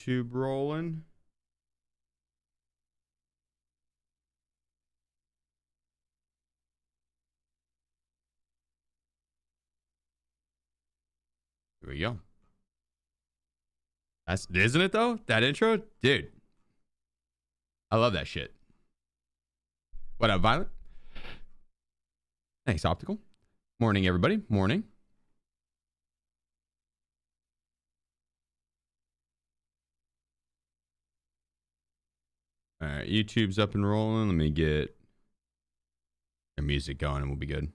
YouTube rolling. Here we go. That's, isn't it though? That intro? Dude. I love that shit. What up, Violet? Thanks, Optical. Morning, everybody. Morning. All right, YouTube's up and rolling. Let me get the music going and we'll be good.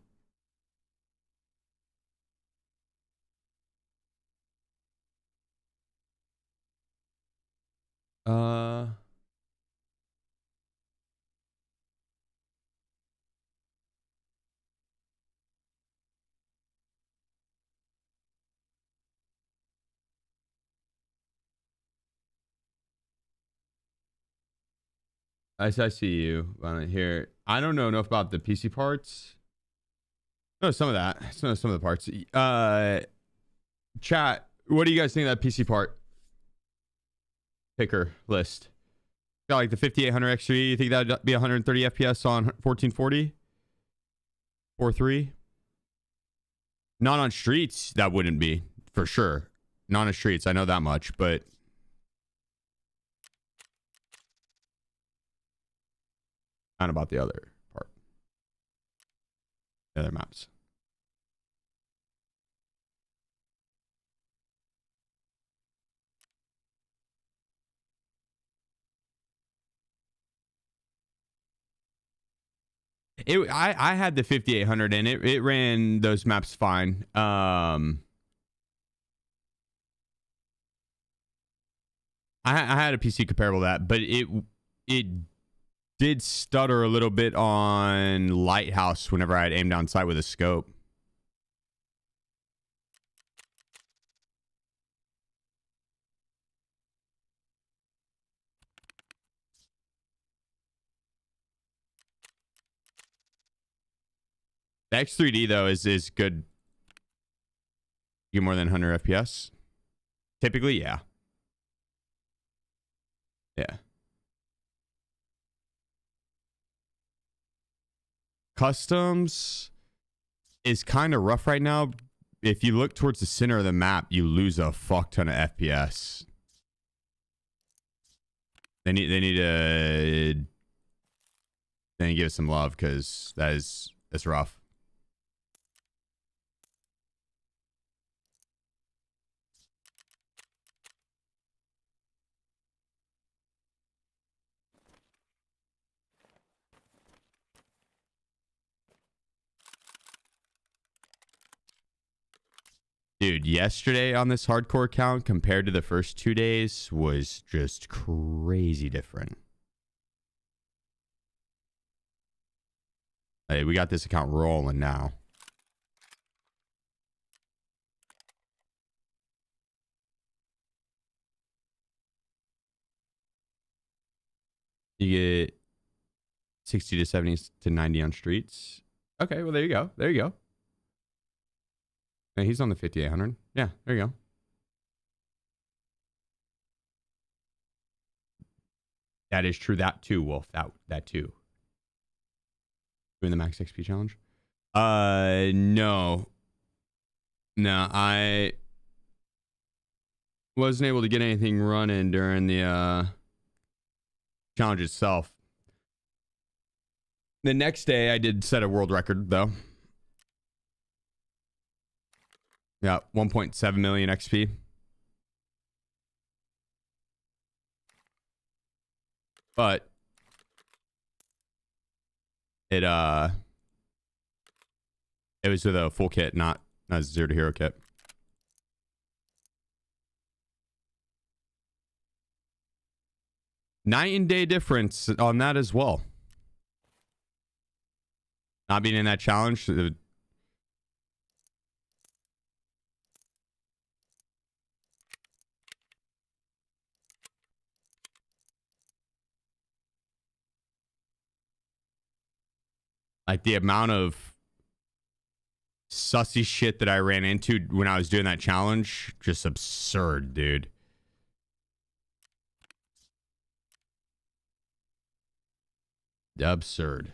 I see you here. I don't know enough about the PC parts. No, some of that. Some of the parts. Chat, what do you guys think of that PC part picker list? Got like the 5800 X3. You think that'd be 130 FPS on 1440? 4.3? Not on streets, that wouldn't be, for sure. Not on streets, I know that much, but not about the other part. The other maps. I had the 5800 and it ran those maps fine. I had a PC comparable to that, but it did stutter a little bit on Lighthouse whenever I'd aim down sight with a scope. The X3D though is good. You get more than 100 FPS. Typically, yeah. Yeah. Customs is kind of rough right now. If you look towards the center of the map, you lose a fuck ton of FPS. They need to give us some love because that's rough. Dude, yesterday on this hardcore count compared to the first 2 days was just crazy different. Hey, we got this account rolling now. You get 60 to 70 to 90 on streets. Okay, well, there you go. There you go. And he's on the 5800. Yeah, there you go. That is true. That too, Wolf. That too. Doing the max XP challenge? No. No, I wasn't able to get anything running during the challenge itself. The next day, I did set a world record, though. Yeah, 1.7 million XP. But it was with a full kit, not a 0 to hero kit. Night and day difference on that as well. Not being in that challenge. Like the amount of sussy shit that I ran into when I was doing that challenge, just absurd, dude. Absurd.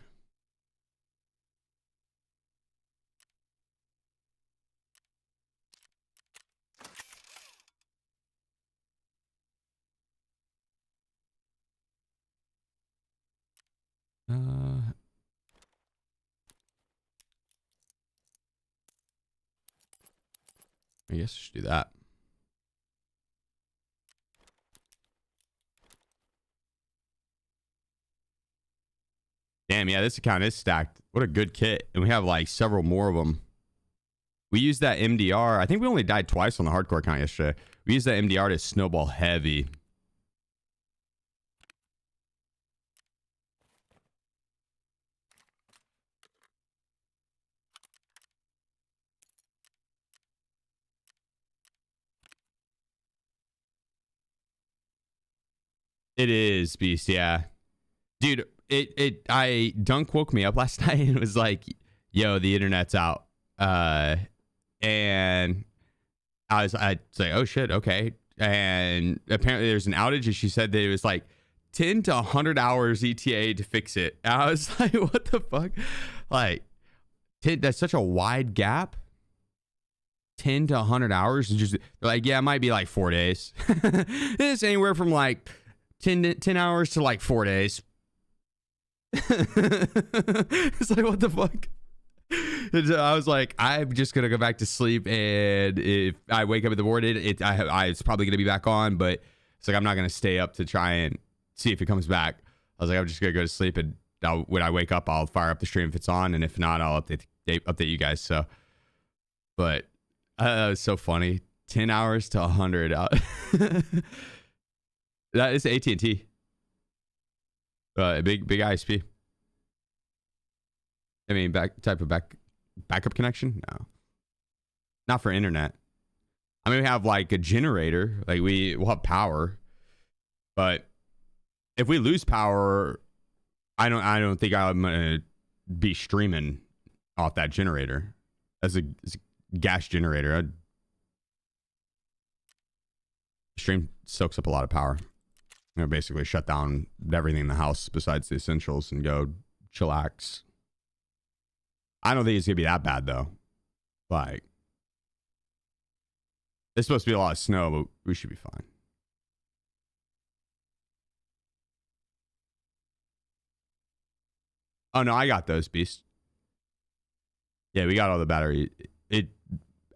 I guess I should do that. Damn, yeah, this account is stacked. What a good kit. And we have like several more of them. We used that MDR. I think we only died twice on the hardcore account yesterday. We used that MDR to snowball heavy. It is, Beast, yeah. Dude, Dunk woke me up last night and was like, yo, the internet's out. And I was like, oh shit, okay. And apparently there's an outage, and she said that it was like 10 to 100 hours ETA to fix it. And I was like, what the fuck? Like, that's such a wide gap. 10 to 100 hours. And just, they're like, yeah, it might be like 4 days. It's anywhere from like 10 hours to like 4 days. It's like, what the fuck? I was like, I'm just gonna go back to sleep, and if I wake up in the morning, it's probably gonna be back on, but it's like I'm not gonna stay up to try and see if it comes back. I was like, I'm just gonna go to sleep, and when I wake up, I'll fire up the stream if it's on, and if not, I'll update you guys. So, but it was so funny. 10 hours to 100. That is AT&T. Big ISP. I mean, backup connection? No, not for internet. I mean, we have like a generator, like we'll have power, but if we lose power, I don't think I'm gonna be streaming off that generator as a gas generator. Stream soaks up a lot of power. Basically shut down everything in the house besides the essentials and go chillax. I don't think it's gonna be that bad though. Like, there's supposed to be a lot of snow, but we should be fine. Oh no, I got those, Beast. Yeah, we got all the battery.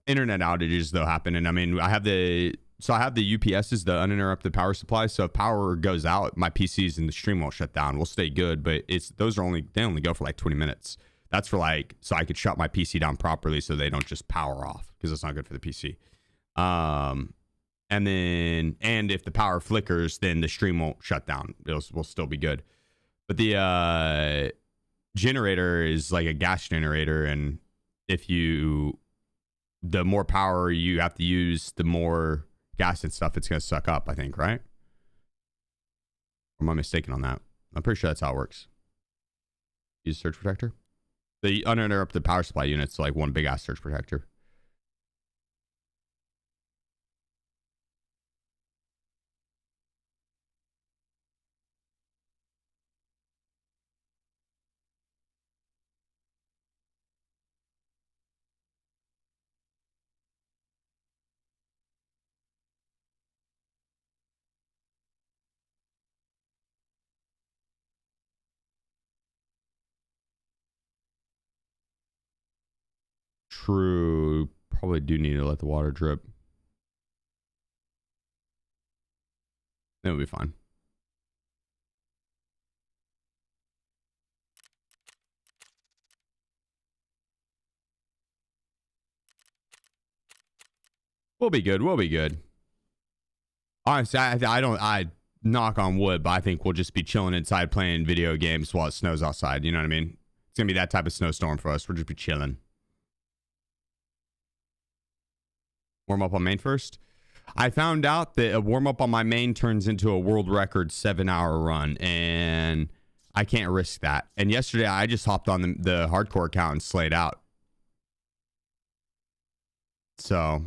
Internet outages though happen, and I mean, I have the UPSs, the uninterrupted power supply. So if power goes out, my PCs and the stream won't shut down. We'll stay good, but they only go for like 20 minutes. That's for like, so I could shut my PC down properly so they don't just power off, because it's not good for the PC. And if the power flickers, then the stream won't shut down. We'll still be good. But the generator is like a gas generator, and the more power you have to use, the more gas and stuff it's going to suck up, I think, right? Or am I mistaken on that? I'm pretty sure that's how it works. Use surge protector. The uninterrupted power supply unit's like one big ass surge protector. True. Probably do need to let the water drip. It'll be fine. We'll be good. We'll be good. Honestly, I knock on wood, but I think we'll just be chilling inside playing video games while it snows outside. You know what I mean? It's going to be that type of snowstorm for us. We'll just be chilling. Warm up on main first. I found out that a warm up on my main turns into a world record 7-hour run, and I can't risk that. And yesterday I just hopped on the hardcore account and slayed out. So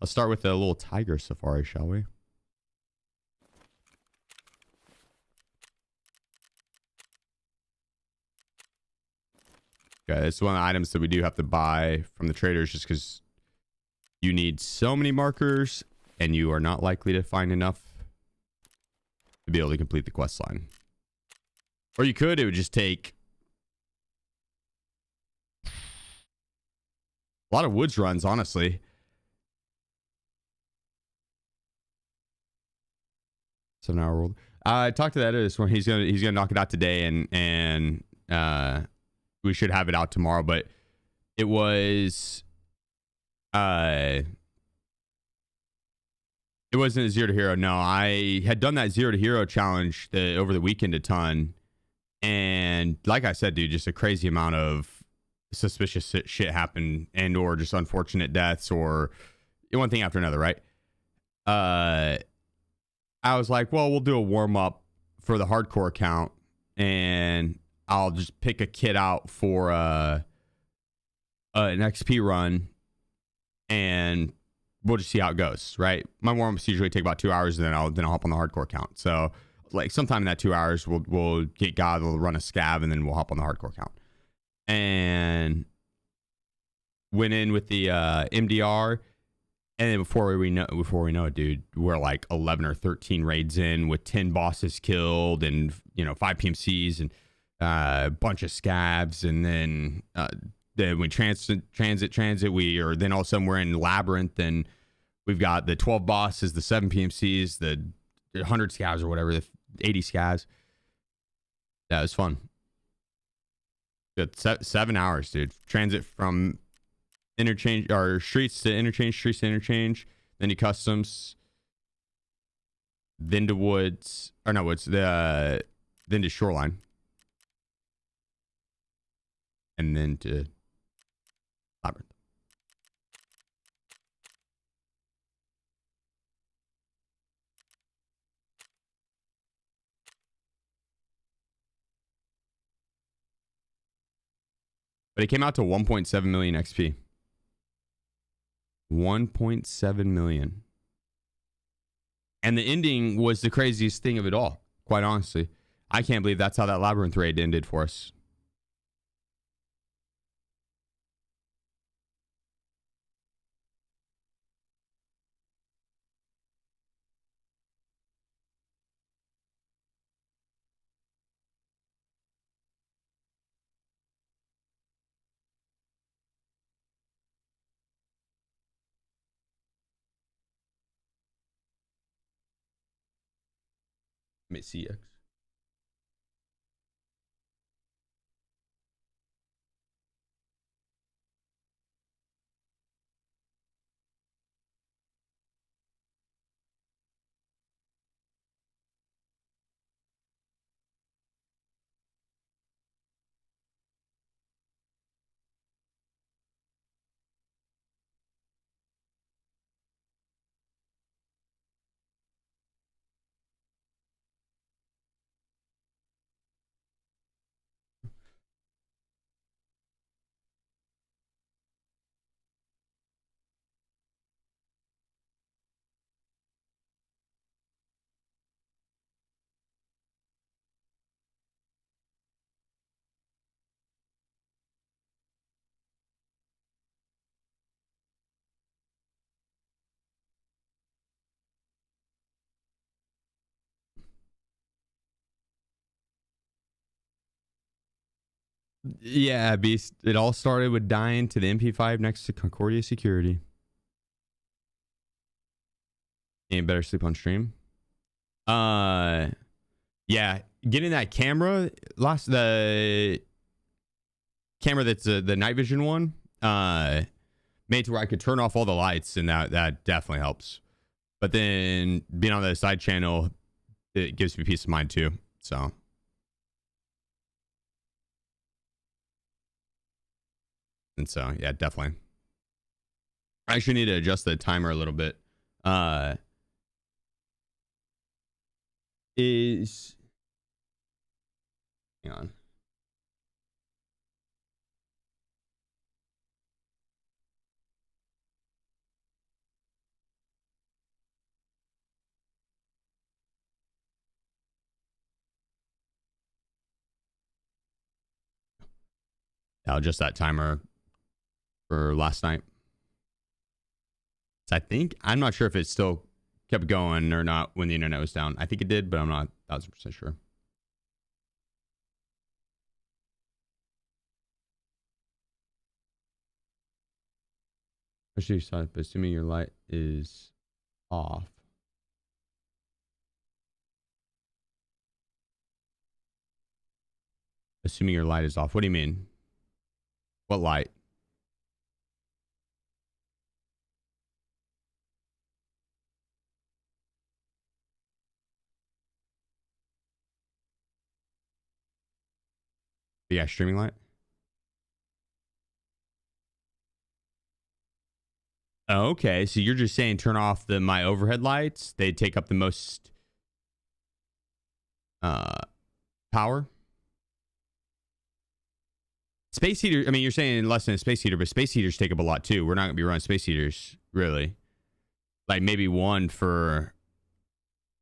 Let's start with a little tiger safari, shall we? Okay, it's one of the items that we do have to buy from the traders just because you need so many markers and you are not likely to find enough to be able to complete the quest line. Or you could, it would just take a lot of woods runs, honestly. 7-hour world. I talked to the editor this morning. He's gonna knock it out today, and we should have it out tomorrow. But it was it wasn't a 0 to hero. No, I had done that 0 to hero challenge over the weekend a ton, and like I said, dude, just a crazy amount of suspicious shit happened, and or just unfortunate deaths, or one thing after another, right? I was like, well, we'll do a warm up for the hardcore account, and I'll just pick a kit out for an XP run, and we'll just see how it goes, right? My warm ups usually take about 2 hours, and then I'll hop on the hardcore account. So, like, sometime in that 2 hours, we'll get God, we'll run a scav, and then we'll hop on the hardcore account. And went in with the MDR. And then before we know it, dude, we're like 11 or 13 raids in with 10 bosses killed, and 5 PMCs and a bunch of scabs, and then we transit. We are then all of a sudden we're in Labyrinth, and we've got the 12 bosses, the 7 PMCs, the 100 scabs or whatever, the 80 scabs. That was fun. Good 7 hours, dude. Transit from interchange or streets to interchange, then to customs, then to woods, or no woods, then to shoreline, and then to Labyrinth. But it came out to 1.7 million XP. 1.7 million. And the ending was the craziest thing of it all, quite honestly. I can't believe that's how that Labyrinth raid ended for us. Let me see. Yeah, Beast. It all started with dying to the MP5 next to Concordia Security. Ain't better sleep on stream. Yeah, getting that camera, the camera that's the night vision one, made to where I could turn off all the lights, and that definitely helps. But then being on the side channel, it gives me peace of mind too. So. And so, yeah, definitely. I actually need to adjust the timer a little bit. Hang on. Just that timer for last night. So I think, I'm not sure if it still kept going or not when the internet was down. I think it did, but I'm not 1000% sure. Assuming your light is off. Assuming your light is off. What do you mean? What light? Yeah, streaming light. Okay, so you're just saying turn off my overhead lights. They take up the most power. Space heater, I mean, you're saying less than a space heater, but space heaters take up a lot too. We're not gonna be running space heaters, really. Like maybe one for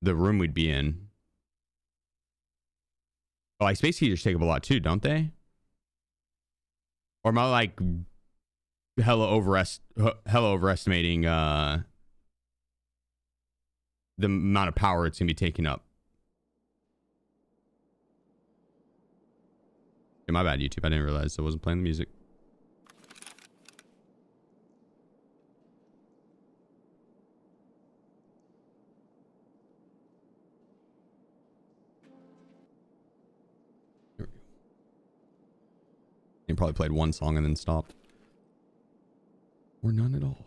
the room we'd be in. But like space heaters take up a lot too, don't they? Or am I like hella overestimating the amount of power it's gonna be taking up? Okay, my bad, YouTube. I didn't realize I wasn't playing the music. He probably played one song and then stopped. Or none at all.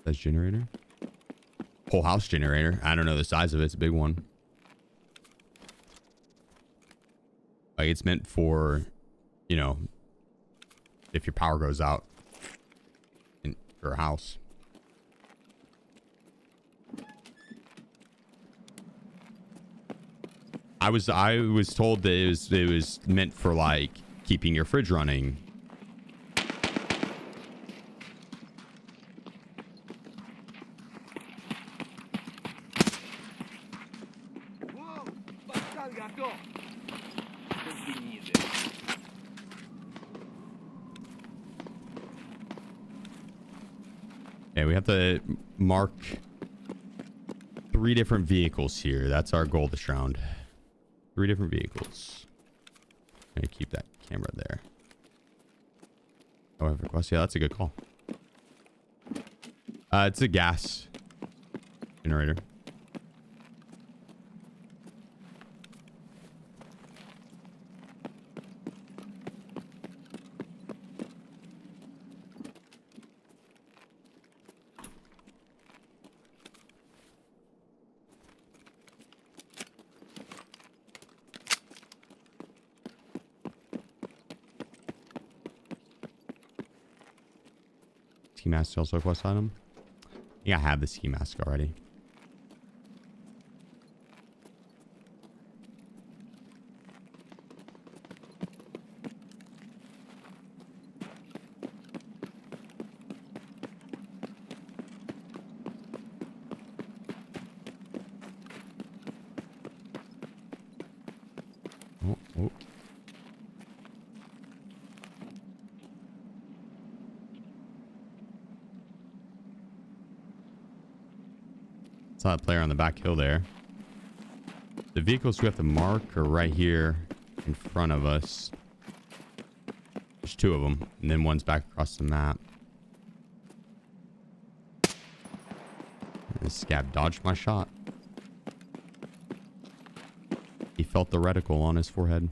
That's generator. Whole house generator. I don't know the size of it. It's a big one. Like it's meant for, you know, if your power goes out in your house. I was told that it was meant for like keeping your fridge running. Okay, we have to mark 3 different vehicles here. That's our goal this round. 3 different vehicles. I'm gonna keep that camera there. Oh, I have a request. Yeah, that's a good call. It's a gas generator. Ski mask is also a quest item. Yeah, I have the ski mask already. Oh. Saw that player on the back hill there. The vehicles we have to mark are right here in front of us. There's 2 of them, and then one's back across the map. And the scab dodged my shot. He felt the reticle on his forehead.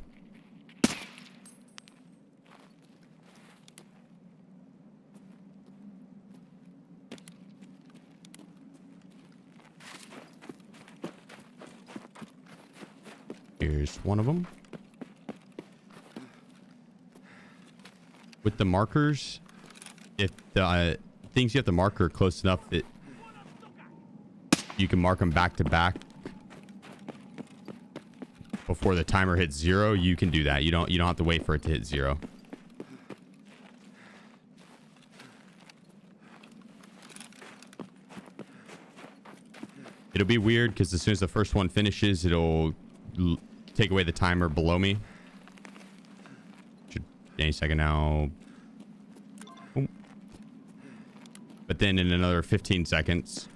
Here's one of them. With the markers, if the things you have to mark are close enough that you can mark them back to back before the timer hits 0, you can do that. You don't have to wait for it to hit 0. It'll be weird because as soon as the first one finishes, it'll take away the timer below me. Should any second now. Boom. But then in another 15 seconds,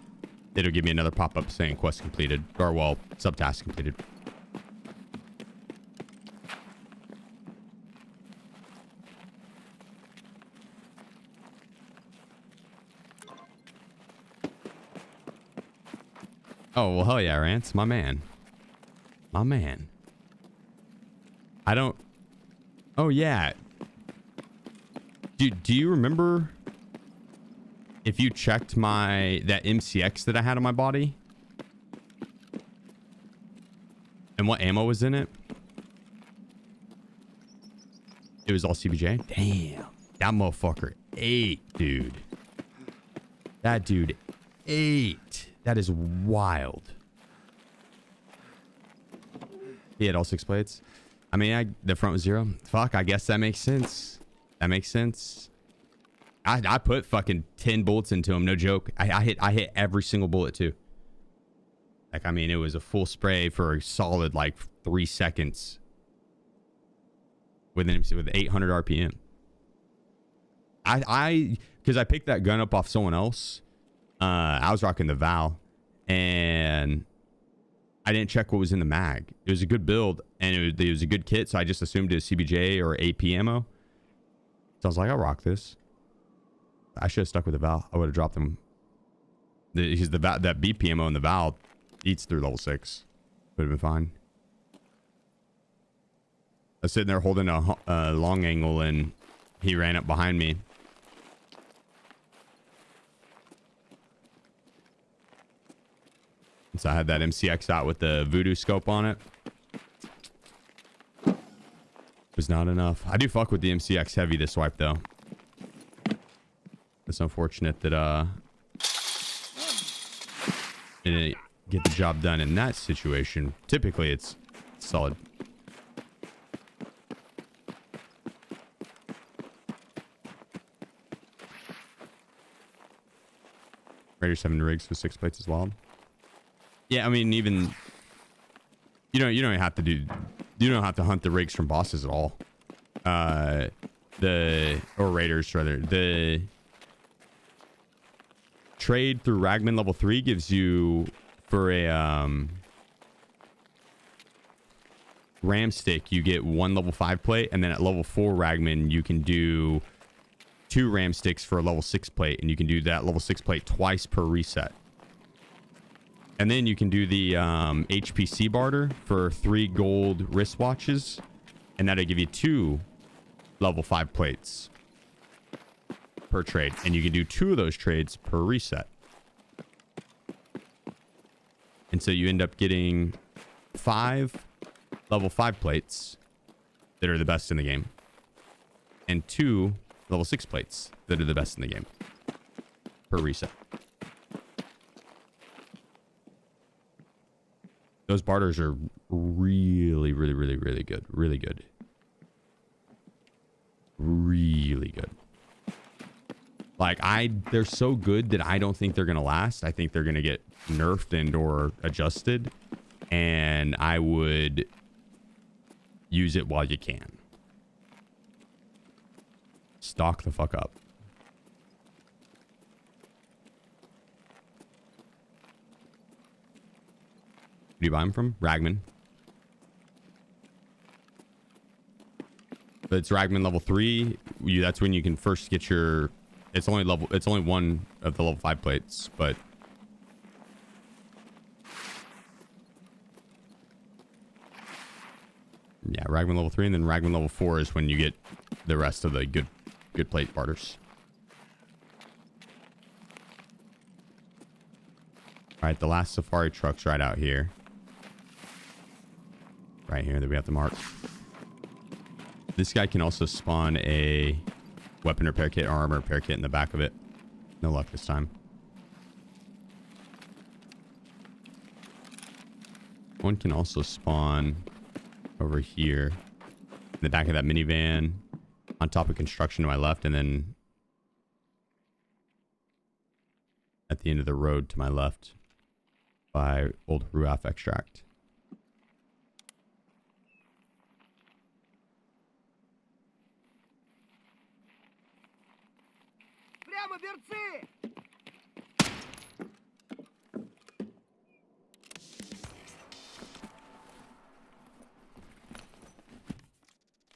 it'll give me another pop-up saying quest completed, or well, subtask completed. Oh, well, hell yeah, Rance. My man. My man. I don't... Oh, yeah. Do you remember if you checked that MCX that I had on my body? And what ammo was in it? It was all CBJ? Damn. That motherfucker ate, dude. That dude ate. That is wild. He had all 6 plates. I mean, the front was 0. Fuck, I guess that makes sense. That makes sense. I put fucking 10 bullets into him, no joke. I hit every single bullet too. Like, I mean, it was a full spray for a solid like 3 seconds. With 800 RPM. Because I picked that gun up off someone else. I was rocking the Val, and I didn't check what was in the mag. It was a good build, and it was a good kit, so I just assumed it was CBJ or AP ammo. So I was like, I'll rock this. I should have stuck with the Val. I would have dropped them. Because that BP ammo in the Val eats through level 6. Would have been fine. I was sitting there holding a long angle, and he ran up behind me. So I had that MCX out with the voodoo scope on it. Was not enough. I do fuck with the MCX heavy this wipe though. It's unfortunate that it didn't get the job done in that situation. Typically it's solid. Raider 7 rigs with 6 plates is wild. Yeah, I mean, even you don't have to hunt the rigs from bosses at all. Or raiders rather. The trade through Ragman level 3 gives you for a ram stick, you get 1 level 5 plate, and then at level 4 Ragman you can do 2 ram sticks for a level 6 plate, and you can do that level 6 plate twice per reset. And then you can do the HPC barter for 3 gold wristwatches, and that'll give you 2 level 5 plates per trade, and you can do 2 of those trades per reset. And so you end up getting 5 level 5 plates that are the best in the game, and 2 level 6 plates that are the best in the game per reset. Those barters are really, really, really, really good. Really good. Really good. Like, they're so good that I don't think they're going to last. I think they're going to get nerfed and or adjusted. And I would use it while you can. Stock the fuck up. Do you buy them from? Ragman. But it's Ragman level 3. That's when you can first get your... It's only 1 of the level 5 plates, but... Yeah, Ragman level 3, and then Ragman level 4 is when you get the rest of the good plate barters. Alright, the last safari truck's right out here. Right here that we have to mark. This guy can also spawn a weapon repair kit or armor repair kit in the back of it. No luck this time. One can also spawn over here in the back of that minivan on top of construction to my left, and then at the end of the road to my left. By old Ruaf extract.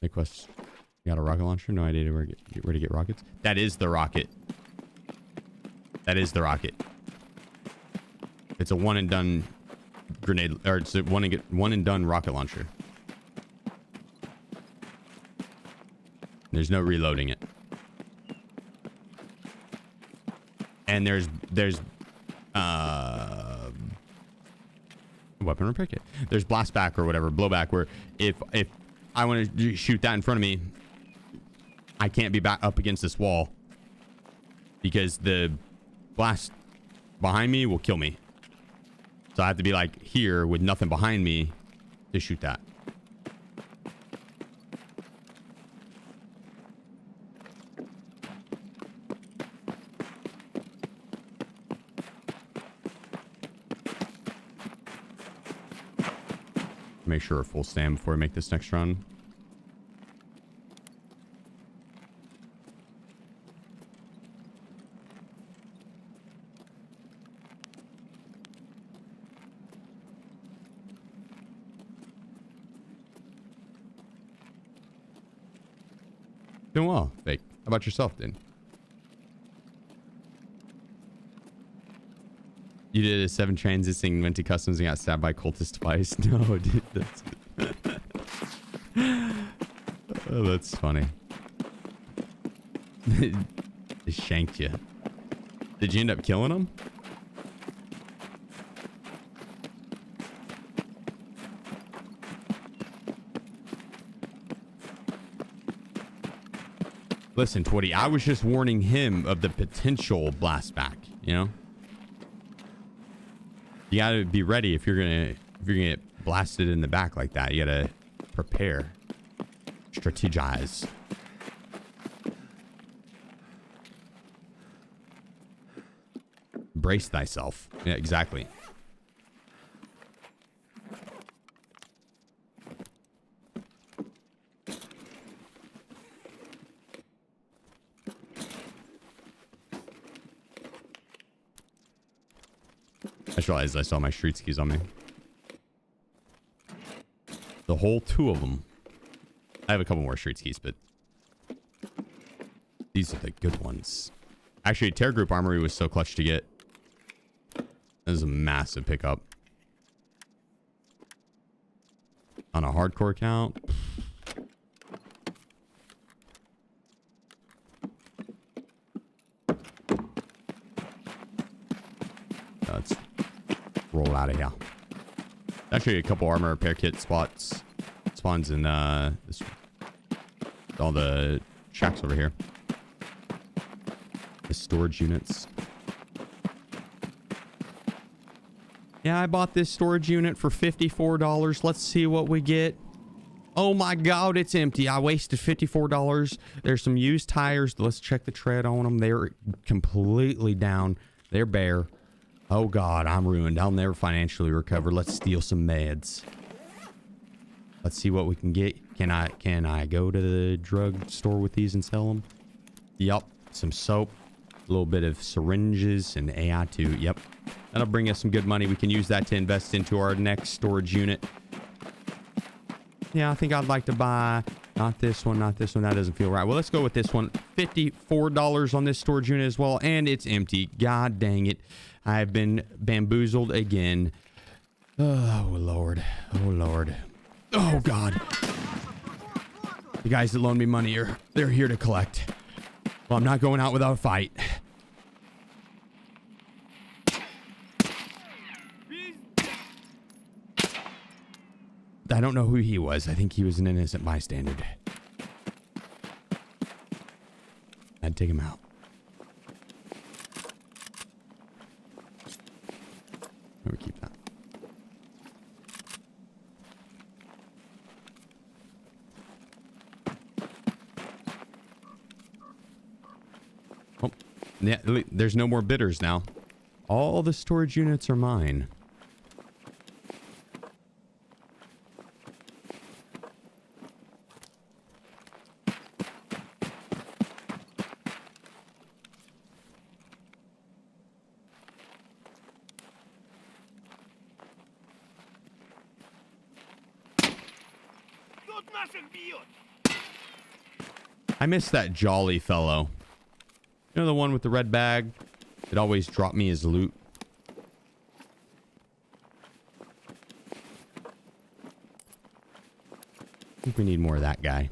Hey, Quest. You got a rocket launcher? No idea where to get rockets. That is the rocket. That is the rocket. It's a one and done grenade, or it's a one and done rocket launcher. There's no reloading it. And there's weapon repair kit. There's blastback or whatever, blowback, where if I want to shoot that in front of me, I can't be back up against this wall because the blast behind me will kill me. So I have to be like here with nothing behind me to shoot that. Make sure we're full stand before we make this next run. Doing well, Fake. How about yourself, then? You did a 7 transiting, went to customs and got stabbed by cultists twice. No, dude, that's oh, that's funny. They shanked you. Did you end up killing him? Listen, Twitty, I was just warning him of the potential blast back, you know? You gotta be ready if you're gonna get blasted in the back like that. You gotta prepare, strategize. Brace thyself. Yeah, exactly. I just realized I saw my street skis on me. The whole 2 of them. I have a couple more street skis, but these are the good ones. Actually, Tear Group Armory was so clutch to get. This is a massive pickup. On a hardcore count. Let's roll out of here. Actually, a couple armor repair kit spawns in this, all the shacks over here. The storage units. Yeah, I bought this storage unit for $54. Let's see what we get. Oh my God, it's empty. I wasted $54. There's some used tires. Let's check the tread on them. They're completely down. They're bare. Oh God, I'm ruined. I'll never financially recover. Let's steal some meds. Let's see what we can get. Can I go to the drug store with these and sell them? Yup. Some soap. A little bit of syringes and AI2. Yep. That'll bring us some good money. We can use that to invest into our next storage unit. Yeah, I think I'd like to buy... Not this one, not this one. That doesn't feel right. Well, let's go with this one. $54 on this storage unit as well. And it's empty. God dang it. I've been bamboozled again. Oh, Lord. Oh, Lord. Oh, God. The guys that loaned me money they're here to collect. Well, I'm not going out without a fight. I don't know who he was. I think he was an innocent bystander. I'd take him out. Let me keep that. Oh, yeah, there's no more bidders now. All the storage units are mine. I miss that jolly fellow. You know, the one with the red bag that always dropped me his loot. I think we need more of that guy.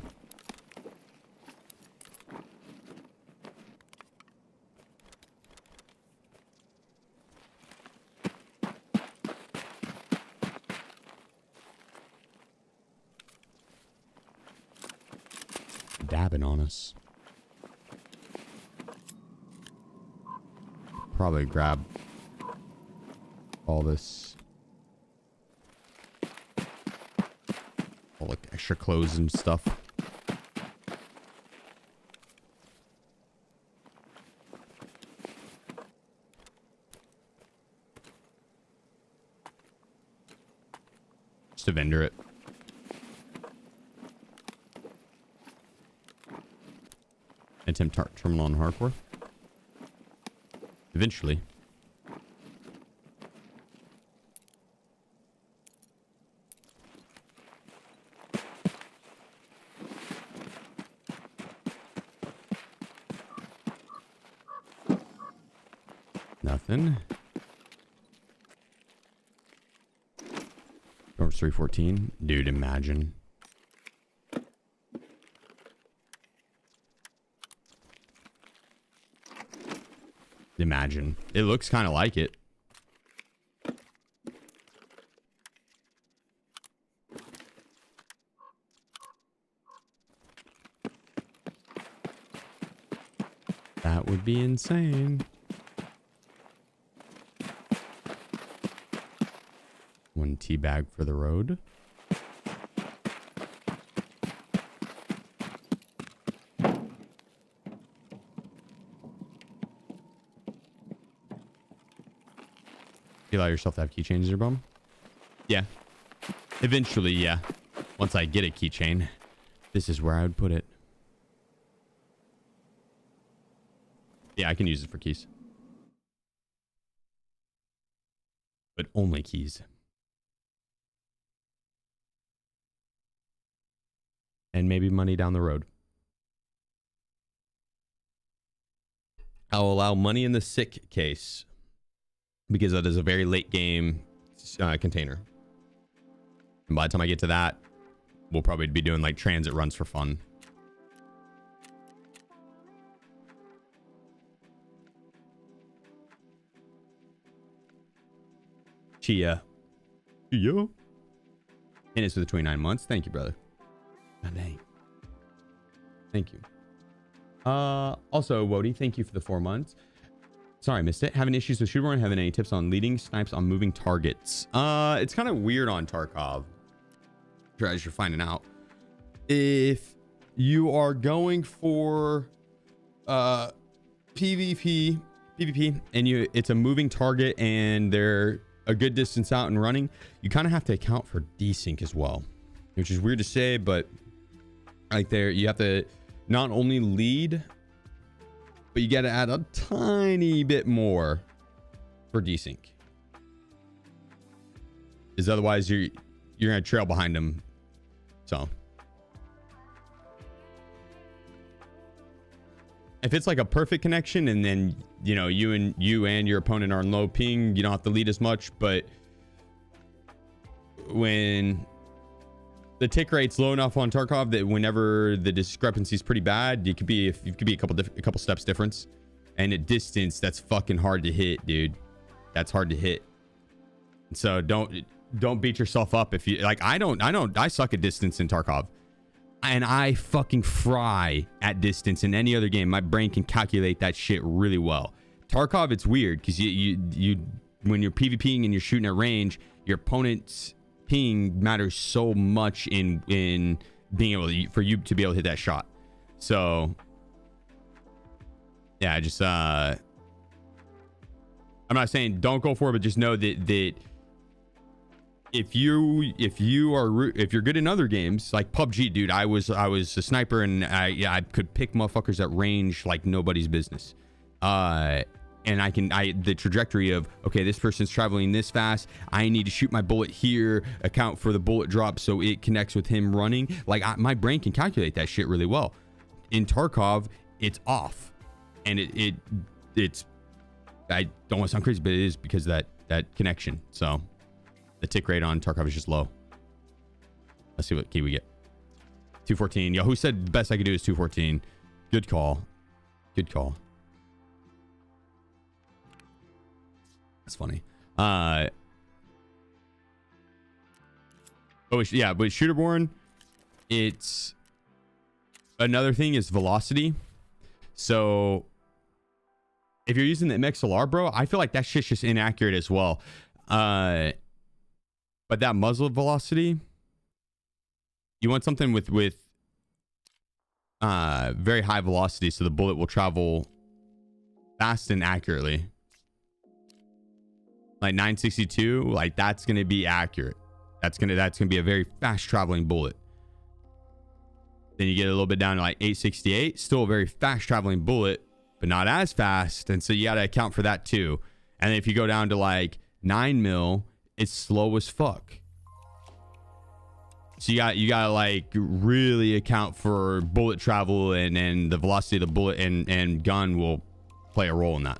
Dabbing on us. Probably grab all this. All like extra clothes and stuff. Just to vendor it. Attempt terminal on hardcore. Eventually. Nothing. Over 314. Dude, imagine. Imagine. It looks kind of like it. That would be insane. One tea bag for the road. You allow yourself to have keychains in your bum? Yeah. Eventually, yeah. Once I get a keychain, this is where I would put it. Yeah, I can use it for keys. But only keys. And maybe money down the road. I'll allow money in the sick case. Because that is a very late game container. And by the time I get to that, we'll probably be doing like transit runs for fun. Chia. Yo. And it's for the 29 months. Thank you, brother. God dang. Thank you. Also, Wody, thank you for the 4 months. Sorry, I missed it. Having issues with shooter run? Having any tips on leading snipes on moving targets? It's kind of weird on Tarkov. As you're finding out, if you are going for PvP, and it's a moving target and they're a good distance out and running, you kind of have to account for desync as well, which is weird to say, but like there, you have to not only lead, but you got to add a tiny bit more for desync, because otherwise you're gonna trail behind them. So if it's like a perfect connection, and then you know you and your opponent are in low ping, you don't have to lead as much. But when the tick rate's low enough on Tarkov that whenever the discrepancy is pretty bad, you could be a couple steps difference, and at distance that's fucking hard to hit, dude. That's hard to hit. So don't beat yourself up if you like. I suck at distance in Tarkov, and I fucking fry at distance in any other game. My brain can calculate that shit really well. Tarkov, it's weird because you when you're PvPing and you're shooting at range, your opponent's ping matters so much in being able to, for you to be able to hit that shot. So yeah, I just I'm not saying don't go for it, but just know that if you're good in other games like PUBG, dude, I was a sniper, and I could pick motherfuckers at range like nobody's business. and the trajectory of, okay, this person's traveling this fast, I need to shoot my bullet here, account for the bullet drop so it connects with him running. Like my brain can calculate that shit really well. In Tarkov, it's off, and it's I don't want to sound crazy, but it is because of that connection. So the tick rate on Tarkov is just low. Let's see what key we get. 214. Yo, who said the best I could do is 214? Good call. Good call. That's funny. But with Shooterborn, it's another thing is velocity. So if you're using the MXLR, bro, I feel like that shit's just inaccurate as well. But that muzzle velocity, you want something with very high velocity, so the bullet will travel fast and accurately. Like 962, like that's gonna be accurate. That's gonna be a very fast traveling bullet. Then you get a little bit down to like 868, still a very fast traveling bullet, but not as fast. And so you gotta account for that too. And then if you go down to like 9 mil, it's slow as fuck. So you gotta like really account for bullet travel, and the velocity of the bullet and gun will play a role in that.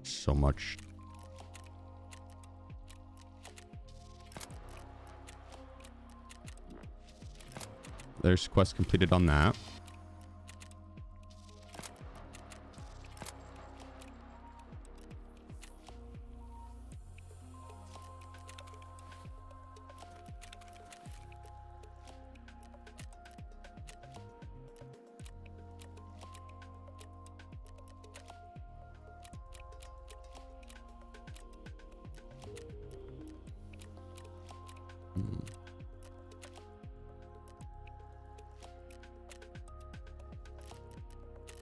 So much. There's quest completed on that.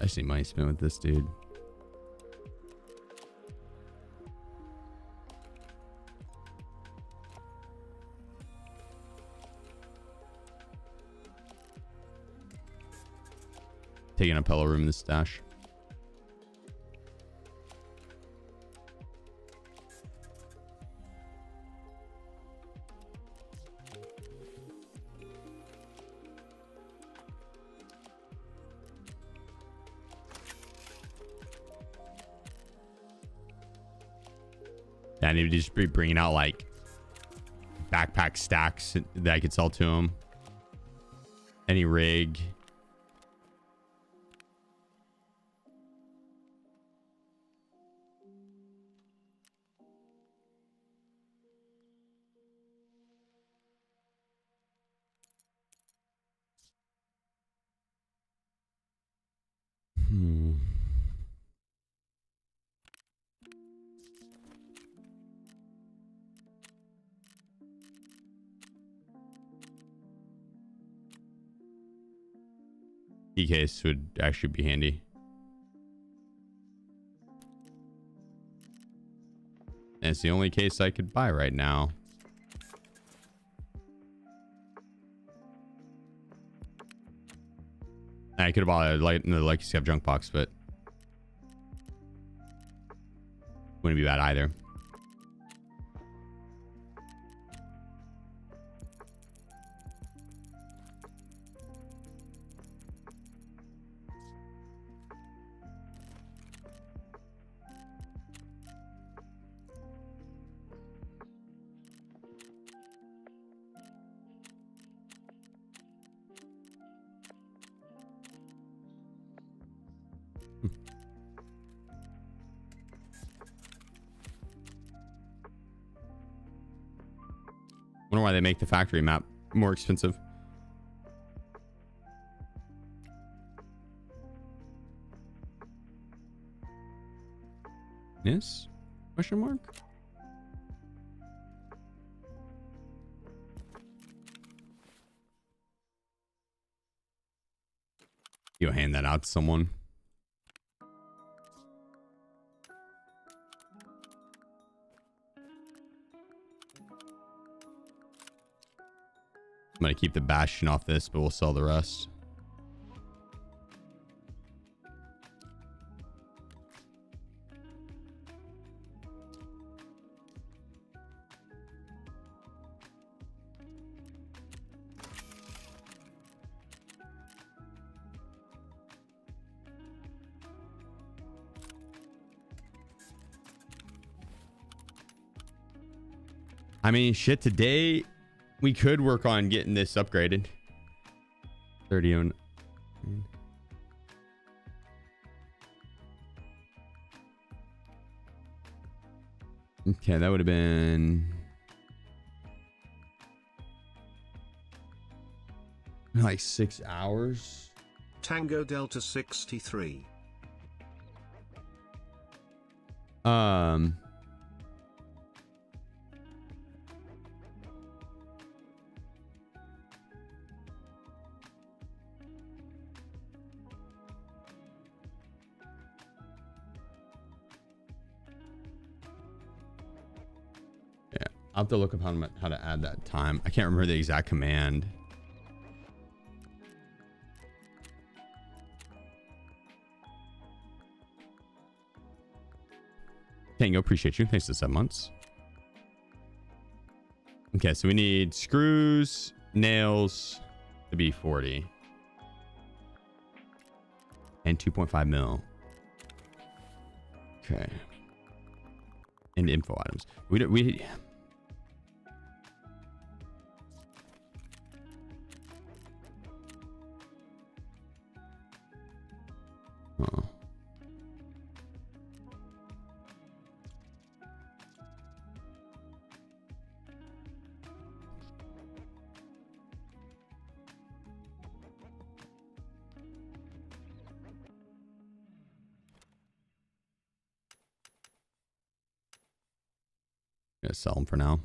I see money spent with this dude. Taking a pillow room in the stash. Yeah, I need to just be bringing out like backpack stacks that I could sell to him. Any rig. Key case would actually be handy. And it's the only case I could buy right now. I could have bought another Legacy of junk box, but wouldn't be bad either. Wonder why they make the factory map more expensive. Yes? Question mark? You'll hand that out to someone. I'm gonna keep the Bastion off this, but we'll sell the rest. I mean, shit, today we could work on getting this upgraded. 30 on. Okay, that would have been like 6 hours. Tango Delta 63. Yeah, I'll have to look up how to add that time. I can't remember the exact command. Tango, appreciate you. Thanks for 7 months. Okay, so we need screws, nails to be 40. And 2.5 mil. Okay. And info items. We oh. Gonna sell them for now.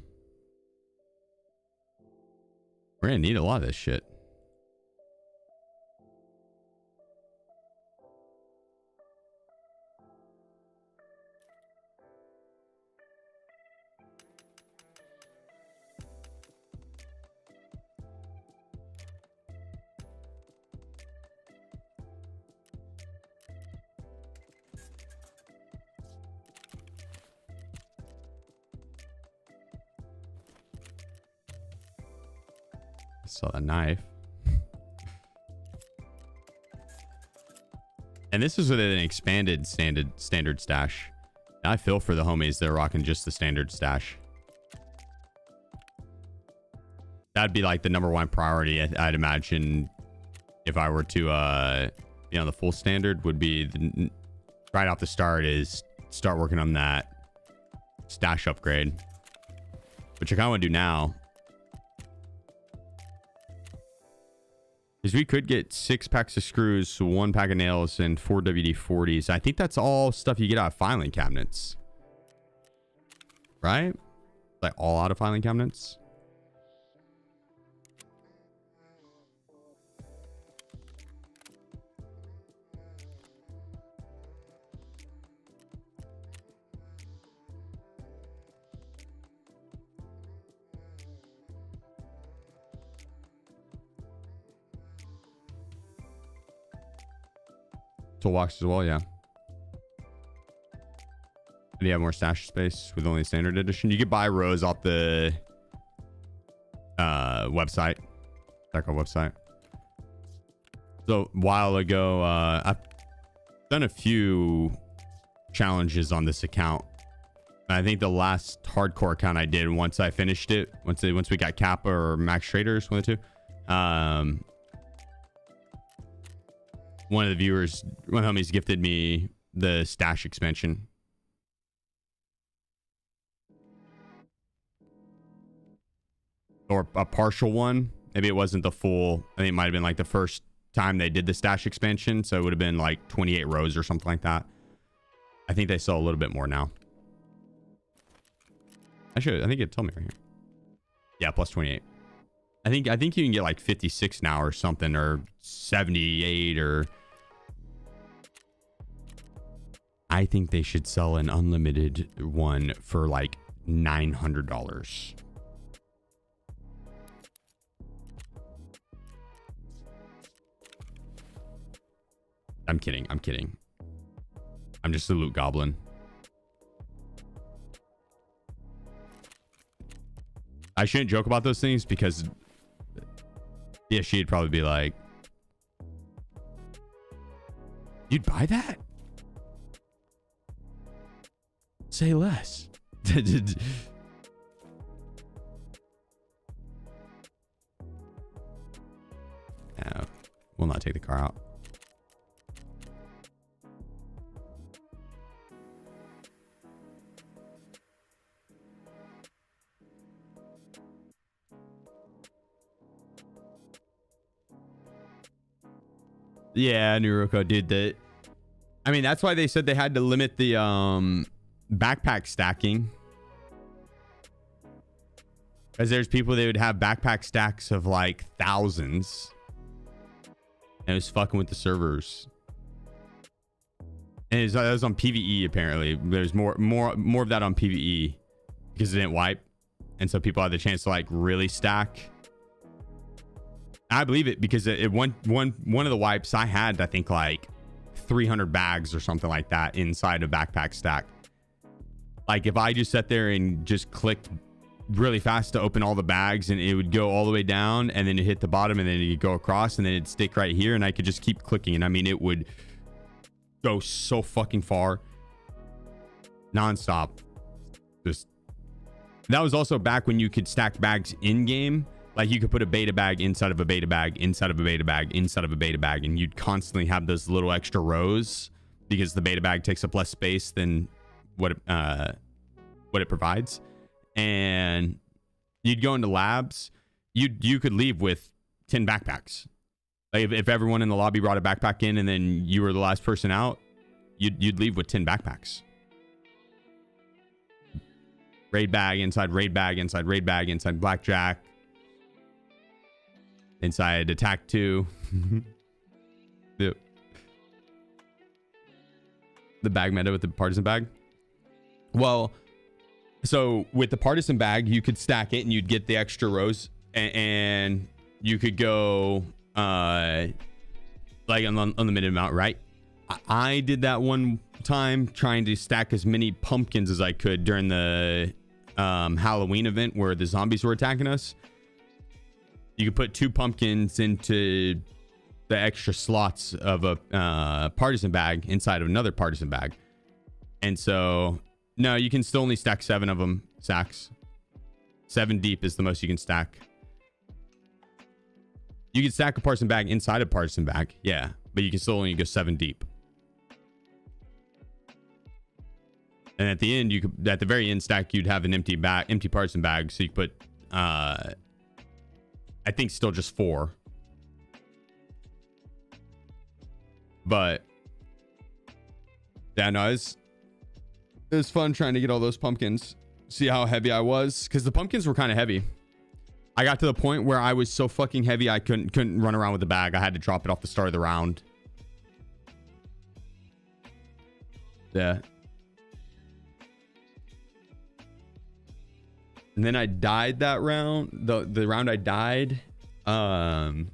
We're gonna need a lot of this shit. Saw a knife. And this is with an expanded standard stash. I feel for the homies that are rocking just the standard stash. That'd be like the #1 priority, I'd imagine, if I were to be on the full standard. Would be right off the start is start working on that stash upgrade, which I kind of want to do now. Because we could get 6 packs of screws, 1 pack of nails, and 4 WD-40s. I think that's all stuff you get out of filing cabinets. Right? Like all out of filing cabinets? Toolbox as well, yeah. Do you have more stash space with only standard edition? You could buy rows off the website, Tarkov website. So a while ago, I've done a few challenges on this account. I think the last hardcore account I did, once I finished it, once we got Kappa or Max Traders, one of the two. One of the viewers, one of the homies, gifted me the stash expansion. Or a partial one. Maybe it wasn't the full. I think it might have been like the first time they did the stash expansion. So it would have been like 28 rows or something like that. I think they sell a little bit more now. I think it told me right here. Yeah, plus 28. I think you can get like 56 now or something, or 78, or I think they should sell an unlimited one for like $900. I'm kidding. I'm just a loot goblin. I shouldn't joke about those things because yeah, she'd probably be like, you'd buy that? Say less. take the car out. Yeah, Nuruko did that. I mean, that's why they said they had to limit the backpack stacking. Because there's people that would have backpack stacks of like thousands. And it was fucking with the servers. And that was on PvE apparently. There's more of that on PvE because it didn't wipe. And so people had the chance to like really stack. I believe it because one of the wipes I had, I think like 300 bags or something like that inside a backpack stack. Like if I just sat there and just clicked really fast to open all the bags, and it would go all the way down and then it hit the bottom and then it'd go across and then it'd stick right here, and I could just keep clicking, and I mean it would go so fucking far non-stop. Just that was also back when you could stack bags in game. Like you could put a beta bag inside of a beta bag inside of a beta bag inside of a beta bag, and you'd constantly have those little extra rows because the beta bag takes up less space than what it provides. And you'd go into labs, you could leave with 10 backpacks. Like if everyone in the lobby brought a backpack in and then you were the last person out, you'd leave with 10 backpacks. Raid bag inside raid bag inside raid bag inside blackjack inside attack 2. Yep. The bag meta with the partisan bag. Well, so with the partisan bag, you could stack it and you'd get the extra rows, and you could go like unlimited amount, right? I did that one time trying to stack as many pumpkins as I could during the Halloween event where the zombies were attacking us. You could put 2 pumpkins into the extra slots of a partisan bag inside of another partisan bag. And so no, you can still only stack 7 of them sacks. 7 deep is the most you can stack. You can stack a partisan bag inside a partisan bag, yeah, but you can still only go 7 deep. And at the end, you could, at the very end stack, you'd have an empty partisan bag, so you could put I think still just 4. But yeah, no, it was fun trying to get all those pumpkins, see how heavy I was, because the pumpkins were kind of heavy. I got to the point where I was so fucking heavy I couldn't run around with the bag. I had to drop it off the start of the round. Yeah. And then I died that round. The round I died, someone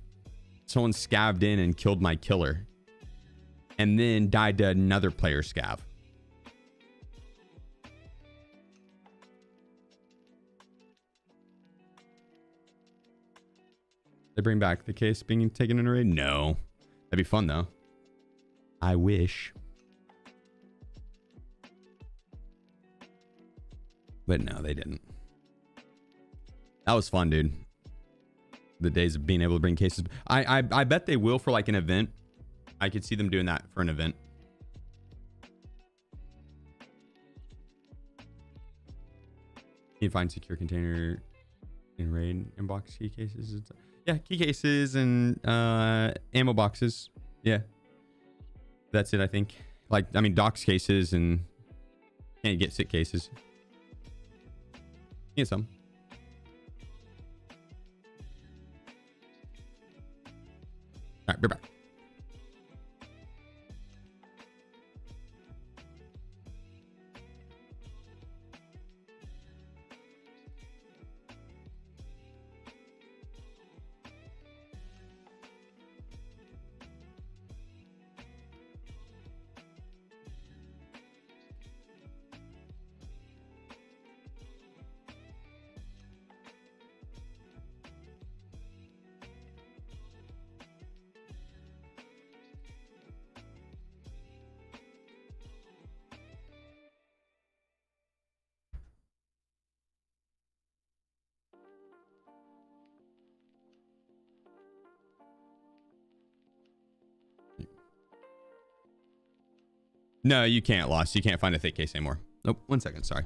scabbed in and killed my killer, and then died to another player scav. They bring back the case being taken in a raid? No. That'd be fun though. I wish. But no, they didn't. That was fun, dude. The days of being able to bring cases. I bet they will for like an event. I could see them doing that for an event. You can find secure container in raid inbox key cases. Yeah, key cases and ammo boxes. Yeah. That's it, I think. Like, I mean, docs cases and can't get sick cases. Get some. All right, be back. No, you can't, Lost. You can't find a thick case anymore. Nope. 1 second. Sorry.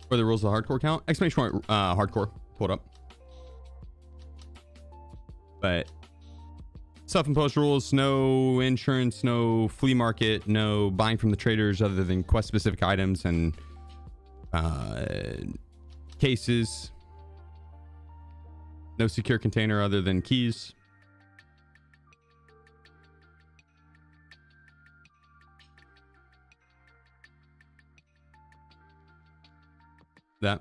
What are the rules of hardcore count? Exclamation point hardcore. Pull it up. But self-imposed rules: no insurance, no flea market, no buying from the traders other than quest-specific items and cases. No secure container other than keys. That.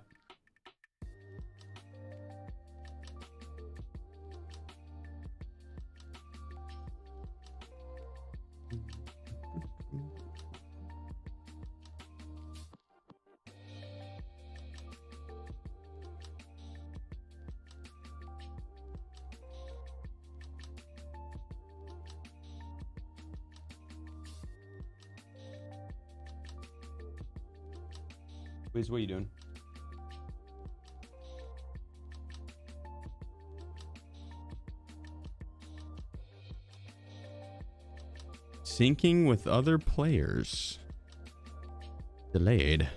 Wiz, what are you doing? Syncing with other players. Delayed.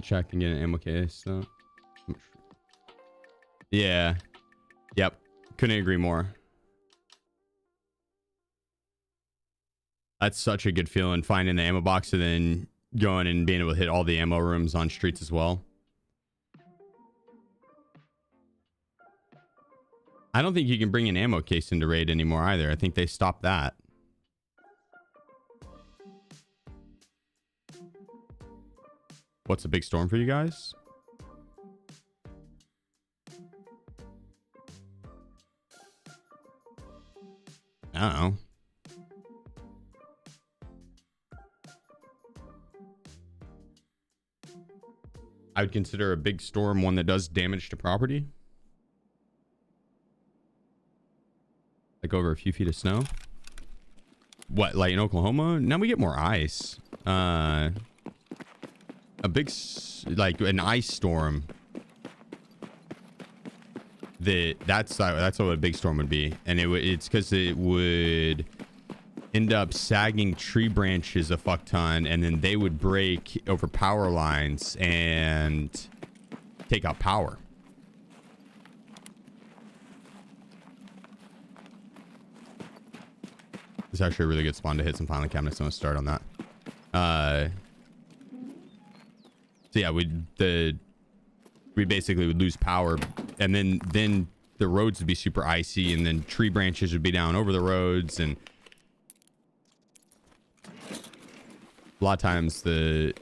Check and get an ammo case. So. Yeah. Yep. Couldn't agree more. That's such a good feeling, finding the ammo box and then going and being able to hit all the ammo rooms on streets as well. I don't think you can bring an ammo case into raid anymore either. I think they stopped that. What's a big storm for you guys? I don't know. I would consider a big storm one that does damage to property. Like over a few feet of snow. What, like in Oklahoma? Now we get more ice. A big, like an ice storm. That's what a big storm would be. And it's because it would end up sagging tree branches a fuck ton, and then they would break over power lines and take out power. It's actually a really good spawn to hit some filing cabinets. I'm gonna start on that. So yeah, we basically would lose power, and then the roads would be super icy, and then tree branches would be down over the roads, and a lot of times the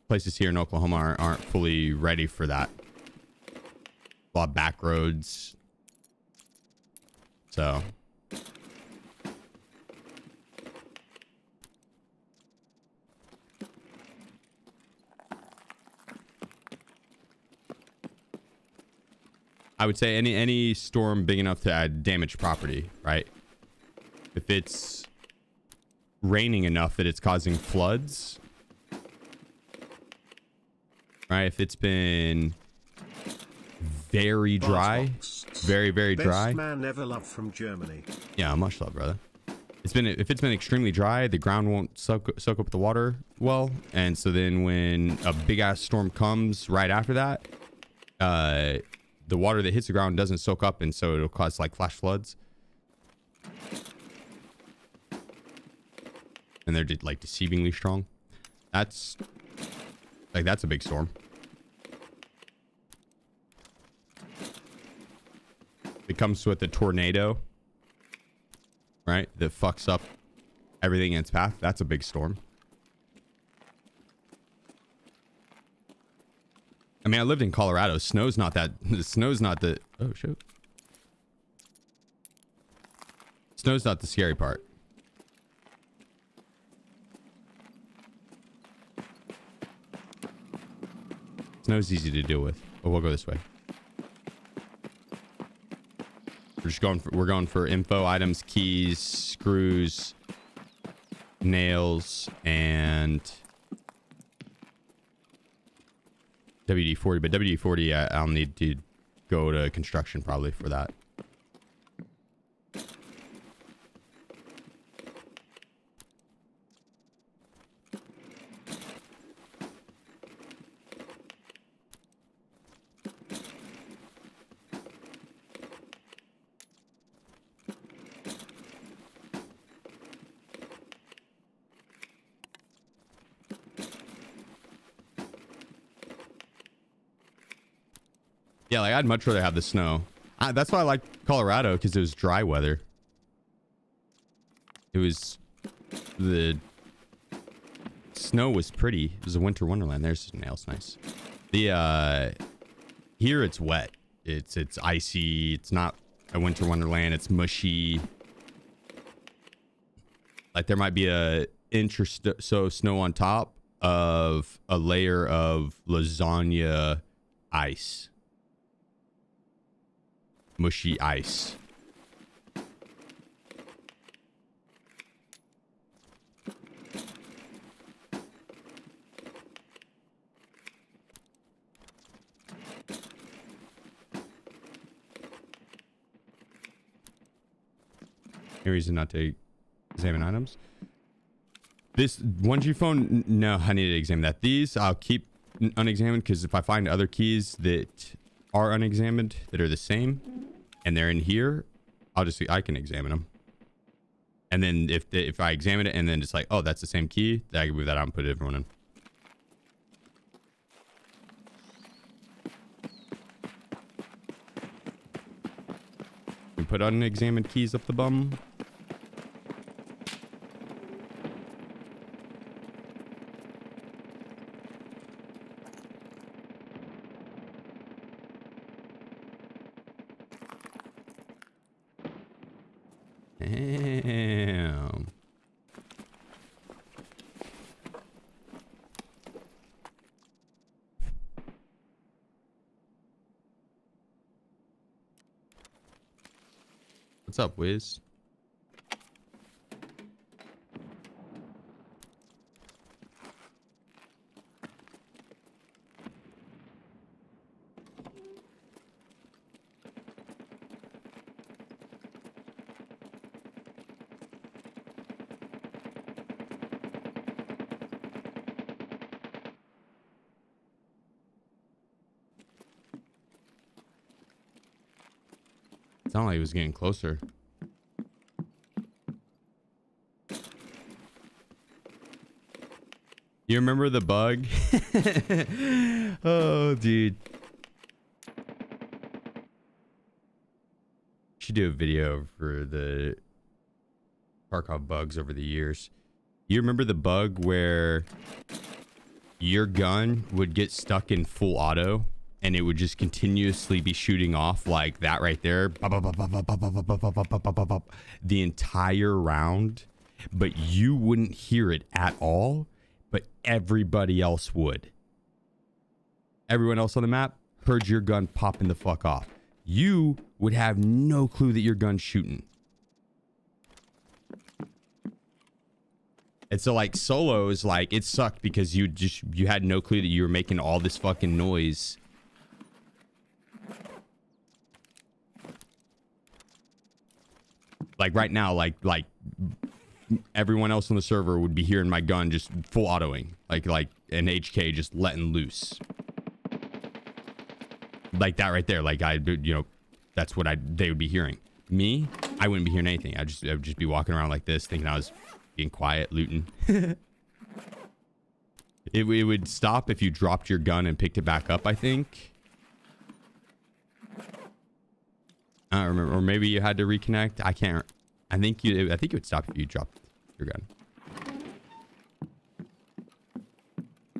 places here in Oklahoma aren't fully ready for that. A lot of back roads. So I would say any storm big enough to damage property, right? If it's raining enough that it's causing floods, right? If it's been very dry, very dry. Best man ever, love from Germany. Yeah, much love, brother. if it's been extremely dry, the ground won't soak up the water well, and so then when a big ass storm comes right after that, the water that hits the ground doesn't soak up, and so it'll cause like flash floods. And they're just like deceivingly strong. That's a big storm. It comes with a tornado, right? That fucks up everything in its path. That's a big storm. I mean, I lived in Colorado. Snow's not that. Snow's not the. Oh shit. Snow's not the scary part. Snow's easy to deal with. Oh, we'll go this way. We're going for info, items, keys, screws, nails, and WD-40. But WD-40, I'll need to go to construction probably for that. Yeah, like I'd much rather have the snow. That's why I like Colorado, because it was dry weather. The snow was pretty. It was a winter wonderland. There's nails, nice. Here it's wet. It's icy. It's not a winter wonderland. It's mushy. Like there might be a inch or so snow on top of a layer of lasagna ice. Mushy ice. Any reason not to examine items? This 1G phone, no, I need to examine that. These I'll keep unexamined, because if I find other keys that are unexamined that are the same and they're in here, I can examine them. And then if I examine it and then it's like, oh, that's the same key, then I can move that out and put a different one in. We put unexamined keys up the bum. Damn. What's up, Wiz? Sounded like he was getting closer. You remember the bug? Oh, dude. Should do a video for the Tarkov bugs over the years. You remember the bug where your gun would get stuck in full auto and it would just continuously be shooting off like that right there the entire round, but you wouldn't hear it at all, but everybody else would. Everyone else on the map heard your gun popping the fuck off. You would have no clue that your gun's shooting. And so like solos, like it sucked because you had no clue that you were making all this fucking noise. Like right now, like everyone else on the server would be hearing my gun just full autoing, like an HK just letting loose, like that right there. Like that's what they would be hearing. Me, I wouldn't be hearing anything. I would just be walking around like this, thinking I was being quiet, looting. It would stop if you dropped your gun and picked it back up, I think. I don't remember, or maybe you had to reconnect. I can't. I think it would stop if you dropped your gun.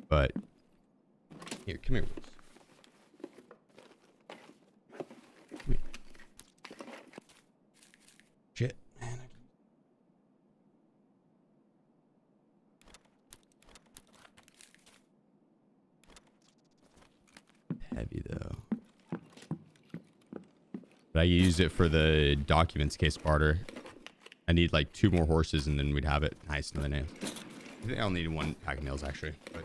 But here, come here. Come here. Shit, man. Heavy though. But I used it for the documents case barter. I need like 2 more horses and then we'd have it. Nice, another nail. I think I'll need 1 pack of nails actually, but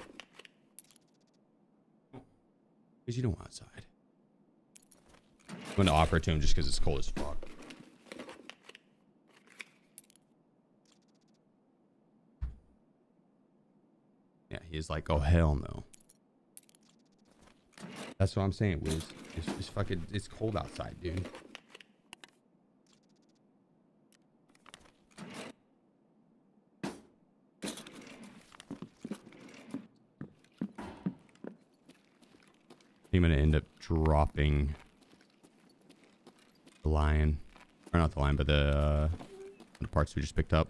because you don't want outside. I'm going to offer it to him just because it's cold as fuck. Yeah, he's like, oh hell no. That's what I'm saying, Wiz. It's fucking, it's cold outside, dude. I'm gonna end up dropping the lion, or not the lion, but the parts we just picked up.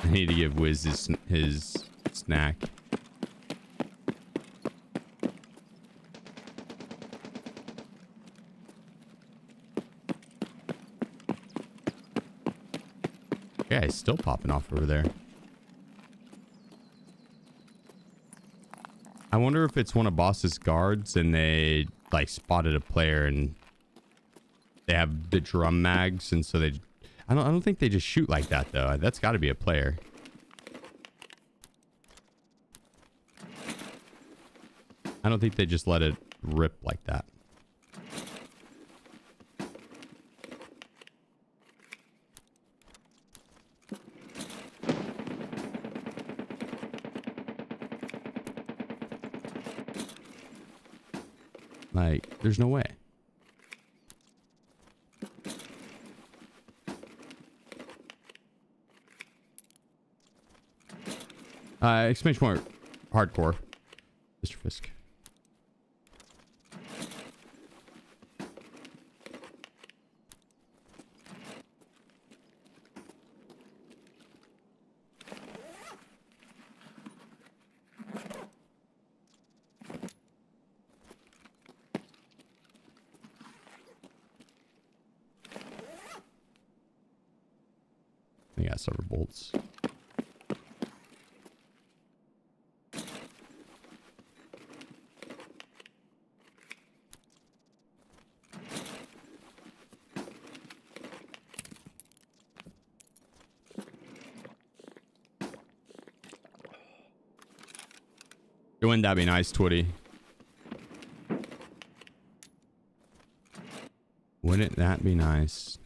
I need to give Wiz his snack. Yeah, he's still popping off over there. I wonder if it's one of Boss's guards and they like spotted a player and they have the drum mags, and so they I don't think they just shoot like that though. That's got to be a player. I don't think they just let it rip like that. Like, there's no way. Exclamation point hardcore, Mr. Fisk. I got several bolts. Wouldn't that be nice, Twitty? Wouldn't that be nice?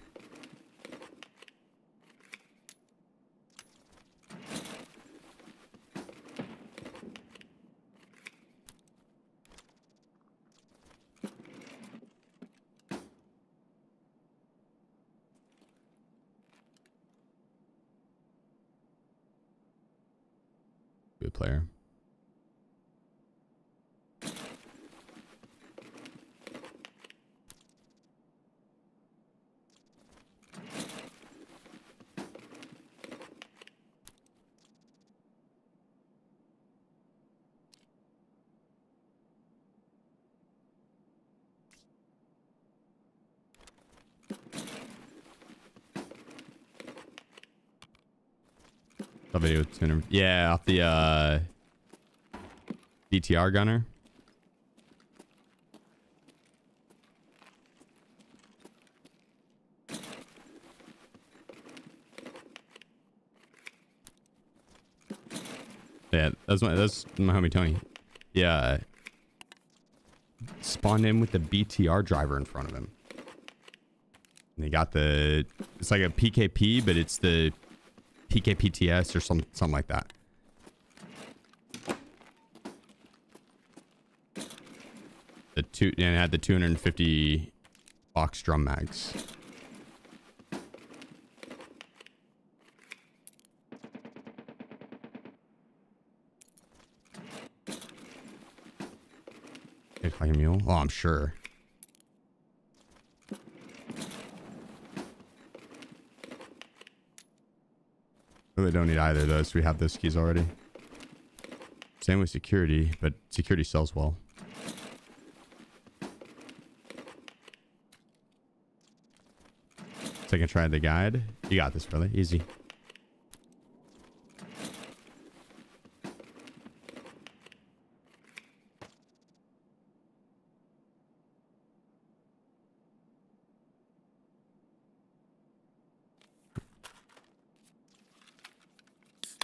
Good player. The video tuner. Yeah, off the DTR gunner. Yeah, that's my homie Tony. Yeah. Spawned in with the BTR driver in front of him. And they got the, it's like a PKP, but it's the PKPTS or something like that. And it had the 250 box drum mags. It's like a mule. Oh, I'm sure. Really don't need either of those. We have those keys already. Same with security, but security sells well. Second try the guide. You got this, brother. Easy.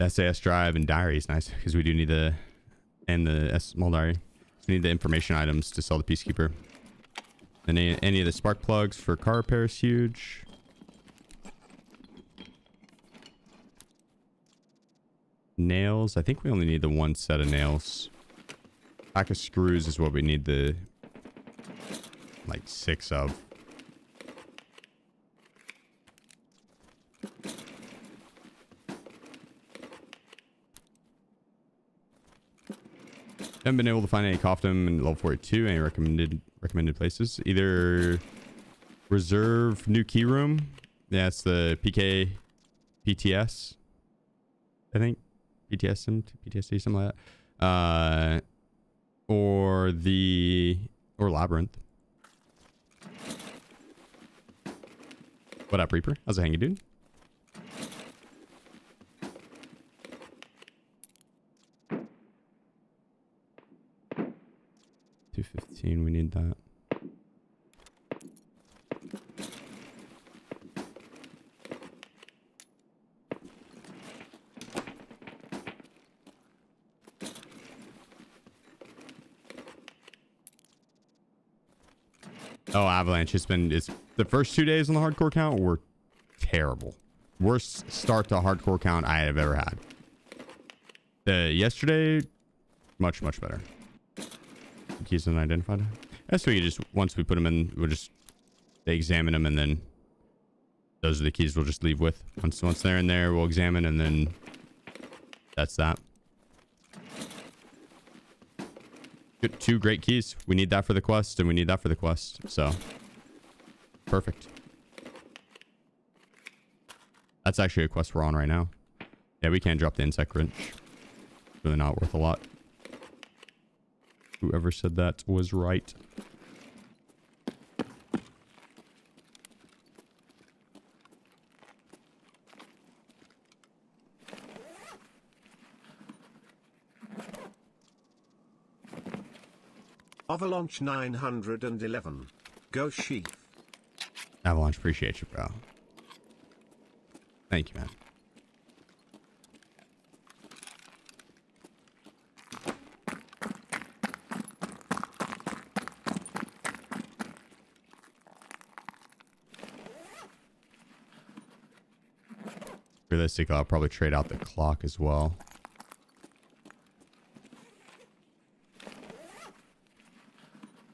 SAS drive and diary is nice because we do need the small diary. We need the information items to sell the Peacekeeper. And any of the spark plugs for car repair is huge. Nails. I think we only need the one set of nails. Pack of screws is what we need the like 6 of. Haven't been able to find any Koftum in level 42. Any recommended places? Either reserve new key room. Yeah, it's the PK PTS. I think PTSD, something like that. Or Labyrinth. What up, Reaper? How's it hanging, dude? $215, we need that. Oh, Avalanche. It's the first 2 days on the hardcore count were terrible. Worst start to hardcore count I have ever had. Yesterday, much better. Keys unidentified. That's what you just, once we put them in, they examine them, and then those are the keys we'll just leave with. Once they're in there, we'll examine, and then that's that. Good, 2 great keys. We need that for the quest, and we need that for the quest. So, perfect. That's actually a quest we're on right now. Yeah, we can't drop the insect wrench. Really not worth a lot. Whoever said that was right. Avalanche 911. Go Sheef. Avalanche, appreciate you, bro. Thank you, man. Realistically, I'll probably trade out the clock as well.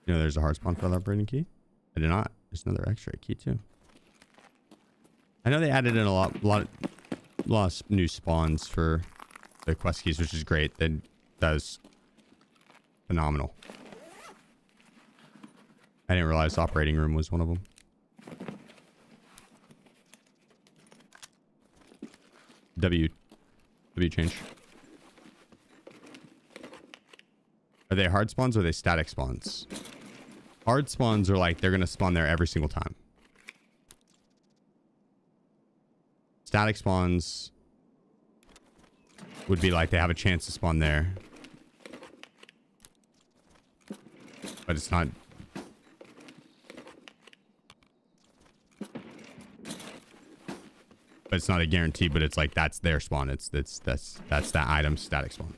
You know, there's a hard spawn for that upgrading key. I did not. There's another X-ray key too. I know they added in a lot of new spawns for the quest keys, which is great. That was phenomenal. I didn't realize the operating room was one of them. W change. Are they hard spawns or are they static spawns? Hard spawns are like they're gonna spawn there every single time. Static spawns would be like they have a chance to spawn there, but it's not. But it's not a guarantee. But it's like that's their spawn. That's that item's static spawn.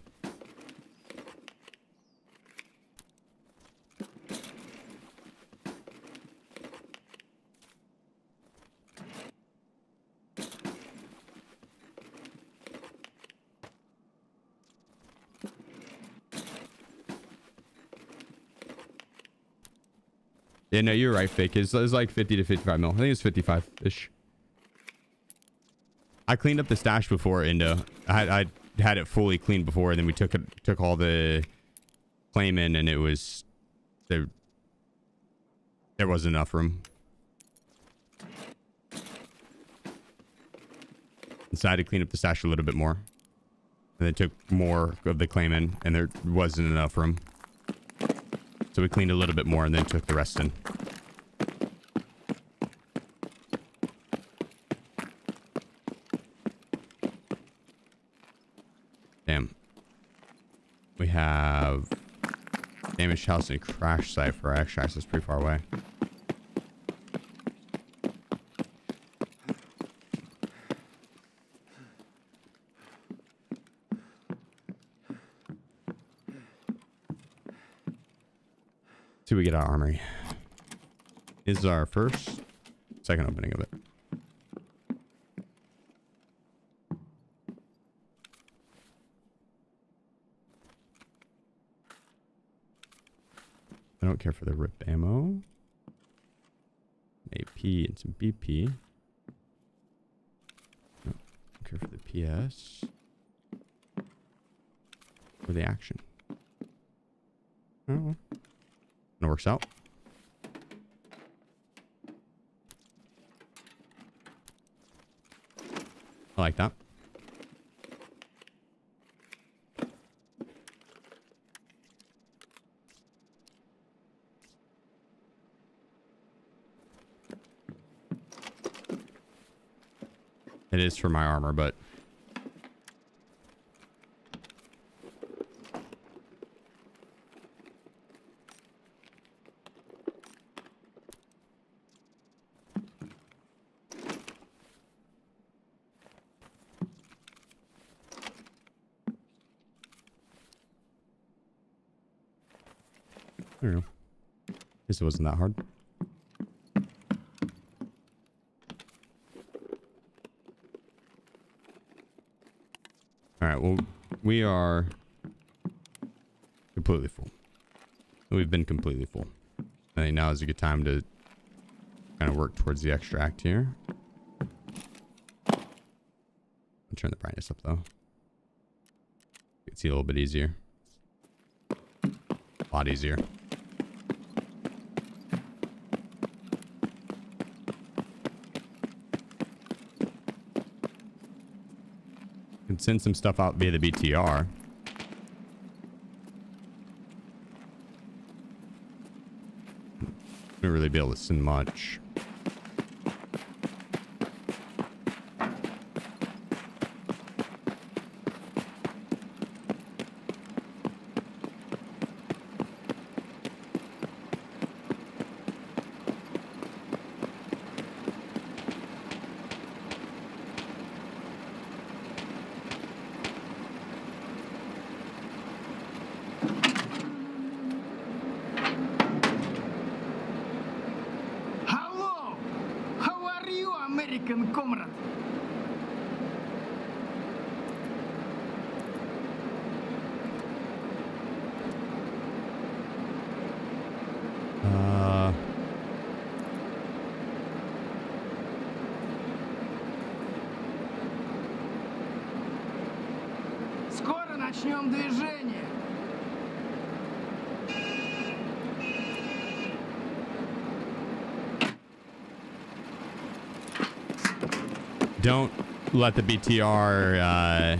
Yeah, no, you're right, Fake. It's like 50 to 55 mil. I think it's 55-ish. I cleaned up the stash before, Indo. I had it fully cleaned before, and then we took all the claim in, and it was there wasn't enough room. Decided to clean up the stash a little bit more, and then took more of the claim in, and there wasn't enough room. So we cleaned a little bit more and then took the rest in. Damn. We have damaged house and crash site for our extracts. That's pretty far away. See, we get our armory. This is our second opening of it. I don't care for the rip ammo. AP and some BP. No, don't care for the PS. Or the action. Oh. It works out. I like that. It is for my armor, but I don't know. Guess it wasn't that hard. Alright, well, we are completely full. We've been completely full. I think now is a good time to kind of work towards the extract here. I'll turn the brightness up, though. You can see a little bit easier. A lot easier. Can send some stuff out via the BTR. Don't really be able to send much. American comrade. Скоро начнем движение. Don't let the BTR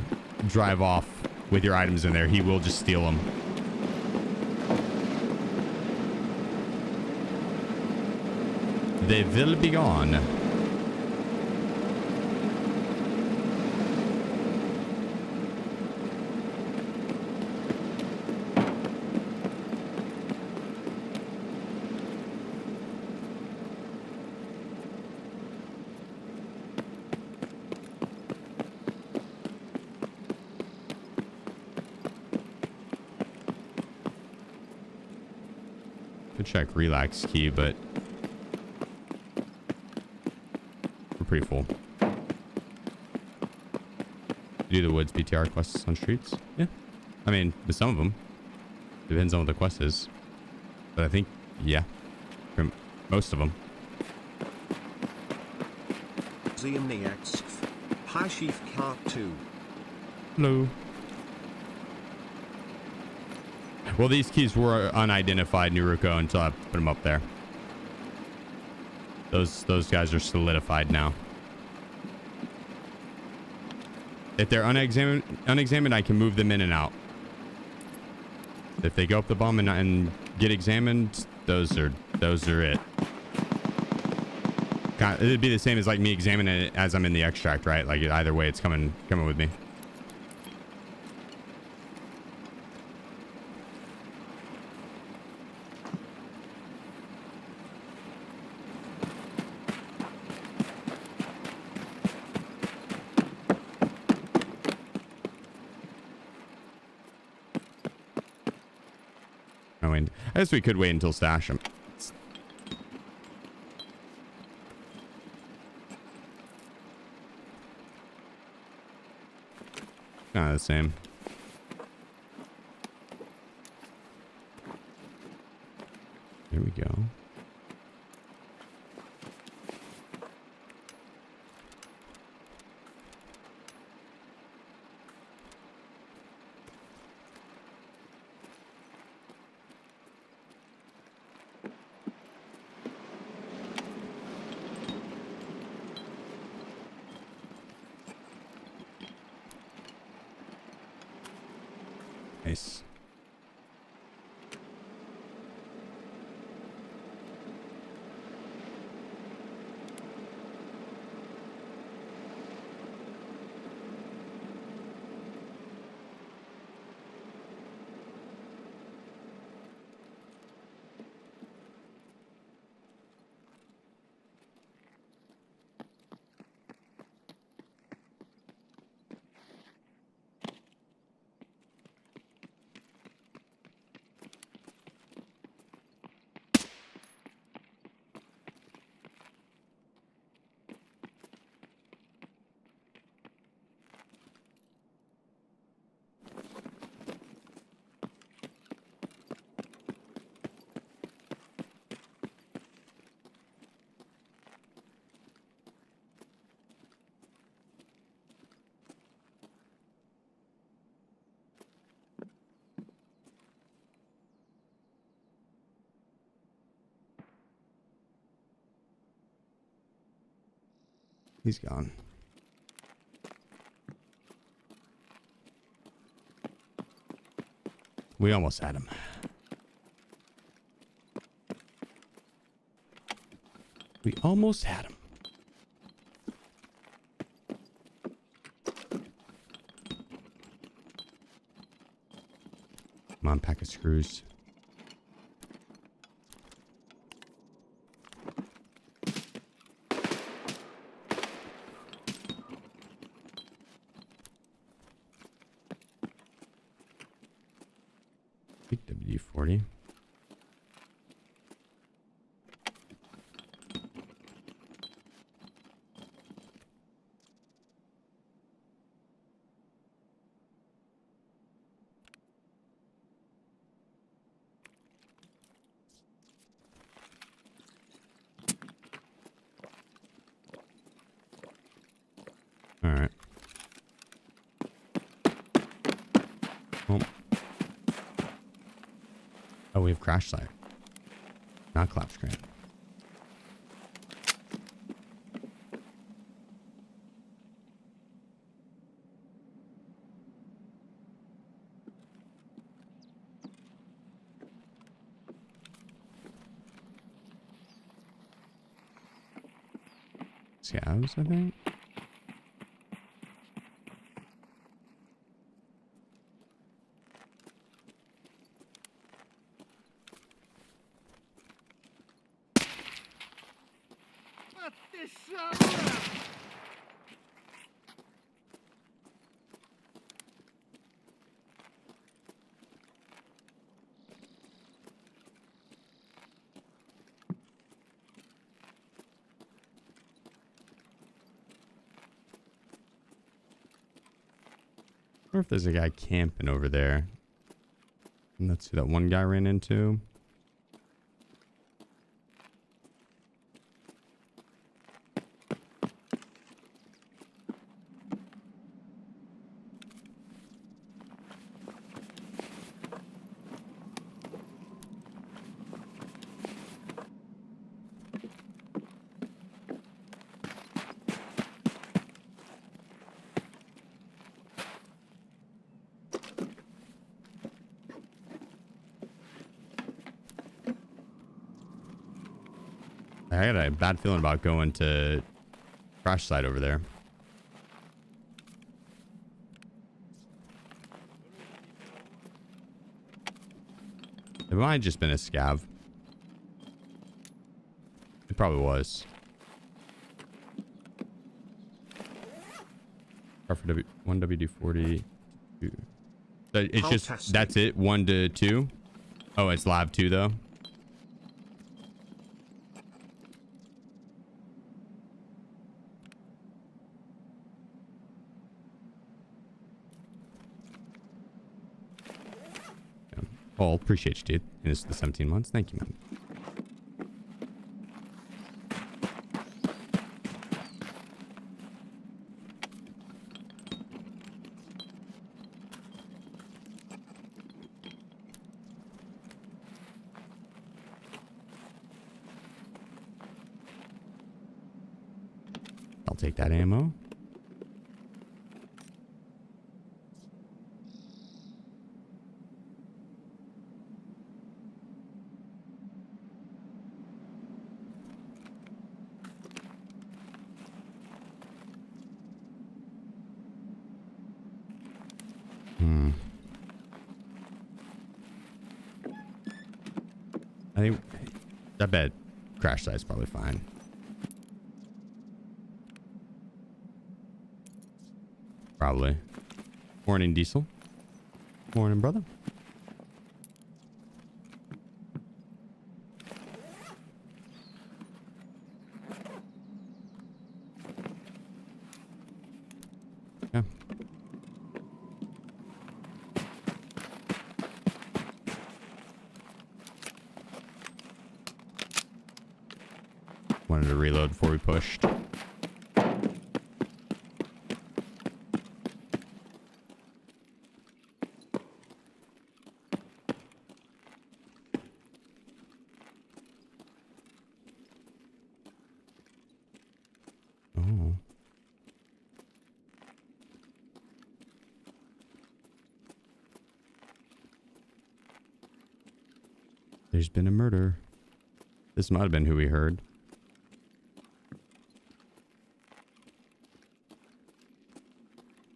drive off with your items in there. He will just steal them. They will be gone. Could check relax key, but we're pretty full. Do the woods BTR quests on streets? Yeah. I mean, with some of them. Depends on what the quest is. But I think, yeah. Most of them. Ziemniaczk. Hi SheefGG. Hello. Well, these keys were unidentified, Nuruko, until I put them up there. Those guys are solidified now. If they're unexamined, I can move them in and out. If they go up the bum and get examined, those are it. It'd be the same as like me examining it as I'm in the extract, right? Like either way, it's coming with me. I guess we could wait until stash them. Not the same. Here we go. Nice. He's gone. We almost had him. We almost had him. Come on, pack of screws. WD-40. All right. Oh, we have crash site. Not collapse screen. Scavs, I think. I wonder if there's a guy camping over there. And that's who that one guy ran into. I had a bad feeling about going to crash site over there. It might have just been a scav. It probably was. For one WD-40. So it's just, that's it? 1 to 2? Oh, it's lab 2 though? Yeah. Oh, appreciate you, dude. And it's the 17 months. Thank you, man. I'll take that ammo. I bet crash site's probably fine. Probably. Morning, Diesel. Morning, brother. Yeah. Wanted to reload before we pushed. Oh. There's been a murder. This might have been who we heard.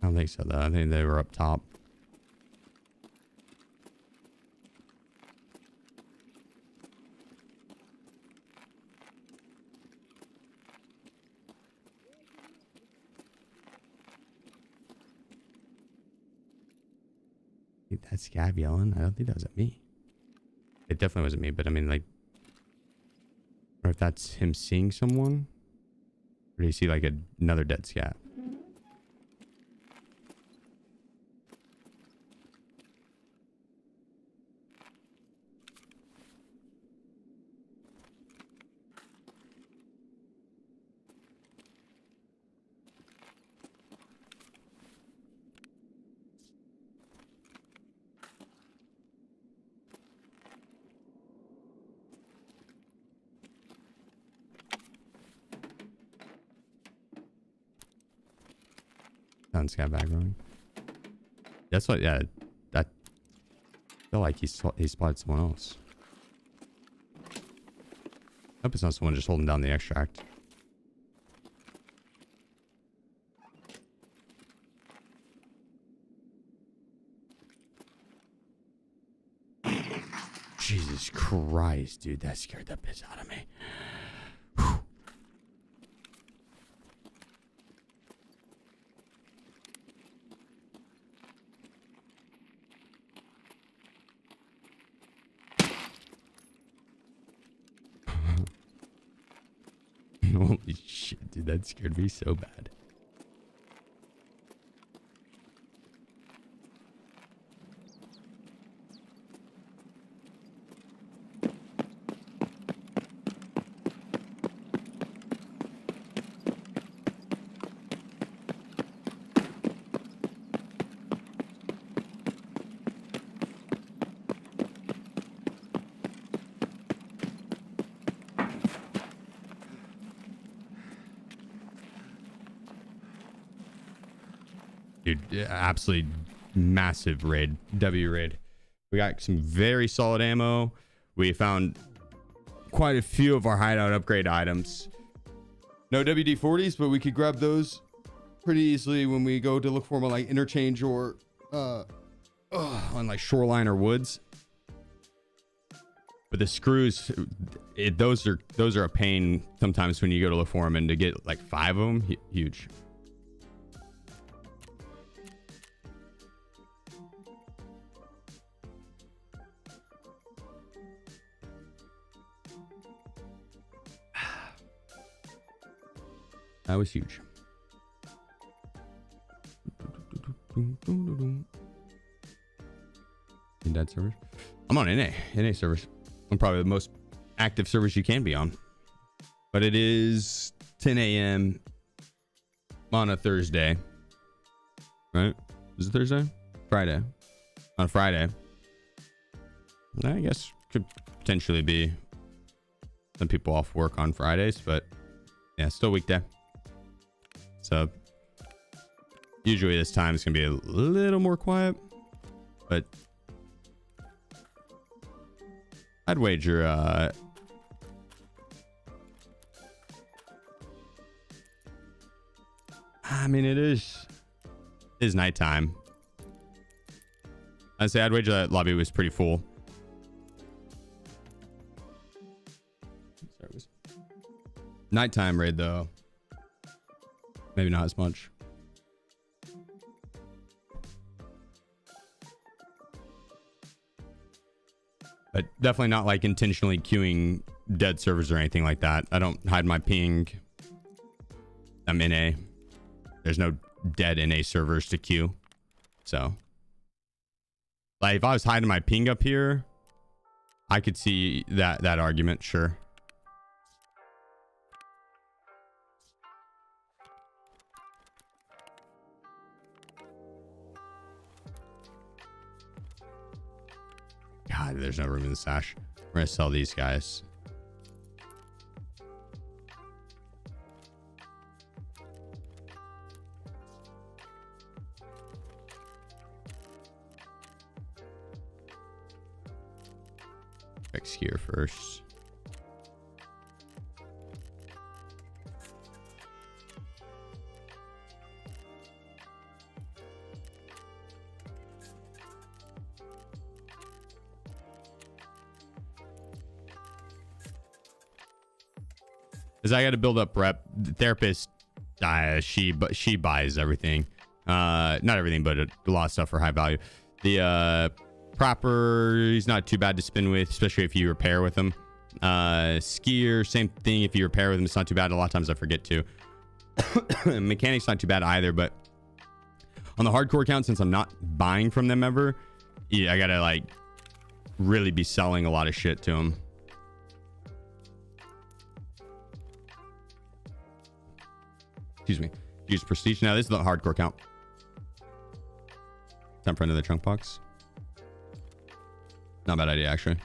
I don't think so, though. I think they were up top. That scav yelling? I don't think that was at me. It definitely wasn't me, but I mean, like, or if that's him seeing someone, or do you see like another dead scav? Sounds scav back rolling. That's what, yeah, that I feel like he spotted someone else. Hope it's not someone just holding down the extract. Jesus Christ, dude, that scared the piss out of me. Whew. Holy shit, dude, that scared me so bad. Dude, absolutely massive raid. W raid. We got some very solid ammo. We found quite a few of our hideout upgrade items. No WD-40s, but we could grab those pretty easily when we go to look for them on like interchange or on like shoreline or woods. But the screws, those are a pain sometimes when you go to look for them, and to get like 5 of them, huge. That was huge. In dead servers, I'm on NA servers. I'm probably the most active servers you can be on. But it is 10 a.m. on a Thursday, right? Is it Thursday? Friday. On a Friday. I guess could potentially be some people off work on Fridays, but yeah, still weekday. So usually this time is gonna be a little more quiet, but I'd wager I mean, it is nighttime. I'd say I'd wager that lobby was pretty full. Nighttime raid though, maybe not as much. But definitely not like intentionally queuing dead servers or anything like that. I don't hide my ping. I'm NA. There's no dead NA servers to queue. So like if I was hiding my ping up here, I could see that argument, sure. God, there's no room in the stash. We're gonna sell these guys. Fix gear first. Because I got to build up rep. The therapist, she buys everything. Not everything, but a lot of stuff for high value. The Propper, he's not too bad to spin with, especially if you repair with him. Skier, same thing. If you repair with him, it's not too bad. A lot of times I forget to. Mechanic's not too bad either, but on the hardcore account, since I'm not buying from them ever, yeah, I gotta like really be selling a lot of shit to them. Excuse me. Use prestige. Now this is the hardcore count. Time for another chunk box. Not a bad idea, actually.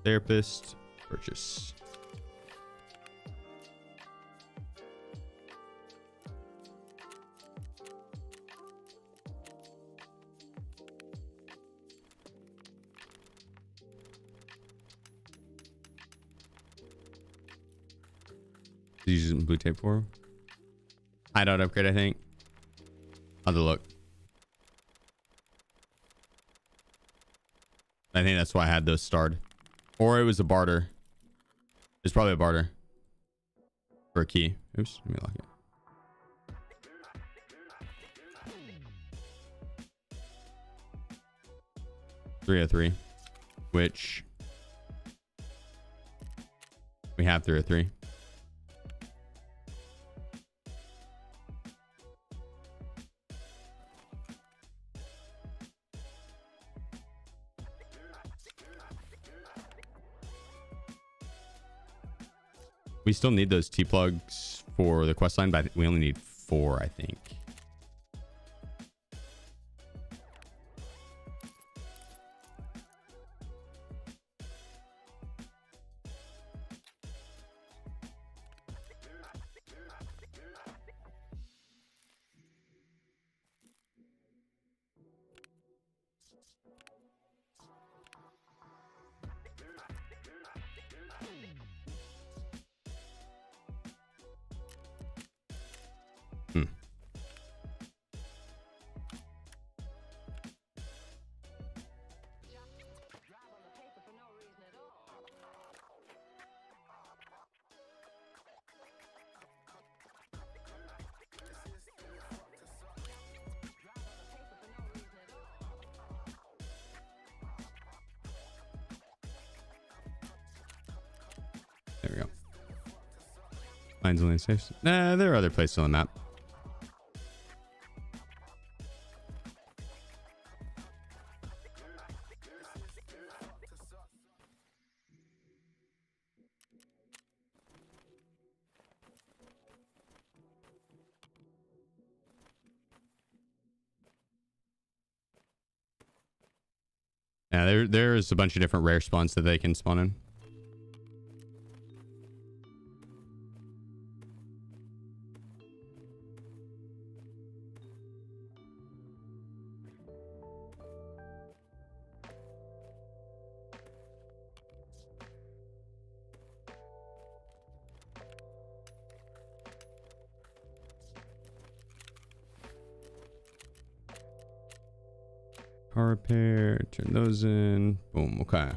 Therapist. Purchase. Using blue tape for hideout upgrade, I think. I'll have to look. I think that's why I had those starred, or it was a barter. It's probably a barter for a key. Oops, let me lock it. .303, which we have .303. We still need those T-plugs for the quest line, but we only need 4, I think. Mines only safe. Nah, there are other places on the map. Yeah, there's a bunch of different rare spawns that they can spawn in. Car repair, turn those in. Boom, okay.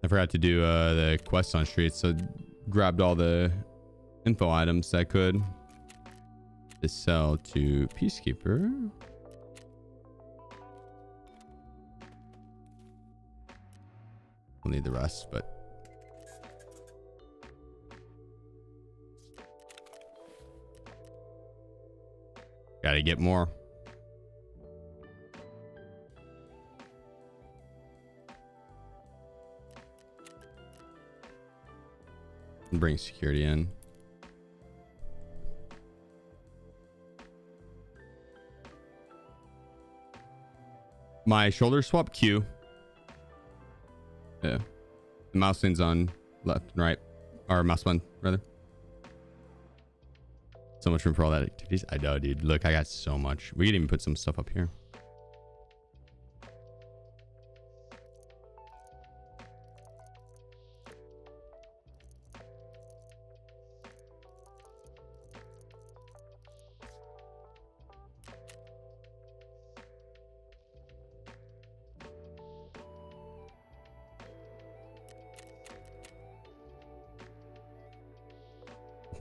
I forgot to do the quests on streets, so grabbed all the info items that I could to sell to Peacekeeper. We'll need the rest, but gotta get more. And bring security in. My shoulder swap Q. Yeah. The mouse leans on left and right. Or mouse button, rather. So much room for all that activities. I know, dude. Look, I got so much. We could even put some stuff up here.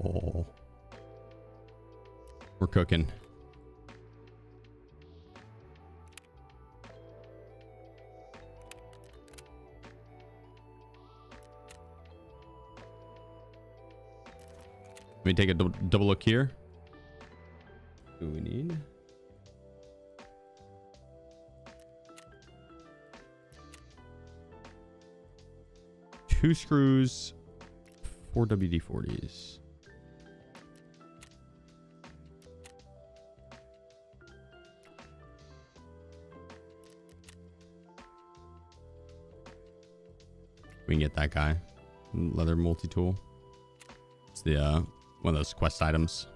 Oh. We're cooking. Let me take a double look here. What do we need? Two screws, 4 WD-40s. We can get that guy. Leather multi-tool. It's the one of those quest items.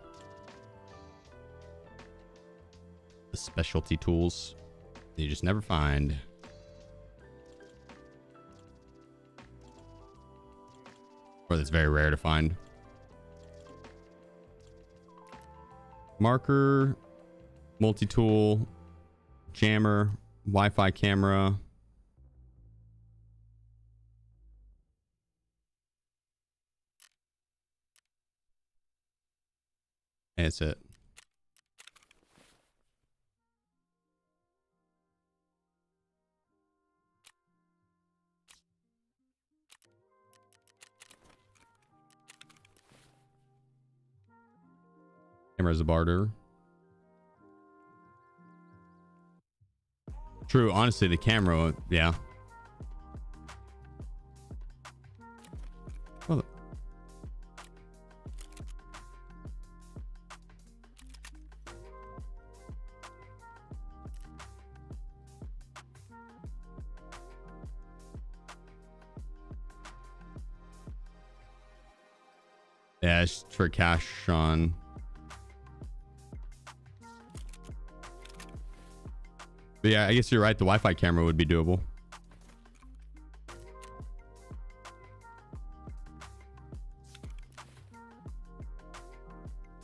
The specialty tools that you just never find. Or that's very rare to find. Marker, multi-tool, jammer, Wi-Fi camera. That's it. Camera's a barter. True, honestly, the camera, yeah. Well, yeah, it's for cash on. But yeah, I guess you're right. The Wi-Fi camera would be doable.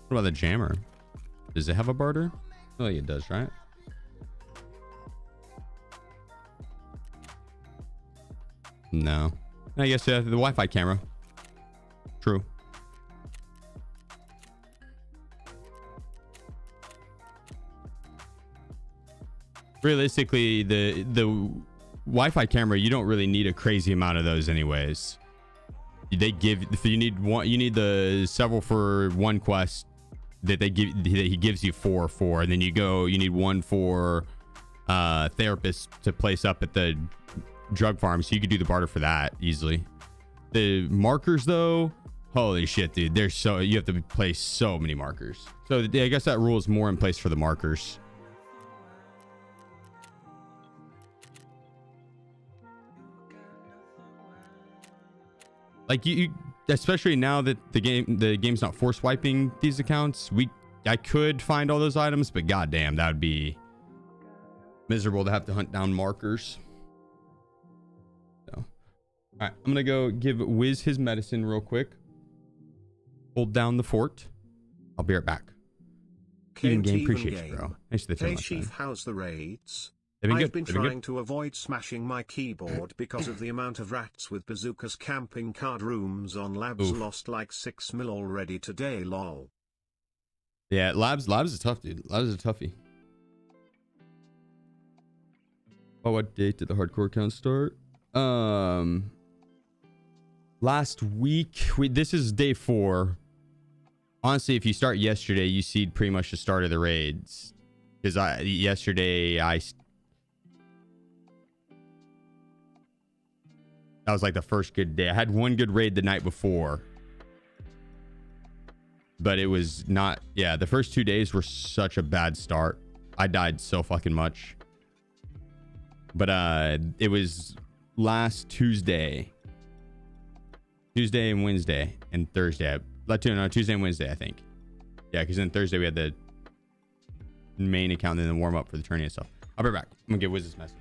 What about the jammer? Does it have a barter? Oh, it does, right? No. I guess the Wi-Fi camera. True. Realistically, the Wi-Fi camera, you don't really need a crazy amount of those anyways. They give, if you need one, you need the several for one quest that he gives you four for, and then you need one for therapist to place up at the drug farm, so you could do the barter for that easily. The markers though, holy shit, dude, you have to place so many markers. So I guess that rule is more in place for the markers. Like you especially now that the game's not force wiping these accounts, I could find all those items, but goddamn, that would be miserable to have to hunt down markers. So, all right, I'm gonna go give Wiz his medicine real quick. Hold down the fort. I'll be right back. Even game, appreciate you, bro. Thanks for the Hey Sheef, how's the raids? They've been I've good. been They've been trying good. to avoid smashing my keyboard because of the amount of rats with bazookas camping card rooms on labs. Oof. Lost like 6 mil already today, lol. Yeah, labs is tough, dude. Labs is a toughie. Oh, what date did the hardcore count start? Last week. This is day 4. Honestly, if you start yesterday, you see pretty much the start of the raids. Because yesterday that was like the first good day. I had one good raid the night before, but it was not. Yeah, the first 2 days were such a bad start. I died so fucking much. But it was last Tuesday and Wednesday and Thursday. Tuesday and Wednesday, I think. Yeah, because then Thursday we had the main account and then the warm up for the tourney and stuff. I'll be back. I'm gonna give Wiz this message.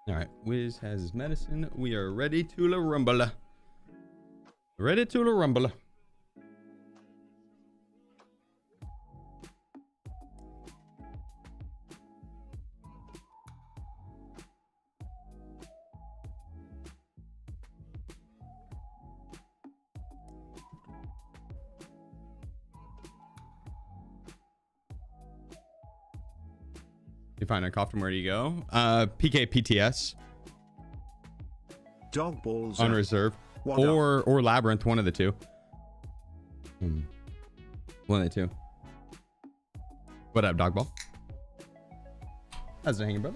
All right, Wiz has his medicine. We are ready to la rumble. Ready to la rumble. You find a coffin, where do you go? PK PTS. Dog balls. On reserve. What up? Or Labyrinth, one of the two. One of the two. What up, dog ball? How's it hanging, brother?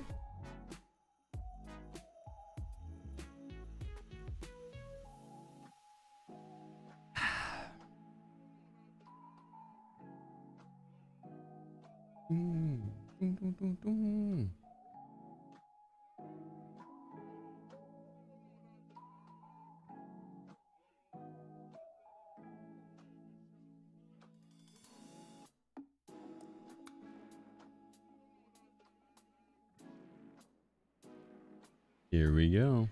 Here we go.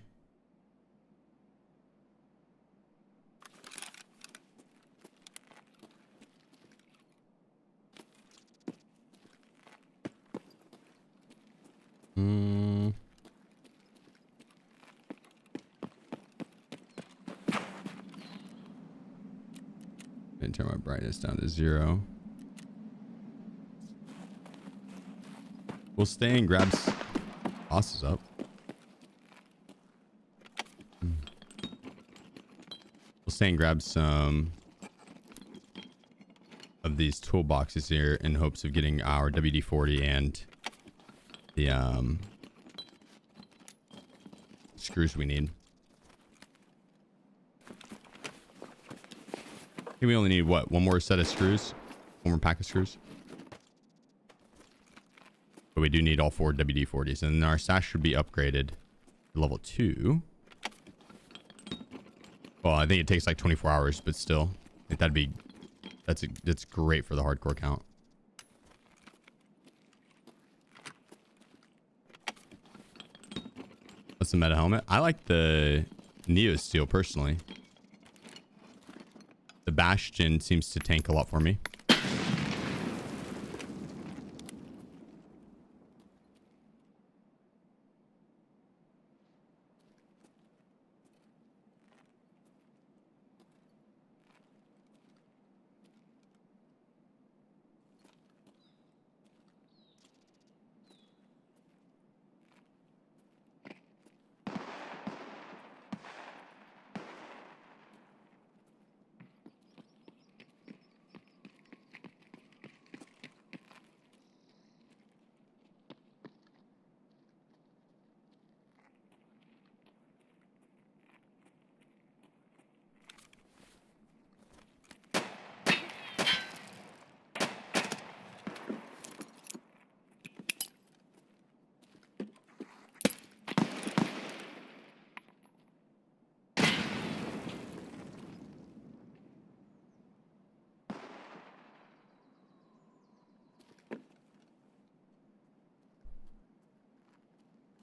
And turn my brightness down to 0. We'll stay and grab bosses up. We'll stay and grab some of these toolboxes here in hopes of getting our WD-40 and the screws we need. I think we only need what? One more set of screws? One more pack of screws? But we do need all 4 WD-40s, and then our stash should be upgraded to level 2. Well, I think it takes like 24 hours, but still, I think that's great for the hardcore count. What's the meta helmet? I like the Neo Steel personally. The Bastion seems to tank a lot for me.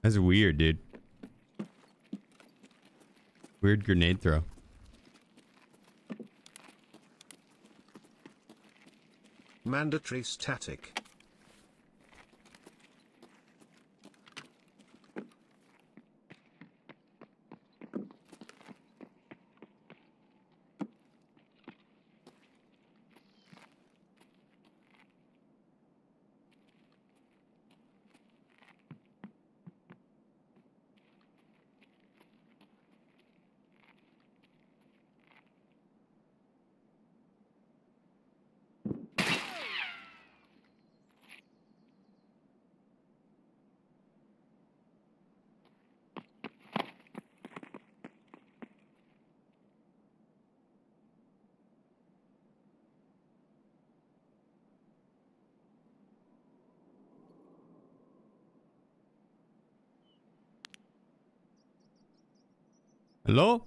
That's weird, dude. Weird grenade throw. Mandatory static. Hello?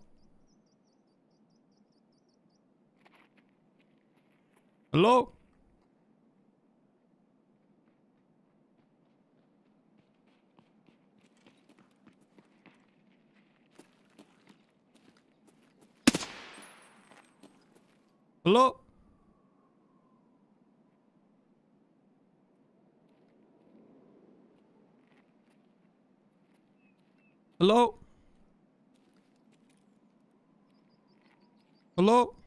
Hello? Hello? Hello? Hello?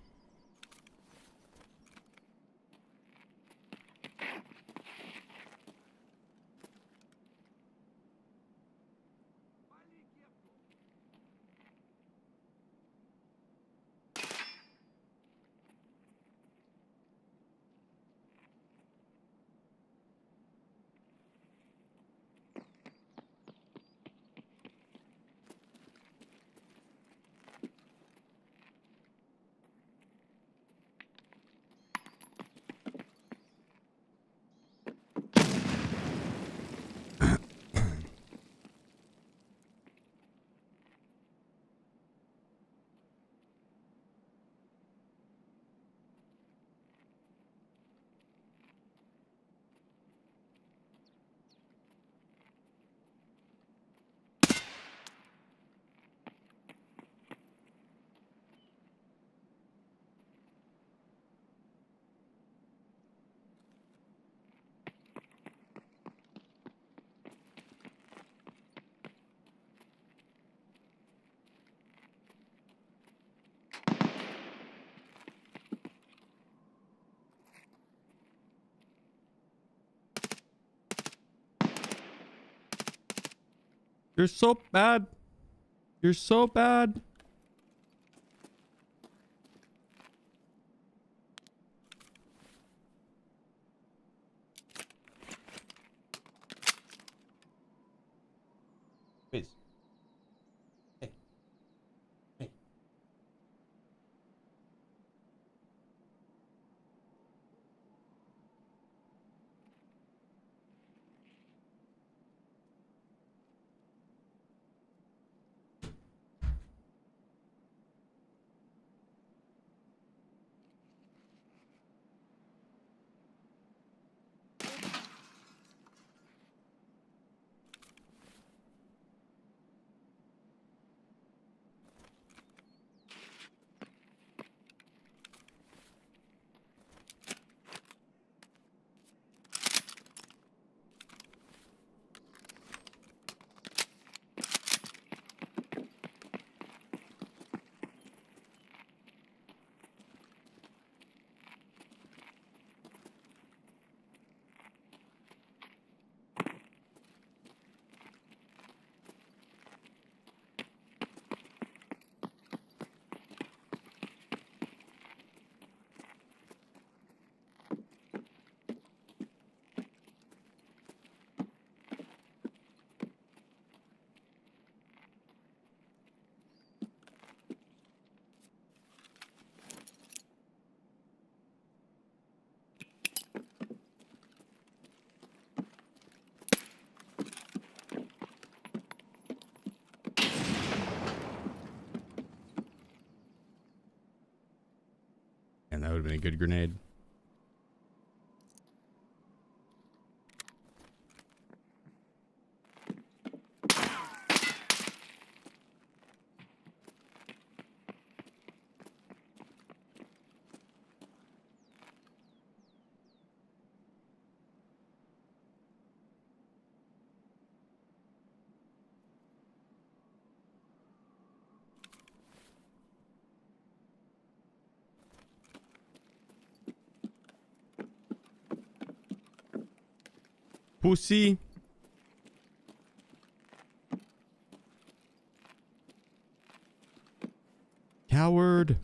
You're so bad. You're so bad. Please. Hey. Hey. And that would have been a good grenade. Pussy. Coward.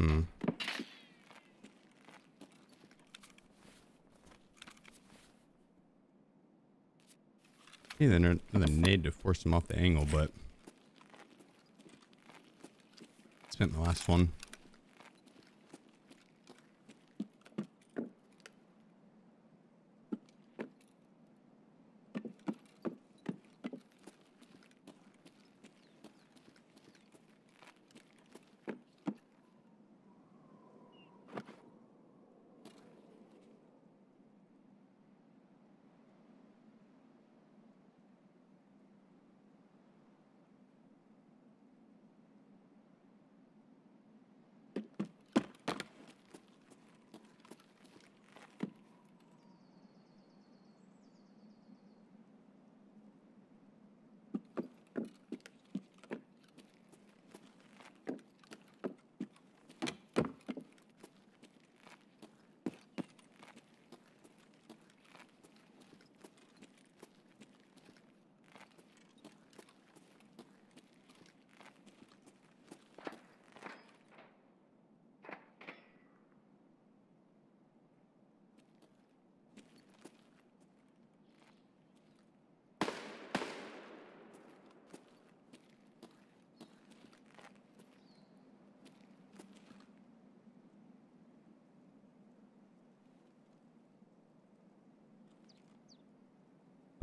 Hmm. Either another nade to force him off the angle, but spent my last one.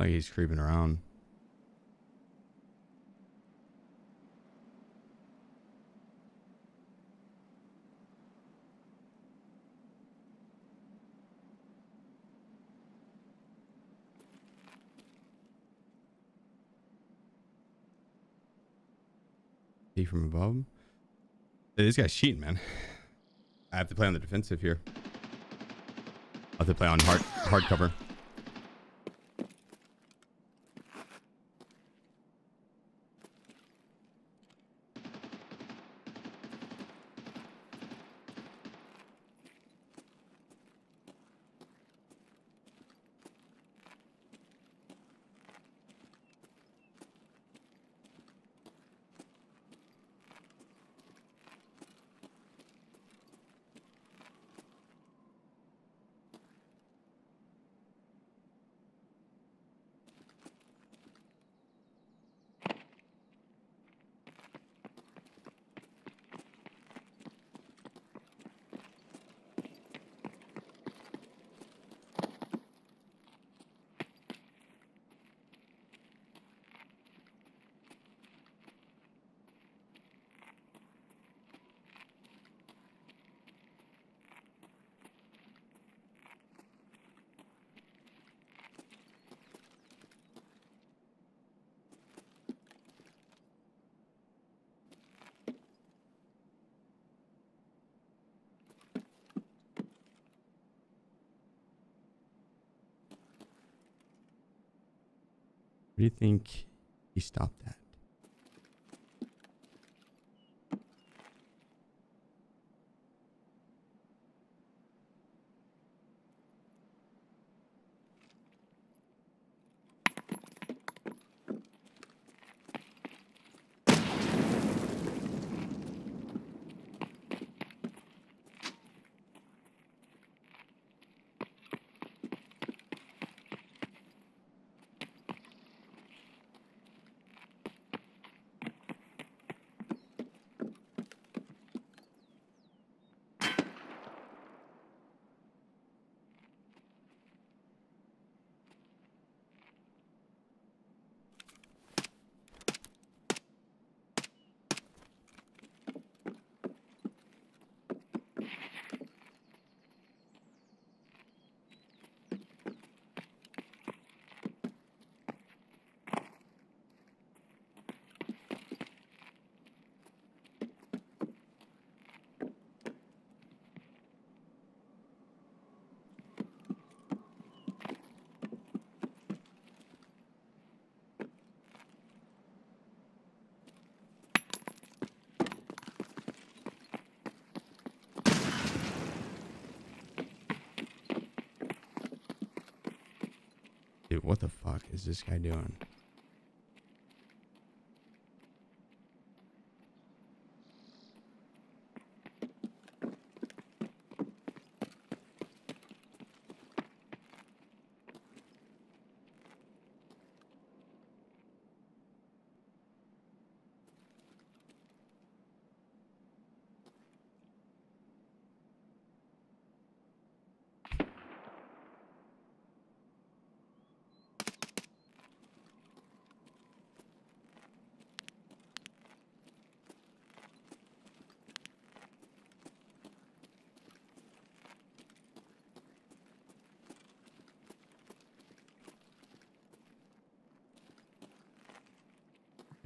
Like he's creeping around. See from above. Hey, this guy's cheating, man. I have to play on the defensive here. I have to play on hard cover. Where do you think he stopped at? Dude, what the fuck is this guy doing?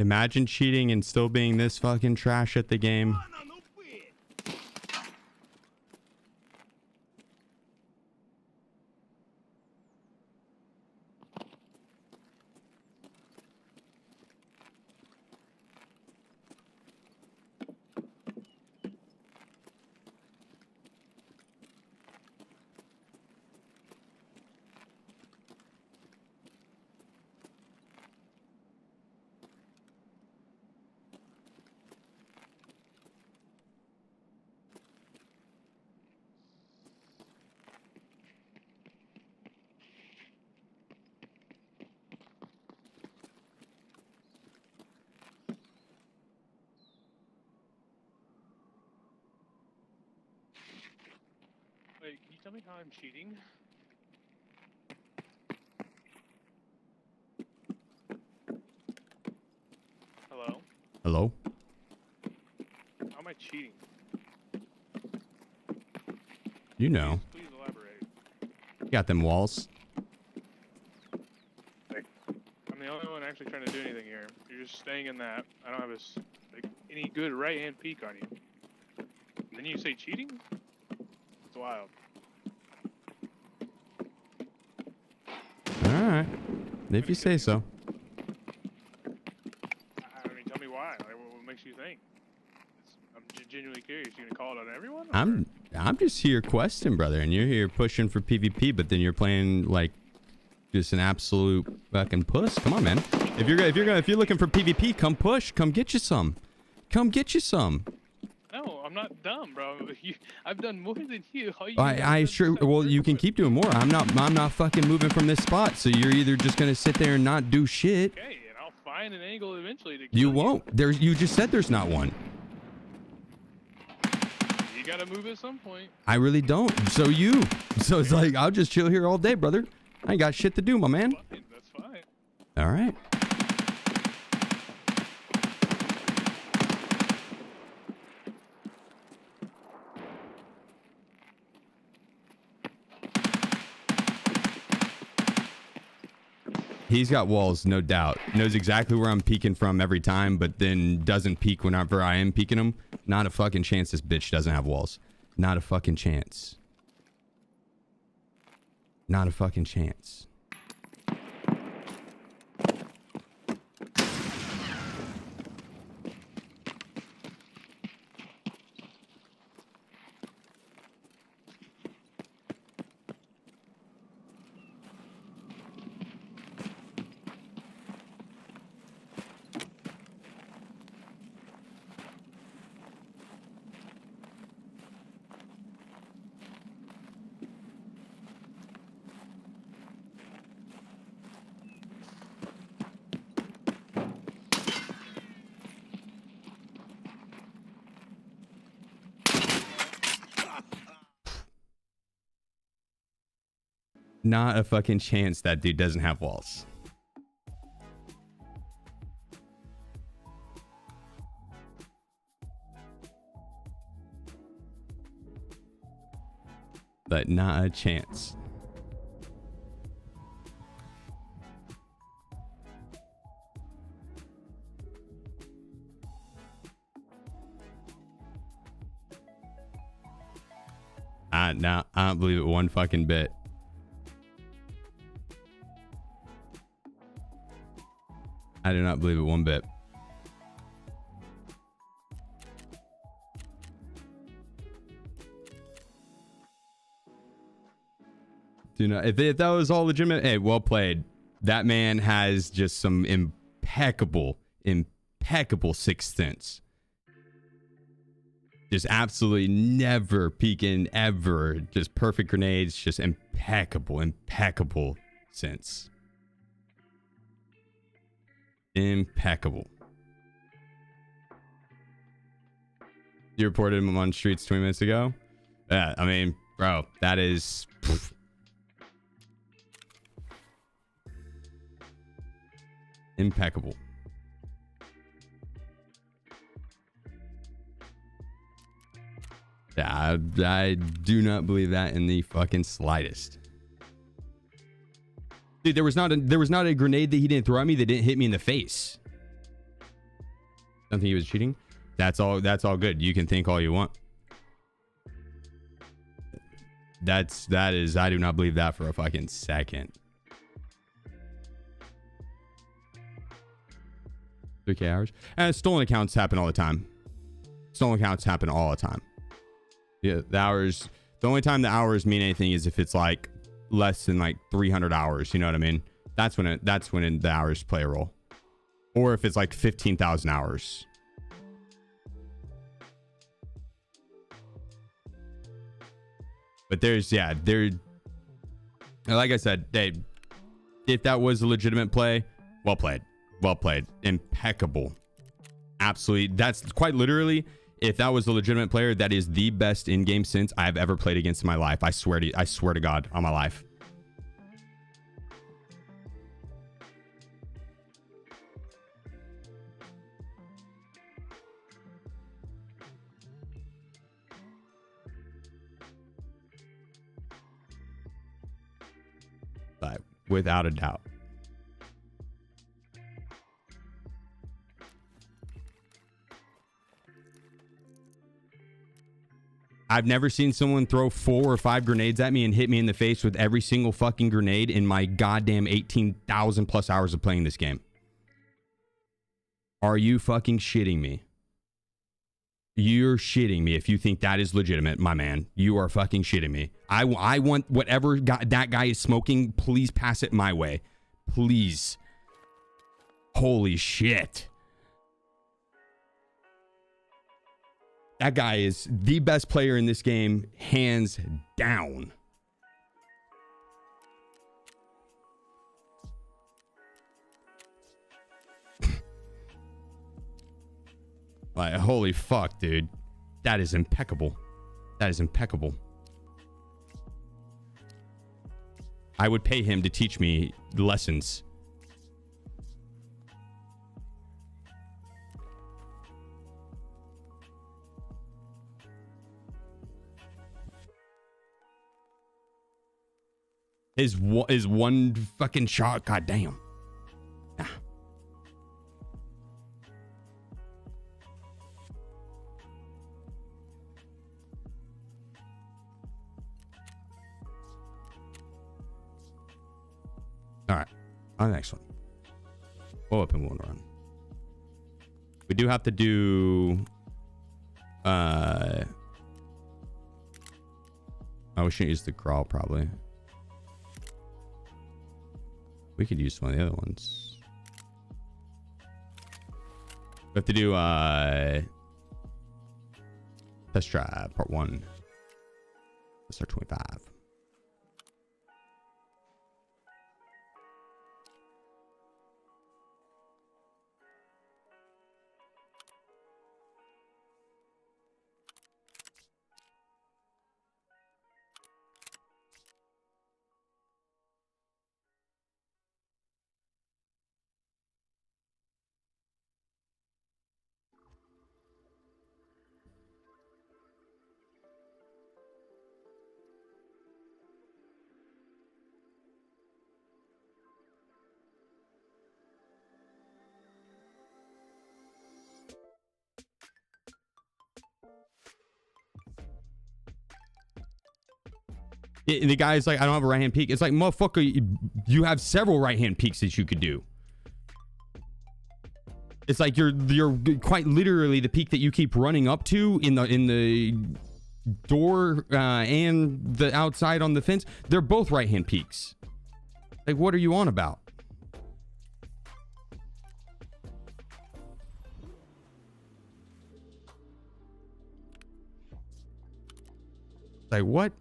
Imagine cheating and still being this fucking trash at the game. Wait, can you tell me how I'm cheating? Hello? Hello? How am I cheating? You know. Please elaborate. You got them walls. Like, I'm the only one actually trying to do anything here. You're just staying in that. I don't have like any good right-hand peek on you. Then you say cheating? It's wild. Alright. If you say so. I mean, tell me why. Like, what makes you think? I'm genuinely curious. You gonna call it on everyone? I'm just here questing, brother, and you're here pushing for PvP, but then you're playing like just an absolute fucking puss. Come on, man. If you're looking for PvP, come push. Come get you some. Come get you some. No, I'm not dumb, bro. I've done more than you. All you I sure. Well, you can keep doing more. I'm not fucking moving from this spot. So you're either just gonna sit there and not do shit. Okay, and I'll find an angle eventually to. You won't. You just said there's not one. You gotta move at some point. I really don't. So it's like I'll just chill here all day, brother. I ain't got shit to do, my man. That's fine. All right. He's got walls, no doubt. Knows exactly where I'm peeking from every time, but then doesn't peek whenever I am peeking him. Not a fucking chance this bitch doesn't have walls. Not a fucking chance. Not a fucking chance. Not a fucking chance that dude doesn't have walls. But not a chance. No, I don't believe it one fucking bit. I do not believe it one bit. Do not. If that was all legitimate, hey, well played. That man has just some impeccable sixth sense. Just absolutely never peeking ever. Just perfect grenades. Just impeccable sense. Impeccable. You reported him on streets 20 minutes ago? Yeah, I mean, bro, that is... impeccable. Yeah, I do not believe that in the fucking slightest. Dude, there was not a grenade that he didn't throw at me that didn't hit me in the face. Don't think he was cheating. That's all good. You can think all you want. That is, I do not believe that for a fucking second. 3K hours. And stolen accounts happen all the time. Stolen accounts happen all the time. Yeah, the only time the hours mean anything is if it's like less than like 300 hours. You know what I mean? That's when the hours play a role. Or if it's like 15,000 hours. But like I said, if that was a legitimate play, well played. Well played. Impeccable. Absolutely. That's quite literally, if that was a legitimate player, that is the best in-game sense I've ever played against in my life. I swear to God on my life. But without a doubt. I've never seen someone throw 4 or 5 grenades at me and hit me in the face with every single fucking grenade in my goddamn 18,000 plus hours of playing this game. Are you fucking shitting me? You're shitting me if you think that is legitimate, my man. You are fucking shitting me. I want whatever that guy is smoking, please pass it my way. Please. Holy shit. That guy is the best player in this game, hands down. Like, holy fuck, dude. That is impeccable. That is impeccable. I would pay him to teach me lessons. His one fucking shot, goddamn. Ah. All right, on the next one. What weapon will run? We do have to do. Oh, we shouldn't use the crawl probably. We could use one of the other ones. We have to do test drive part 1. Let's 25. The guy's like, I don't have a right hand peek. It's like, motherfucker, you have several right hand peeks that you could do. It's like you're quite literally the peak that you keep running up to in the door and the outside on the fence. They're both right hand peeks. Like, what are you on about? Like, what?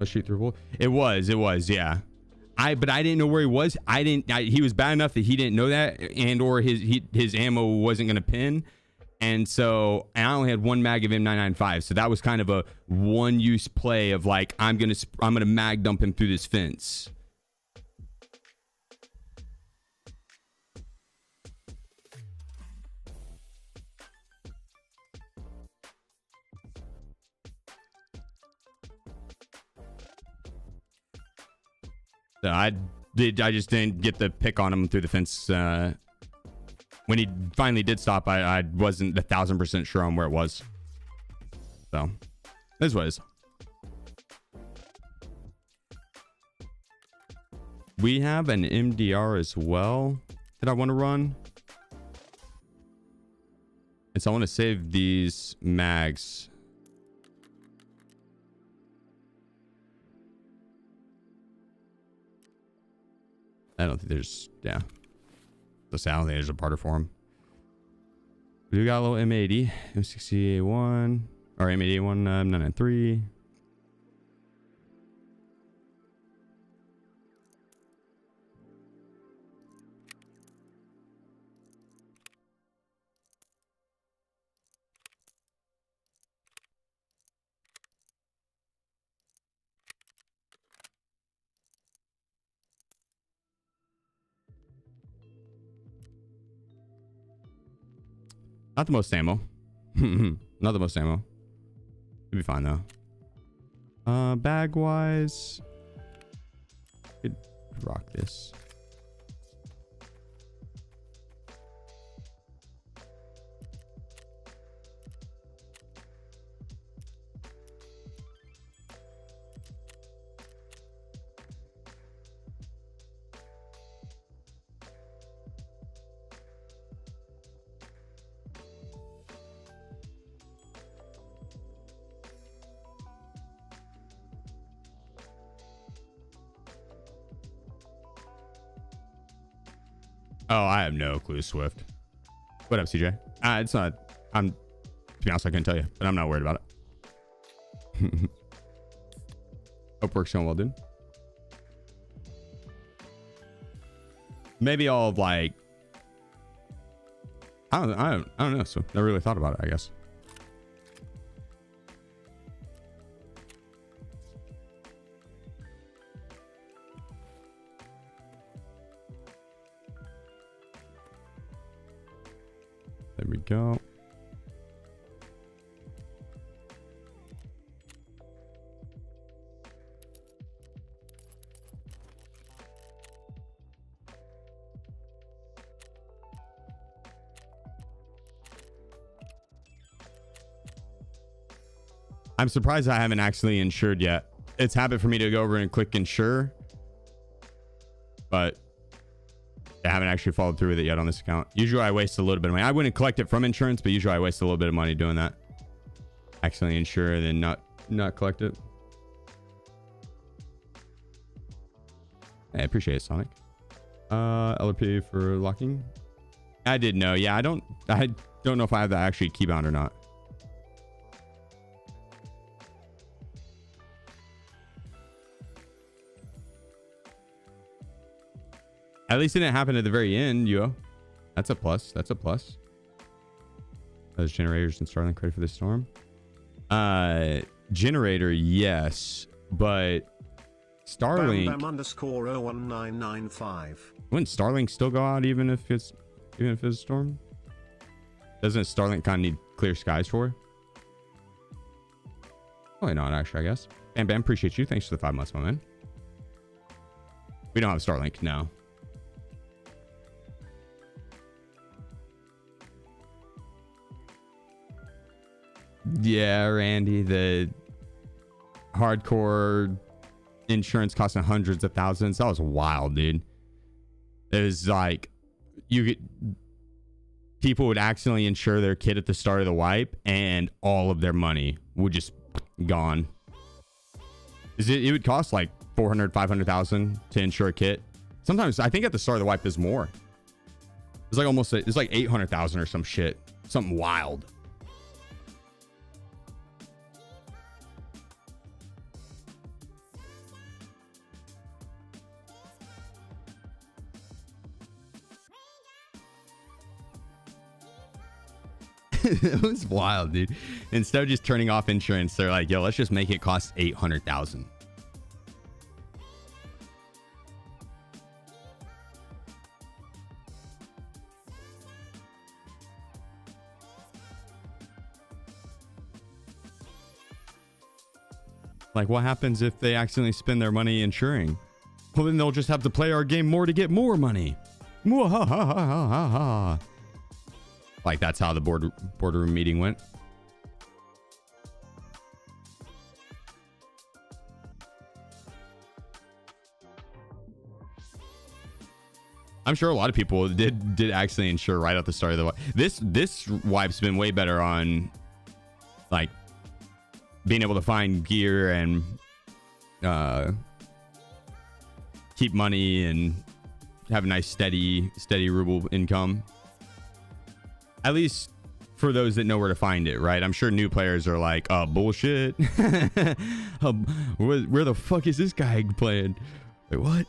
A shoot through wall. It was, yeah. But I didn't know where he was. He was bad enough that he didn't know that, and or his ammo wasn't gonna pin, and so I only had one mag of M995, so that was kind of a one use play of like, I'm gonna mag dump him through this fence. So I just didn't get the pick on him through the fence. When he finally did stop, I wasn't 1,000% sure on where it was. So, this is what it is. We have an MDR as well that I want to run. And so I want to save these mags. I don't think there's, yeah. I don't think there's a parter for him. We got a little M80, M60A1, or M80A1 993. Not the most ammo. Not the most ammo. Should be fine though. Bag wise, could rock this. Oh, I have no clue, Swift. What up, CJ? It's not. To be honest, I couldn't tell you, but I'm not worried about it. Hope work's going well, dude. Maybe I'll like. I don't know. So never really thought about it, I guess. There we go. I'm surprised I haven't actually insured yet. It's habit for me to go over and click insure, but I haven't actually followed through with it yet on this account. Usually I waste a little bit of money. I wouldn't collect it from insurance, but usually I waste a little bit of money doing that. Accidentally insure and then not collect it. I appreciate it, Sonic. LRP for locking. I did know. Yeah, I don't know if I have that actually keybound or not. At least it didn't happen at the very end, yo. That's a plus. That's a plus. Those generators and Starlink ready for the storm. Generator, yes, but Starlink. Bam underscore 01995. Wouldn't Starlink still go out even if it's a storm? Doesn't Starlink kind of need clear skies for? Probably not, actually, I guess. Bam Bam, appreciate you. Thanks for the 5 months, my man. We don't have Starlink, no. Yeah, Randy, the hardcore insurance costing hundreds of thousands. That was wild, dude. It was like people would accidentally insure their kid at the start of the wipe and all of their money would just gone. It would cost like 400, 500,000 to insure a kit. Sometimes I think at the start of the wipe is more. It's like it's like 800,000 or some shit. Something wild. It was wild, dude. Instead of just turning off insurance, they're like, yo, let's just make it cost 800,000. Like, what happens if they accidentally spend their money insuring? Well, then they'll just have to play our game more to get more money. Mwahahahaha. Like that's how the boardroom meeting went. I'm sure a lot of people did actually insure right at the start of the wipe. This wipe's been way better on like being able to find gear and keep money and have a nice steady ruble income. At least for those that know where to find it, right? I'm sure new players are like, oh, bullshit. Where the fuck is this guy playing? Wait, what?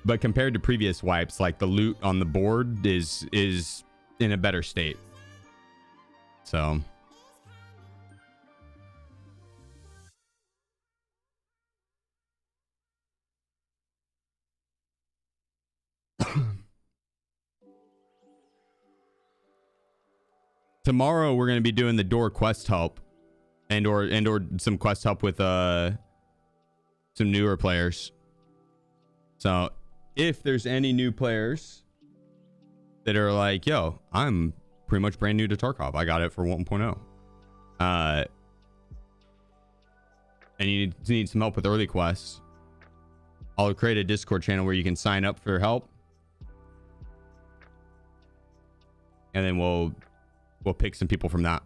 But compared to previous wipes, like the loot on the board is in a better state. So tomorrow we're going to be doing the door quest help and or some quest help with some newer players. So if there's any new players that are like, yo, I'm pretty much brand new to Tarkov. I got it for 1.0. And you need some help with early quests. I'll create a Discord channel where you can sign up for help. And then we'll pick some people from that.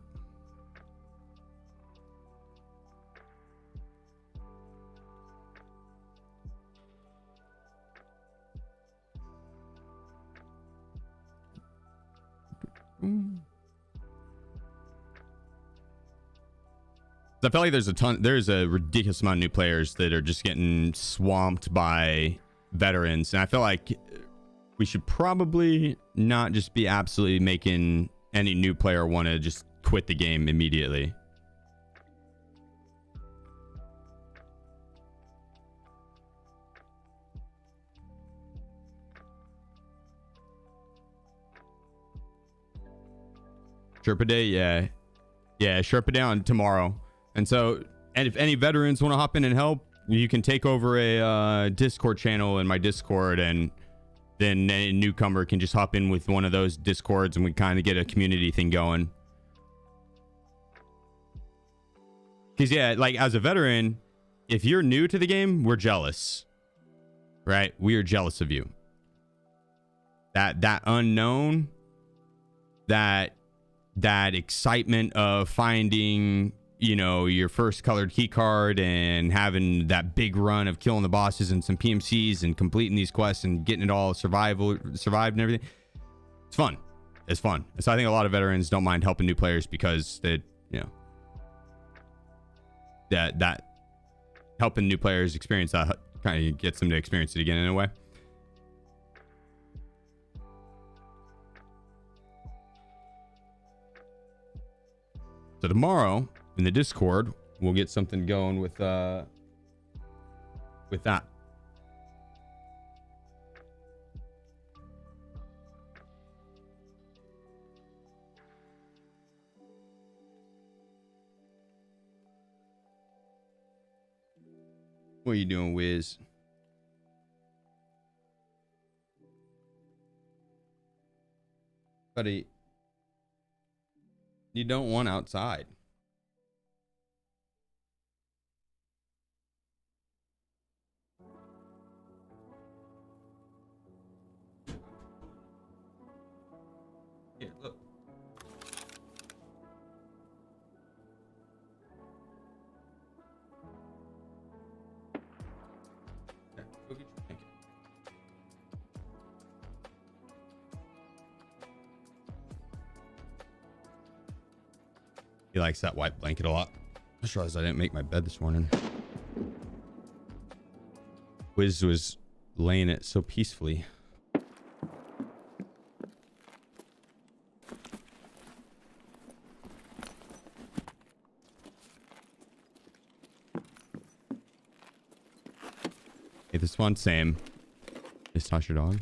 I feel like there's a ridiculous amount of new players that are just getting swamped by veterans, and I feel like we should probably not just be absolutely making any new player want to just quit the game immediately. Sherpa Day, yeah, Sherpa Day on tomorrow. And so, and if any veterans want to hop in and help, you can take over a Discord channel in my Discord, and then a newcomer can just hop in with one of those Discords, and we kind of get a community thing going. Because yeah, like as a veteran, if you're new to the game, we're jealous, right? We are jealous of you. That unknown, that excitement of finding, you know, your first colored key card and having that big run of killing the bosses and some PMCs and completing these quests and getting it all survived and everything. It's fun. It's fun. And so I think a lot of veterans don't mind helping new players because they, you know, that helping new players experience that kind of gets them to experience it again in a way. So tomorrow in the Discord, we'll get something going with that. What are you doing, Wiz? Buddy, you don't want outside. Here, look. Yeah, go get your blanket. He likes that white blanket a lot. I just realized I didn't make my bed this morning. Wiz was laying it so peacefully. Hey, this one, same. Just toss your dog.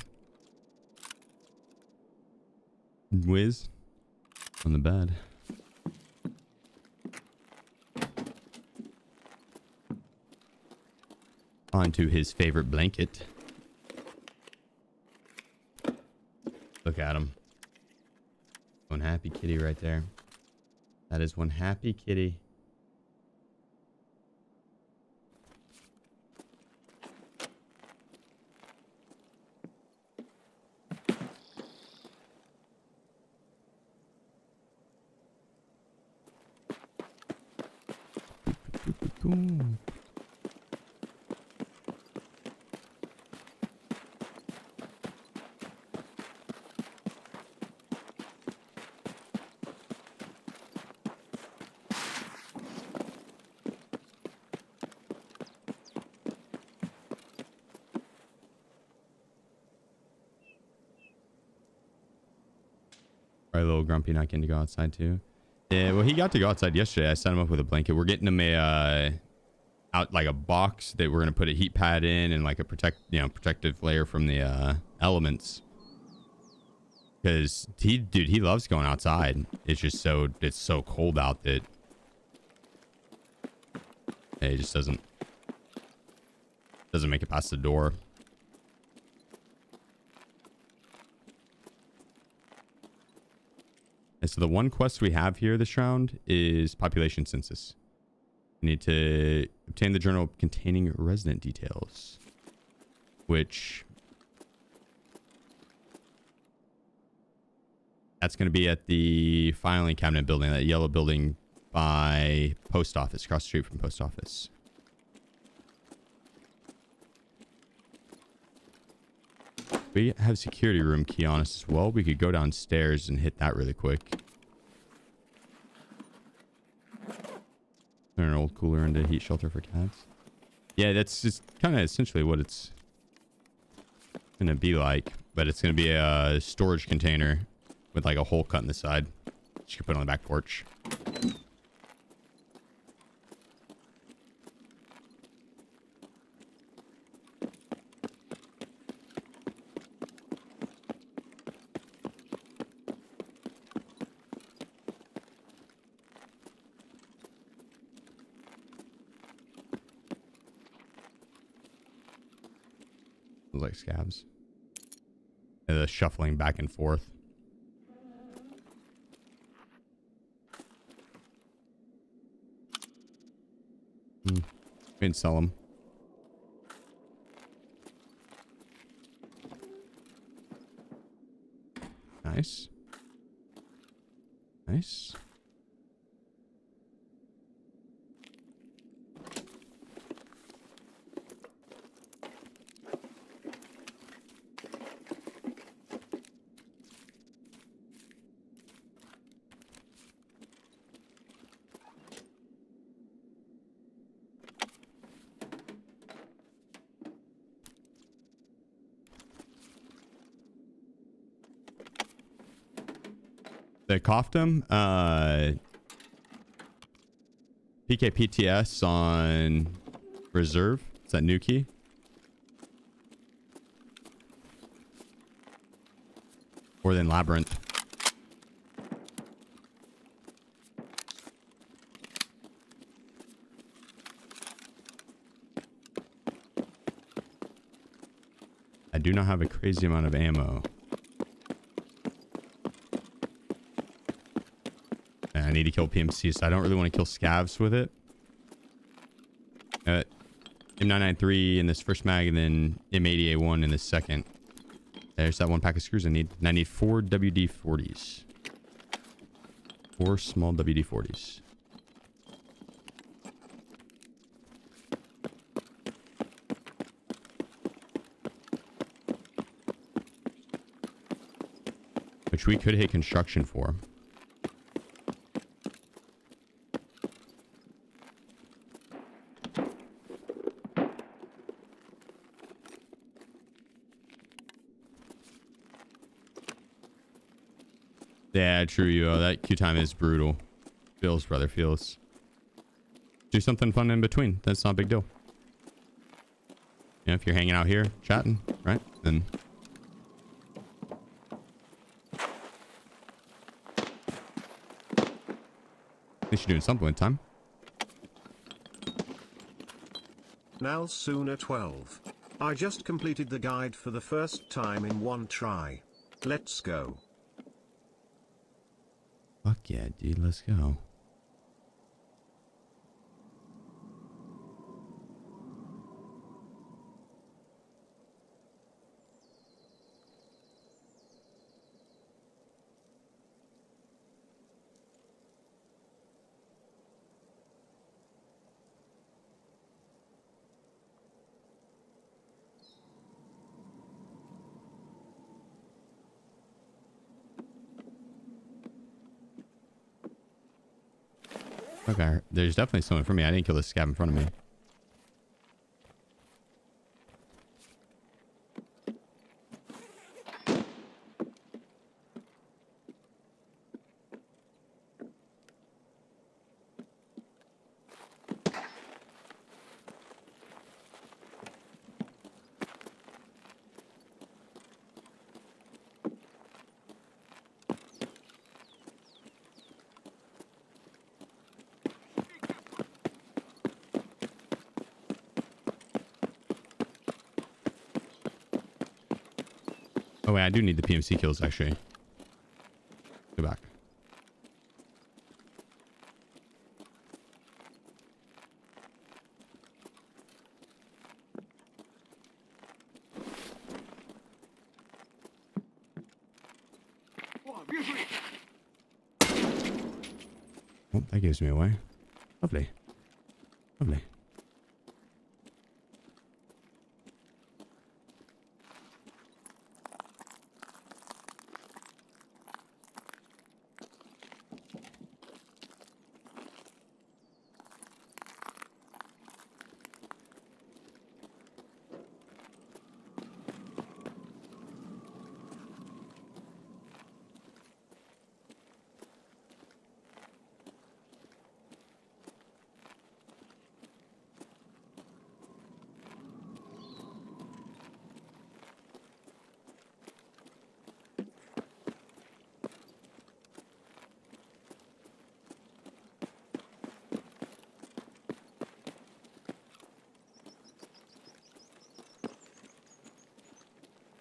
Wiz on the bed. onto his favorite blanket. Look at him. One happy kitty right there. That is one happy kitty. Boom. Probably a little grumpy not getting to go outside too. Yeah, well, he got to go outside yesterday. I set him up with a blanket. We're getting him a out like a box that we're gonna put a heat pad in and like a protective layer from the elements. Because he loves going outside. It's just it's so cold out that he just doesn't make it past the door. And so the one quest we have here this round is population census. We need to obtain the journal containing resident details, which that's going to be at the filing cabinet building, that yellow building by post office, across the street from post office. We have security room key on us as well. We could go downstairs and hit that really quick. Turn an old cooler into heat shelter for cats. Yeah, that's just kind of essentially what it's going to be like. But it's going to be a storage container with like a hole cut in the side. You can put on the back porch. Like scabs. And the shuffling back and forth. We can sell them. Nice. Nice. The Koftum, PKPTS on reserve. Is that new key? Or then Labyrinth. I do not have a crazy amount of ammo. I need to kill PMC, so I don't really want to kill scavs with it. M993 in this first mag, and then M80A1 in this second. There's that one pack of screws I need. And I need 4 WD-40s. 4 small WD-40s. Which we could hit construction for. Yeah, true, yo. That queue time is brutal. Feels, brother, feels. Do something fun in between. That's not a big deal. You know, if you're hanging out here, chatting, right? Then... at least you're doing something with time. Now sooner 12. I just completed the guide for the first time in one try. Let's go. Fuck yeah, dude. Let's go. Okay, there's definitely someone for me. I didn't kill this scab in front of me. Oh wait, I do need the PMC kills actually. Go back. Oh, that gives me away. Lovely. Lovely.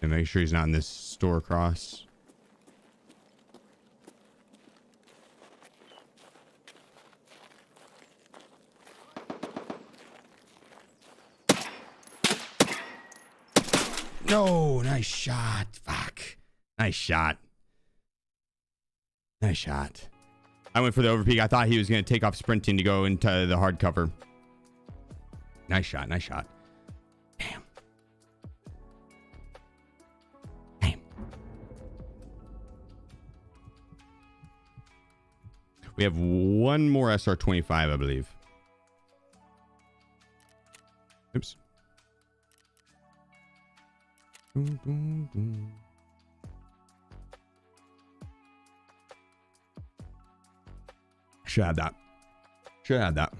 And make sure he's not in this store across. No, nice shot. Fuck. Nice shot. Nice shot. I went for the overpeak. I thought he was going to take off sprinting to go into the hard cover. Nice shot. Nice shot. Damn. Damn. We have one more SR-25, I believe. Oops. Dun, dun, dun. Should have that. Should have that.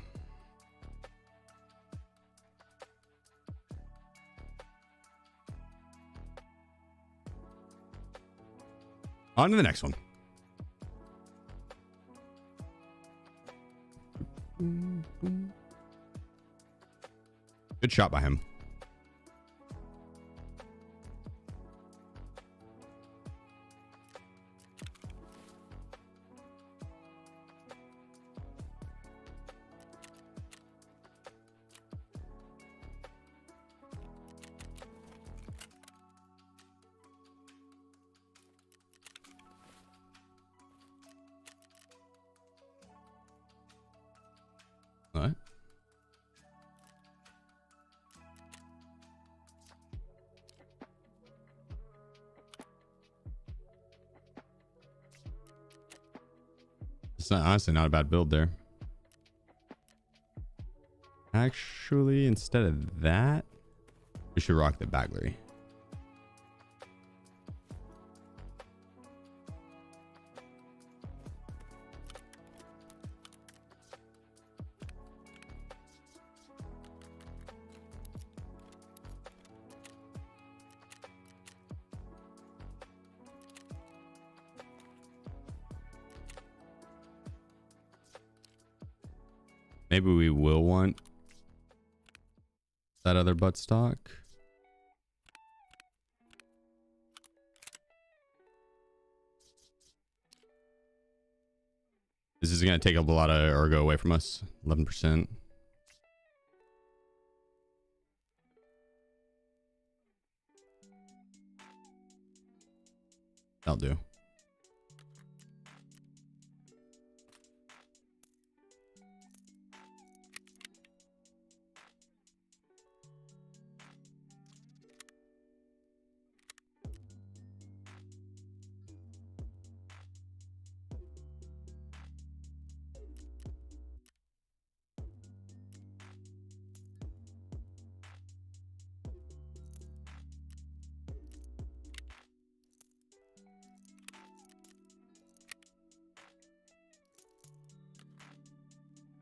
On to the next one. Good shot by him. What? It's not, honestly not a bad build there. Actually, instead of that, we should rock the Bagley. Maybe we will want That other butt stock. This is going to take a lot of ergo away from us. 11%. That'll do.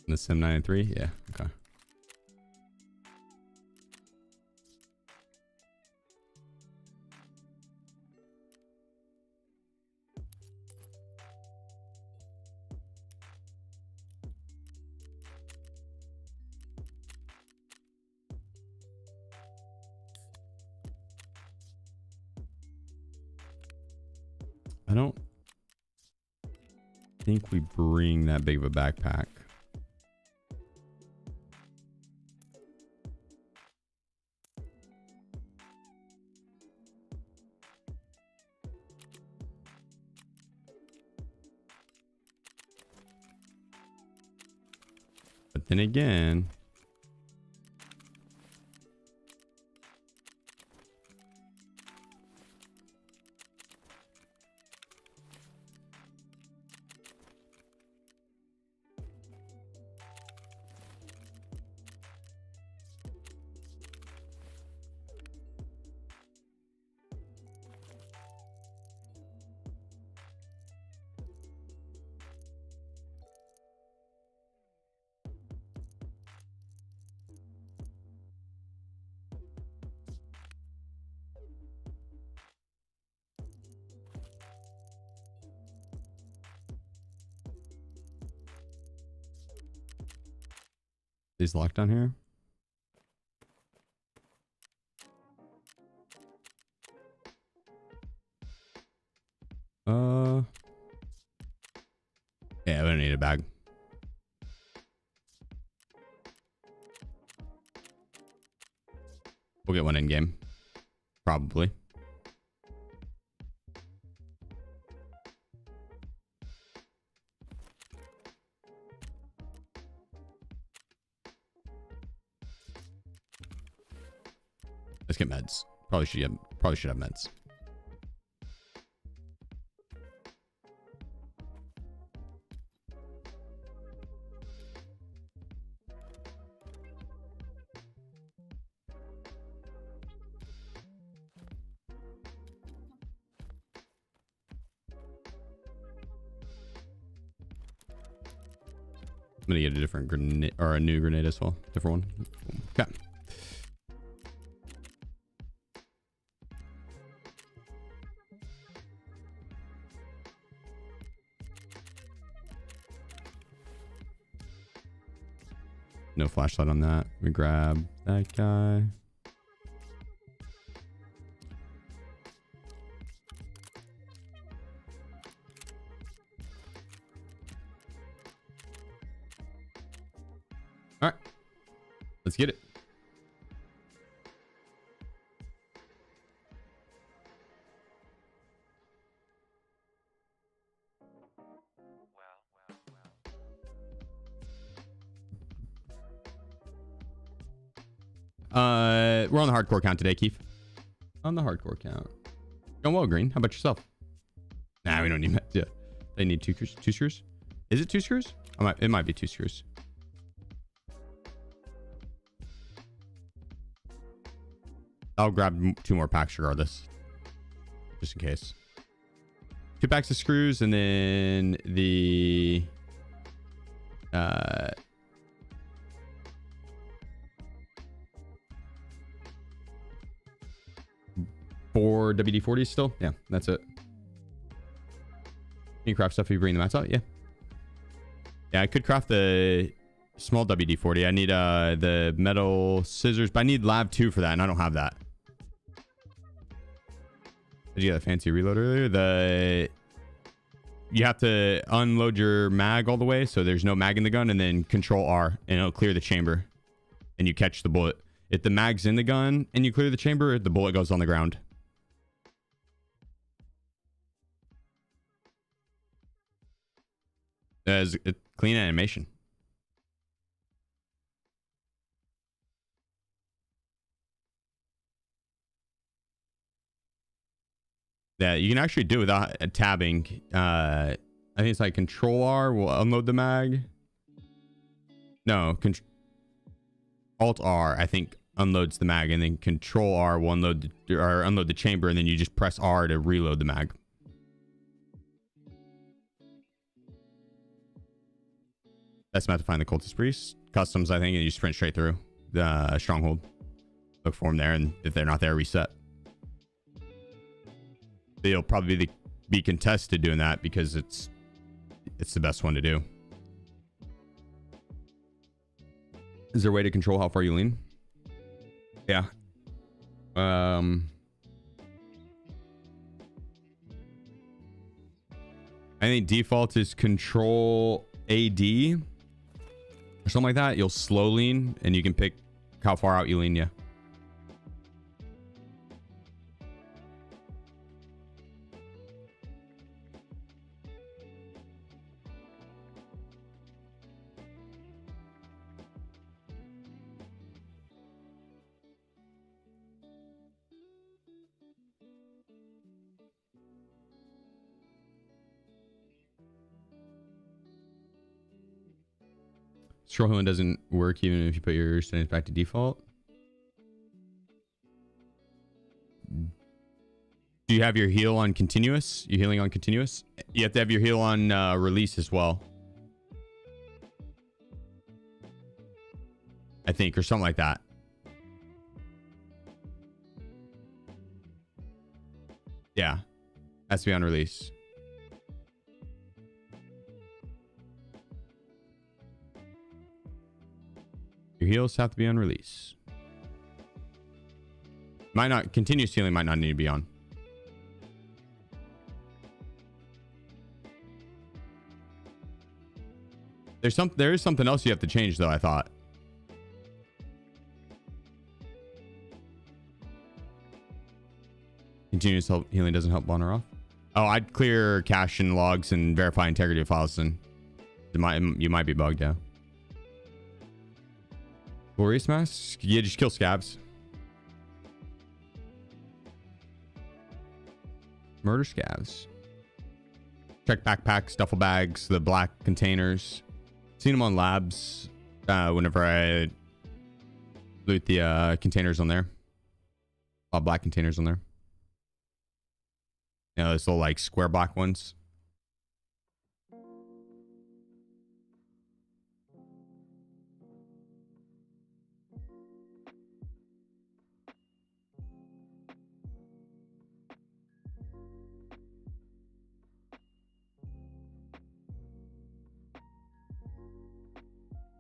The Sim 93? Yeah, okay. I don't think we bring that big of a backpack. But then again, is locked down here. Yeah, we don't need a bag. We'll get one in game. Probably. Let's get meds. Probably should have meds. I'm gonna get a different grenade or a new grenade as well. Different one. Okay. No flashlight on that. We grab that guy. All right, let's get it. We're on the hardcore count today, Keith. On the hardcore count. Going well, Green. How about yourself? Nah, we don't need that. Yeah, they need two screws. Is it 2 screws? It might be 2 screws. I'll grab 2 more packs regardless, just in case. 2 packs of screws, and then the 4 WD-40s still. Yeah, that's it. Can you craft stuff if you bring the mats out? Yeah. Yeah, I could craft the small WD-40. I need the metal scissors, but I need Lab 2 for that, and I don't have that. Did you get a fancy reload earlier? You have to unload your mag all the way, so there's no mag in the gun, and then Control R, and it'll clear the chamber, and you catch the bullet. If the mag's in the gun and you clear the chamber, the bullet goes on the ground. As a clean animation. Yeah, you can actually do it without tabbing. I think it's like Control R will unload the mag. No, Alt R I think unloads the mag, and then Control R will unload the chamber, and then you just press R to reload the mag. That's about to find the cultist priest customs, I think, and you sprint straight through the stronghold. Look for them there, and if they're not there, reset. They'll probably be contested doing that because it's the best one to do. Is there a way to control how far you lean? Yeah. I think default is Control AD or something like that. You'll slow lean, and you can pick how far out you lean. Yeah. Scroll healing doesn't work even if you put your settings back to default. Do you have your heal on continuous? You healing on continuous? You have to have your heal on release as well, I think, or something like that. Yeah, has to be on release. Your heals have to be on release. Might not, continuous healing might not need to be on. There is something else you have to change though, I thought. Continuous healing doesn't help on or off. Oh, I'd clear cache and logs and verify integrity of files, and you might be bugged, yeah. Glorious mask? Yeah, just kill scabs. Murder scabs. Check backpacks, duffel bags, the black containers. Seen them on labs whenever I loot the containers on there. A lot of black containers on there. You know, those little like square black ones.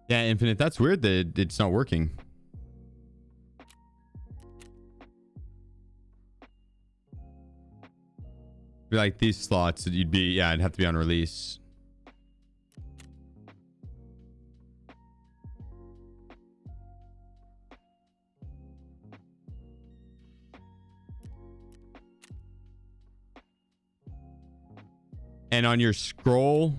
Yeah, Infinite, that's weird that it's not working. Be like these slots, it'd have to be on release. And on your scroll,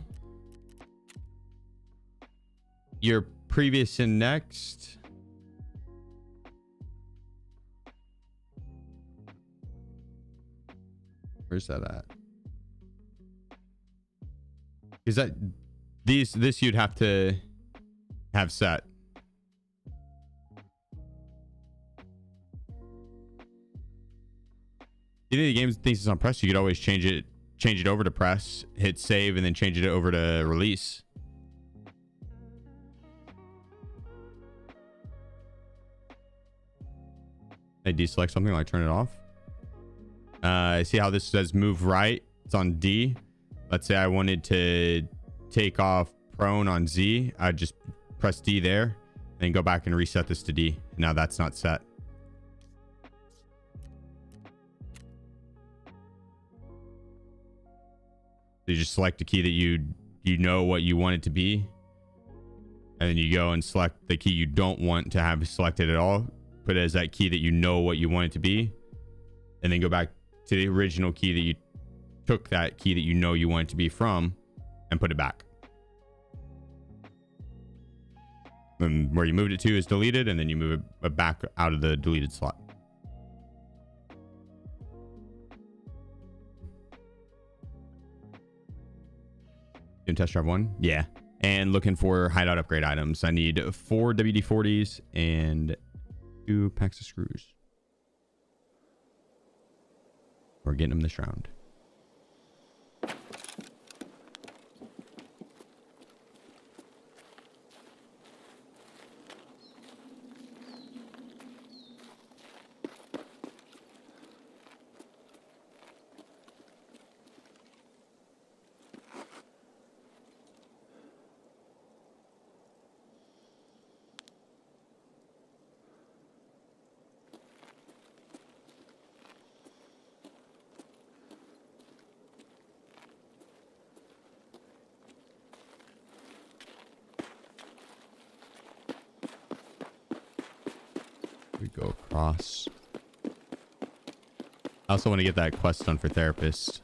your previous and next. Where's that at? Is that this you'd have to have set. If the game thinks it's on press, you could always change it over to press, hit save, and then change it over to release. I deselect something, like turn it off. See how this says move right? It's on D. Let's say I wanted to take off prone on Z. I'd just press D there, and go back and reset this to D. Now that's not set. So you just select a key that you know what you want it to be, and then you go and select the key you don't want to have selected at all. Put it as that key that you know what you want it to be, and then go back to the original key that you took that key that you know you want it to be from, and put it back. And where you moved it to is deleted, and then you move it back out of the deleted slot. Doing test drive 1? Yeah. And looking for hideout upgrade items. I need 4 WD-40s and 2 packs of screws. We're getting them this round. We go across. I also want to get that quest done for therapist.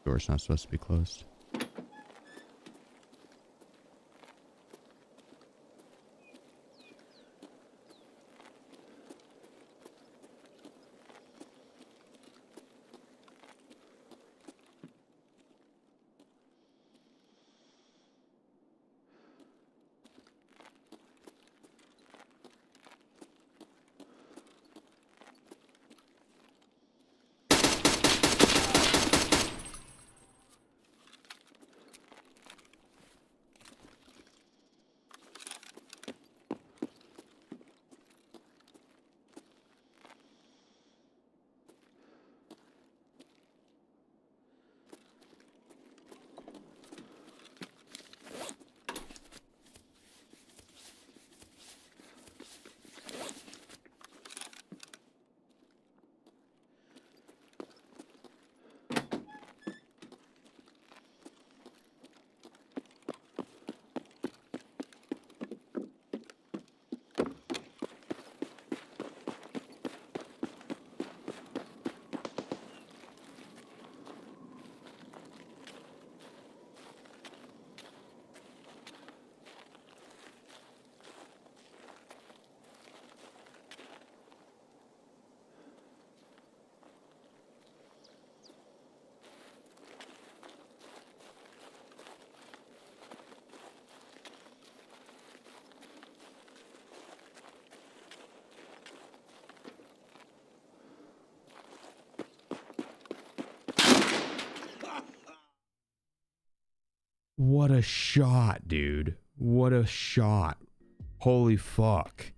Door's not supposed to be closed. What a shot, dude. What a shot. Holy fuck.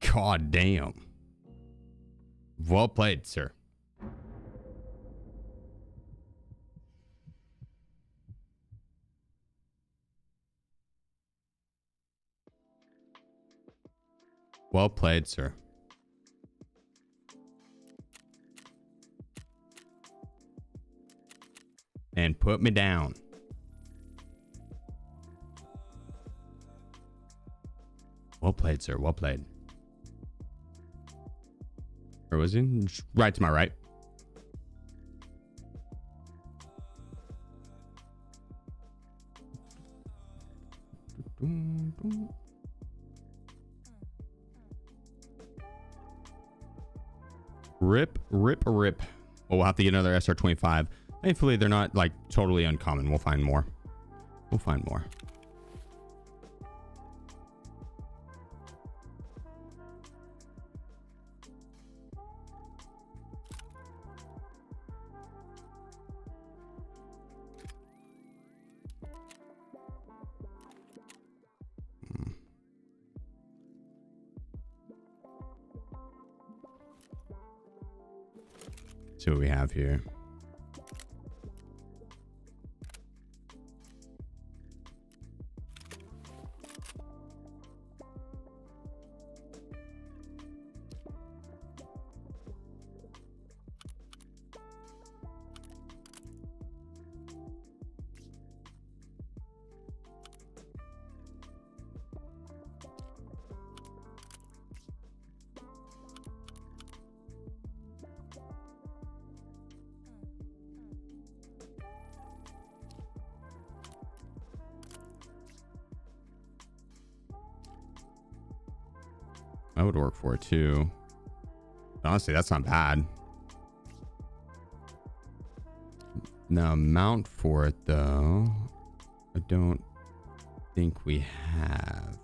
God damn. Well played, sir. Well played, sir. And put me down. Well played, sir. Well played. Where was he? Right to my right. Rip, rip, rip. Well, we'll have to get another SR-25. Thankfully, they're not like totally uncommon. We'll find more. We'll find more. See what we have here. That would work for it too. Honestly, that's not bad. The amount for it though, I don't think we have.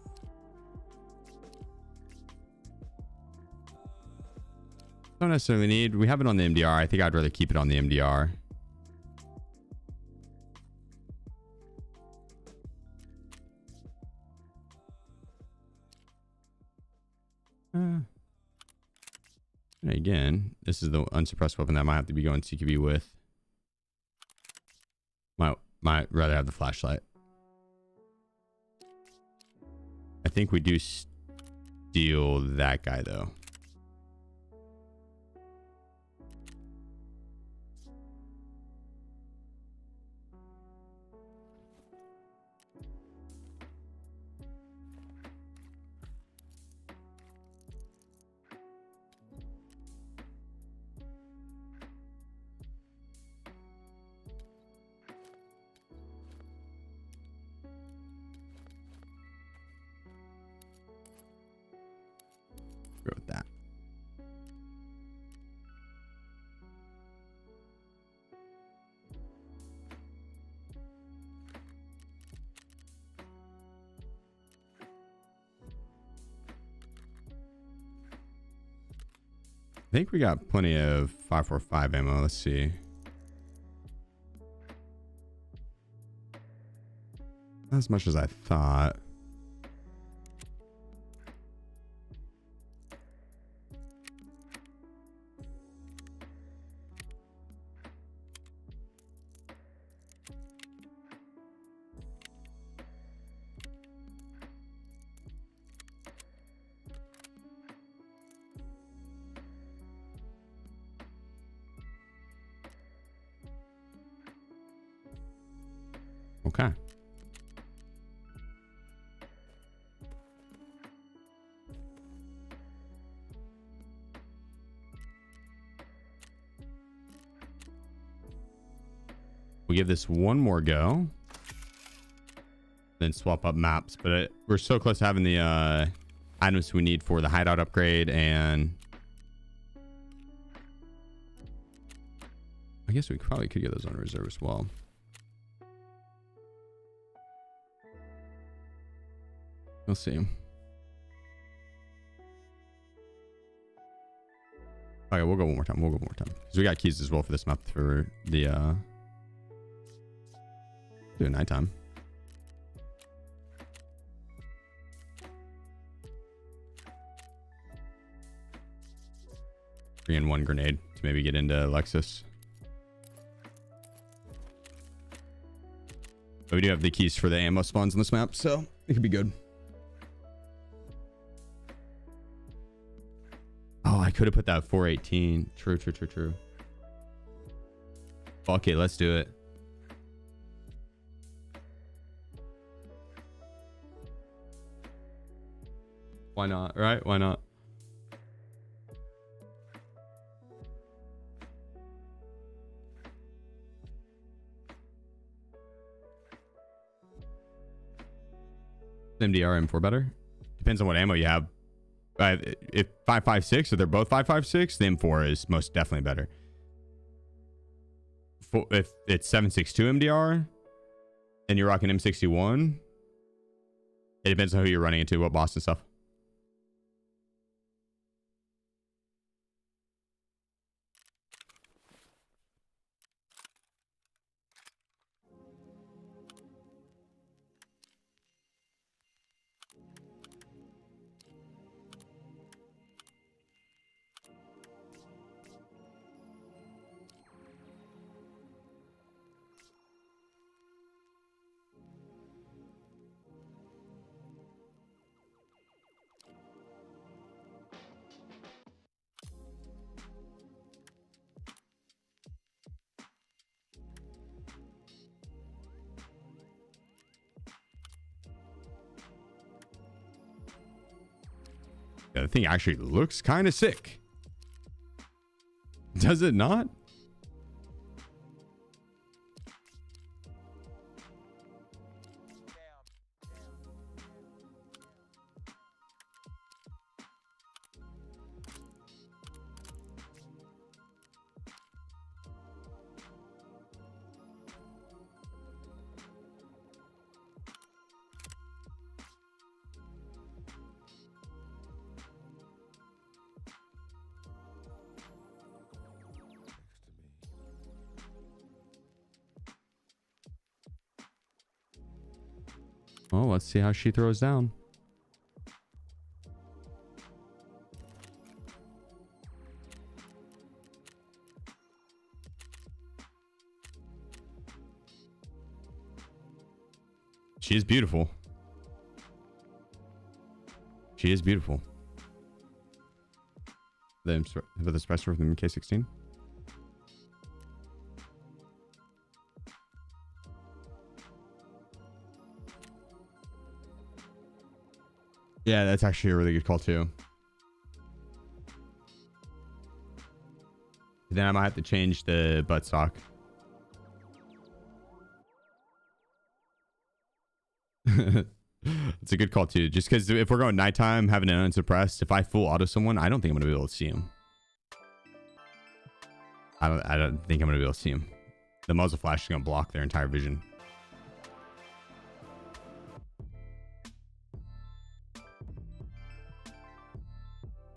Don't necessarily need. We have it on the MDR. I think I'd rather keep it on the MDR. Again, this is the unsuppressed weapon that I might have to be going CQB with. Might rather have the flashlight. I think we do steal that guy though. Go with that. I think we got plenty of 5.45 ammo. Let's see. Not as much as I thought. Okay. We'll give this one more go. Then swap up maps. But we're so close to having the items we need for the hideout upgrade. And I guess we probably could get those on reserve as well. We'll see. Okay, we'll go one more time. We'll go one more time. Because we got keys as well for this map for the do it nighttime. 3-in-1 grenade to maybe get into Lexus. But we do have the keys for the ammo spawns on this map, so it could be good. Oh, I could have put that 418. True. Fuck it, let's do it. Why not, right? Why not? MDR M4 better? Depends on what ammo you have. If 5.56, if they're both 5.56, the M4 is most definitely better. If it's 7.62 MDR and you're rocking M61, it depends on who you're running into, what boss and stuff. Yeah, the thing actually looks kind of sick. Does it not? Well, let's see how she throws down. She is beautiful. She is beautiful. The espresso from the K16. Yeah, that's actually a really good call too. Then I might have to change the buttstock. It's a good call too. Just because if we're going nighttime, having an unsuppressed, if I full auto someone, I don't think I'm gonna be able to see him. I don't think I'm gonna be able to see him. The muzzle flash is gonna block their entire vision.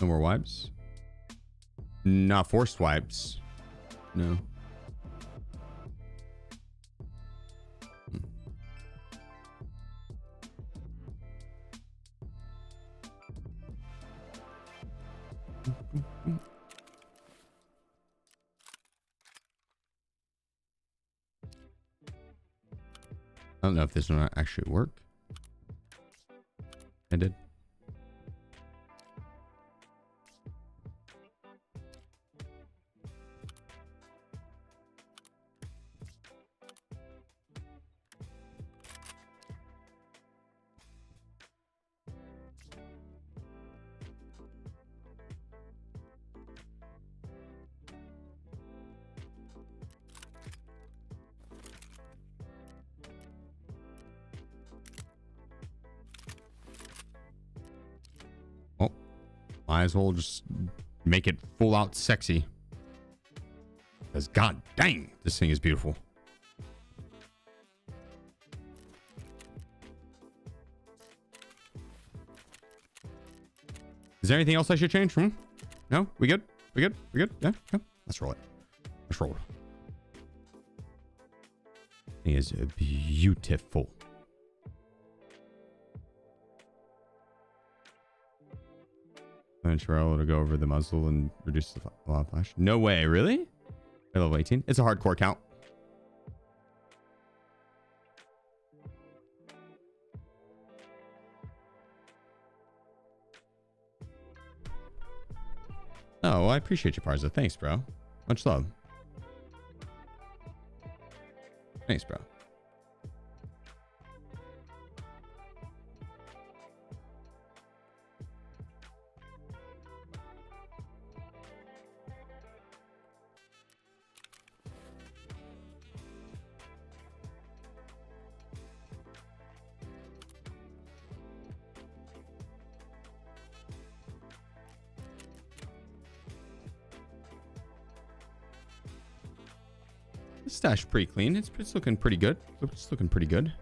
No more wipes. Not forced wipes. No. I don't know if this one actually worked. It did. Might as well just make it full out sexy. Because god dang, this thing is beautiful. Is there anything else I should change? No? We good? We good? We good? Yeah? Yeah? Let's roll it. Let's roll it. It is beautiful. Control to go over the muzzle and reduce the flash. No way, really? Level 18. It's a hardcore count. Oh, well, I appreciate you, Parza. Thanks, bro. Much love. Thanks, bro. Stash pretty clean. It's looking pretty good. It's looking pretty good.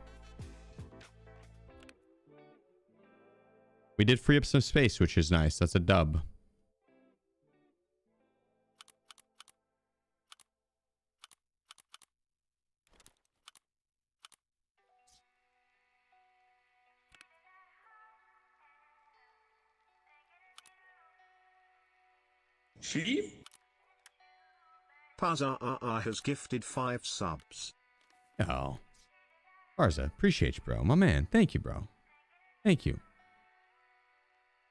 We did free up some space, which is nice. That's a dub. Sheep? Parza has gifted 5 subs. Oh. Parza, appreciate you, bro. My man. Thank you, bro. Thank you.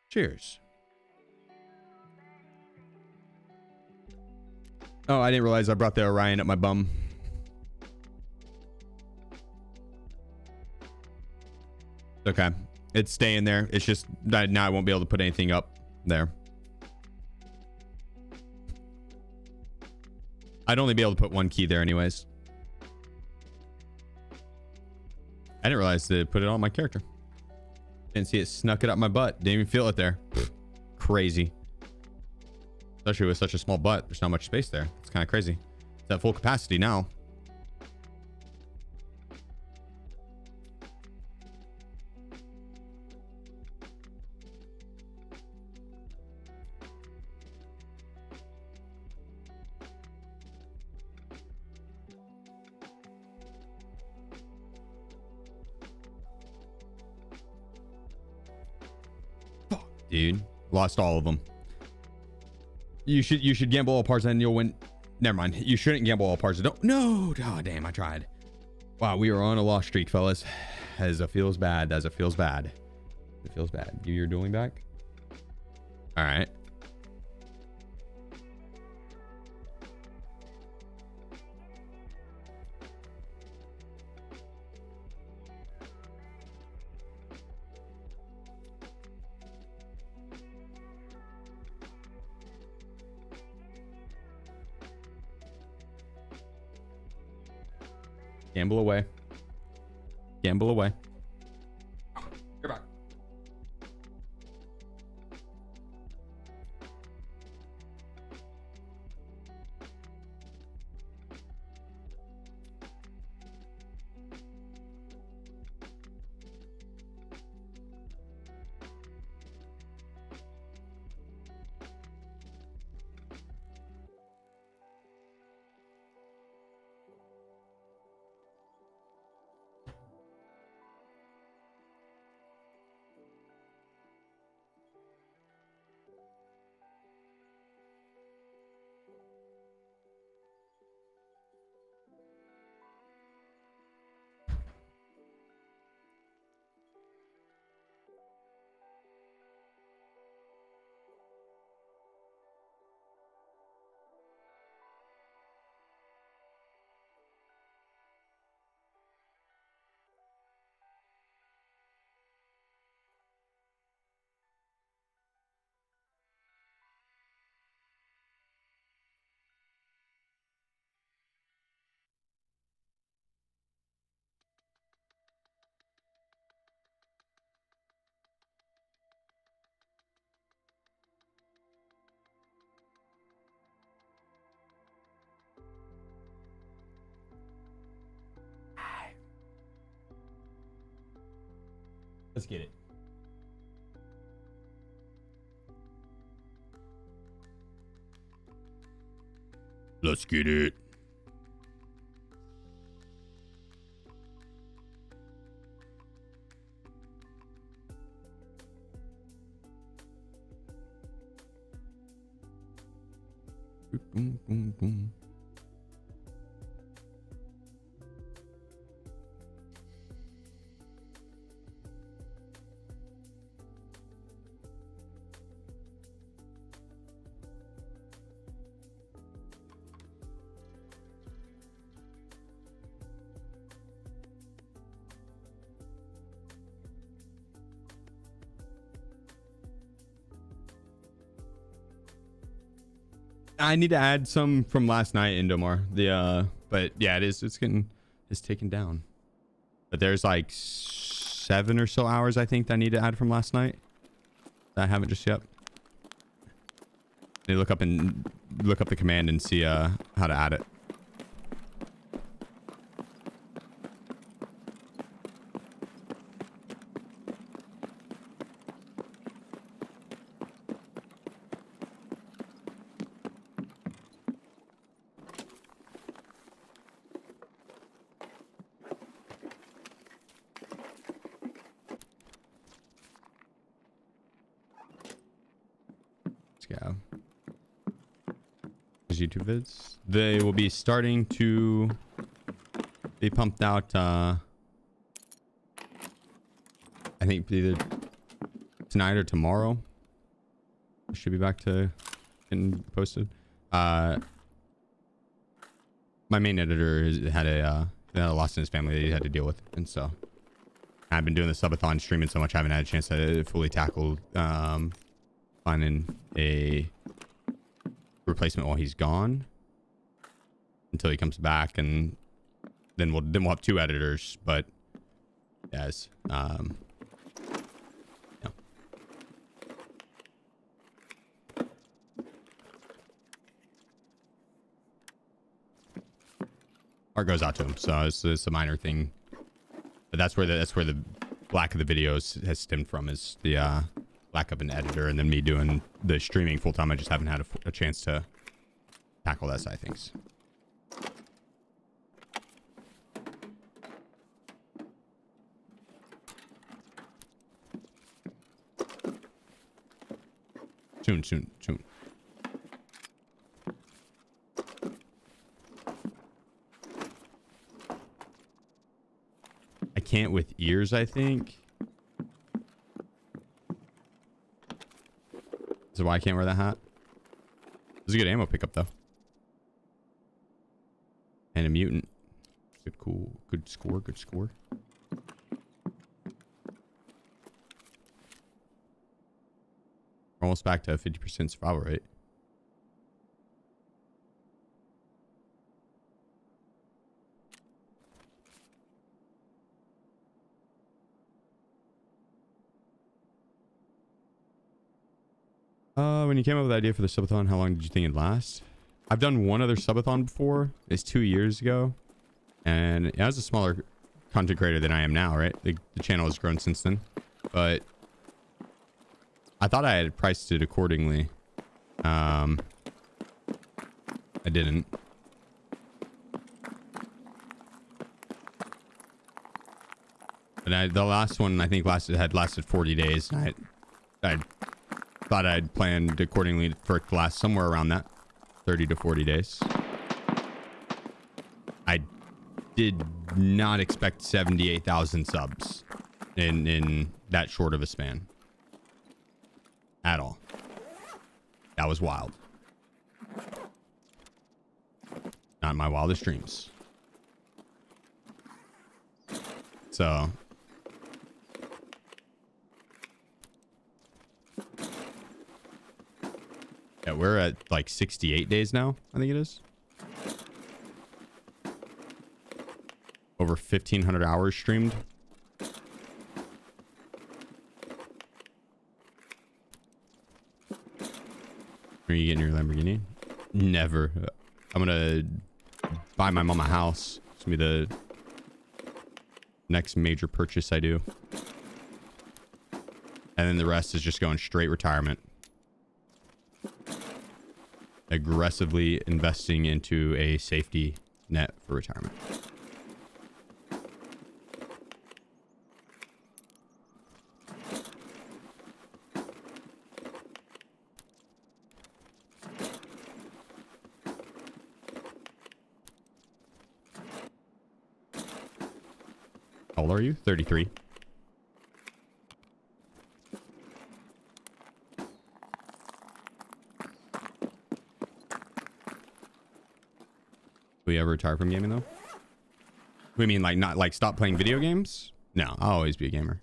Cheers. Oh, I didn't realize I brought the Orion up my bum. Okay. It's staying there. It's just that now I won't be able to put anything up there. I'd only be able to put one key there anyways. I didn't realize to put it on my character. Didn't see it, snuck it up my butt. Didn't even feel it there. Crazy. Especially with such a small butt. There's not much space there. It's kind of crazy. It's at full capacity now. Dude, lost all of them. You should gamble all parts and you'll win. Never mind. You shouldn't gamble all parts. Don't. No. Oh, damn. I tried. Wow. We are on a lost streak, fellas. As it feels bad. As it feels bad. It feels bad. Give your dueling back. All right. Gamble away. Gamble away. You're back. Let's get it. Let's get it. Boom, boom, boom. I need to add some from last night into more. But yeah, it's taken down. But there's like 7 or so hours I think that I need to add from last night that I haven't just yet. They look up the command and see how to add it. Yeah. YouTube vids. They will be starting to be pumped out. I think either tonight or tomorrow. Should be back to getting posted. My main editor had a loss in his family that he had to deal with, and so I've been doing the subathon streaming so much I haven't had a chance to fully tackle finding a replacement while he's gone until he comes back, and then we'll have 2 editors. But yes, yeah. Art goes out to him, so it's a minor thing, but that's where the lack of the videos has stemmed from, is the lack of an editor, and then me doing the streaming full time. I just haven't had a chance to tackle that side of things. Soon. I can't with ears, I think. So why I can't wear that hat? This is a good ammo pickup, though. And a mutant. Good score. We're almost back to 50% survival rate. When you came up with the idea for the subathon, how long did you think it'd last? I've done one other subathon before. It's 2 years ago. And I was a smaller content creator than I am now, right? The channel has grown since then. But I thought I had priced it accordingly. I didn't. But the last one, I think, had lasted 40 days. And I thought I'd planned accordingly for it to last somewhere around that 30 to 40 days. I did not expect 78,000 subs in that short of a span at all. That was wild. Not my wildest dreams. So yeah, we're at like 68 days now, I think it is. Over 1,500 hours streamed. Are you getting your Lamborghini? Never. I'm gonna buy my mom a house. It's gonna be the next major purchase I do. And then the rest is just going straight retirement. Aggressively investing into a safety net for retirement. How old are you? 33. Will you ever retire from gaming, though? We mean like not like stop playing video games? No, I'll always be a gamer.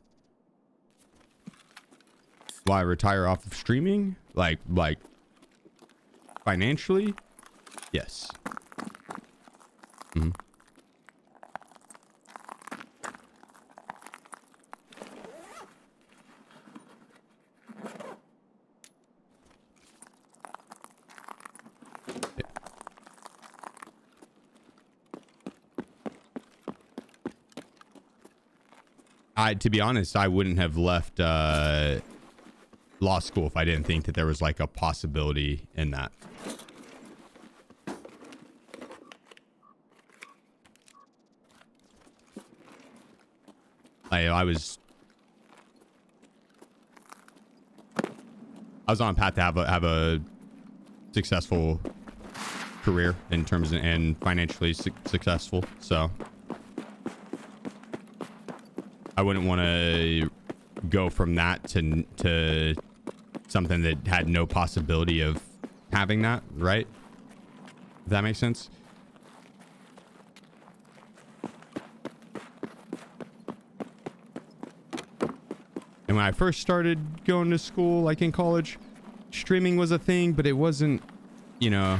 Will I retire off of streaming? Like financially? Yes. Mm-hmm. To be honest, I wouldn't have left law school if I didn't think that there was like a possibility in that. I was on a path to have a successful career in terms of, and financially successful, so I wouldn't want to go from that to something that had no possibility of having that, right? If that makes sense. And when I first started going to school, like in college, streaming was a thing, but it wasn't, you know,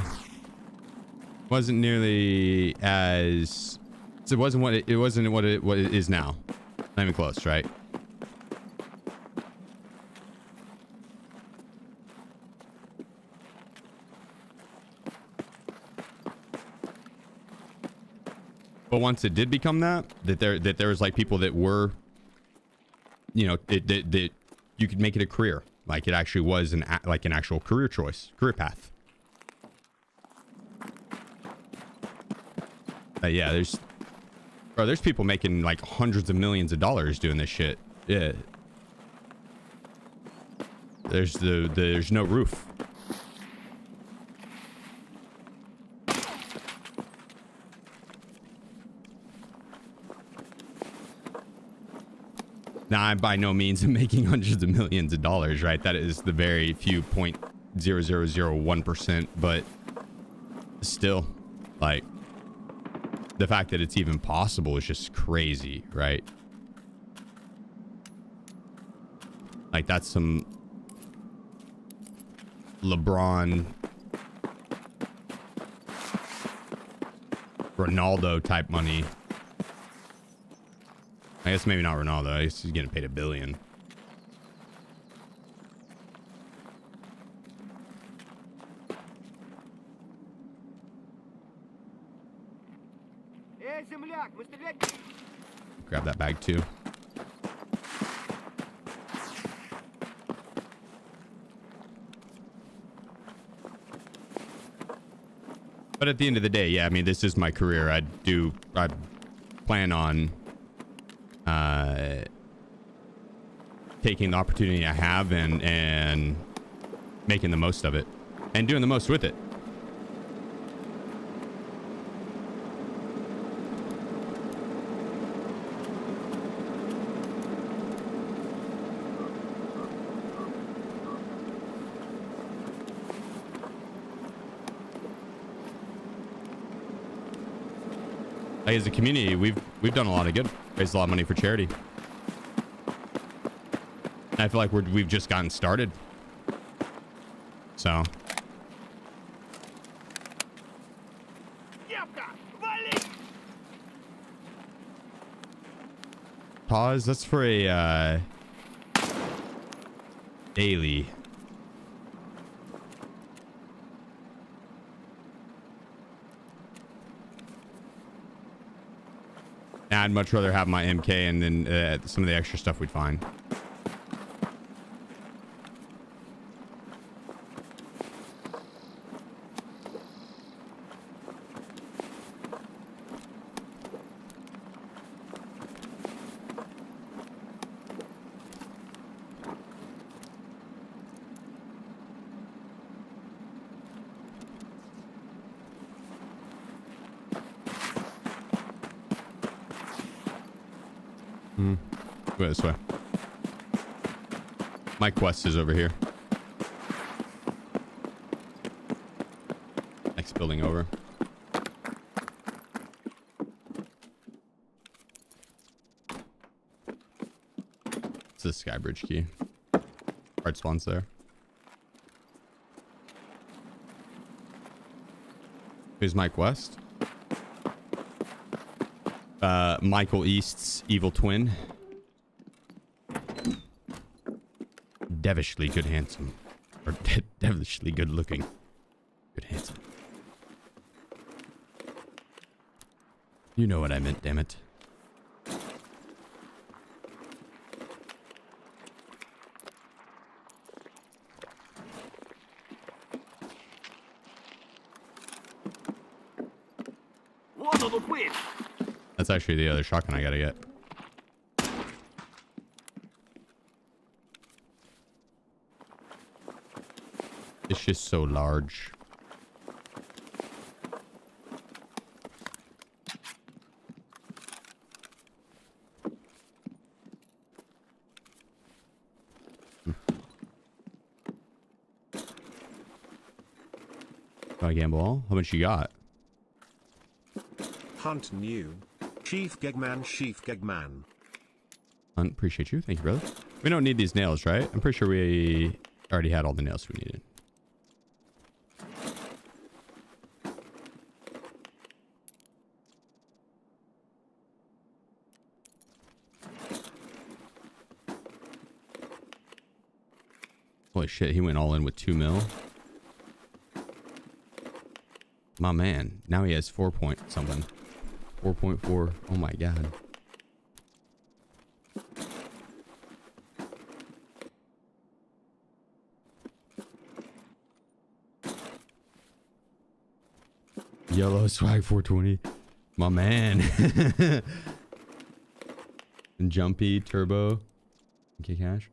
wasn't nearly as, it wasn't what it wasn't what it is now. Not even close, right? But once it did become that there was like people that were, you know, that you could make it a career. Like it actually was an actual career choice, career path. Yeah, there's people making like hundreds of millions of dollars doing this shit. Yeah. There's no roof. Now, I'm by no means making hundreds of millions of dollars, right? That is the very few 0.0001%, but still, like, the fact that it's even possible is just crazy, right? Like, that's some LeBron, Ronaldo type money. I guess maybe not Ronaldo. I guess he's getting paid $1 billion. Grab that bag too. But at the end of the day, yeah, I mean, this is my career. I plan on taking the opportunity I have and making the most of it and doing the most with it. Like, as a community, we've done a lot of good, raised a lot of money for charity. And I feel like we've just gotten started. So. Pause. That's for a daily. I'd much rather have my MK and then some of the extra stuff we'd find. Go this way. My quest is over here. Next building over. It's the Skybridge key. Art spawns there. Who's Mike West? Michael East's evil twin. Devilishly good handsome. Or devilishly good looking. Good handsome. You know what I meant, damn it. That's actually the other shotgun I gotta get. It's just so large. Do I gamble all? How much you got? Hunt new. SheefGG man. Hunt, appreciate you. Thank you, brother. We don't need these nails, right? I'm pretty sure we already had all the nails we needed. Holy shit, he went all in with 2 mil. My man. Now he has 4 point something. 4.4. Oh my god. Yellow swag 420. My man. And Jumpy, Turbo. Okay, Cash.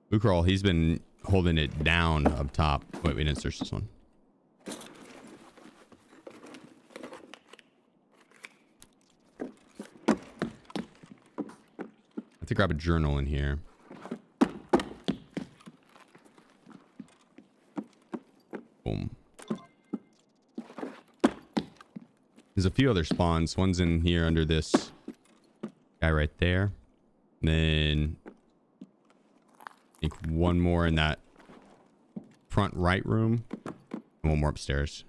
Lucrawl, he's been holding it down up top. Wait, we didn't search this one. I have to grab a journal in here. Boom. There's a few other spawns. One's in here under this guy right there. And then I think one more in that front right room. And one more upstairs.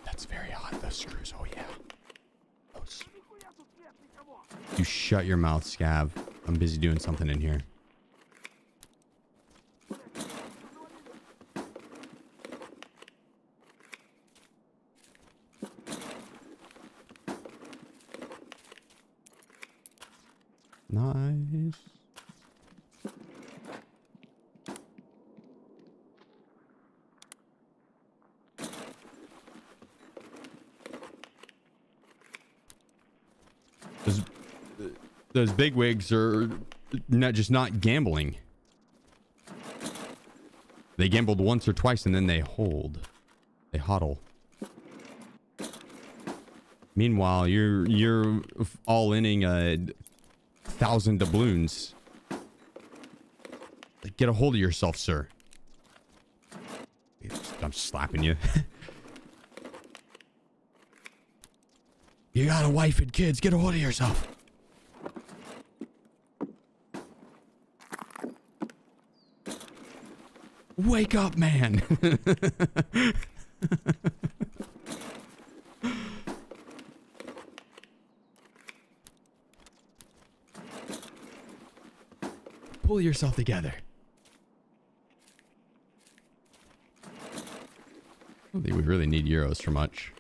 That's very hot. Those screws. Oh yeah. Those. You shut your mouth, Scav. I'm busy doing something in here. Nice. Those bigwigs are not gambling. They gambled once or twice and then they hold. They hodl. Meanwhile, you're all inning 1,000 doubloons. Get a hold of yourself, sir. I'm slapping you. You got a wife and kids. Get a hold of yourself. Wake up, man. Pull yourself together. I don't think we really need euros for much.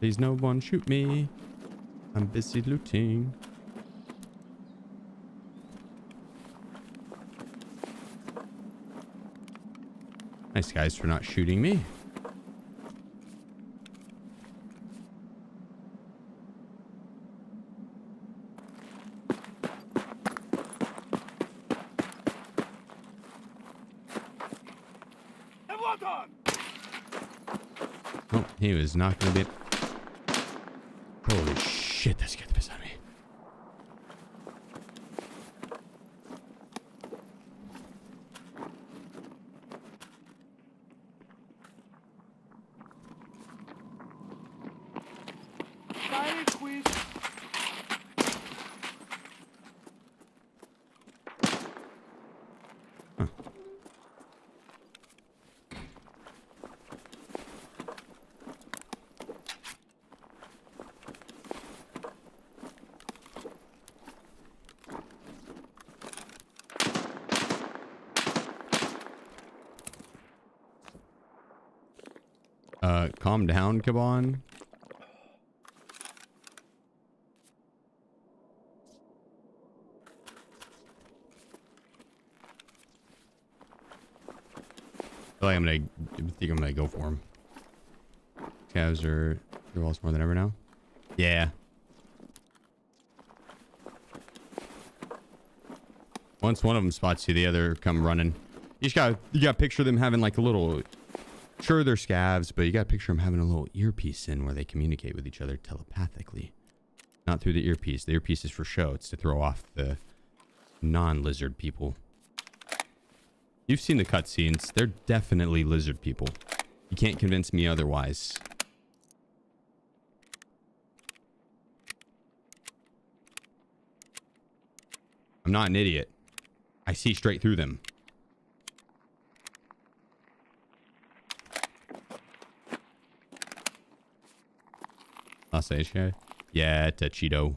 Please no one shoot me. I'm busy looting. Nice guys for not shooting me. Oh, he was not going to be... Holy shit, that scared the piss out of me. Huh. Calm down, Kaban. I think I'm gonna go for him. Cavs are walls more than ever now. Yeah. Once one of them spots you, the other come running. You got to picture them having like a little, sure they're scavs, but you got to picture them having a little earpiece in where they communicate with each other telepathically. Not through the earpiece. The earpiece is for show. It's to throw off the non-lizard people. You've seen the cutscenes. They're definitely lizard people. You can't convince me otherwise. I'm not an idiot. I see straight through them. Last guy. Yeah, it's a Cheeto.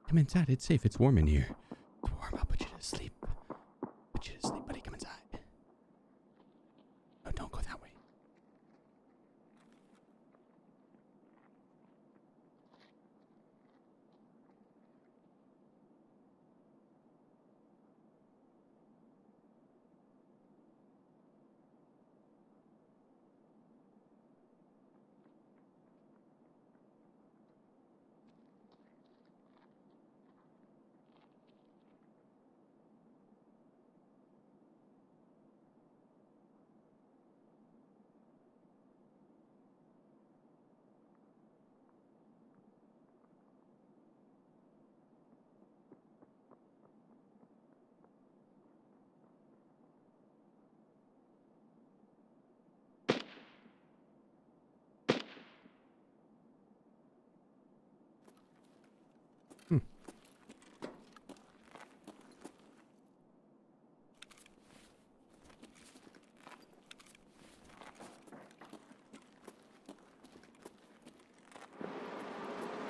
Come inside. It's safe. It's warm in here. It's warm. I'll put you to sleep. Put you to sleep, buddy. Come inside. No, don't go that way.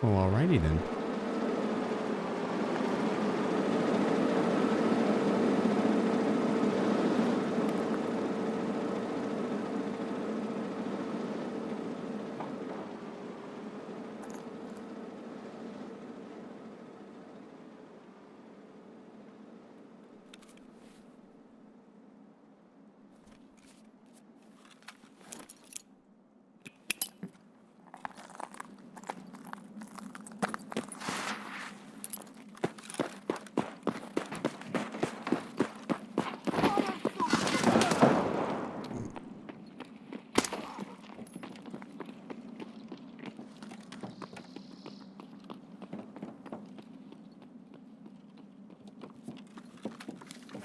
Well, alrighty then.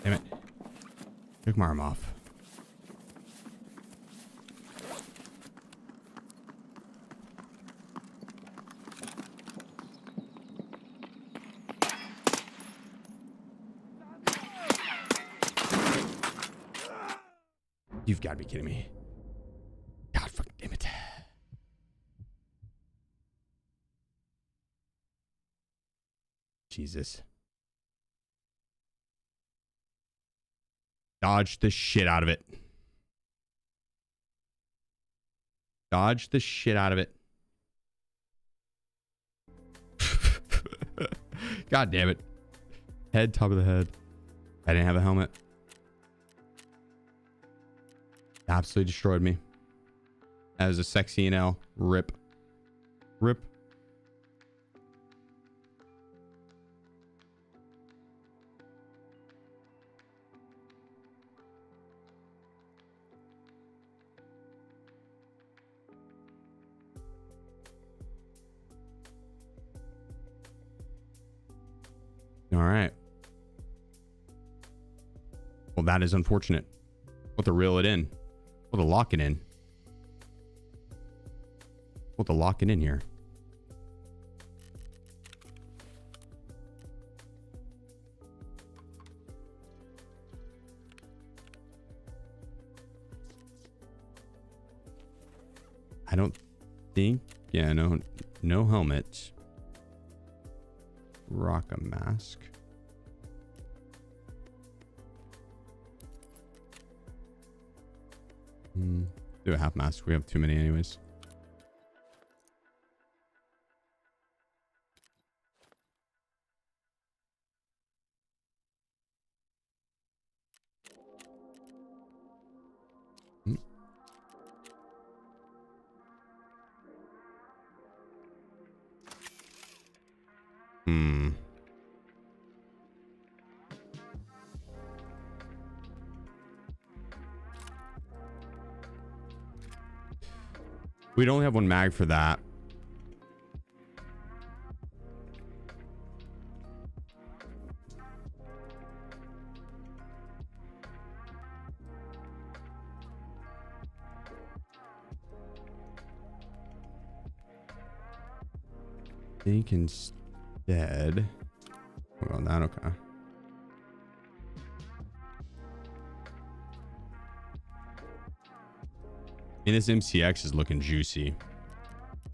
Damn it. Took my arm off. You've got to be kidding me. God fucking damn it. Jesus. Dodge the shit out of it. Dodge the shit out of it. God damn it. Head, top of the head. I didn't have a helmet. Absolutely destroyed me. That was a sexy NL. Rip. Rip. All right. Well, that is unfortunate. We'll have to reel it in. Put the lock it in. Put the lock it in here. I don't think. Yeah, no helmet. Rock a mask. Do a half mask. We have too many anyways. We'd only have one mag for that. I think instead, we're on that. Okay. And this MCX is looking juicy.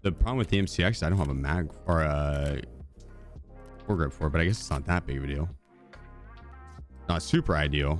The problem with the MCX, I don't have a mag or a foregrip for it, but I guess it's not that big of a deal. Not super ideal.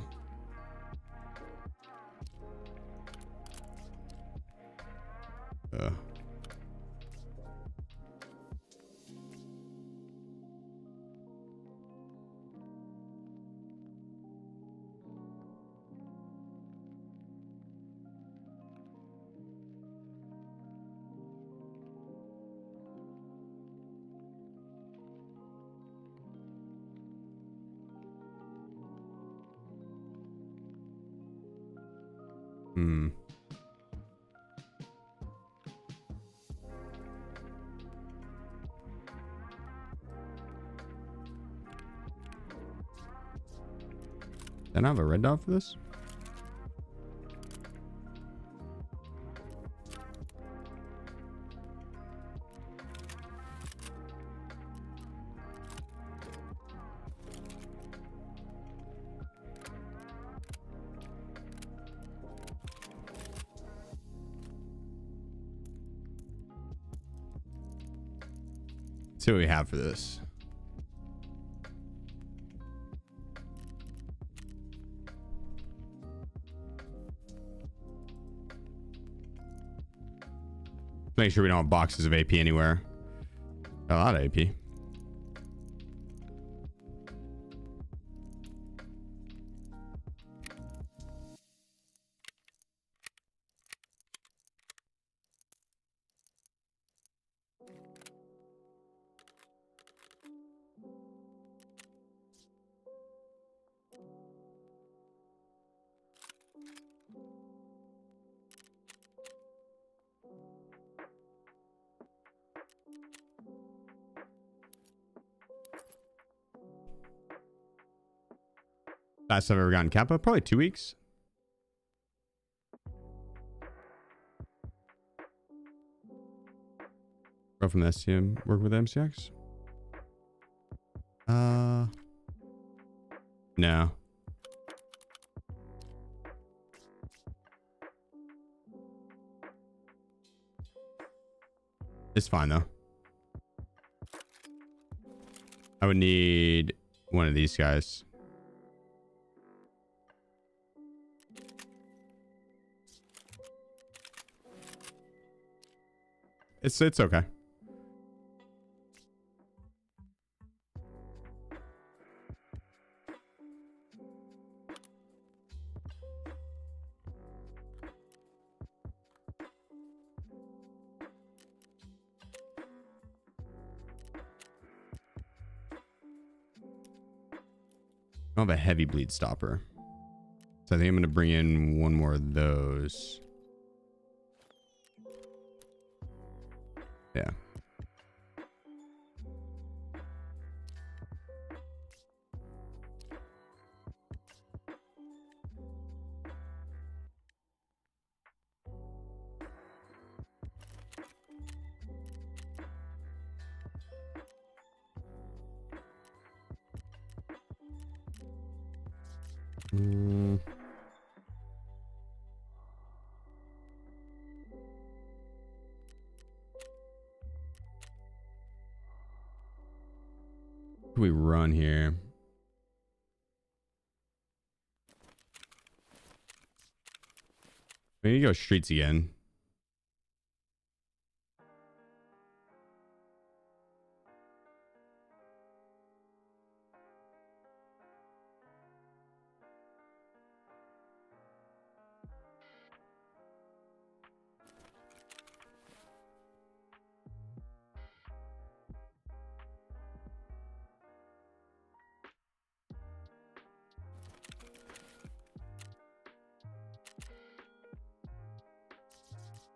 Then I have a red dot for this. Let's see what we have for this. Make sure we don't have boxes of AP anywhere. A lot of AP. Last I've ever gotten Kappa, probably 2 weeks. Go from the STM, work with MCX. No. It's fine though. I would need one of these guys. It's okay. I have a heavy bleed stopper. So I think I'm going to bring in one more of those. Yeah. Mm. What do we run here? Maybe go streets again.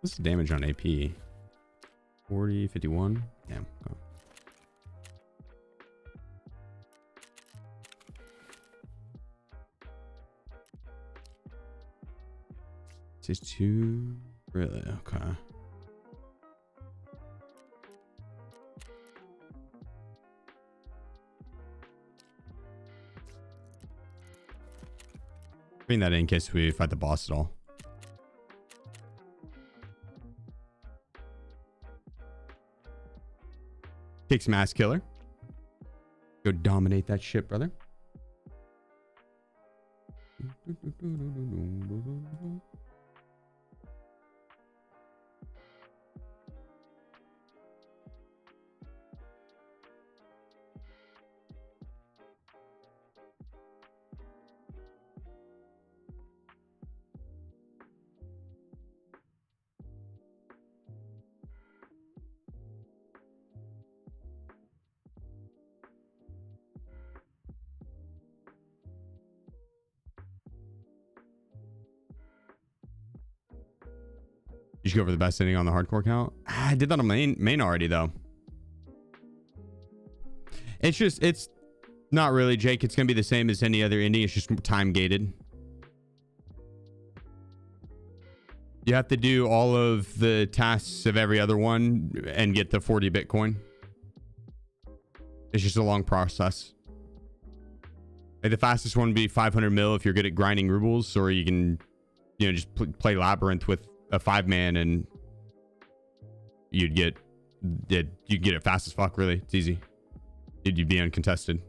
What's the damage on AP? 40, 51. Damn. Oh. Says 2. Really? Okay. Bring that in case we fight the boss at all. Takes Mass Killer. Go dominate that shit, brother. You should go for the best ending on the hardcore count. I did that on main already though. It's not really, Jake. It's gonna be the same as any other indie. It's just time gated. You have to do all of the tasks of every other one and get the 40 Bitcoin. It's just a long process. Like the fastest one would be 500 mil if you're good at grinding rubles, or you can, you know, just play Labyrinth with a 5-man and you'd get it fast as fuck. Really, it's easy. You'd be uncontested.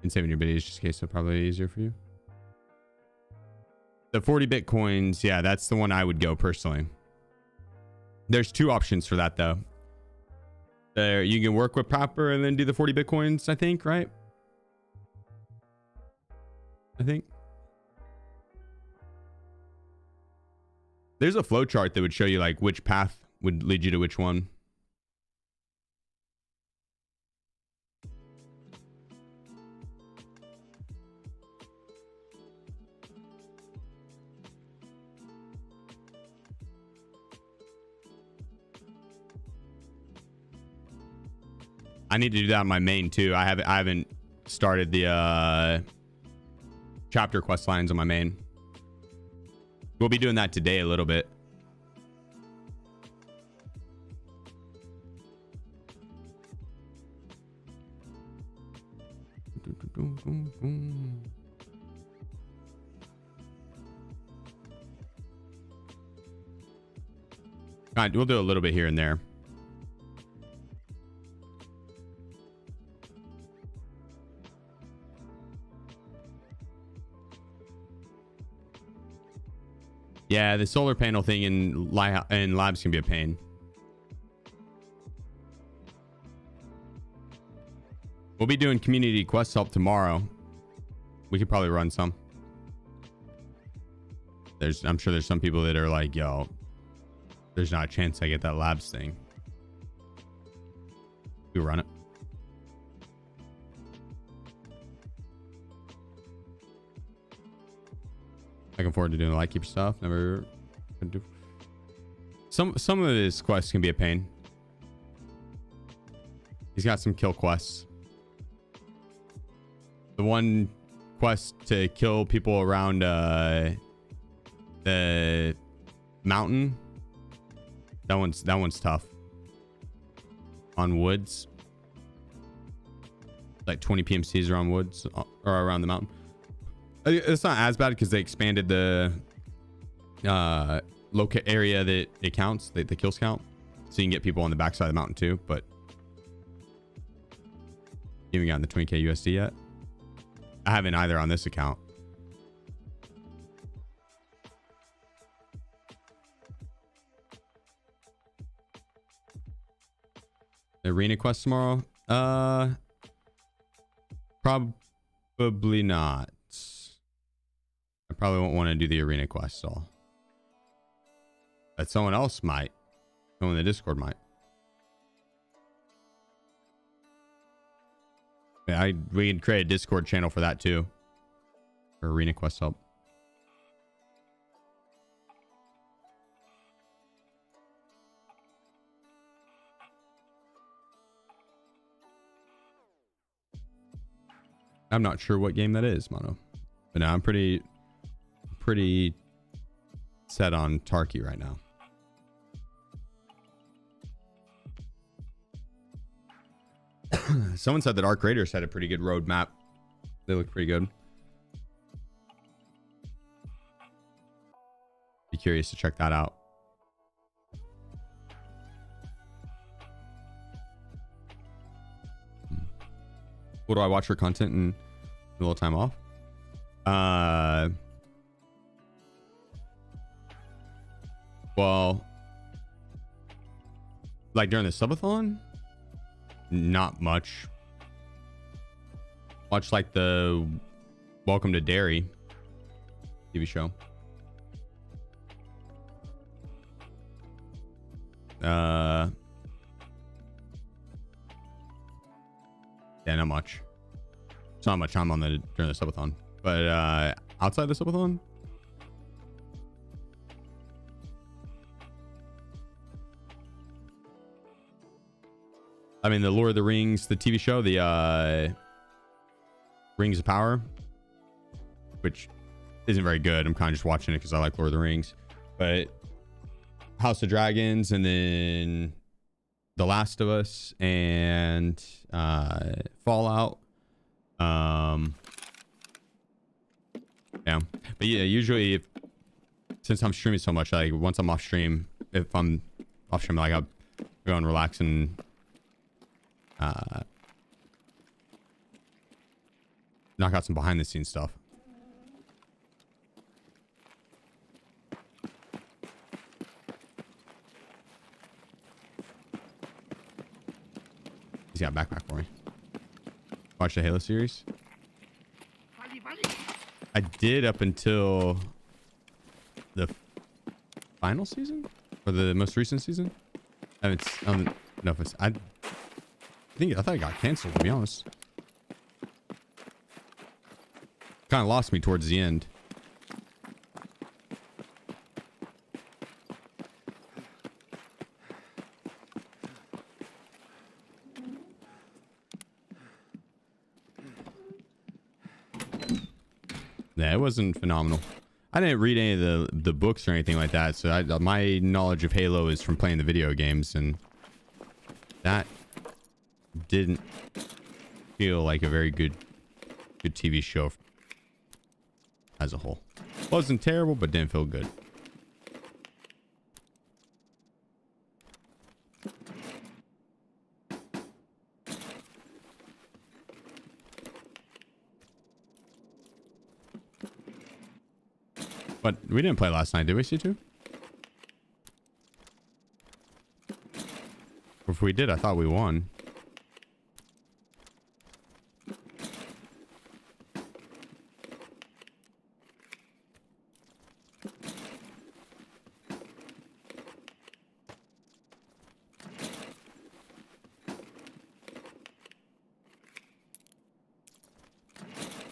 And saving your biddies just in case, so probably easier for you. The 40 Bitcoins, yeah, that's the one I would go personally. There's 2 options for that though. There, you can work with proper and then do the 40 Bitcoins, I think, right? I think. There's a flow chart that would show you like which path would lead you to which one. I need to do that on my main too. I haven't started the chapter quest lines on my main. We'll be doing that today a little bit. All right, we'll do a little bit here and there. Yeah, the solar panel thing in labs can be a pain. We'll be doing community quest help tomorrow. We could probably run some. I'm sure there's some people that are like, yo, there's not a chance I get that labs thing. We run it. Looking forward to doing the Lightkeeper stuff. Never do. Some of his quests can be a pain. He's got some kill quests. The one quest to kill people around the mountain. That one's tough. On woods. Like 20 PMCs around woods or around the mountain. It's not as bad because they expanded the locate area that it counts, the kills count, so you can get people on the backside of the mountain too. But you haven't gotten the 20k USD yet. I haven't either on this account. Arena quest tomorrow? Probably not. I probably won't want to do the arena quest at all. But someone else might. Someone in the Discord might. Yeah, we can create a Discord channel for that too. For arena quest help. I'm not sure what game that is, Mono. But no, I'm pretty set on Tarky right now. Someone said that Arc Raiders had a pretty good roadmap. They look pretty good. Be curious to check that out. What do I watch for content in a little time off? Well, like during the subathon, not much. Watch like the Welcome to Derry TV show. Yeah, not much. It's not much time on during the subathon, but outside the subathon, I mean, the Lord of the Rings, the TV show, the Rings of Power, which isn't very good. I'm kind of just watching it because I like Lord of the Rings, but House of Dragons, and then The Last of Us, and Fallout. Yeah, but yeah, usually since I'm streaming so much, like once I'm off stream, if I'm off stream, like I'll go and relax and knock out some behind the scenes stuff. He's got a backpack for me. Watch the Halo series. I did up until the final season or the most recent season. I don't know if it's. I thought it got canceled, to be honest. Kind of lost me towards the end. Yeah, it wasn't phenomenal. I didn't read any of the books or anything like that, so my knowledge of Halo is from playing the video games, and that didn't feel like a very good TV show as a whole. Wasn't terrible, but didn't feel good. But we didn't play last night, did we, C2? If we did, I thought we won.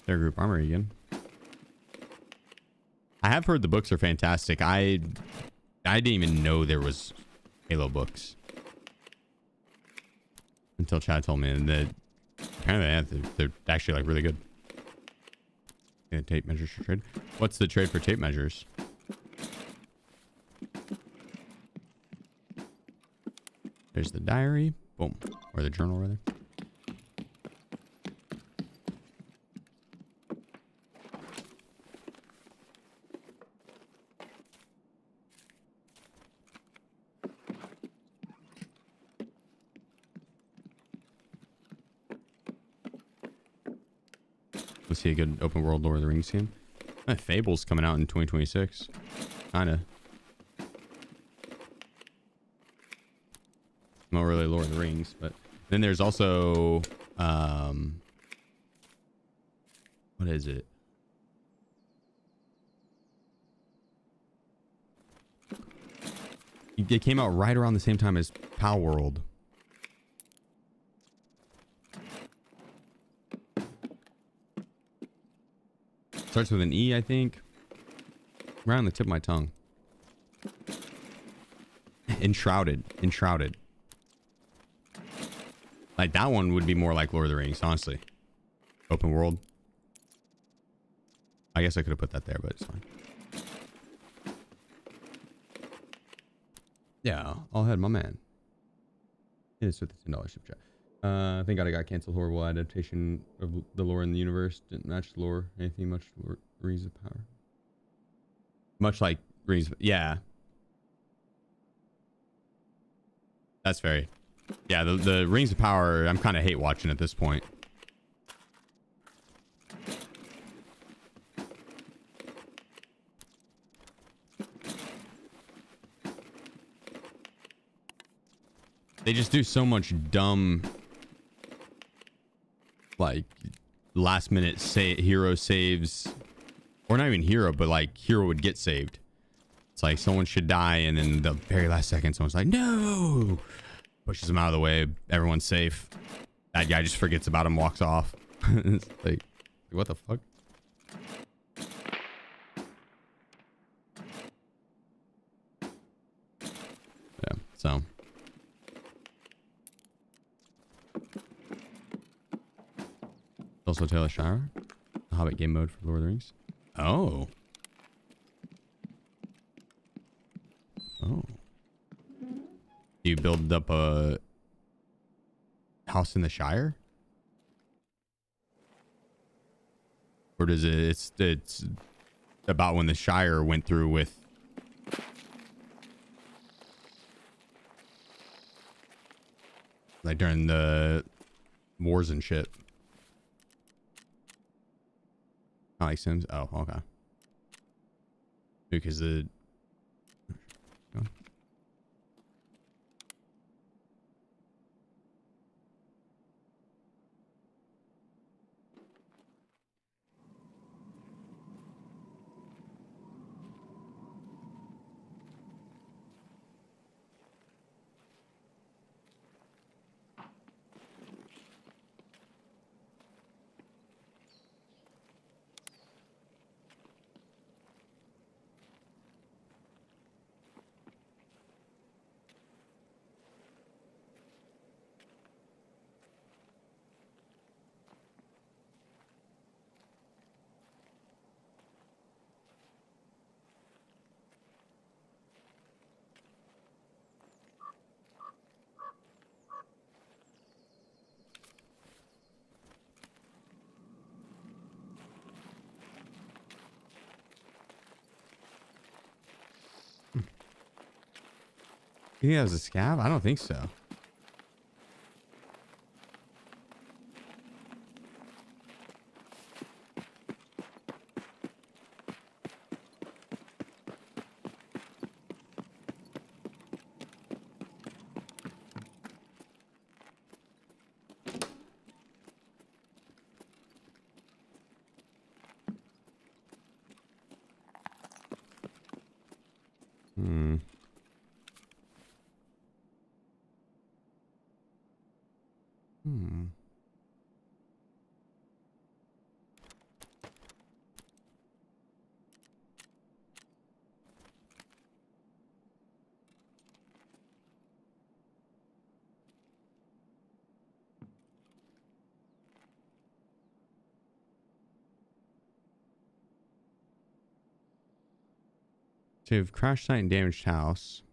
Their group armor again. I have heard the books are fantastic. I didn't even know there was Halo books until Chad told me that apparently they're actually like really good. Yeah, tape measures for trade. What's the trade for tape measures? There's the diary. Boom. Or the journal, rather. Let's see a good open world Lord of the Rings game. Fable's coming out in 2026. Kinda. Not really Lord of the Rings, but then there's also what is it? It came out right around the same time as Pal World. Starts with an E, I think. Right on the tip of my tongue. Enshrouded. Enshrouded. Like, that one would be more like Lord of the Rings, honestly. Open world. I guess I could have put that there, but it's fine. Yeah, all ahead, my man. It is with the $10 ship chat. Thank God it got canceled. Horrible adaptation of the lore in the universe. Didn't match the lore. Anything much Rings of Power. Much like Rings of... Yeah. That's very... Yeah, the Rings of Power, I'm kind of hate watching at this point. They just do so much dumb... like last minute hero saves, or not even hero, but like hero would get saved. It's like someone should die and then the very last second someone's like no, pushes him out of the way, everyone's safe, that guy just forgets about him, walks off. It's like what the fuck. Yeah, so also Taylor Shire, the Hobbit game mode for Lord of the Rings. Oh. Oh. You build up a house in the Shire? Or does it's about when the Shire went through with like during the wars and shit? Oh, like Sims? Oh, okay. Because the... Oh. You think that was a scab? I don't think so. Hmm. Active crash site and damaged house.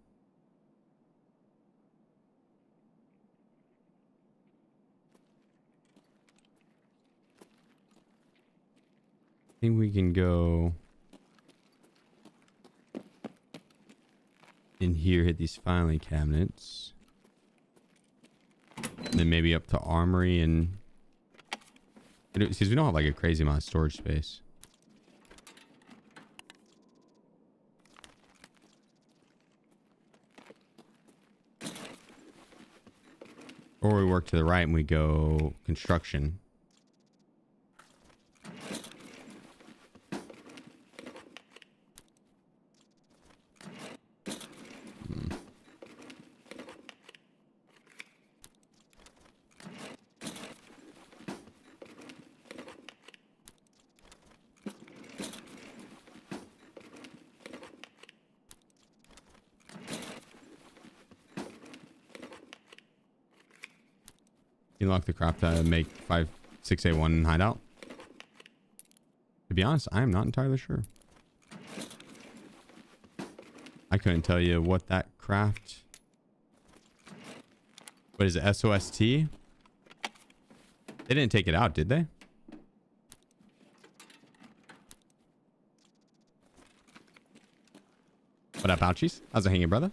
I think we can go in here, hit these filing cabinets. And then maybe up to armory and... Because we don't have like a crazy amount of storage space. Or we work to the right and we go construction. You lock the crop to make 5681 hideout. To be honest, I am not entirely sure. I couldn't tell you what that craft. What is it? SOST? They didn't take it out, did they? What up, ouchies? How's it hanging, brother?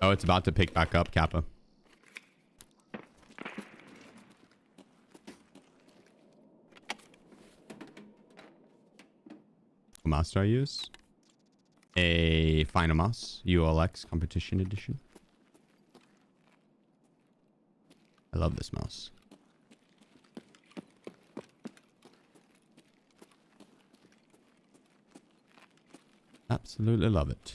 Oh, it's about to pick back up, Kappa. What mouse do I use? A Final mouse, ULX Competition Edition. I love this mouse. Absolutely love it.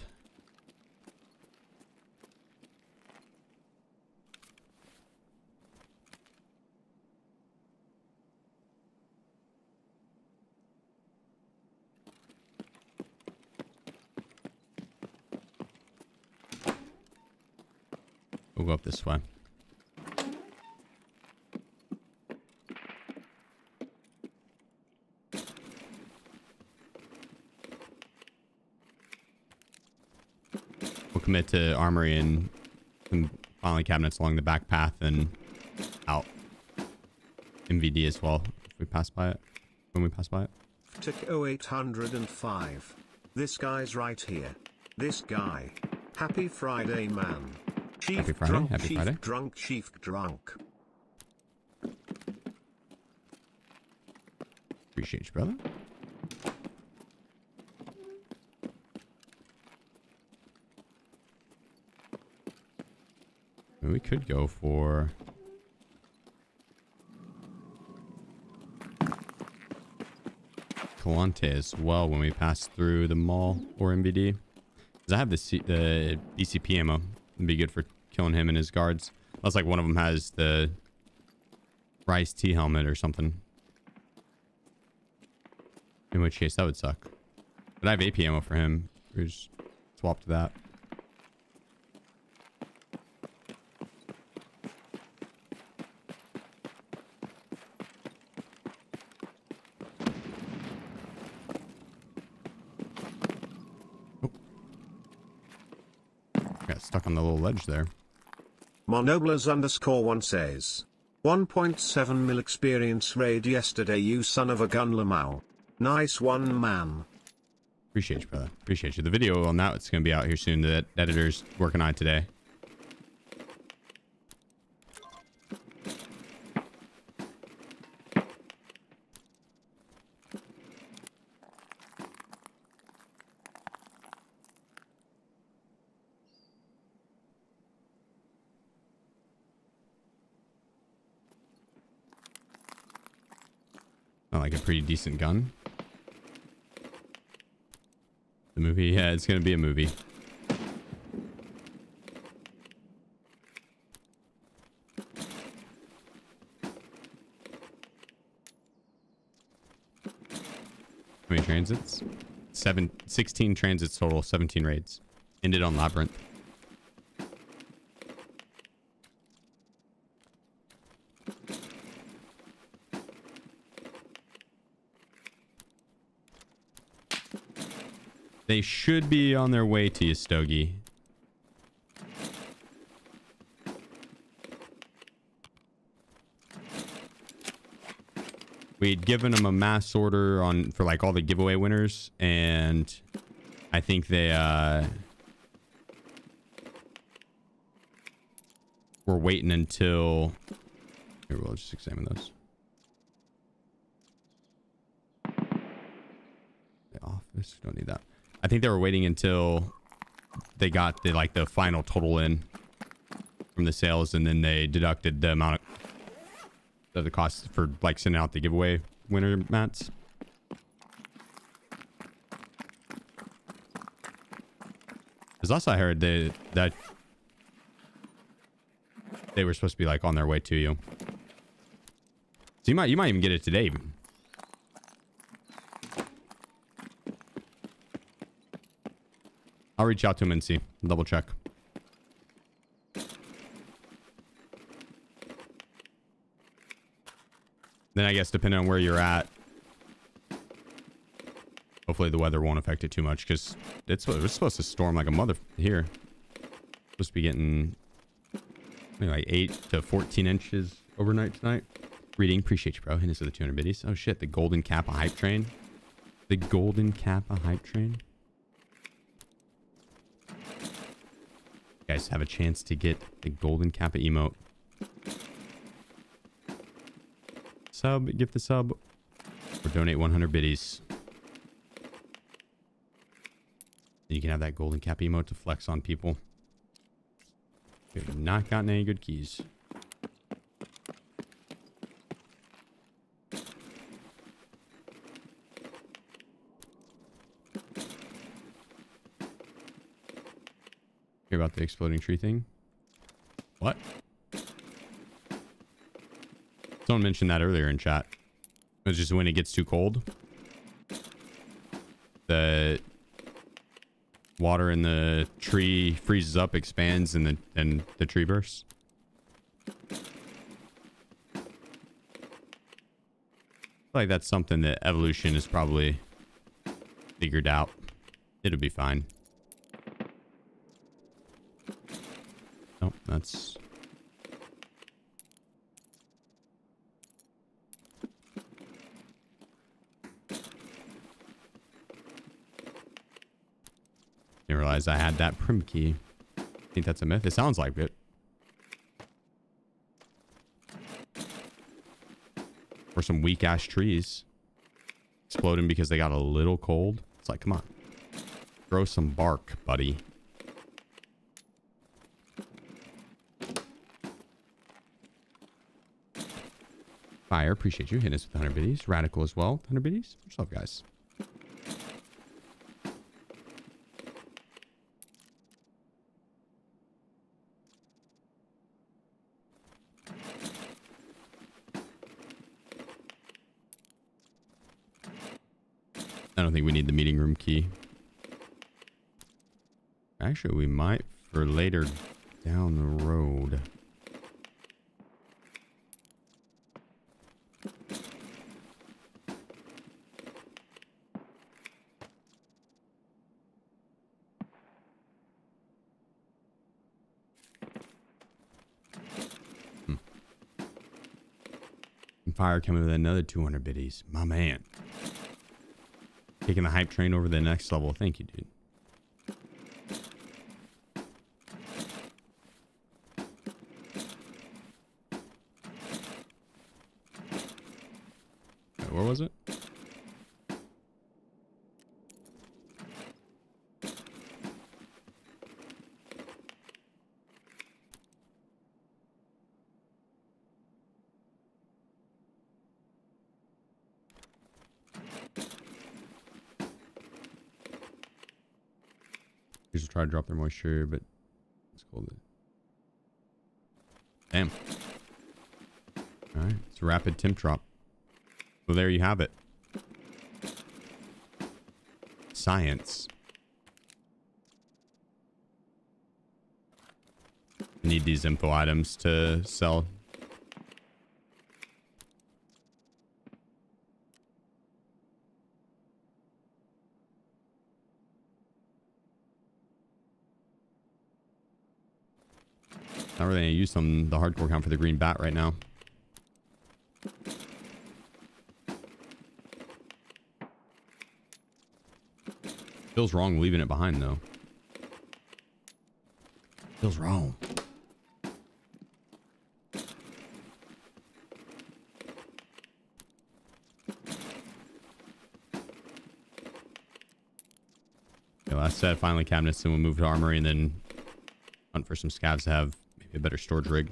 We'll go up this way. We'll commit to armory and some filing cabinets along the back path and out. MVD as well if we pass by it. When we pass by it. Tick 0805. This guy's right here. This guy. Happy Friday, man. Chief Happy Friday. drunk, Happy chief Friday. drunk, chief drunk. Appreciate you, brother. We could go for Calante as well when we pass through the mall or MVD. Because I have the BCP ammo. It'd be good for killing him and his guards. Unless like one of them has the Rice T helmet or something. In which case that would suck. But I have AP ammo for him. We just swap to that. Got stuck on the little ledge there. Monoblers_1 says 1.7 mil experience raid yesterday, you son of a gun, Lamau. Nice one, man. Appreciate you, brother. Appreciate you. The video on that, it's going to be out here soon. The editor's working on it today. Like a pretty decent gun. The movie, yeah, it's gonna be a movie. How many transits? 16 transits total, 17 raids. Ended on Labyrinth. They should be on their way to you, Stogie. We'd given them a mass order on for like all the giveaway winners, and I think they were waiting until here. We'll just examine those. The office, don't need that. I think they were waiting until they got the final total in from the sales, and then they deducted the amount of the cost for like sending out the giveaway winner mats. Because last I heard that they were supposed to be like on their way to you. So you might even get it today. I'll reach out to him and see. Double check. Then I guess depending on where you're at, hopefully the weather won't affect it too much, because it's supposed to storm like a mother here. Supposed to be getting maybe like 8 to 14 inches overnight tonight. Reading, appreciate you, bro. Hitting us with the 200 biddies. Oh shit, the golden Kappa hype train. The golden Kappa hype train. You guys have a chance to get the golden Kappa emote. Sub, gift the sub, or donate 100 biddies. And you can have that golden Kappa emote to flex on people. We've not gotten any good keys. Hear about the exploding tree thing? What? Someone mentioned that earlier in chat. It was just when it gets too cold, the water in the tree freezes up, expands, and the tree bursts. I feel like that's something that evolution has probably figured out. It'll be fine. Nope, that's... Didn't realize I had that prim key. I think that's a myth. It sounds like it. Or some weak ass trees exploding because they got a little cold. It's like, come on, grow some bark, buddy. Fire, appreciate you hitting us with 100 biddies. Radical as well, 100 biddies. What's up, guys? I don't think we need the meeting room key. Actually, we might for later down the road. Fire coming with another 200 biddies. My man. Taking the hype train over the next level. Thank you, dude. Wait, where was it? Just try to drop their moisture, but it's cold. Damn. All right, it's a rapid temp drop. Well, there you have it. science. I need these info items to sell. Not really any use on the hardcore count for the green bat right now. Feels wrong leaving it behind though. Feels wrong. Okay, last set, finally cabinets, and we'll move to armory and then hunt for some scavs to have maybe a better storage rig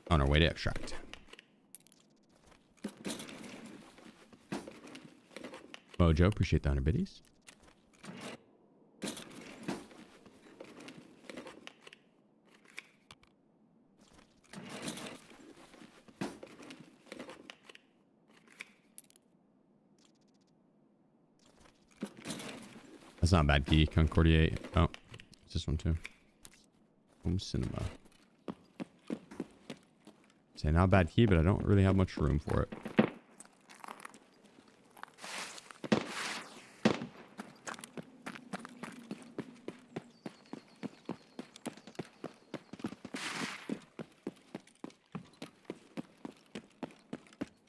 on our way to extract. Mojo, appreciate the 100 biddies. That's not a bad key. Concordia. Oh, it's this one too. Home cinema. Say not a bad key, but I don't really have much room for it.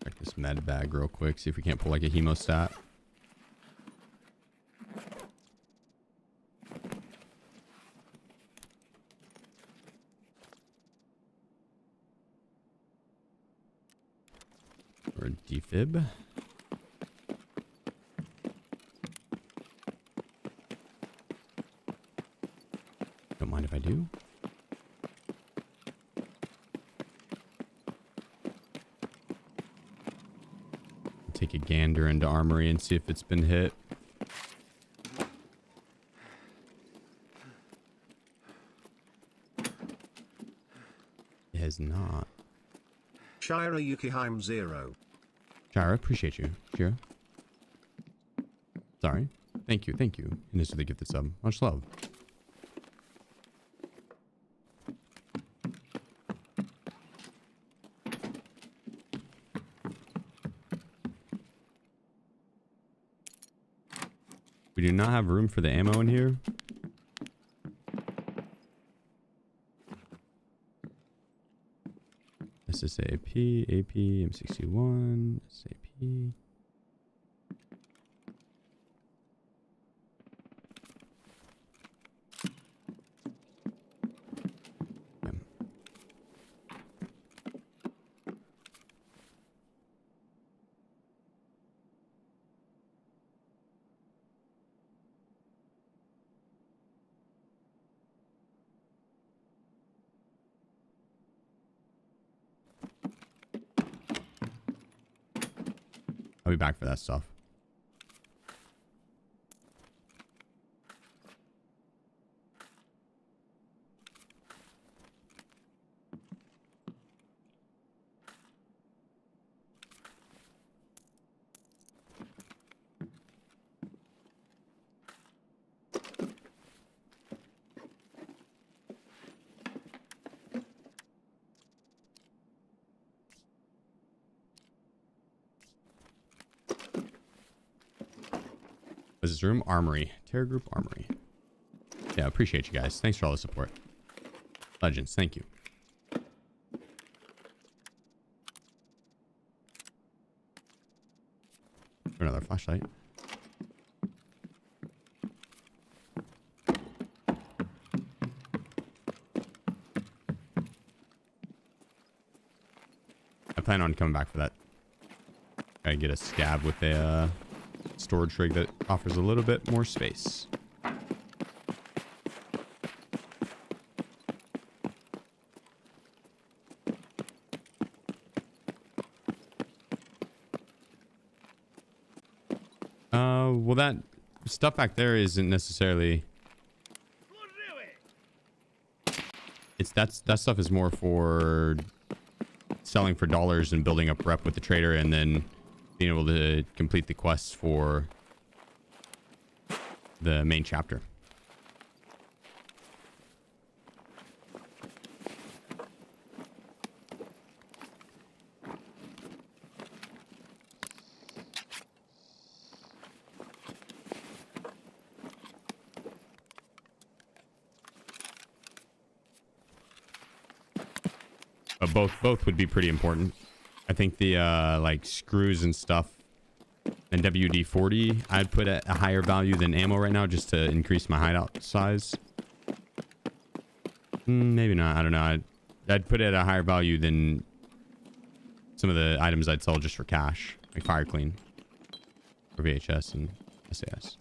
Check this med bag real quick. See if we can't pull like a hemostat. Or defib. Don't mind if I do. Take a gander into armory and see if it's been hit. It has not. Shira Yukiheim 0. Shira, appreciate you. Shira. Sorry. Thank you. Thank you. And this is the gifted sub. Much love. We do not have room for the ammo in here. SSAP, AP, M61, SAP. I'll be back for that stuff. What's this room? Armory. Terror Group Armory. Yeah, appreciate you guys. Thanks for all the support. Legends, thank you. Another flashlight. I plan on coming back for that. Gotta get a scab with a storage rig that offers a little bit more space. Well, that stuff back there isn't necessarily. That stuff is more for selling for dollars and building up rep with the trader, and then being able to complete the quests for the main chapter. But both would be pretty important. I think the like screws and stuff and WD-40 I'd put at a higher value than ammo right now just to increase my hideout size. Maybe not. I don't know. I'd put it at a higher value than some of the items I'd sell just for cash, like Fire Clean or VHS and SAS.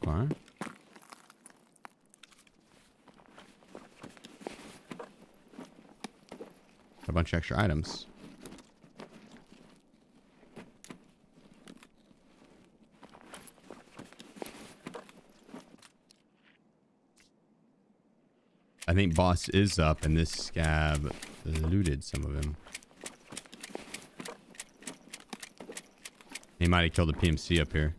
Okay. A bunch of extra items. I think boss is up and this scab looted some of him. He might have killed the PMC up here.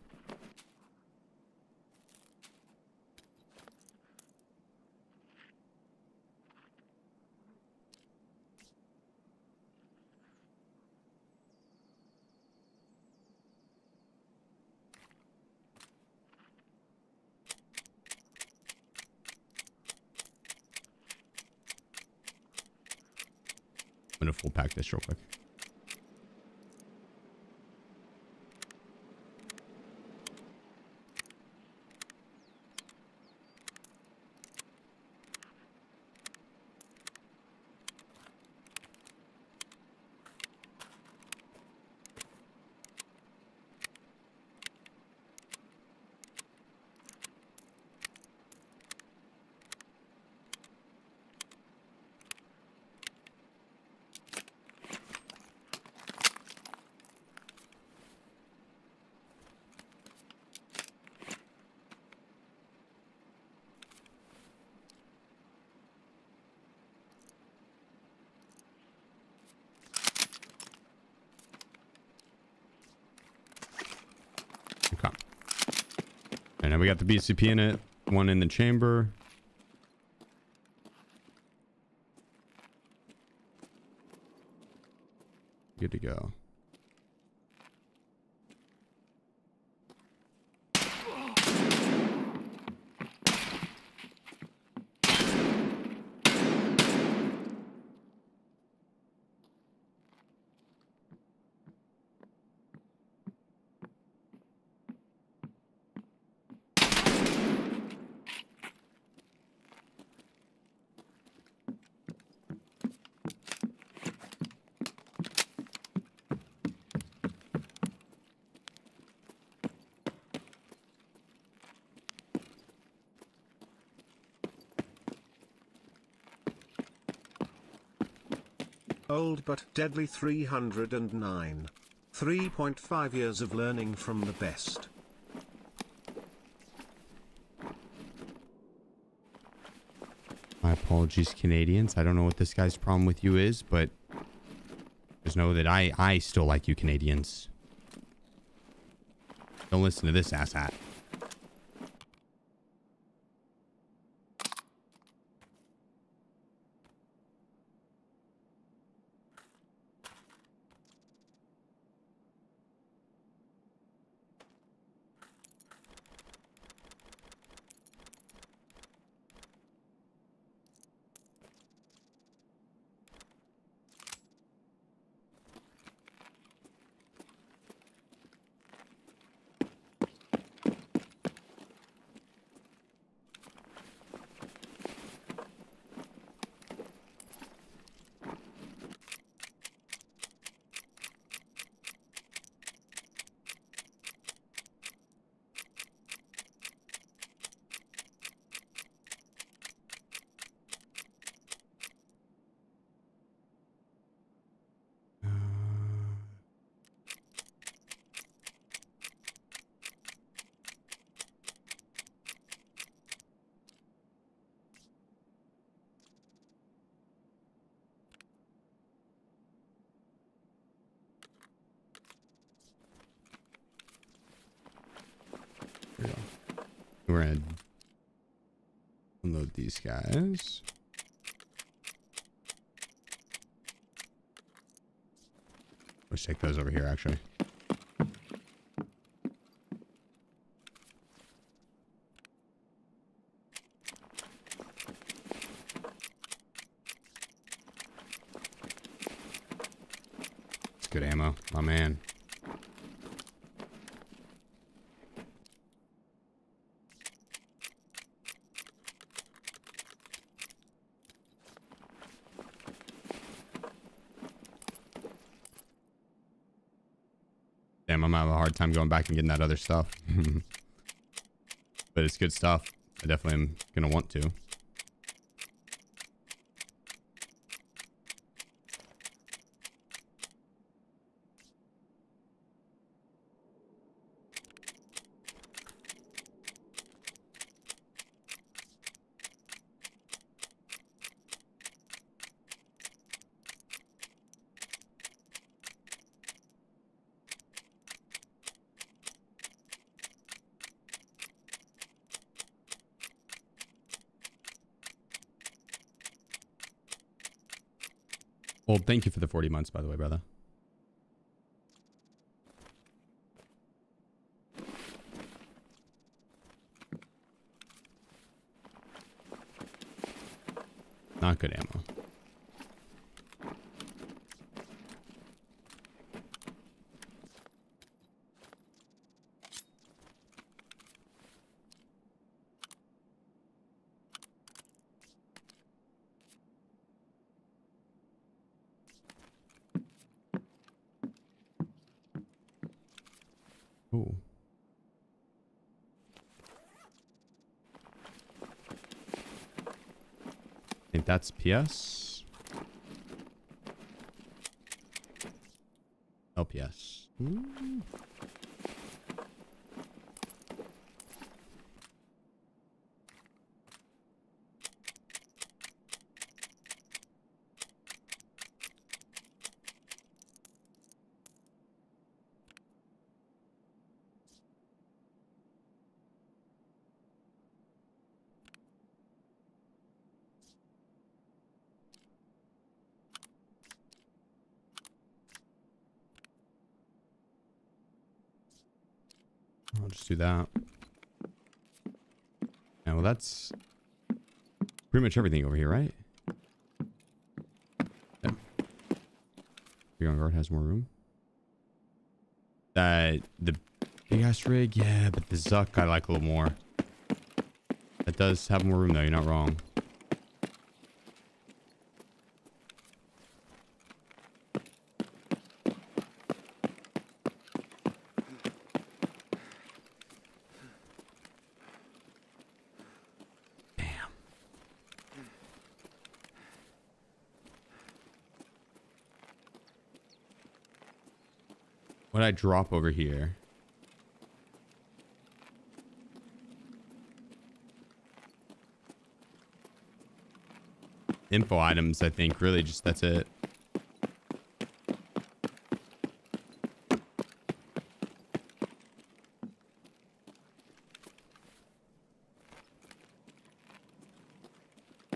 I'm gonna full pack this real quick. And now we got the BCP in it, one in the chamber. Good to go. Old but deadly 309. 3.5 years of learning from the best. My apologies, Canadians. I don't know what this guy's problem with you is, but just know that I still like you, Canadians. Don't listen to this asshat. We're gonna unload these guys. Let's take those over here, actually. It's good ammo, my man. Damn, I'm having a hard time going back and getting that other stuff. But it's good stuff. I definitely am going to want to. Well, thank you for the 40 months, by the way, brother. Not good ammo. Ooh. I think that's PS. LPS. Ooh. I'll just do that. Yeah, well, that's pretty much everything over here, right? Yeah. Big on guard has more room. The big ass rig, yeah, but the Zuck I like a little more. It does have more room though, you're not wrong. What I drop over here? Info items, I think. Really, just that's it.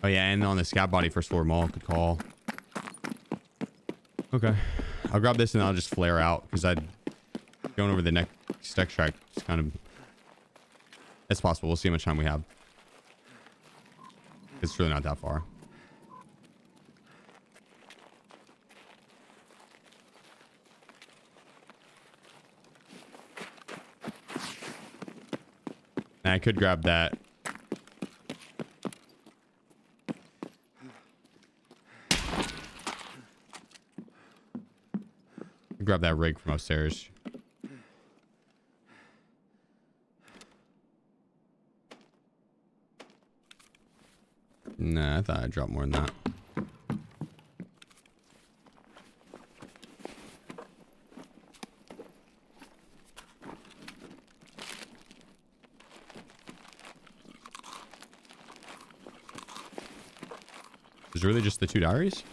Oh yeah, and on the scout body, first floor mall. Good call. Okay. I'll grab this and I'll just flare out because going over the next extract is kind of, it's possible. We'll see how much time we have. It's really not that far. And I could grab that. Grab that rig from upstairs. Nah, I thought I'd drop more than that. Is it really just the 2 diaries?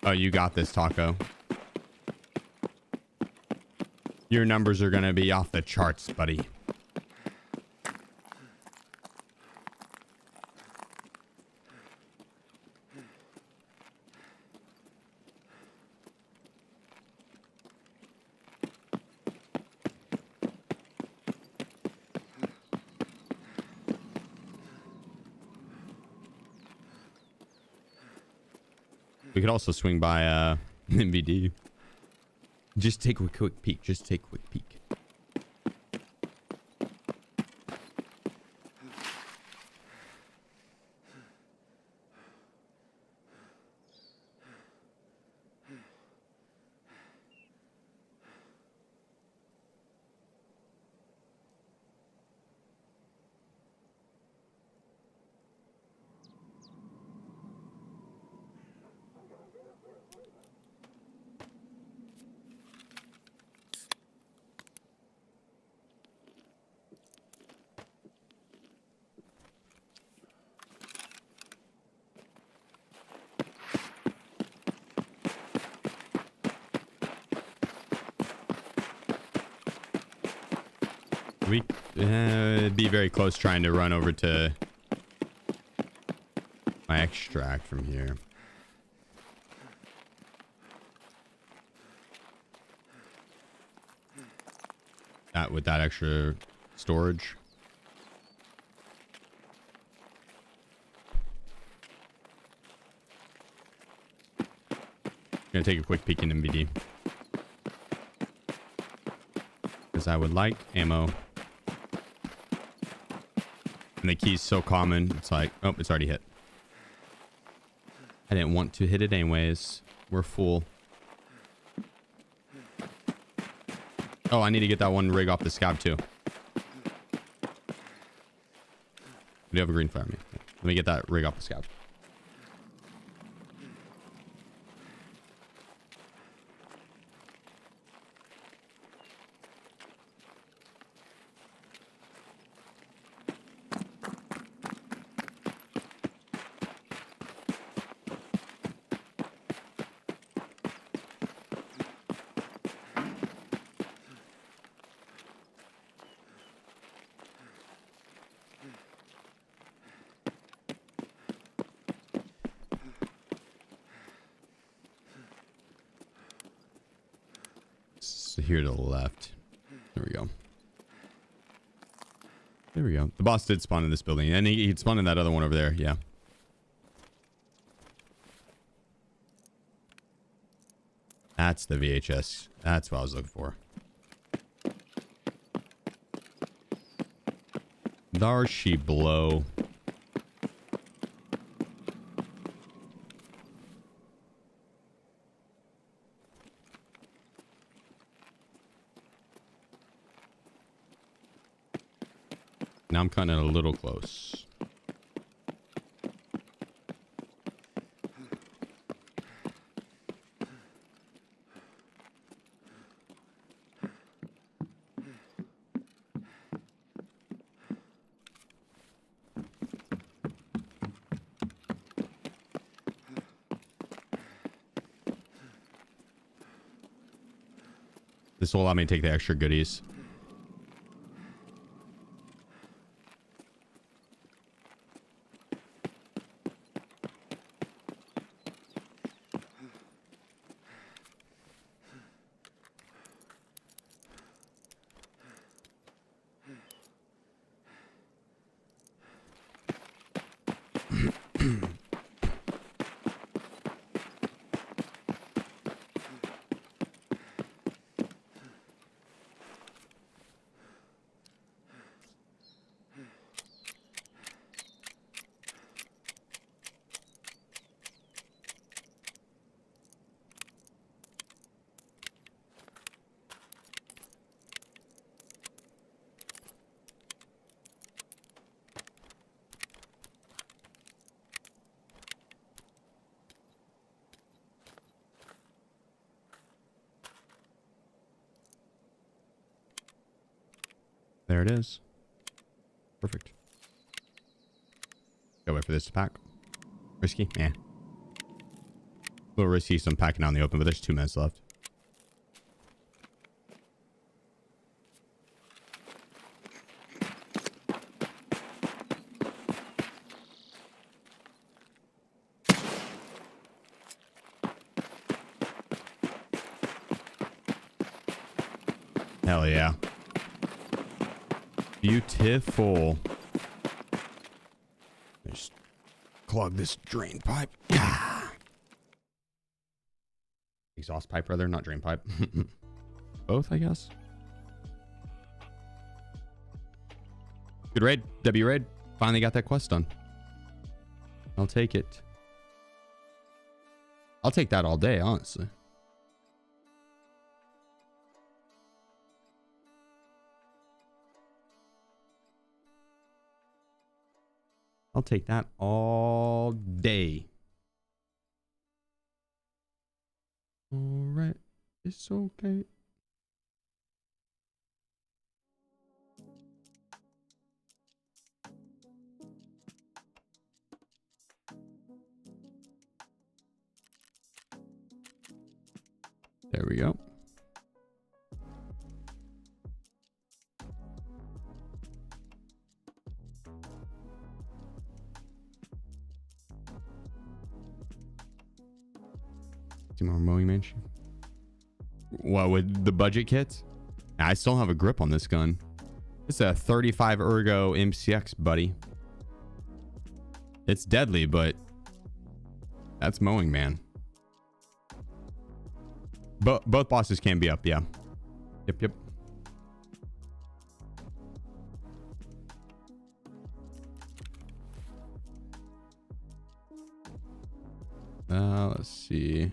Oh, you got this, Taco. Your numbers are gonna be off the charts, buddy. We could also swing by MVD. Just take a quick peek. Just take a quick peek. We be very close trying to run over to my extract from here. That with that extra storage. Gonna take a quick peek in MVD. Because I would like ammo. And the key's so common, it's like, oh, it's already hit. I didn't want to hit it anyways. We're full. Oh, I need to get that one rig off the scab too. We do have a green flare on me. Let me get that rig off the scab. Here to the left. There we go. There we go. The boss did spawn in this building, and he'd spawn in that other one over there. Yeah. That's the VHS. That's what I was looking for. There she blow. Now I'm kind of a little close. This will allow me to take the extra goodies. There it is. Perfect. Gotta wait for this to pack. Risky? Yeah. little risky, so I'm packing out in the open, but there's 2 minutes left. Hell yeah. Beautiful. Just clog this drain pipe. Exhaust pipe, rather, not drain pipe. Both, I guess. Good raid. W raid. Finally got that quest done. I'll take it. I'll take that all day, honestly. I'll take that all day. All right. It's okay. There we go. Two more mowing mansion. What, with the budget kits? I still have a grip on this gun. It's a 35 Ergo MCX, buddy. It's deadly, but that's mowing, man. Both bosses can be up, yeah. Yep. Let's see.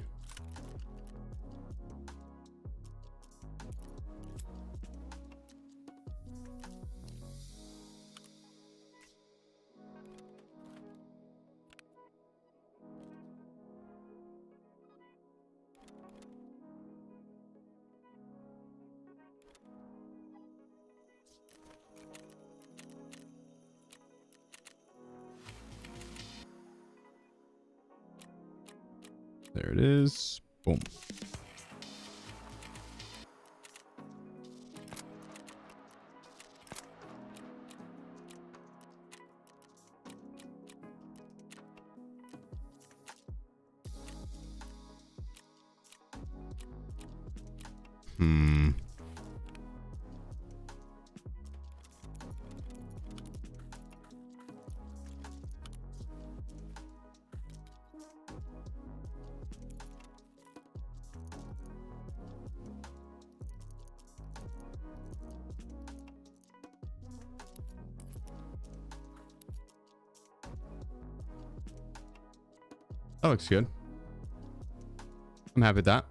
There it is. Boom. That looks good. I'm happy with that.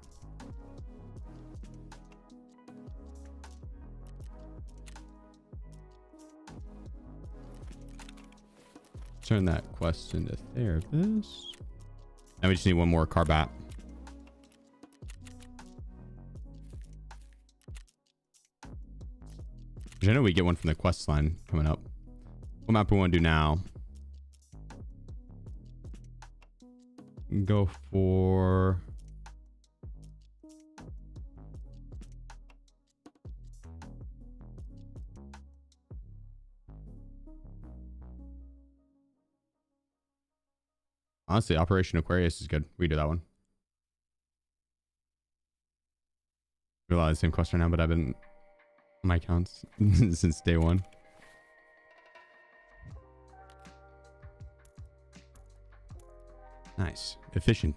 Turn that quest into therapist. And we just need one more carbat. I know we get one from the quest line coming up. What map we want to do now? Go for honestly, Operation Aquarius is good. We do that one. We do a lot of the same quest right now, but I've been on my accounts since day one. Nice. Efficient.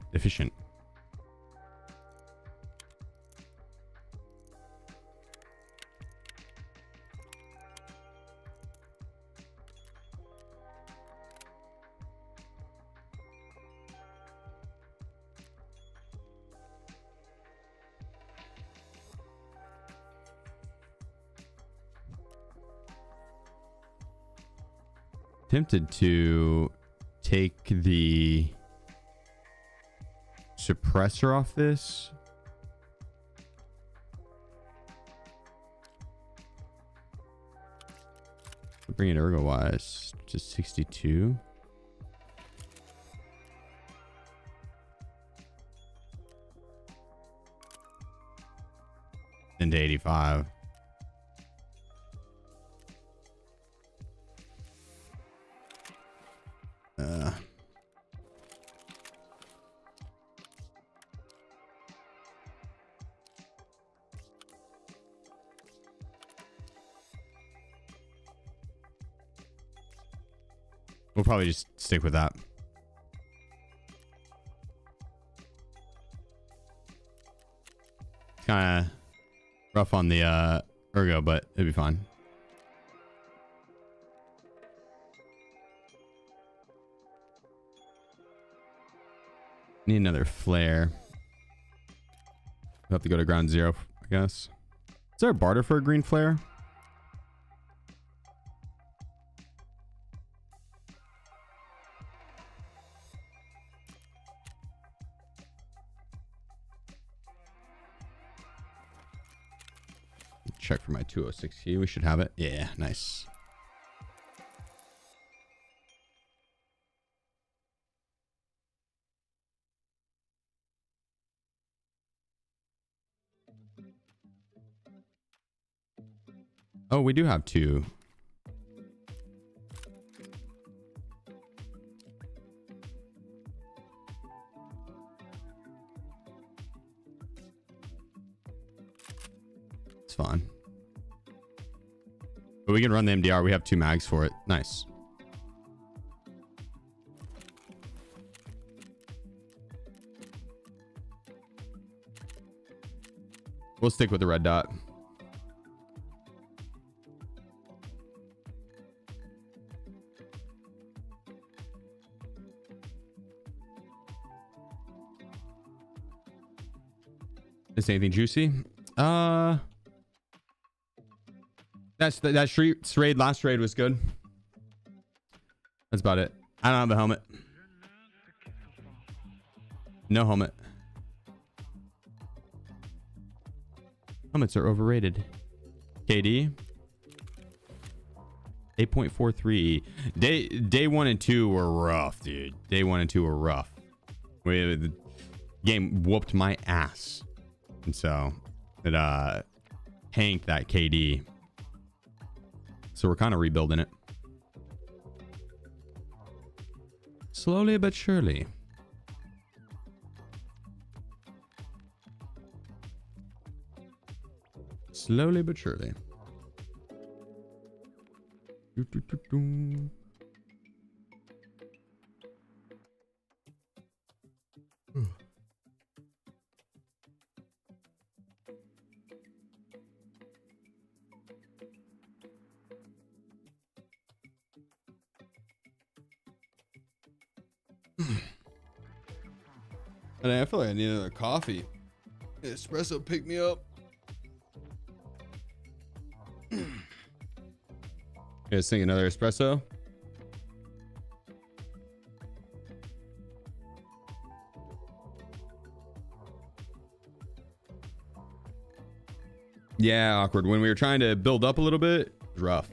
Tempted to take the suppressor off this. Bring it ergo wise to 62. into 85. We'll probably just stick with that. Kind of rough on the ergo, but it'll be fine. Need another flare. We'll have to go to ground zero, I guess. Is there a barter for a green flare? Check for my 206 key. We should have it. Yeah, nice. Oh, we do have two. It's fine. But we can run the MDR. We have 2 mags for it. Nice. We'll stick with the red dot. Is anything juicy? That raid, last raid was good. That's about it. I don't have a helmet. No helmet. Helmets are overrated. KD 8.43. Day 1 and 2 were rough, dude. Day 1 and 2 were rough. The game whooped my ass. And so it tanked that KD. So we're kind of rebuilding it. Slowly but surely. Slowly but surely. Doo, doo, doo, doo. And I feel like I need another coffee. Espresso pick me up. You guys think another espresso? Yeah, awkward. When we were trying to build up a little bit, it was rough.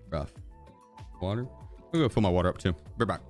Rough. Water? I'll go fill my water up too. Be back.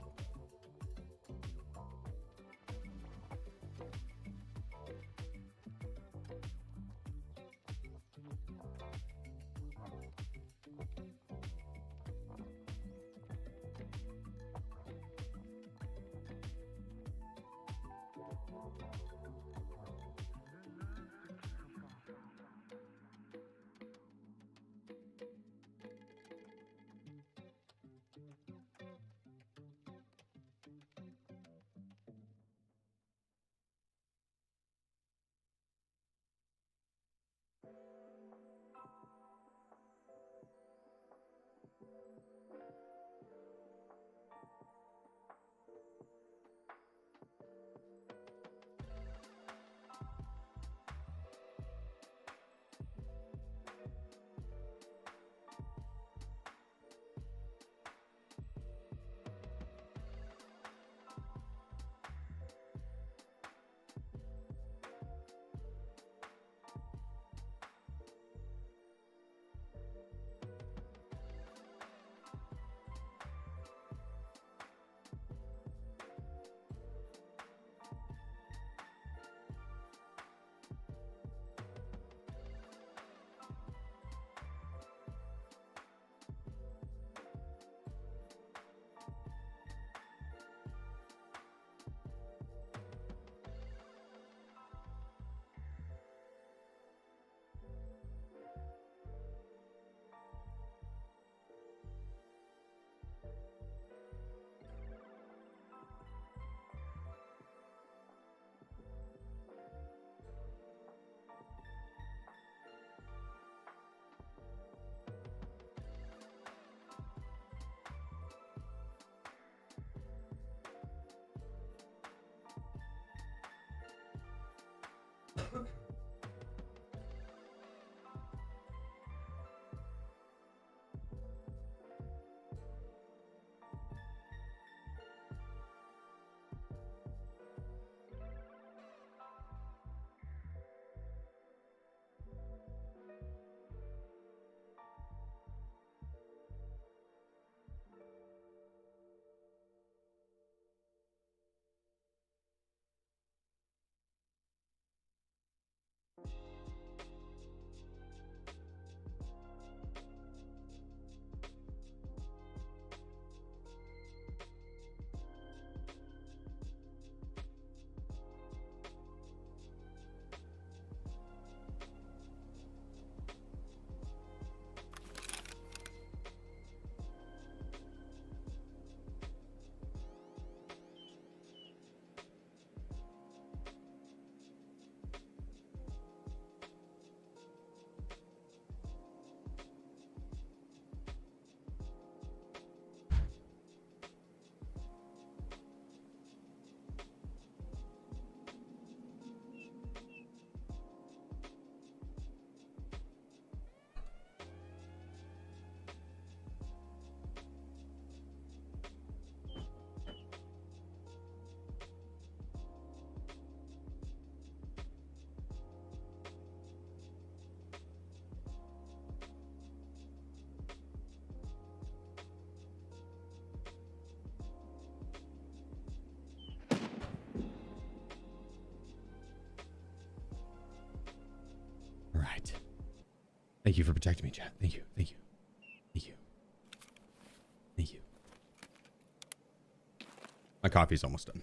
Thank you for protecting me, chat. Thank you. Thank you. Thank you. Thank you. My coffee's almost done.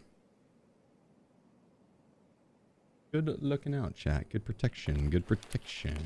Good looking out, chat. Good protection. Good protection.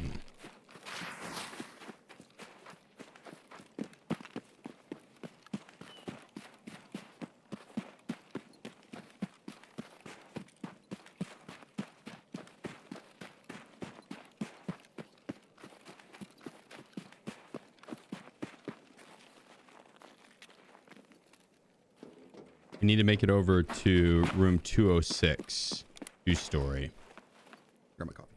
We need to make it over to room 206. 2-story. Grab my coffee.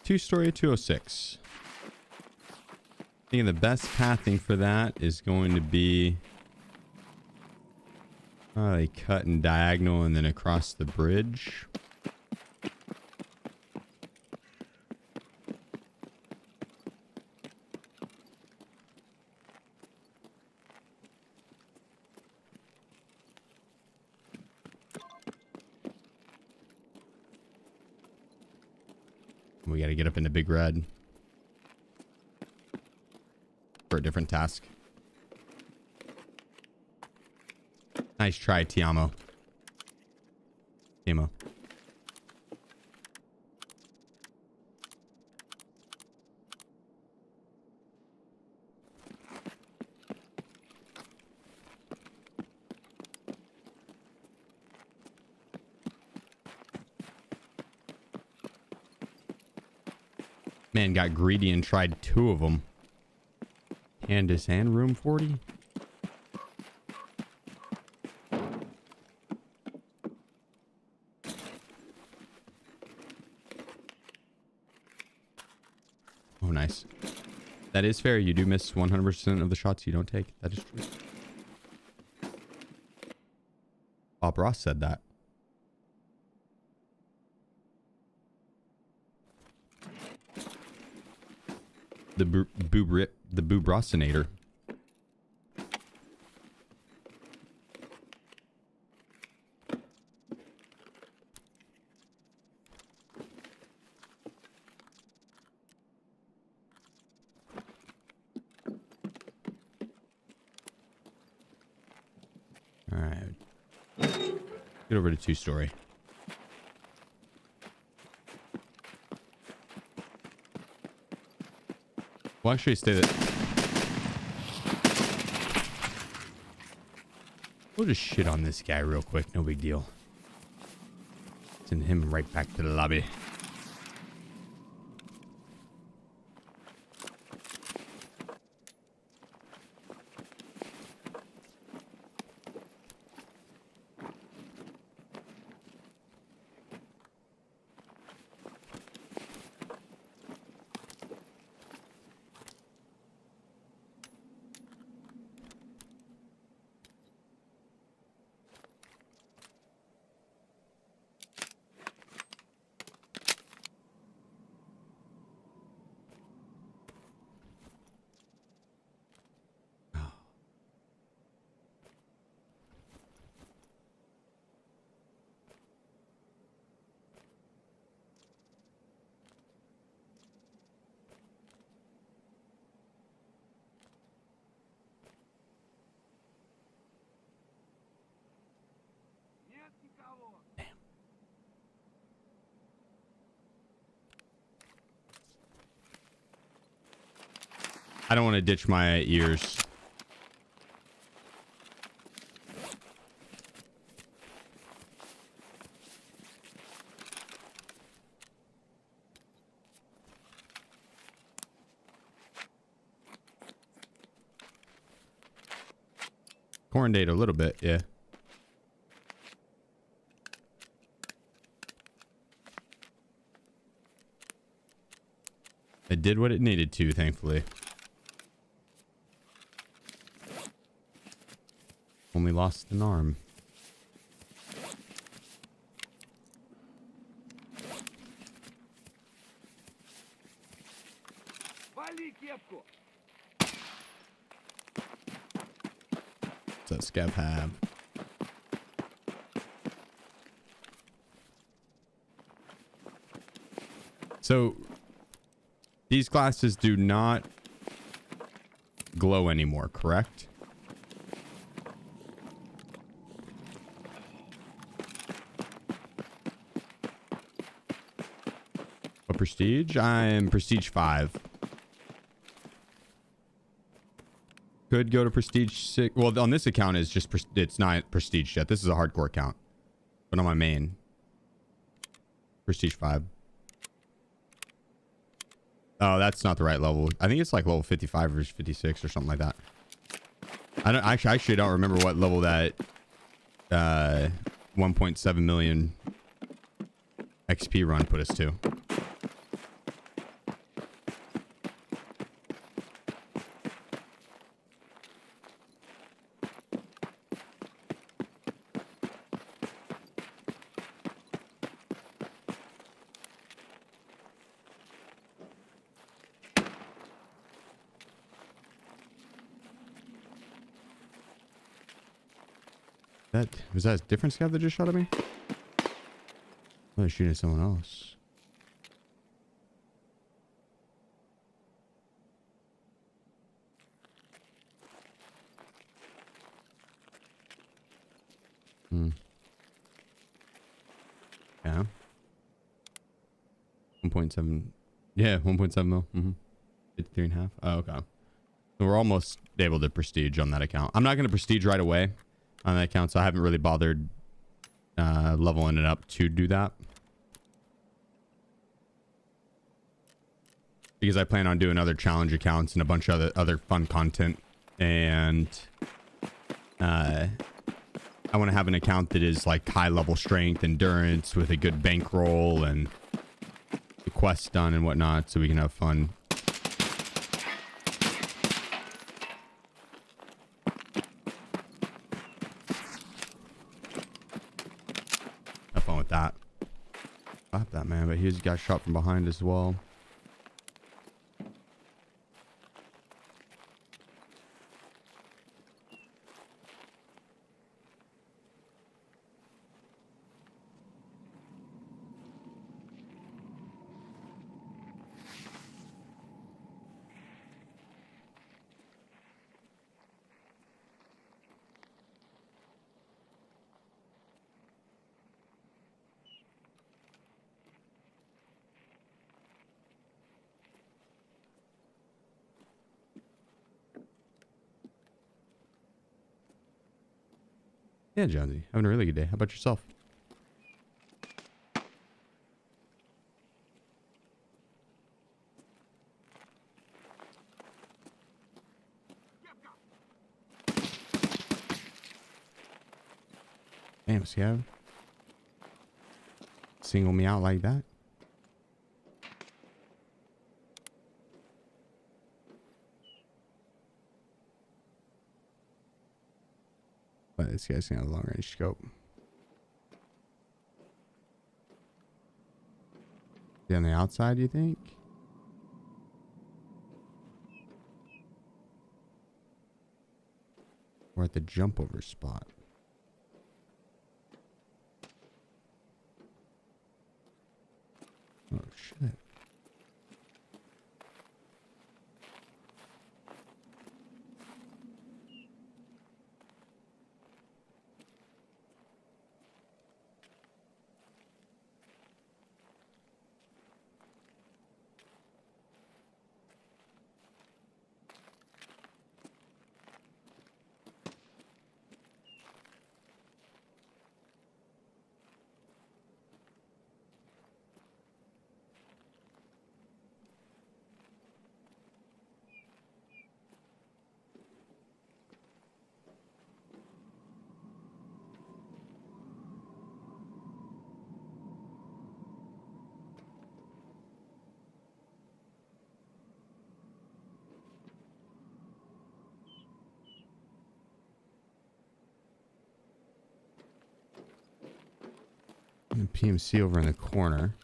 Two-story 206. I think the best pathing for that is going to be they cut in diagonal and then across the bridge. We got to get up into Big Red for a different task. Nice try, Tiamo. Tiamo. Man got greedy and tried 2 of them. Candace and room 40. Oh, nice. That is fair. You do miss 100% of the shots you don't take. That is true. Bob Ross said that. The Boob Rossinator. All right. Get over to 2-story. We'll actually stay there. We'll just shit on this guy real quick. No big deal. Send him right back to the lobby. I don't want to ditch my ears. Corn date a little bit, yeah. It did what it needed to, thankfully. Only lost an arm. Вали кепку! What's that scav have? So these glasses do not glow anymore, correct? What prestige? I'm prestige 5. Could go to prestige 6. Well, on this account is just it's not prestige yet. This is a hardcore account. But on my main, prestige 5. Oh, that's not the right level. I think it's like level 55 or 56 or something like that. I don't actually don't remember what level that 1.7 million XP run put us to. Was that a different scav that just shot at me? I was shooting at someone else. Yeah. 1.7. Yeah, 1.7 mil. 53.5. Oh, okay. So we're almost able to prestige on that account. I'm not going to prestige right away on that account, so I haven't really bothered leveling it up to do that, because I plan on doing other challenge accounts and a bunch of other fun content, and I want to have an account that is like high level strength, endurance with a good bankroll and the quests done and whatnot, so we can have fun. With that, slap that man, but he's got shot from behind as well. Yeah, Jonesy, having a really good day. How about yourself? Damn, Scav. Single me out like that. But this guy's got a long range scope. Is he on the outside, do you think? Or at the jump over spot? Oh shit. And PMC over in the corner.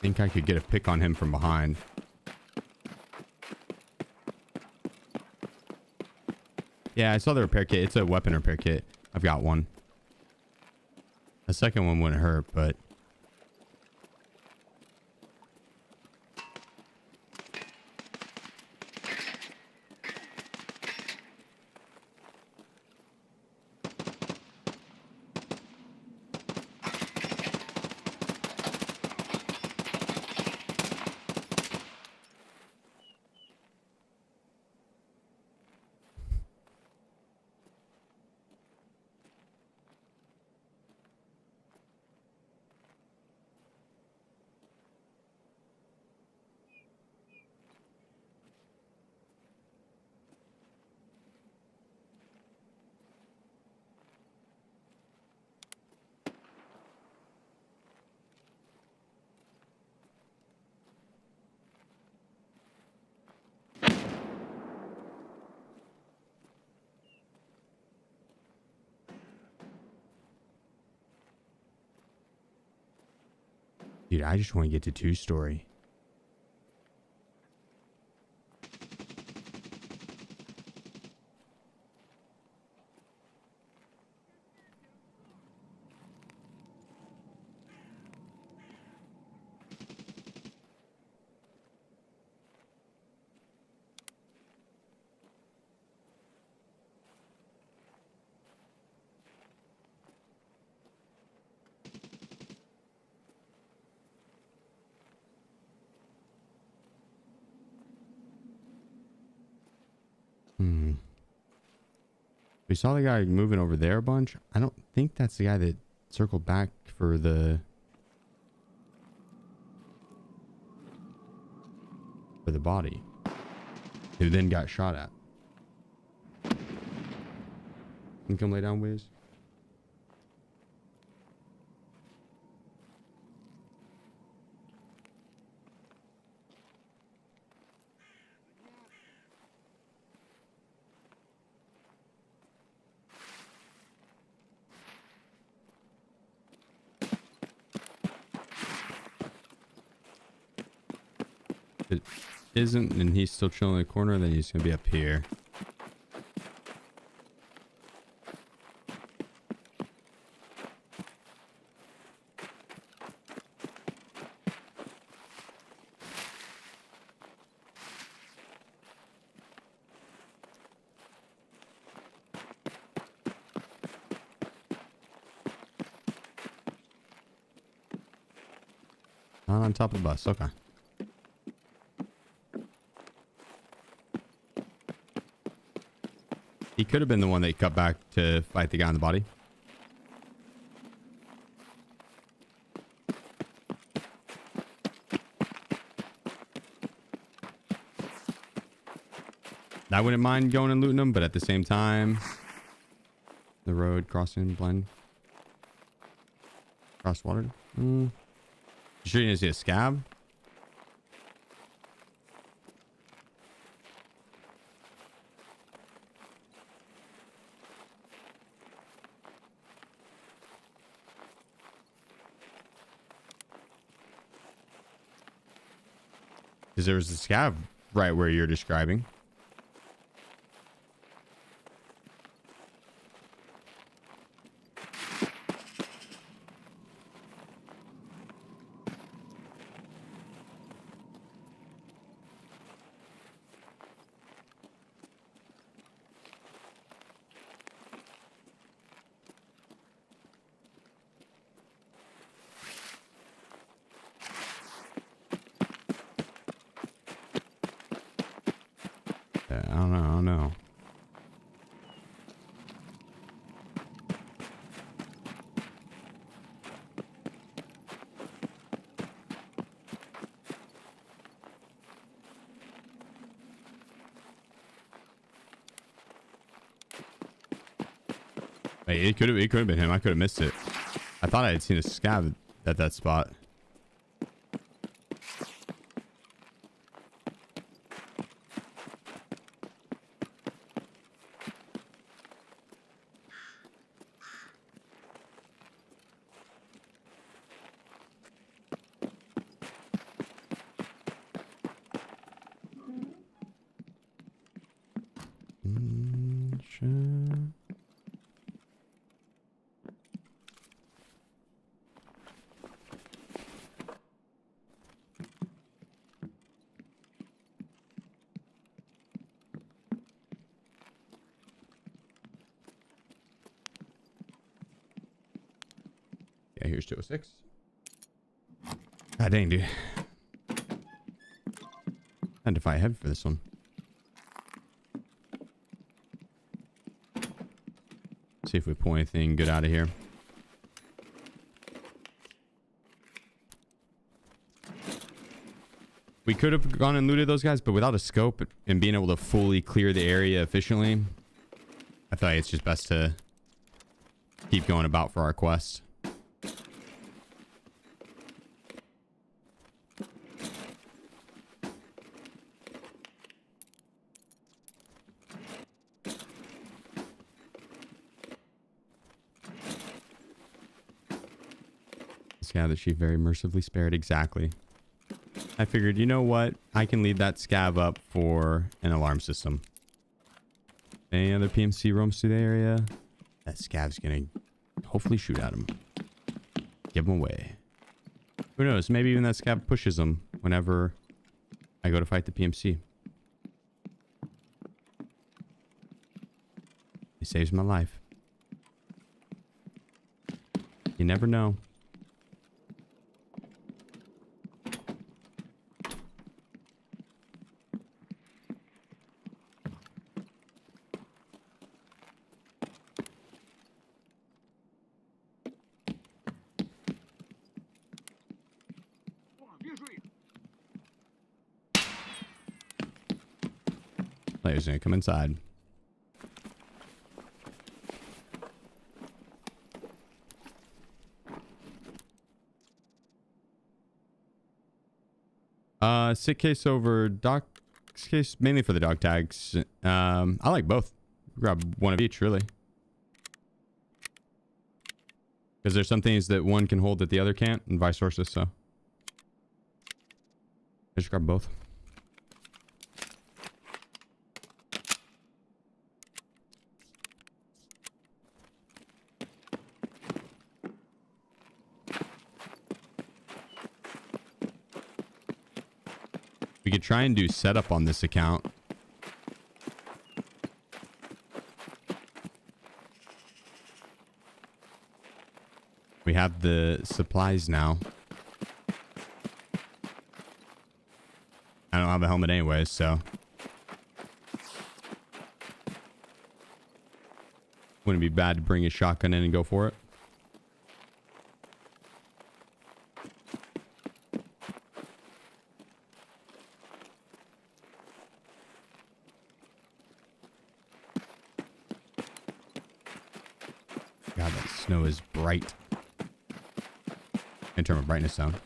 think I could get a pick on him from behind. Yeah, I saw the repair kit. It's a weapon repair kit. I've got one. The second one wouldn't hurt, but... Dude, I just want to get to 2-story. We saw the guy moving over there a bunch. I don't think that's the guy that circled back for the body, who then got shot at. Can you come lay down, Wiz? If it isn't, and he's still chilling in the corner, then he's gonna be up here. Not on top of the bus. Okay. He could have been the one that cut back to fight the guy on the body. I wouldn't mind going and looting them, but at the same time, the road crossing blind. Cross water. You sure you didn't see a scab? Because there was a scab right where you're describing. I don't know. Hey, it could have been him. I could have missed it. I thought I had seen a scab at that spot. Yeah, here's 206. God dang, dude. Had to fight heavy for this one. See if we pull anything good out of here. We could have gone and looted those guys, but without a scope and being able to fully clear the area efficiently, I feel like it's just best to keep going about for our quest. This guy that she very mercifully spared, exactly. I figured, you know what? I can leave that scav up for an alarm system. Any other PMC roams through the area, that scav's gonna hopefully shoot at him. Give him away. Who knows? Maybe even that scav pushes him whenever I go to fight the PMC. He saves my life. You never know. Player's gonna come inside. Sick case over doc case, mainly for the dog tags. I like both. Grab one of each, really. Because there's some things that one can hold that the other can't, and vice versa, so. I just grab both. We could try and do setup on this account. We have the supplies now. I don't have a helmet anyways, so. Wouldn't be bad to bring a shotgun in and go for it. God, that snow is bright. In terms of brightness sound.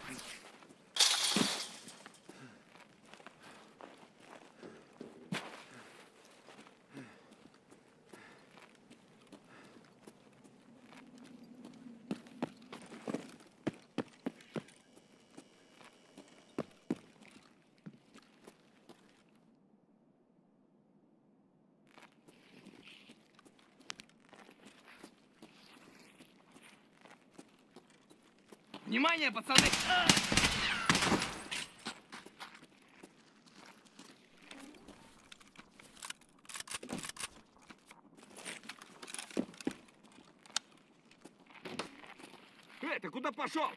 Внимание, пацаны! Ты куда пошел?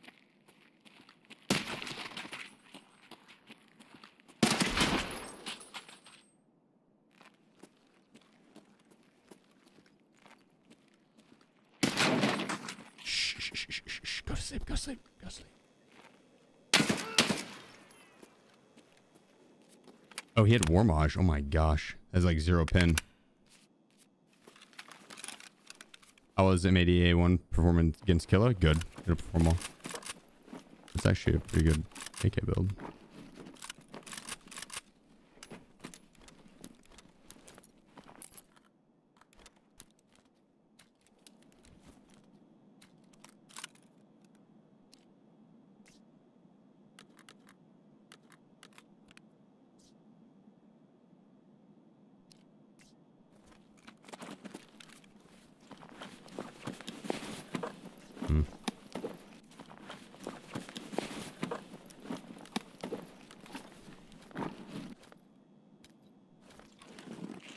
Shh. Go to sleep, go to sleep, go to sleep. Oh, he had Warmage. Oh my gosh. That's like 0 pin. How was M80A1 performance against Killa? Good. Good perform well. It's actually a pretty good AK build.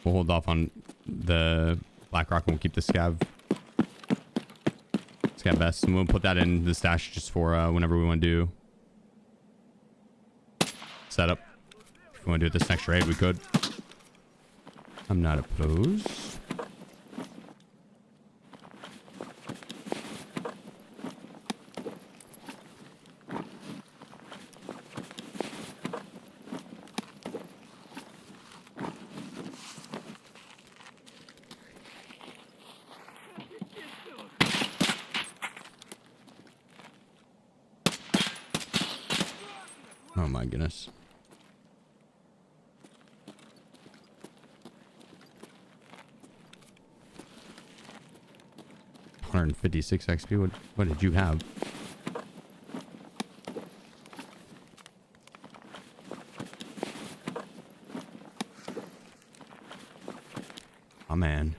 We'll hold off on the Black Rock and we'll keep the scav got best, and we'll put that in the stash just for whenever we want to do setup. If we want to do it this next raid, we could. I'm not opposed. Oh my goodness. $156 XP. What did you have? Oh man.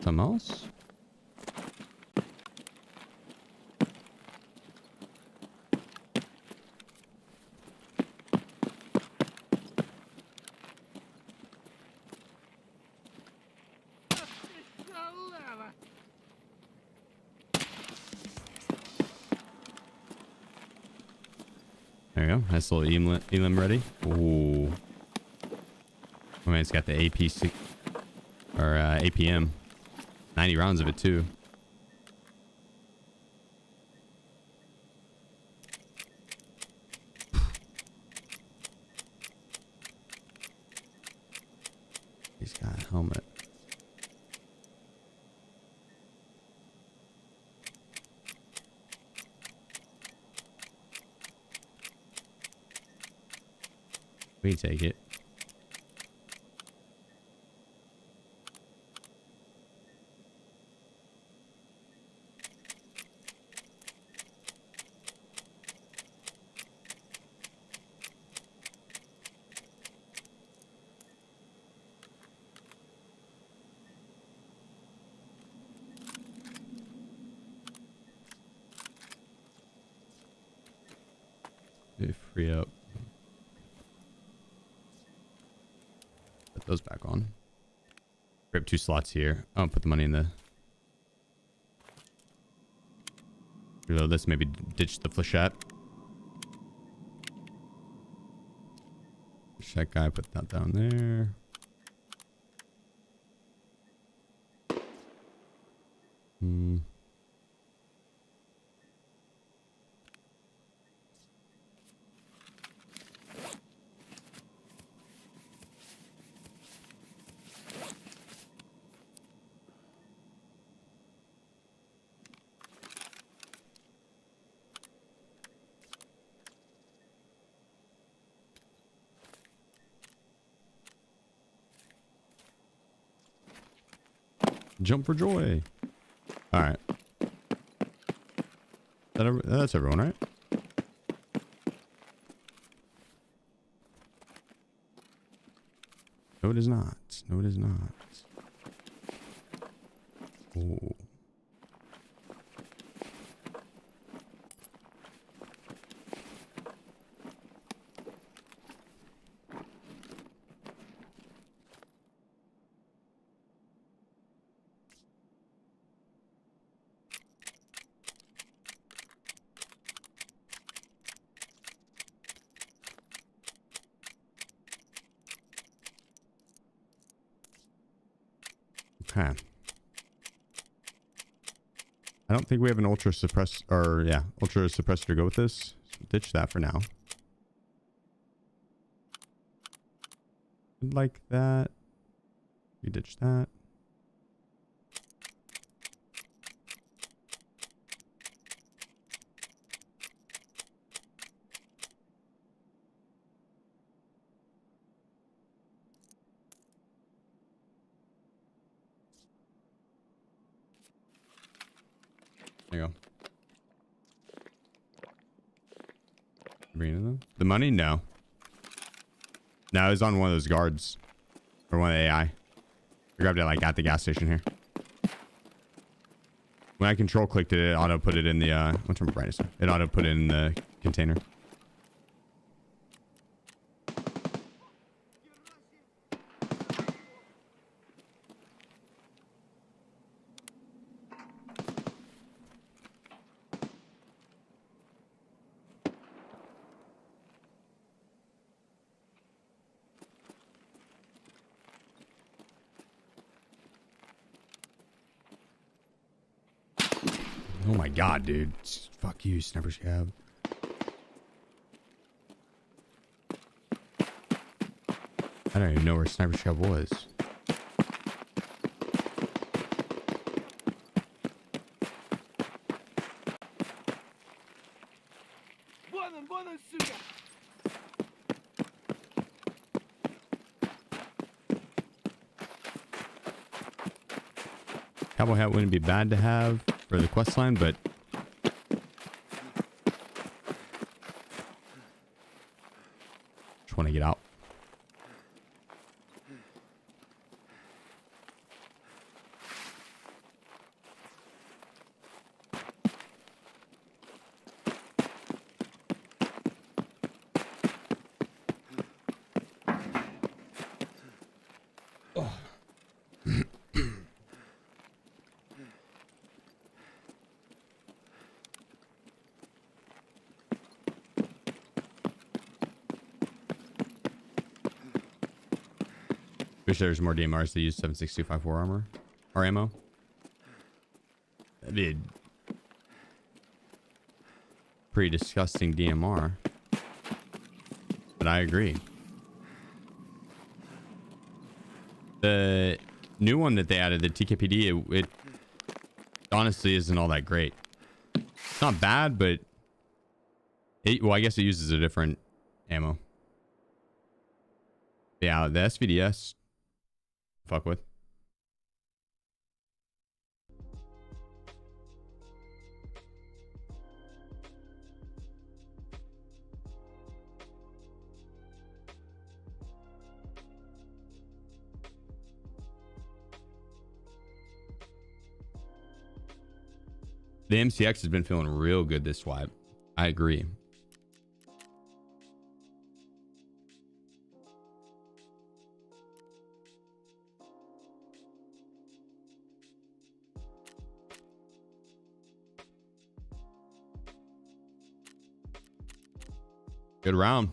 Something else? There you go. Nice little elim ready. Ooh. Oh man, it's got the AP6 or APM. 90 rounds of it too. He's got a helmet. We take it. They free up. Put those back on. Grab 2 slots here. Oh, put the money in the. Reload this. Maybe ditch the flechette. Flechette guy. Put that down there. Hmm. Jump for joy. All right. That's everyone, right? No, it is not. No, it is not. Oh. Okay. I don't think we have an ultra suppressor, or yeah, ultra suppressor to go with this. So ditch that for now. Like that. We ditch that. There you go. Bringing them. The money? No. No, it's on one of those guards. Or one of the AI. I grabbed it like at the gas station here. When I control clicked it, it auto put it in the what's my brightness? It auto put it in the container. Oh my god, dude. Fuck you, Sniper Scab. I don't even know where Sniper Scab was. Вон он, сука! Cowboy hat wouldn't be bad to have for the quest line, but just want to get out. Wish there was more DMRs that use 76254 armor or ammo. That'd be a pretty disgusting DMR. But I agree. The new one that they added, the TKPD, it honestly isn't all that great. It's not bad, but well, I guess it uses a different ammo. Yeah, the SVDS. Fuck with. The MCX has been feeling real good this swipe. I agree. Good round.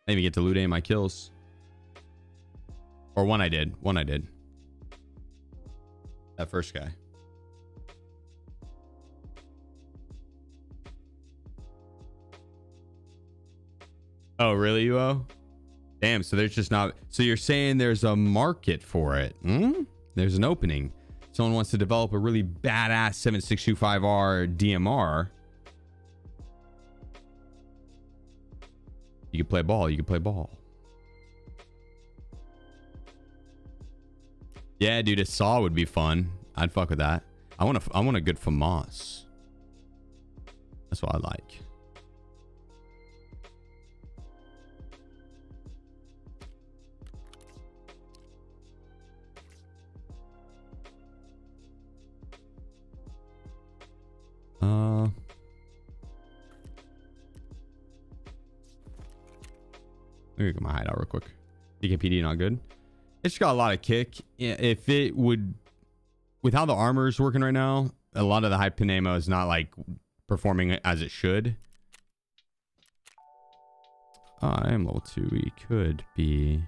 I didn't even get to loot any of my kills. Or one I did. One I did. That first guy. Oh, really, UO? Damn, so there's just not... So you're saying there's a market for it? Hmm? There's an opening. Someone wants to develop a really badass 7625R DMR. You can play ball. You can play ball. Yeah, dude, a saw would be fun. I'd fuck with that. I want a good FAMAS. That's what I like. Let me get my hideout real quick. DKPD not good. It's got a lot of kick. Yeah, if it would, with how the armor is working right now, a lot of the high pin ammo is not like performing as it should. Oh, I am level 2. We could be.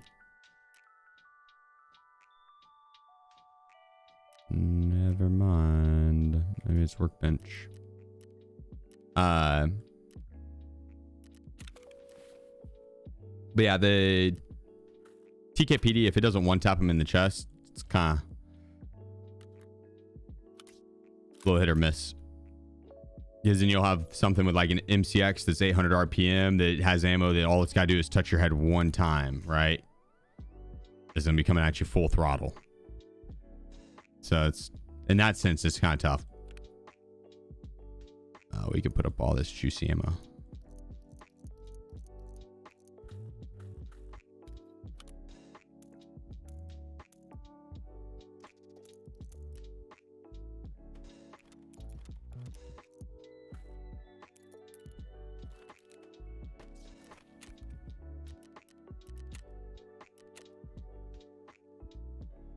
Never mind. Maybe it's workbench. But yeah, the TKPD, if it doesn't one tap him in the chest, it's kind of a little hit or miss. Because then you'll have something with like an MCX that's 800 RPM that has ammo that all it's got to do is touch your head one time, right? It's going to be coming at you full throttle. So it's, in that sense, it's kind of tough. We could put up all this juicy ammo.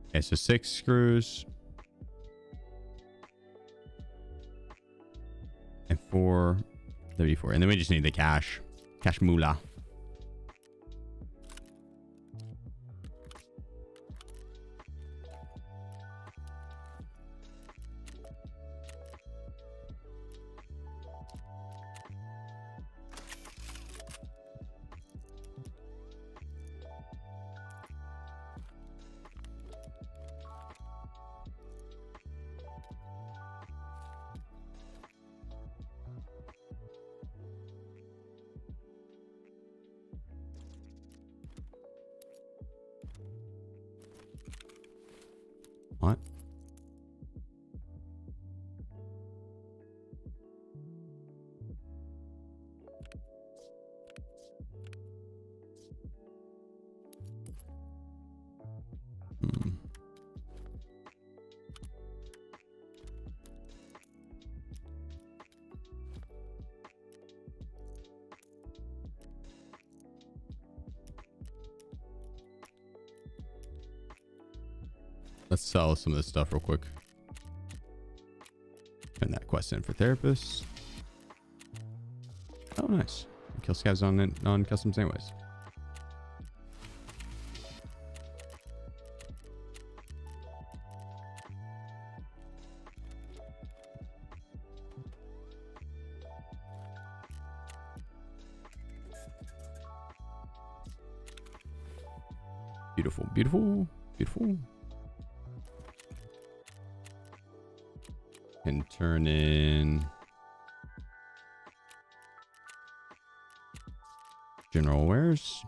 Okay, so 6 screws. And 4 WD-4. And then we just need the cash. Cash moolah. Let's sell some of this stuff real quick. Turn that quest in for therapists. Oh, nice. Kill scavs on non-customs anyways. Beautiful, beautiful, beautiful. Can turn in general wares.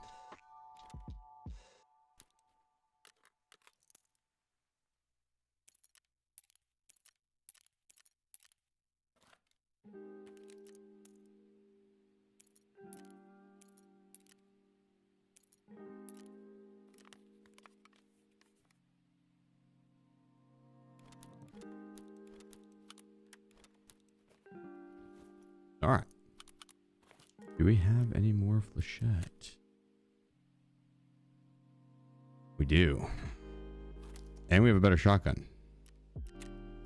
All right. Do we have any more flechette? We do. And we have a better shotgun.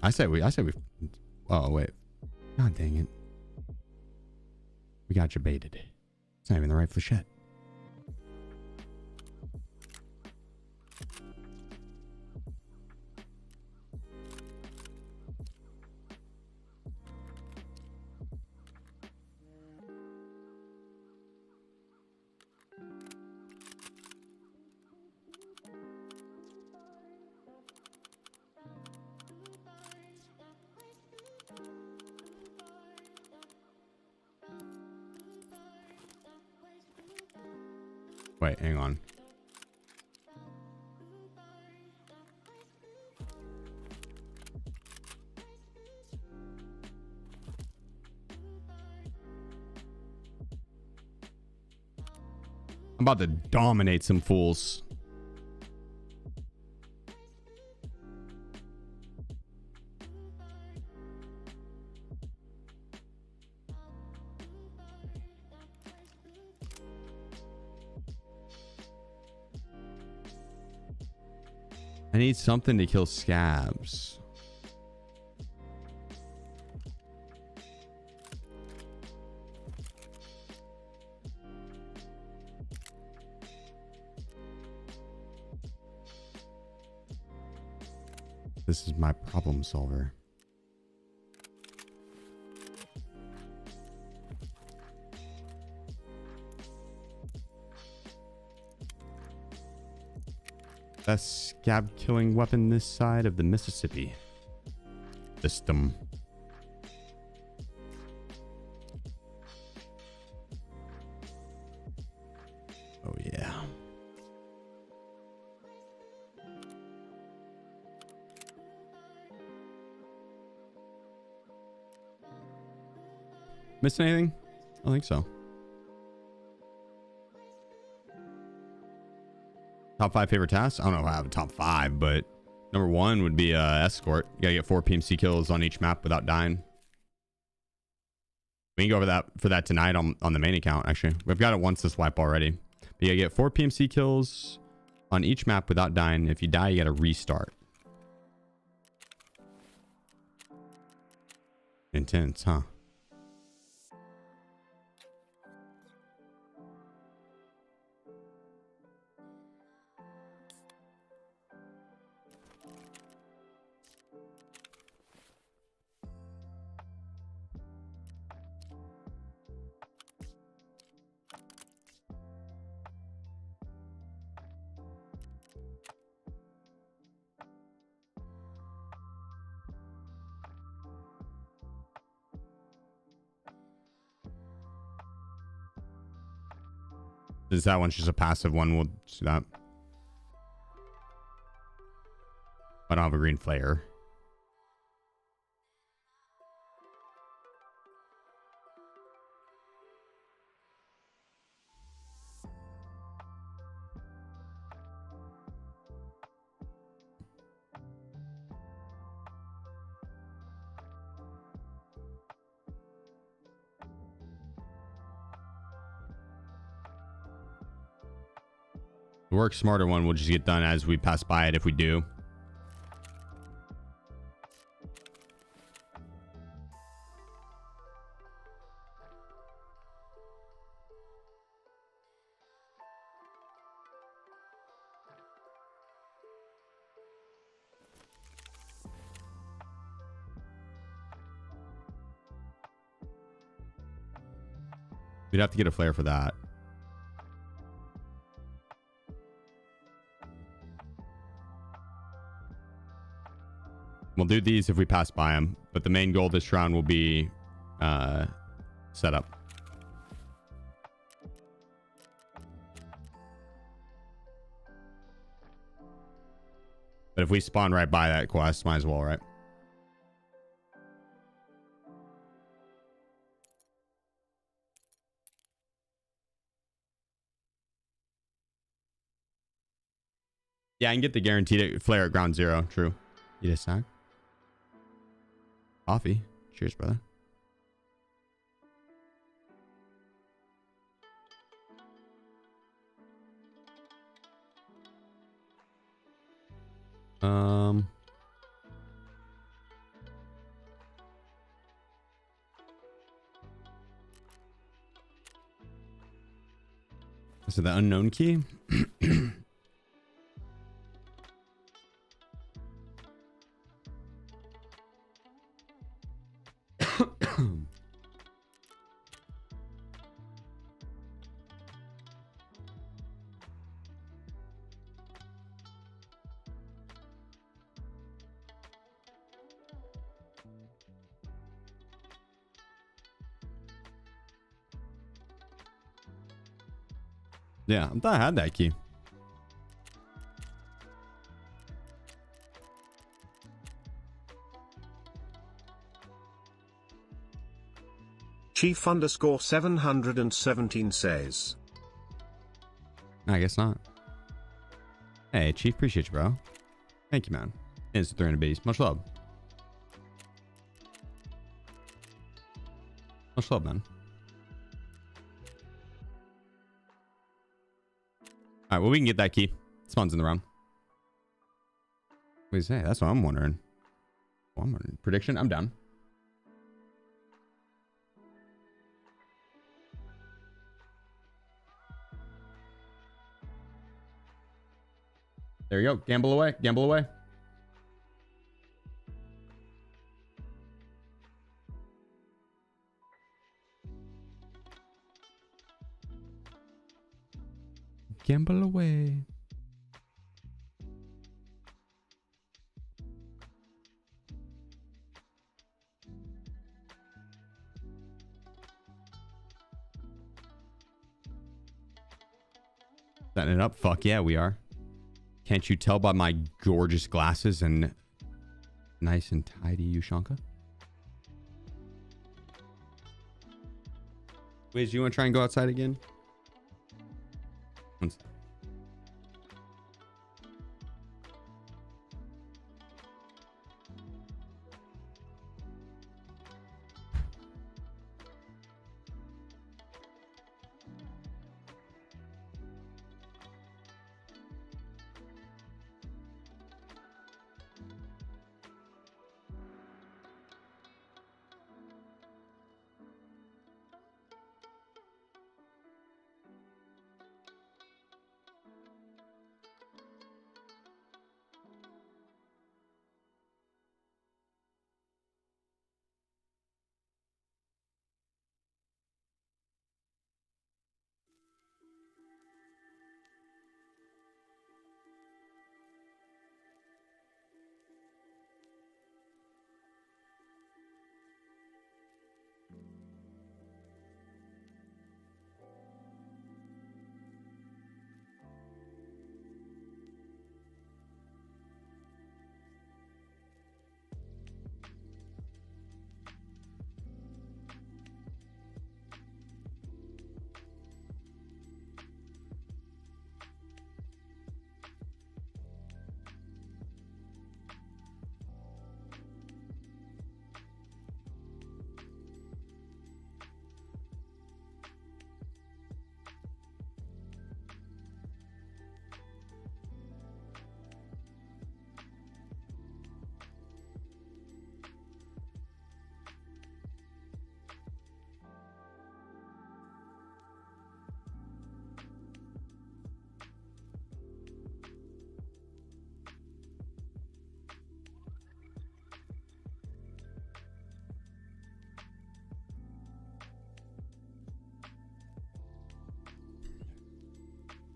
I said we oh wait. God dang it. We got you baited. It's not even the right flechette. Wait, hang on. I'm about to dominate some fools. I need something to kill scabs. This is my problem solver. Best scab killing weapon this side of the Mississippi system. Oh yeah. Missed anything? I don't think so. Top 5 favorite tasks? I don't know if I have a top 5, but number 1 would be escort. You gotta get 4 PMC kills on each map without dying. We can go over that for that tonight on the main account, actually. We've got it once this wipe already. But you gotta get 4 PMC kills on each map without dying. If you die, you gotta restart. Intense, huh? Is that one's just a passive one? We'll do that. I don't have a green flare. The work smarter one will just get done as we pass by it if we do. We'd have to get a flare for that. We'll do these if we pass by them, but the main goal this round will be set up. But if we spawn right by that quest, might as well, right? Yeah, I can get the guaranteed flare at ground zero. True. Eat a snack. Coffee. Cheers, brother. Is it the unknown key? Yeah, I thought I had that key. Chief underscore 717 says. I guess not. Hey, Chief, appreciate you, bro. Thank you, man. It's 300 biddies. Much love. Much love, man. All right, well, we can get that key. Spawns in the round. What do you say? That's what I'm wondering. Oh, I'm wondering. Prediction? I'm down. There you go. Gamble away. Gamble away. Gamble away. Setting it up? Fuck yeah, we are. Can't you tell by my gorgeous glasses and nice and tidy Ushanka? Wiz, you want to try and go outside again? One sec.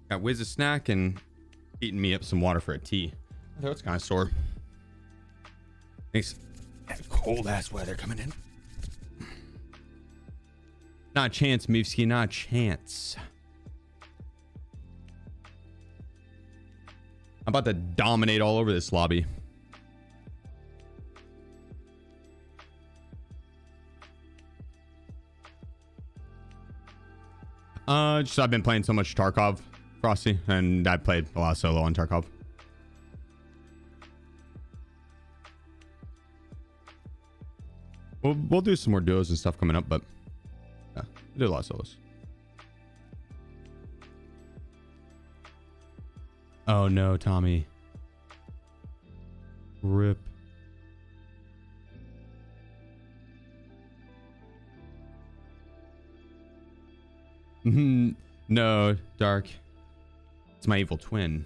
Got Wiz a snack and heating me up some water for a tea. I thought it's kind of sore. Thanks. Cold ass weather coming in. Not a chance, Mivsky, not a chance. I'm about to dominate all over this lobby. Just I've been playing so much Tarkov, Frosty, and I played a lot of solo on Tarkov. We'll do some more duos and stuff coming up, but yeah, we did a lot of solos. Oh no, Tommy. Rip. No, Dark. It's my evil twin.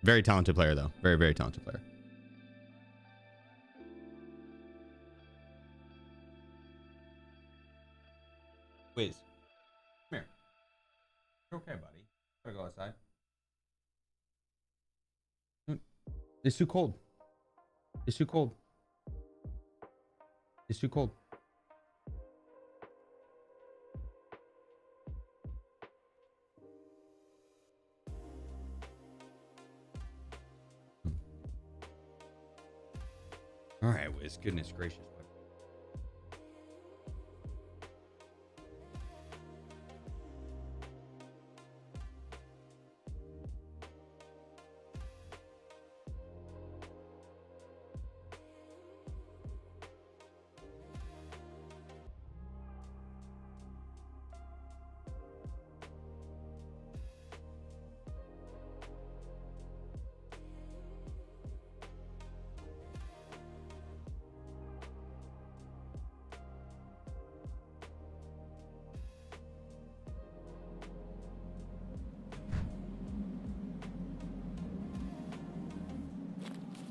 Very talented player, though. Very, very talented player. Wiz, come here. You're okay, buddy. Gotta go outside. It's too cold. It's too cold. It's too cold. All right, Wiz. Goodness gracious.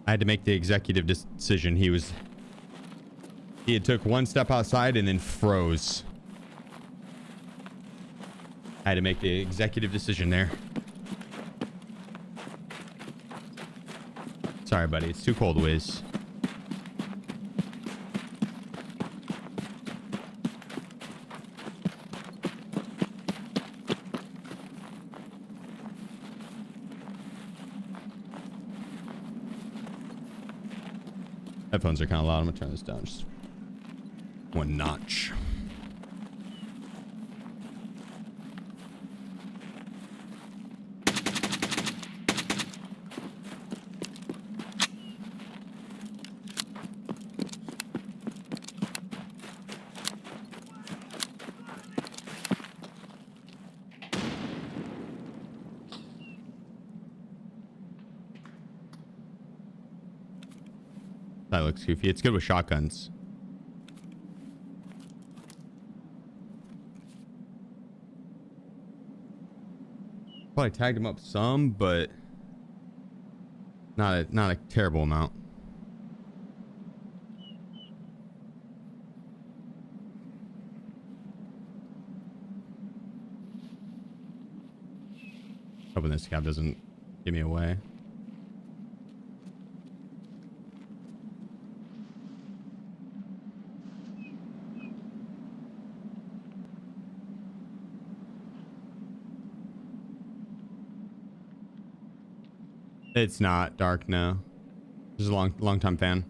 I had to make the executive decision. He had took one step outside and then froze. I had to make the executive decision there. Sorry, buddy. It's too cold, Wiz. Headphones are kind of loud. I'm gonna turn this down just one notch. That looks goofy. It's good with shotguns. Probably tagged him up some, but not a terrible amount. Hoping this cab doesn't give me away. It's not Dark, no. Just a long time fan.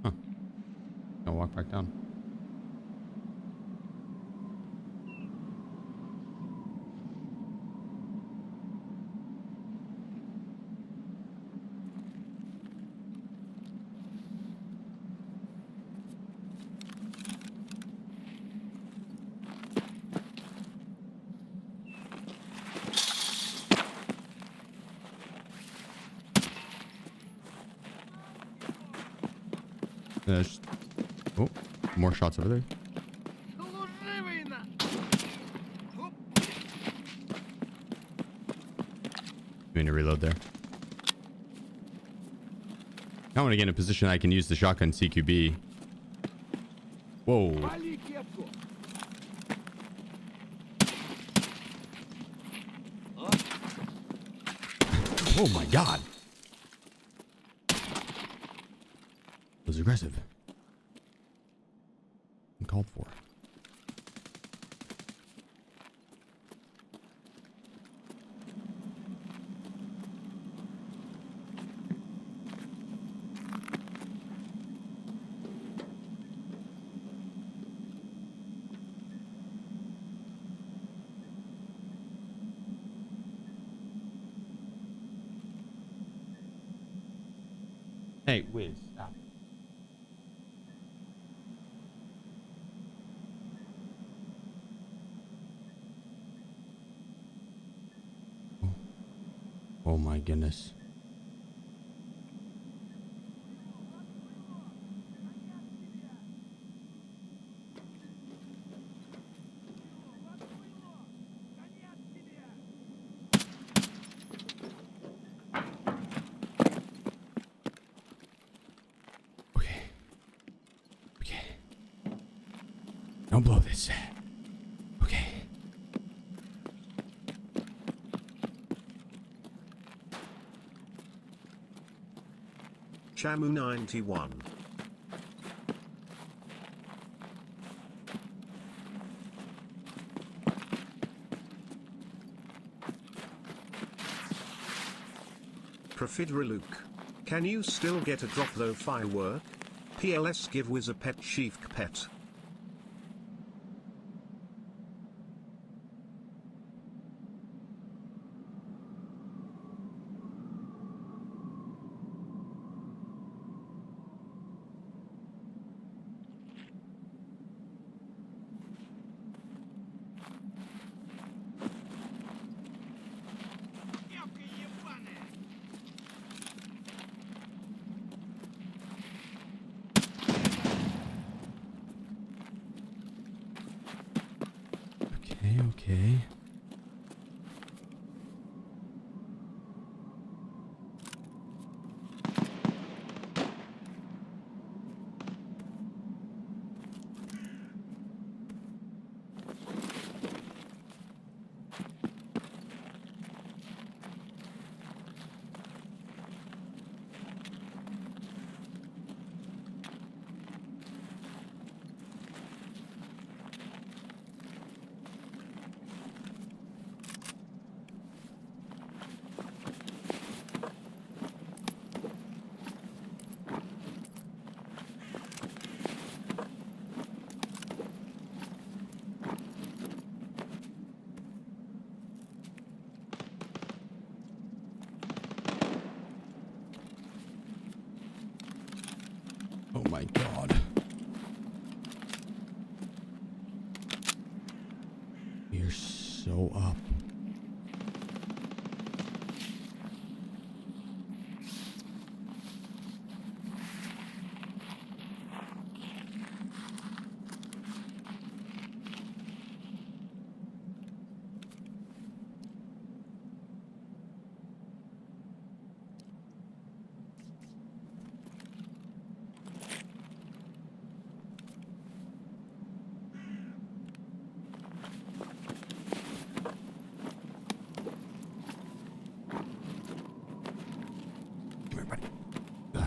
Huh. I'll walk back down. Oh. More shots over there. I'm going to reload there. I want to get in a position I can use the shotgun CQB. Whoa. Вали кепку. Oh my god. That was aggressive. Uncalled for. Hey, Wiz, stop. Oh my goodness. Okay. Okay. Don't blow this. Okay. Shamu 91. Profidra Luke. Can you still get a drop though firework? PLS give Wiz a pet sheaf pet. Okay, okay. Oh my god. You're so up. Come here, buddy. Ugh.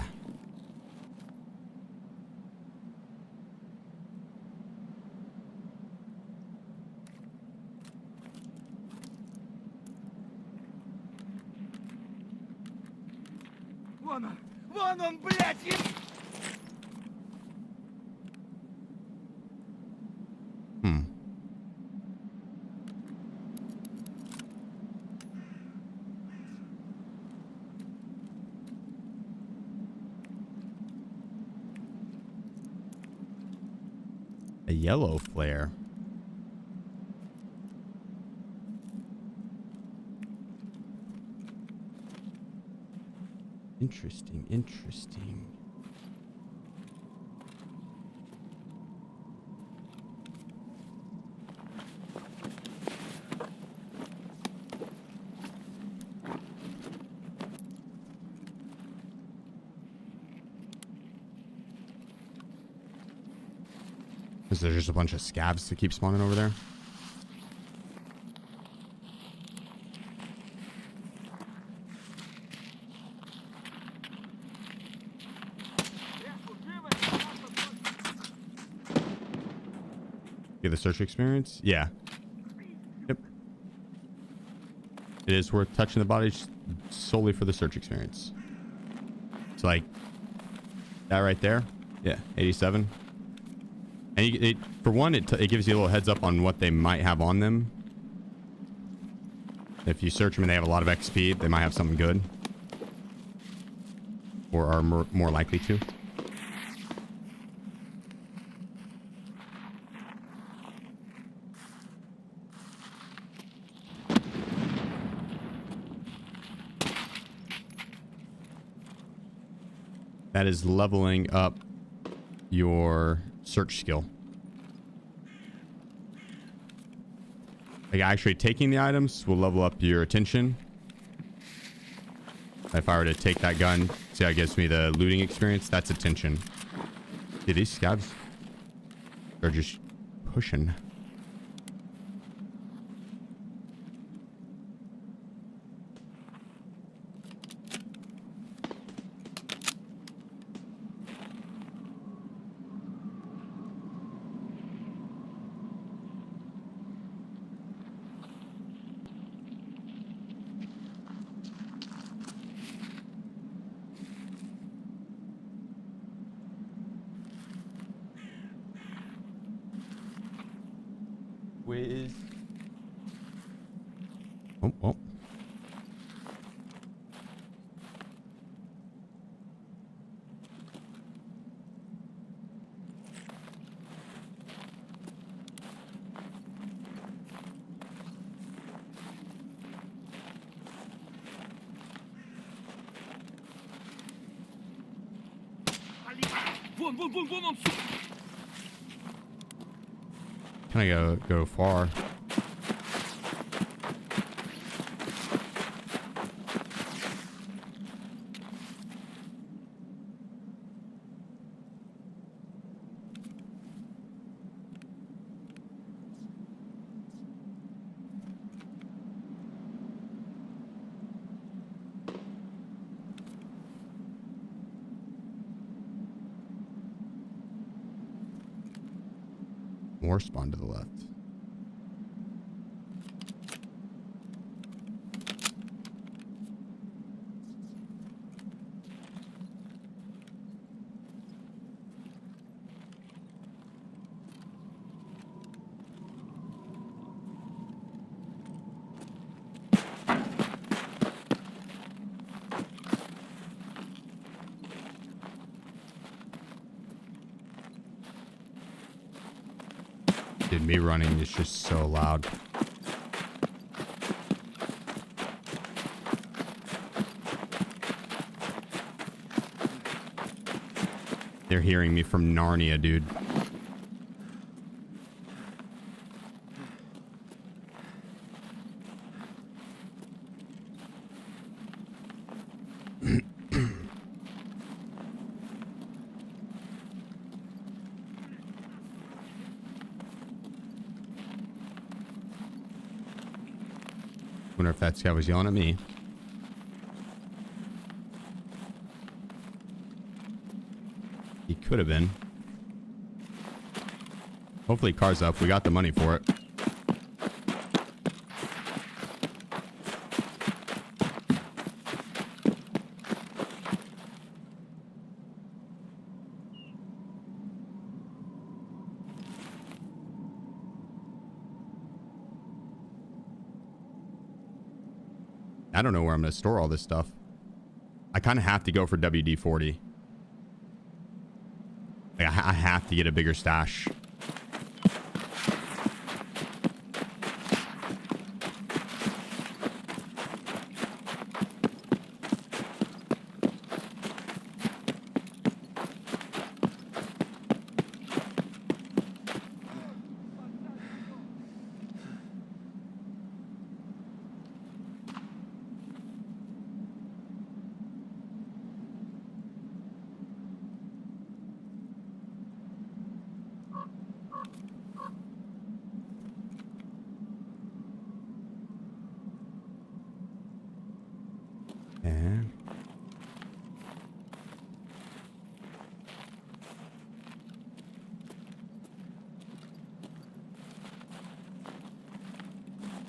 Вон он! Вон он, блядь! Hmm. A yellow flare. Interesting, interesting. Because there's just a bunch of scabs to keep spawning over there. Get the search experience? Yeah. Yep. It is worth touching the body solely for the search experience. It's like that right there. Yeah, 87. And for one, it gives you a little heads up on what they might have on them. If you search them and they have a lot of XP, they might have something good. Or are more likely to. That is leveling up your search skill. Like actually taking the items will level up your attention. If I were to take that gun, see how it gives me the looting experience, that's attention. Dude, these scabs are just pushing. Whiz. Oh, oh. Вон, вон, вон, вон он, сука! Can I go far? More spawn to the left. Dude, me running is just so loud. They're hearing me from Narnia, dude. Wonder if that guy was yelling at me. He could have been. Hopefully car's up. We got the money for it. I don't know where I'm going to store all this stuff. I kind of have to go for WD-40. Like, I have to get a bigger stash.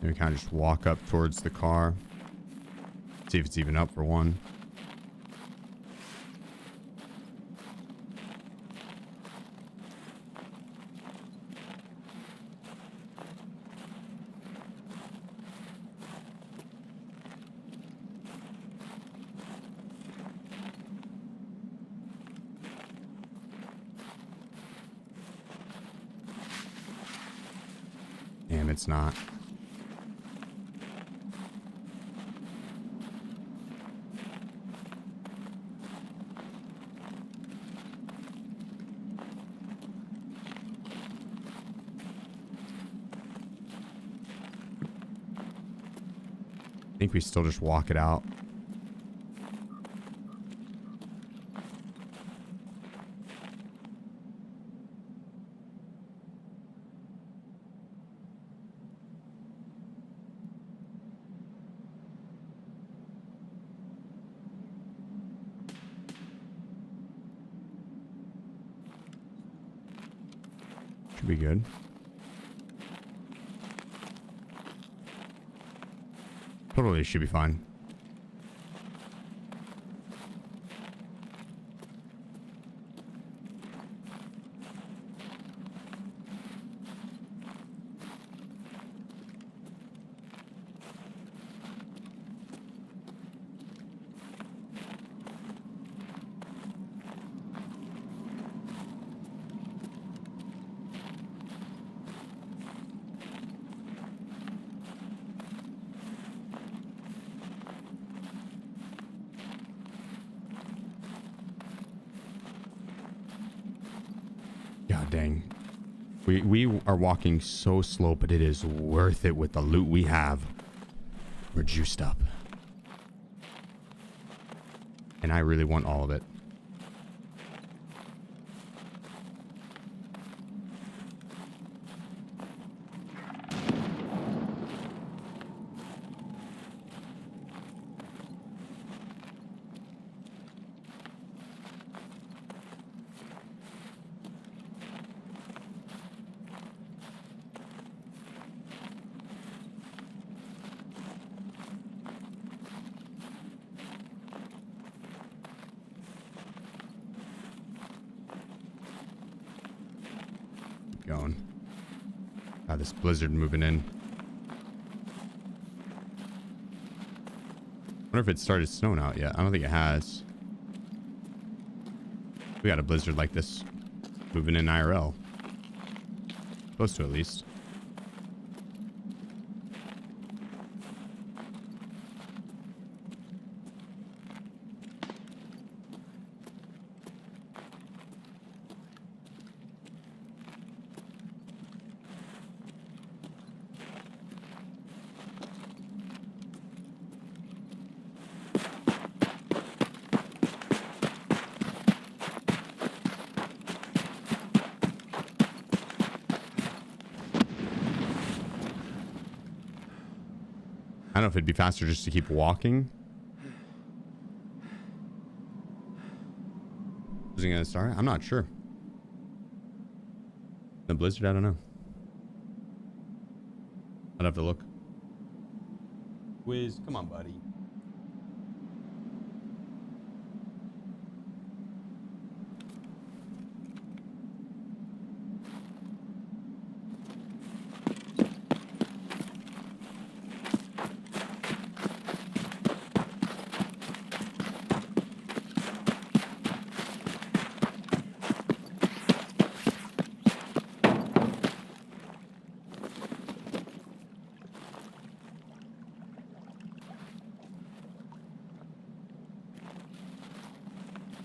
So we kind of just walk up towards the car. See if it's even up for one. Damn, it's not. I think we still just walk it out. Should be good. Totally should be fine. God dang. We are walking so slow, but it is worth it with the loot we have. We're juiced up. And I really want all of it. Going. God, this blizzard moving in. Wonder if it started snowing out yet. I don't think it has. We got a blizzard like this moving in IRL. Close to, at least. I don't know if it'd be faster just to keep walking. Is it gonna start? I'm not sure. The blizzard, I don't know. I'd have to look. Wiz, come on, buddy.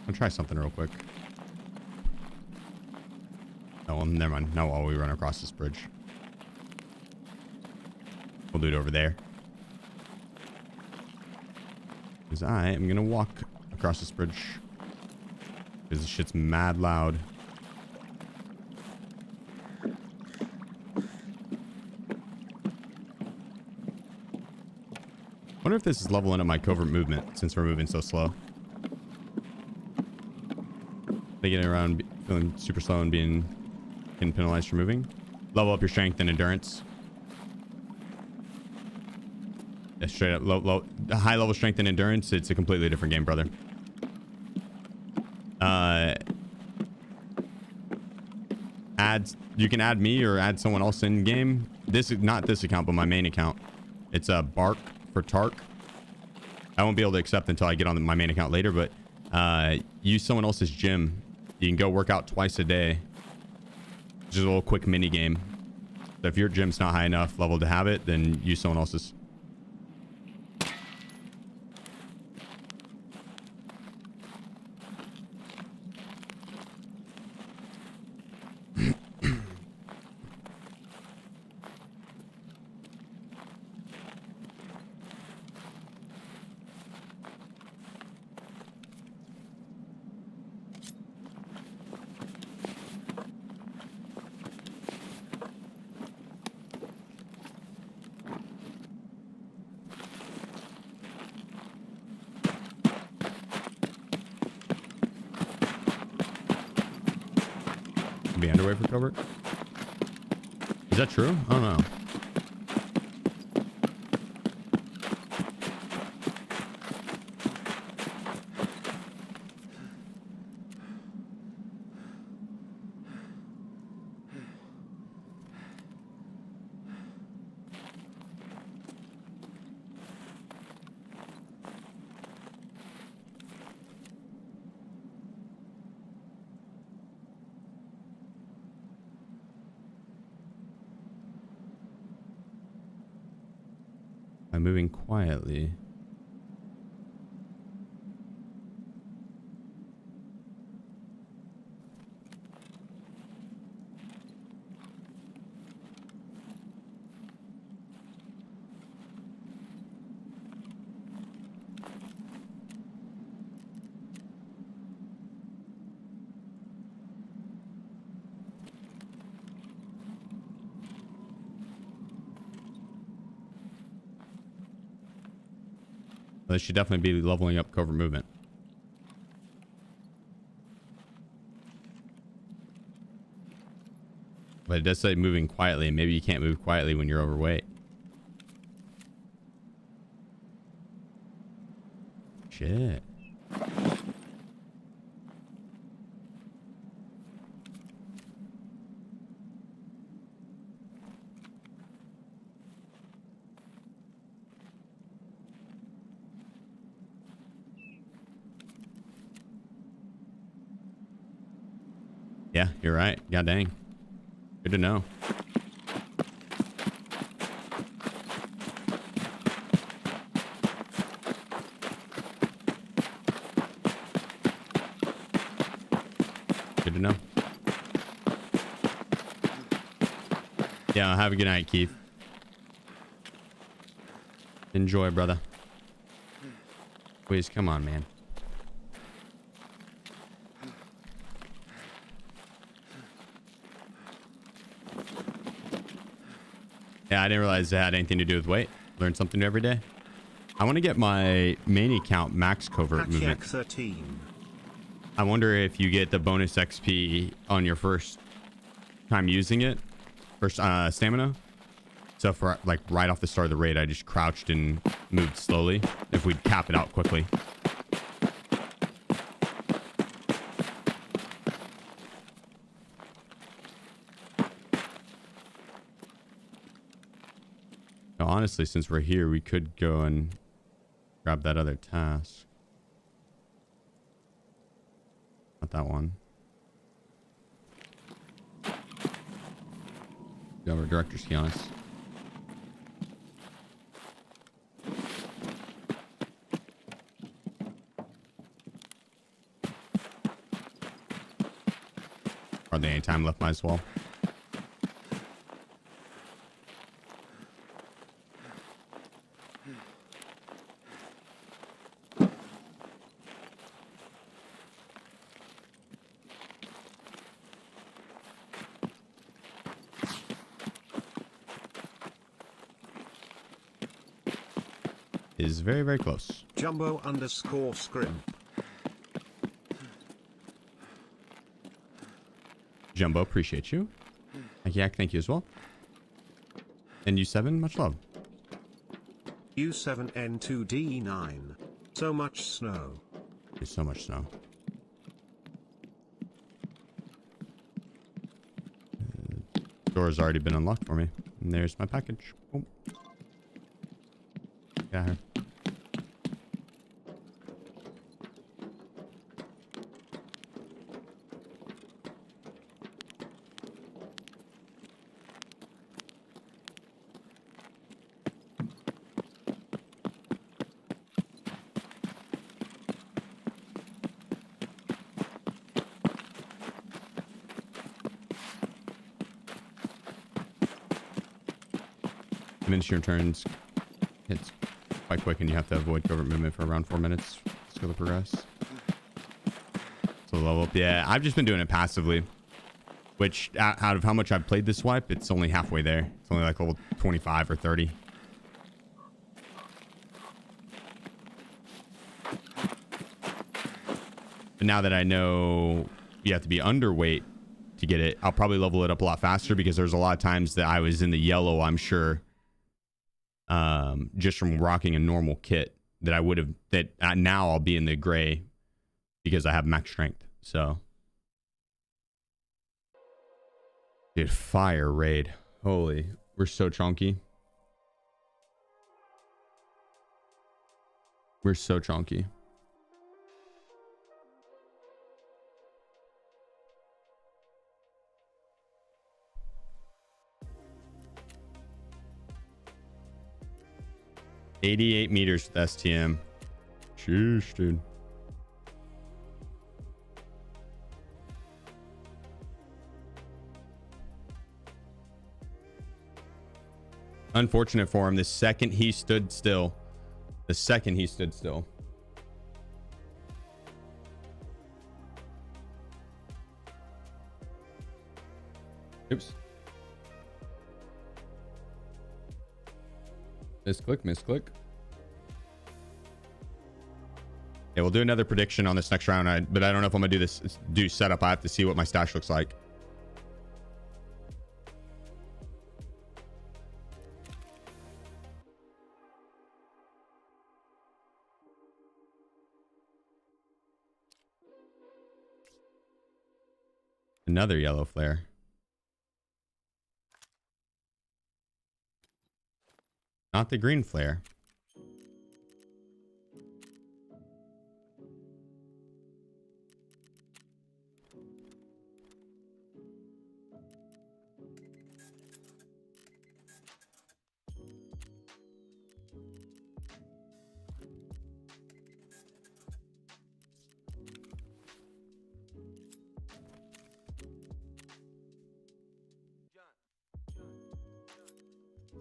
I'll try something real quick. Oh, well, never mind. Not while we run across this bridge. We'll do it over there. Because I am going to walk across this bridge. Because this shit's mad loud. Wonder if this is leveling up my covert movement since we're moving so slow. They get around feeling super slow and getting penalized for moving. Level up your strength and endurance. Straight up low, high level strength and endurance. It's a completely different game, brother. You can add me or add someone else in game. This is not this account, but my main account. It's a Bark for Tark. I won't be able to accept until I get on my main account later, but use someone else's gym. You can go work out twice a day. Just a little quick mini game. So if your gym's not high enough level to have it, then use someone else's. Be underway for covert. Is that true? I don't know. By moving quietly. They should definitely be leveling up covert movement. But it does say moving quietly. Maybe you can't move quietly when you're overweight. Shit. Yeah, you're right. God dang. Good to know. Good to know. Yeah, have a good night, Keith. Enjoy, brother. Please, come on, man. Yeah, I didn't realize it had anything to do with weight. Learn something new every day. I want to get my main account max covert movement. 13. I wonder if you get the bonus XP on your first time using it. First stamina. So for like right off the start of the raid, I just crouched and moved slowly. If we'd cap it out quickly. Honestly, since we're here, we could go and grab that other task. Not that one. Go over director's key on us. Hardly any time left, might as well. Is very, very close. Jumbo_scrimp. Jumbo, appreciate you. Yak, thank you as well. And you 7, much love. U7N2D9. So much snow. There's so much snow. Door's already been unlocked for me. And there's my package. Oh. Got her. Administering turns. It's quite quick, and you have to avoid covert movement for around 4 minutes. Skill to progress. So level up. Yeah, I've just been doing it passively. Which, out of how much I've played this swipe, it's only halfway there. It's only like level 25 or 30. But now that I know you have to be underweight to get it, I'll probably level it up a lot faster, because there's a lot of times that I was in the yellow, I'm sure, just from rocking a normal kit, that I would have, that now I'll be in the gray because I have max strength. So, dude, fire raid. Holy, we're so chunky. We're so chunky. $88 meters with STM. Sheesh, dude. Unfortunate for him. The second he stood still. Oops. Misclick. Yeah, we'll do another prediction on this next round. But I don't know if I'm gonna do setup. I have to see what my stash looks like. Another yellow flare. Not the green flare.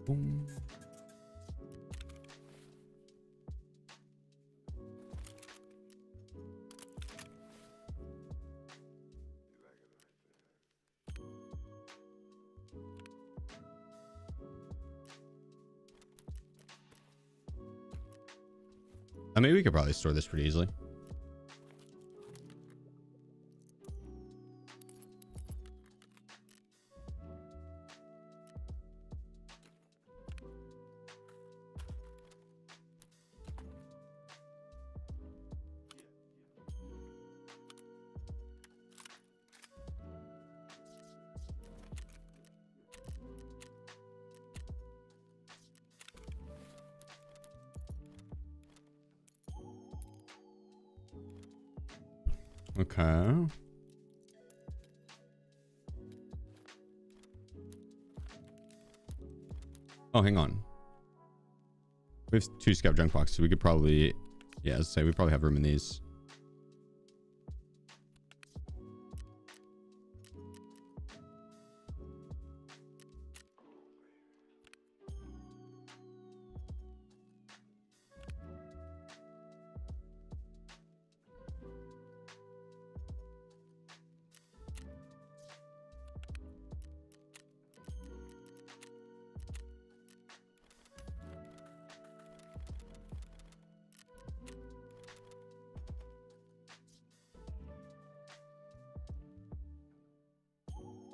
Boom. I mean, we could probably store this pretty easily. Okay. Oh, hang on. We have 2 scout junk boxes, so we could probably, yeah, let's say we probably have room in these.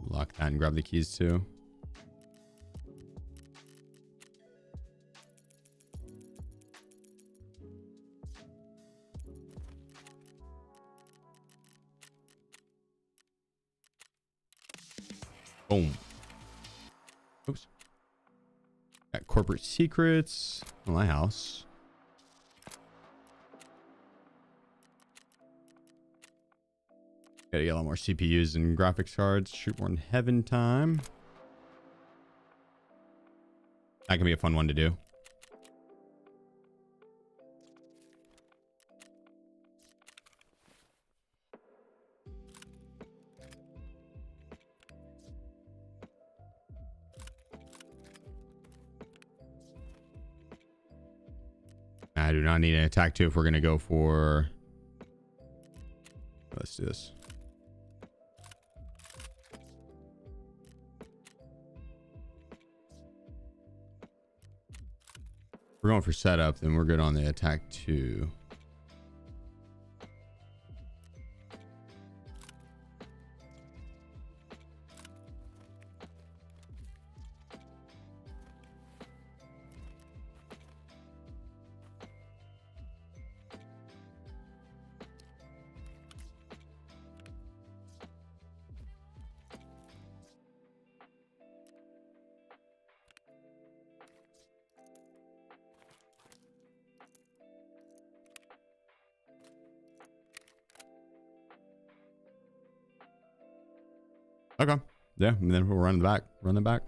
Lock that and grab the keys too. Boom. Oops. Got corporate secrets on my house. Gotta get a lot more CPUs and graphics cards. Shootborn Heaven time. That can be a fun one to do. I do not need an attack 2 if we're going to go for... Let's do this. If we're going for setup, then we're good on the attack 2. Okay. Yeah, and then we'll run the back. Run the back.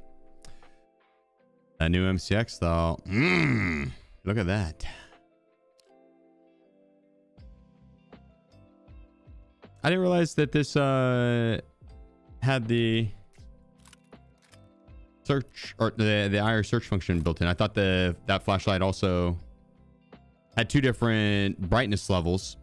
That new MCX though. Look at that. I didn't realize that this had the search or the IR search function built in. I thought that flashlight also had 2 different brightness levels.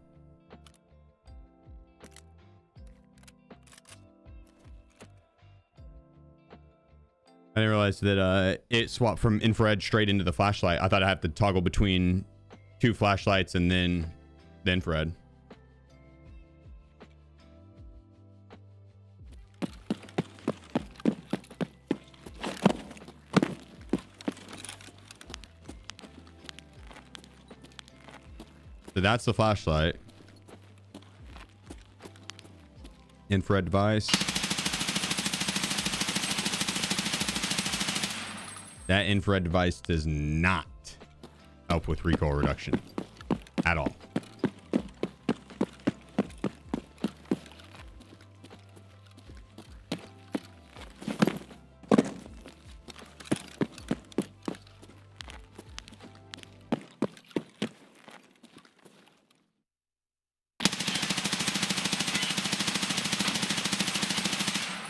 I didn't realize that it swapped from infrared straight into the flashlight. I thought I have to toggle between 2 flashlights and then the infrared. So that's the flashlight. Infrared device. That infrared device does not help with recoil reduction at all.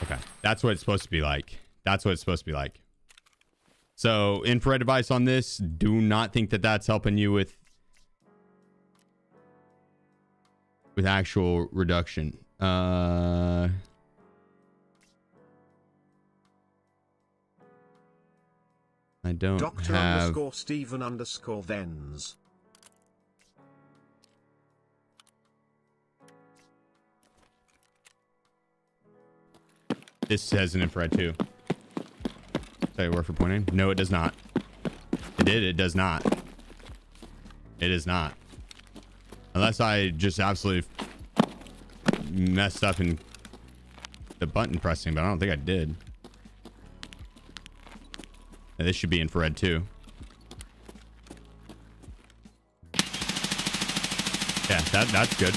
Okay, that's what it's supposed to be like. That's what it's supposed to be like. So infrared device on this, do not think that that's helping you with actual reduction. I don't Dr. have... _ Steven _ Vens. This has an infrared too. Tell you where for pointing? No, it does not. It did. It does not. It is not. Unless I just absolutely messed up in the button pressing, but I don't think I did. Yeah, this should be infrared too. Yeah, that's good.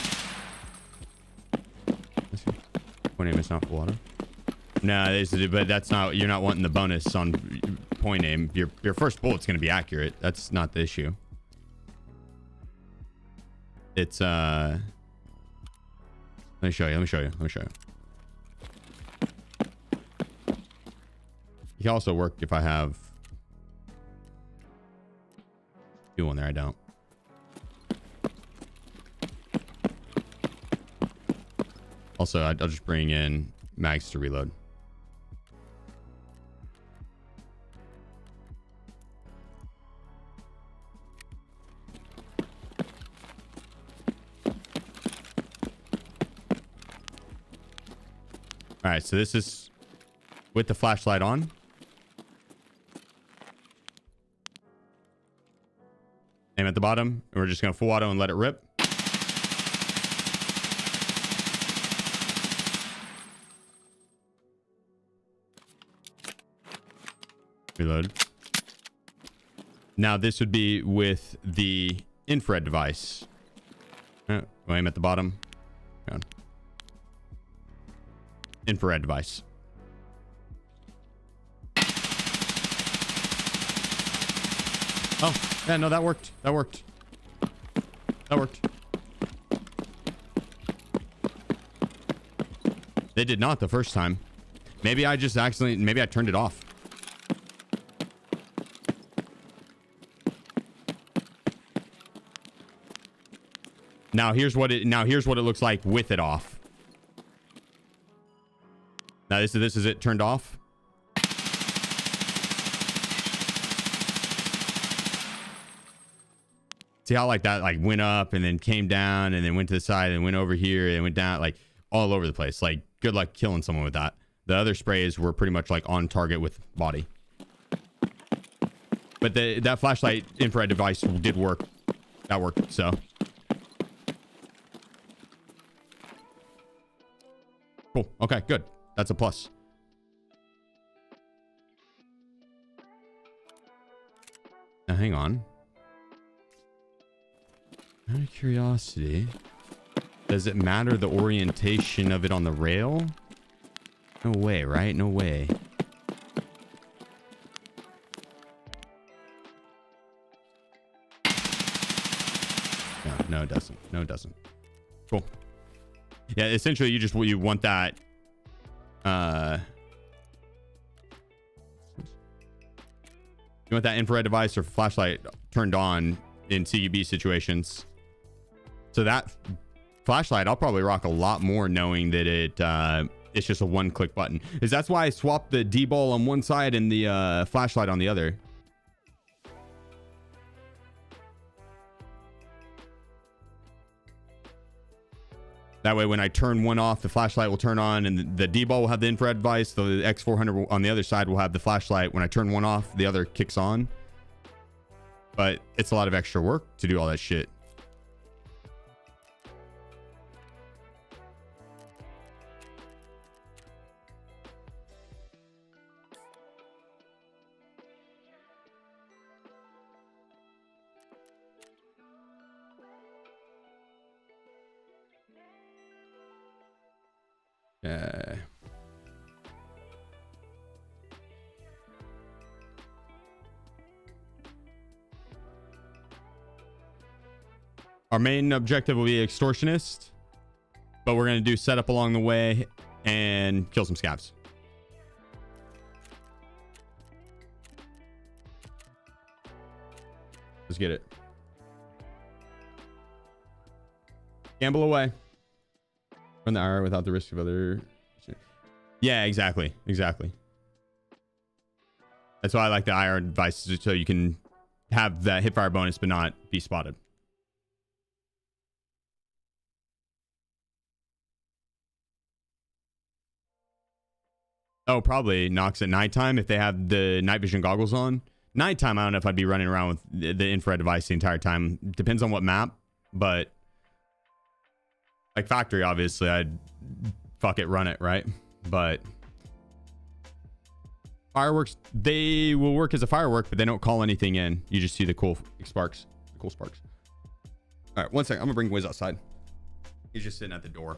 Point aim is not full auto. No, but that's not. You're not wanting the bonus on point aim. Your first bullet's going to be accurate. That's not the issue. It's Let me show you. Let me show you. Let me show you. You can also work if I have 2 on there. I don't. Also, I'll just bring in mags to reload. All right, so this is with the flashlight on. Aim at the bottom, and we're just going to full auto and let it rip. Reload. Now this would be with the infrared device. Oh, aim at the bottom. Go on. Infrared device. Oh, yeah, no, that worked. That worked. That worked. They did not the first time. Maybe I just accidentally, maybe I turned it off. Now here's what it looks like with it off. Now this is it turned off. See how like that like went up and then came down and then went to the side and went over here and went down, like all over the place. Like good luck killing someone with that. The other sprays were pretty much like on target with body. But that flashlight infrared device did work. That worked, so. Cool. Okay, good. That's a plus. Now hang on. Out of curiosity, does it matter the orientation of it on the rail? No way, right? No way. No, it doesn't. No, it doesn't. Cool. Yeah, essentially, you want that. You want that infrared device or flashlight turned on in CUB situations. So that flashlight, I'll probably rock a lot more knowing that it's just a one-click button. That's why I swapped the D-ball on one side and the flashlight on the other. That way, when I turn one off, the flashlight will turn on, and the D-ball will have the infrared device. The X400 on the other side will have the flashlight. When I turn one off, the other kicks on. But it's a lot of extra work to do all that shit. Our main objective will be extortionist, but we're going to do setup along the way and kill some scavs. Let's get it. Gamble away. Run the IR without the risk of other. Yeah, exactly. Exactly. That's why I like the IR device, so you can have that hipfire bonus but not be spotted. Oh, probably Nox at nighttime if they have the night vision goggles on. Nighttime, I don't know if I'd be running around with the infrared device the entire time. Depends on what map, but like factory, obviously, I'd fuck it, run it, right? But fireworks, they will work as a firework, but they don't call anything in. You just see the cool sparks. The cool sparks. All right, one second. I'm gonna bring Wiz outside. He's just sitting at the door.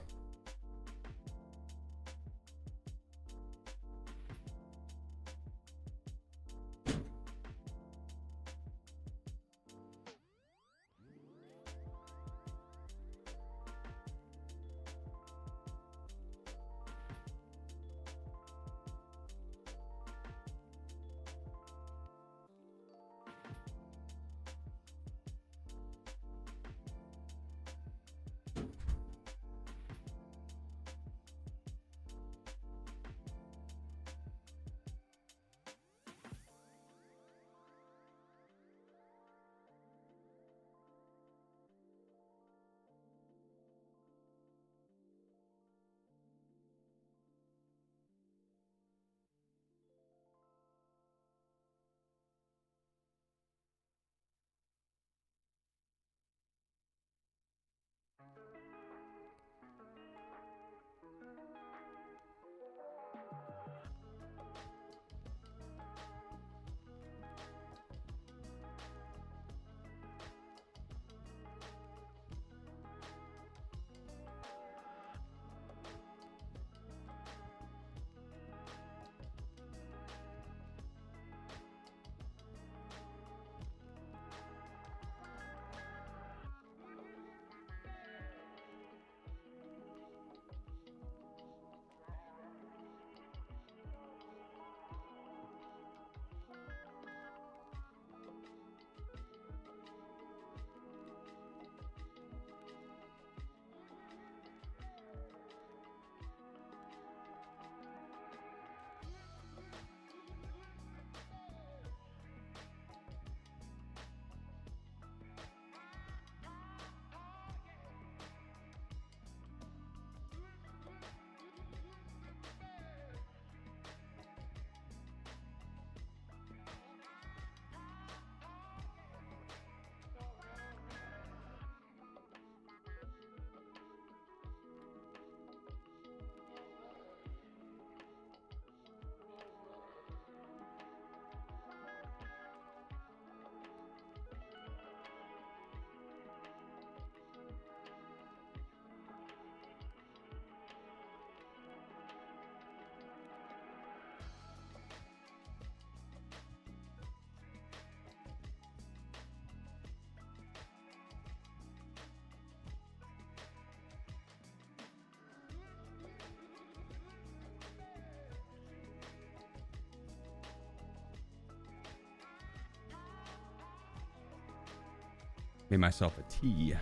Made myself a tea.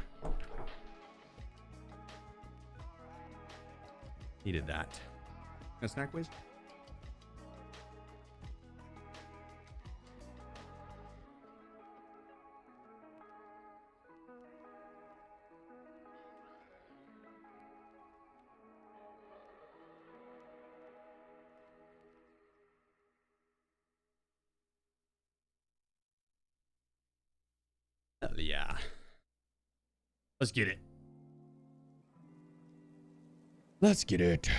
Needed that. A snack, please? Hell yeah. Let's get it. Let's get it.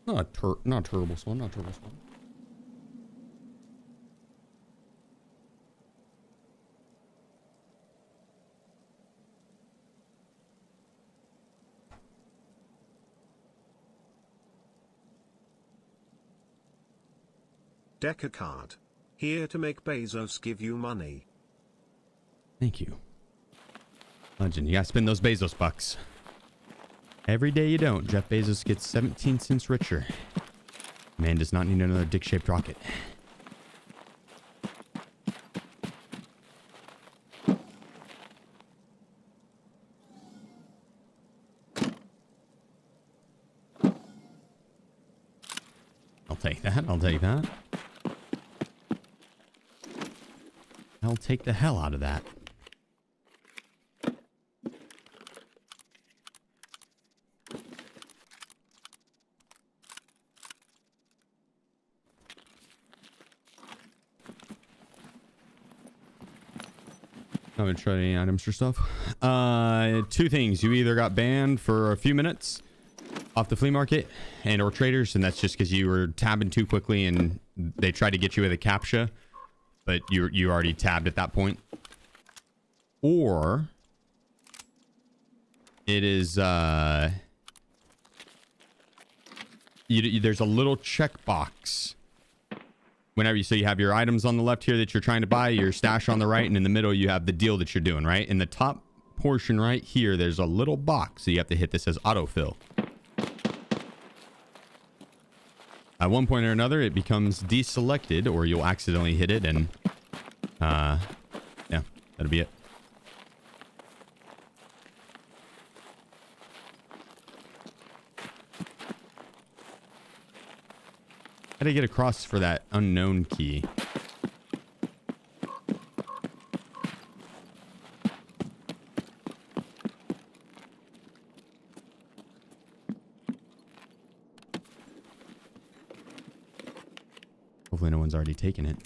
Not terrible one, not terrible one. Deck a card. Here to make Bezos give you money. Thank you. Legend, you gotta spend those Bezos bucks. Every day you don't, Jeff Bezos gets 17 cents richer. Man does not need another dick-shaped rocket. I'll take that. I'll take that. I'll take the hell out of that. I haven't tried any items for stuff. Two things. You either got banned for a few minutes off the flea market and or traders, and that's just because you were tabbing too quickly and they tried to get you with a captcha, but you already tabbed at that point. Or it is there's a little checkbox whenever you have your items on the left here that you're trying to buy, your stash on the right, and in the middle you have the deal that you're doing, right? In the top portion right here, there's a little box, so you have to hit this as autofill. At one point or another, it becomes deselected, or you'll accidentally hit it, and yeah, that'll be it. How do you get across for that unknown key? Hopefully no one's already taken it.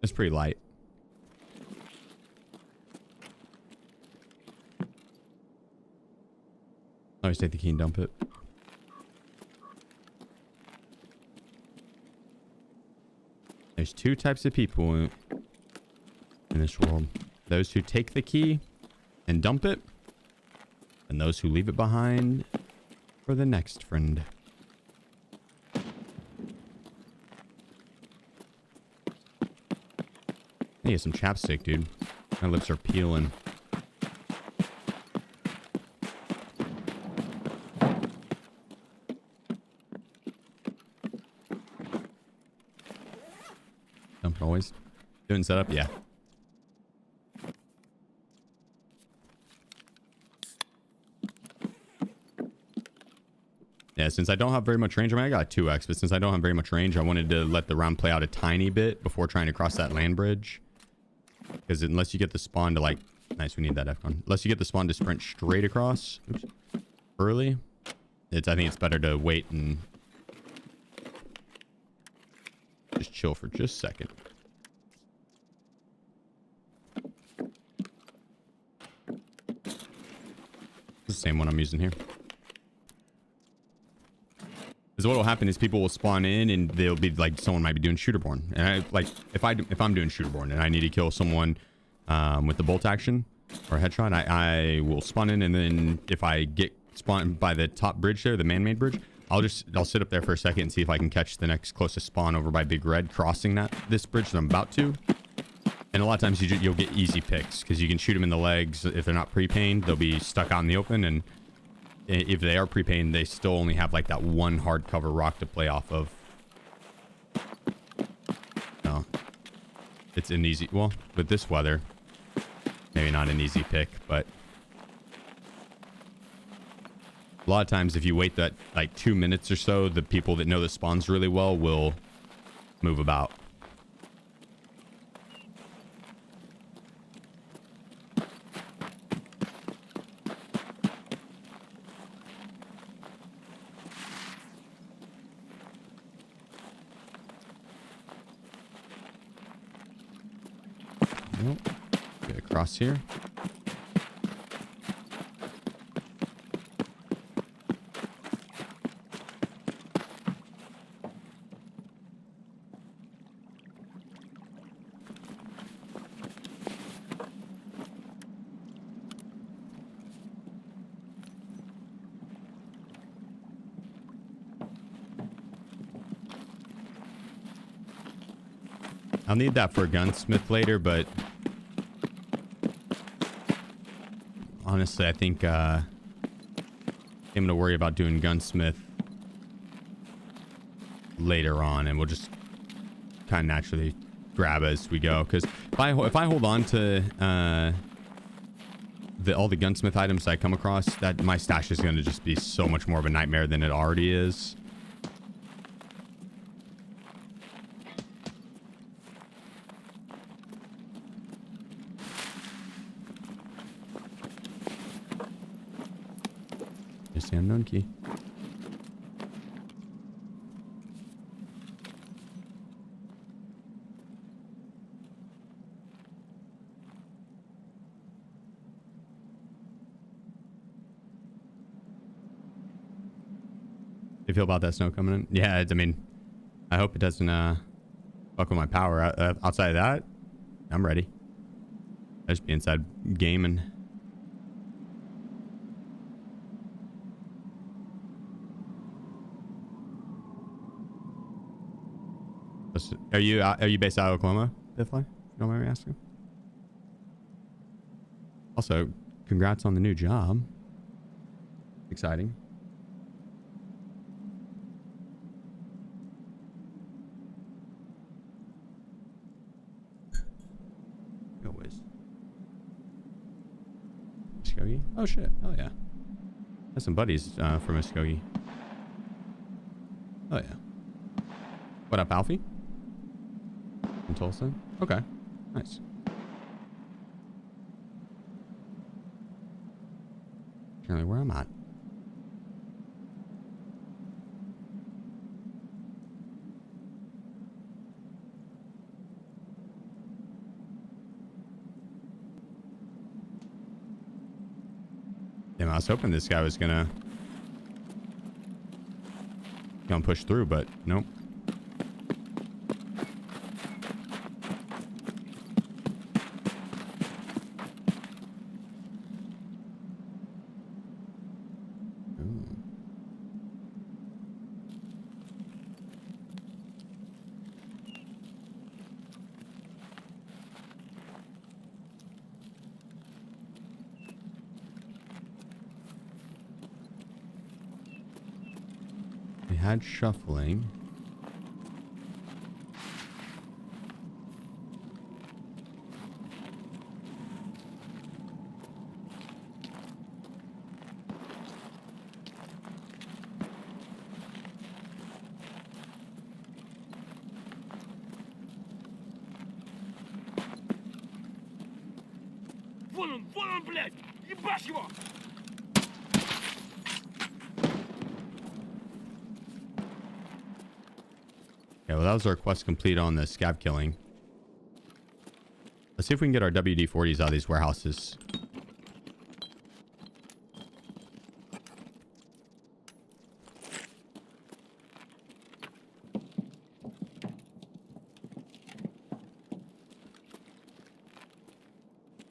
It's pretty light. Always take the key and dump it. There's two types of people in this world. Those who take the key and dump it, and those who leave it behind for the next friend. I need some chapstick, dude. My lips are peeling. Dump always. Doing setup? Yeah. Yeah, since I don't have very much range, I mean, I got 2x, but since I don't have very much range, I wanted to let the round play out a tiny bit before trying to cross that land bridge. Because unless you get the spawn to like... Nice, we need that F-con. Unless you get the spawn to sprint straight across early, I think it's better to wait and just chill for just a second. It's the same one I'm using here. Because what will happen is people will spawn in and they'll be like, someone might be doing shooterborn, and I like if I'm doing shooterborn and I need to kill someone with the bolt action or headshot, I will spawn in, and then if I get spawned by the top bridge there, the man-made bridge, I'll sit up there for a second and see if I can catch the next closest spawn over by Big Red crossing this bridge that I'm about to. And a lot of times you'll get easy picks because you can shoot them in the legs. If they're not pre-pained, they'll be stuck out in the open. And if they are pre-pained, they still only have like that one hardcover rock to play off of. No, it's an easy, well, with this weather, maybe not an easy pick, but a lot of times if you wait that like 2 minutes or so, the people that know the spawns really well will move about. Nope. Get across here. I'll need that for a gunsmith later, but honestly, I think I'm going to worry about doing gunsmith later on, and we'll just kind of naturally grab as we go. Because if I hold on to all the gunsmith items I come across, that my stash is going to just be so much more of a nightmare than it already is. Just the unknown key. You feel about that snow coming in? Yeah, I mean, I hope it doesn't fuck with my power. Outside of that, I'm ready. I just be inside gaming. Are you based out of Oklahoma, Biffly? If you don't mind me asking. Also, congrats on the new job. Exciting. Go whiz. Muskogee? Oh shit! Oh yeah. Have some buddies from Muskogee. Oh yeah. What up, Alfie? In Tulsa? Okay. Nice. Currently where I'm at. Damn, I was hoping this guy was gonna push through, but nope. Had shuffling. Вон он, блядь! Ебашь его! Yeah, well, that was our quest complete on the scab killing. Let's see if we can get our WD-40s out of these warehouses.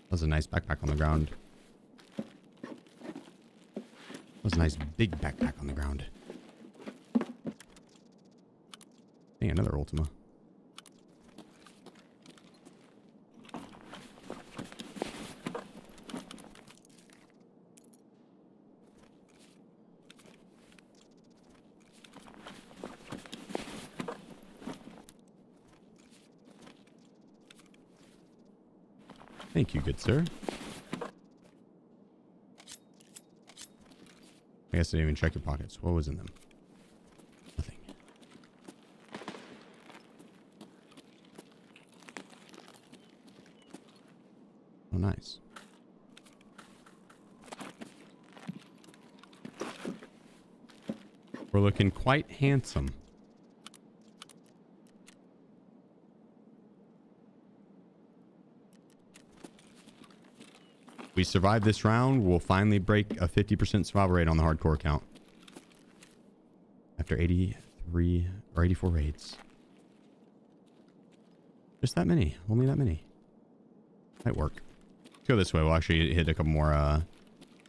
That was a nice backpack on the ground. That was a nice big backpack on the ground. Hey, another Ultima. Thank you, good sir. I guess I didn't even check your pockets. What was in them? Nothing. Oh, nice. We're looking quite handsome. We survive this round, we'll finally break a 50% survival rate on the hardcore count. After 83 or 84 raids. Just that many. Only that many. Might work. Let's go this way. We'll actually hit a couple more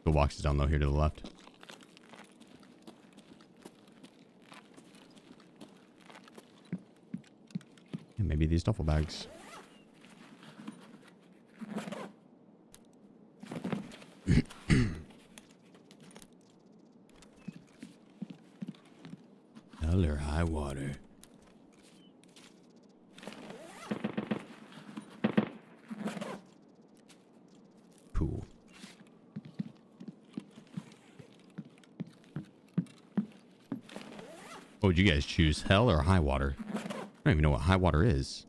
toolboxes down low here to the left. And maybe these duffel bags. Hell or high water. Cool. What would you guys choose? Hell or high water? I don't even know what high water is.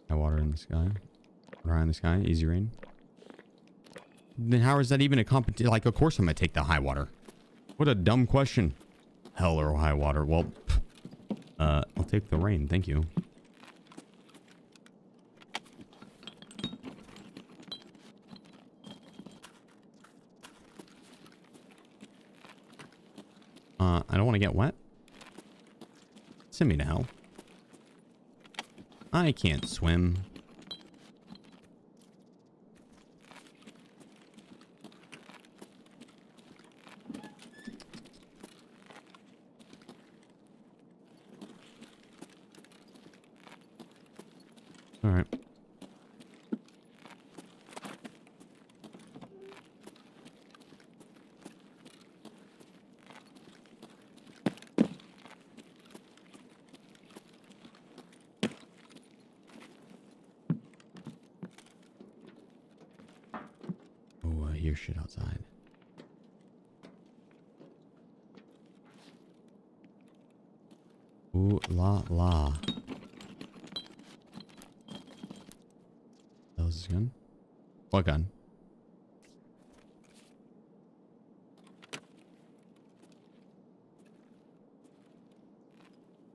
Water in the sky. Water in the sky. Easy rain. Then how is that even a competition? Like, of course I'm going to take the high water. What a dumb question. Hell or high water. Well, I'll take the rain. Thank you. I don't want to get wet. Send me to hell. I can't swim. All right. Hear shit outside. Ooh la la. That was his gun? What gun?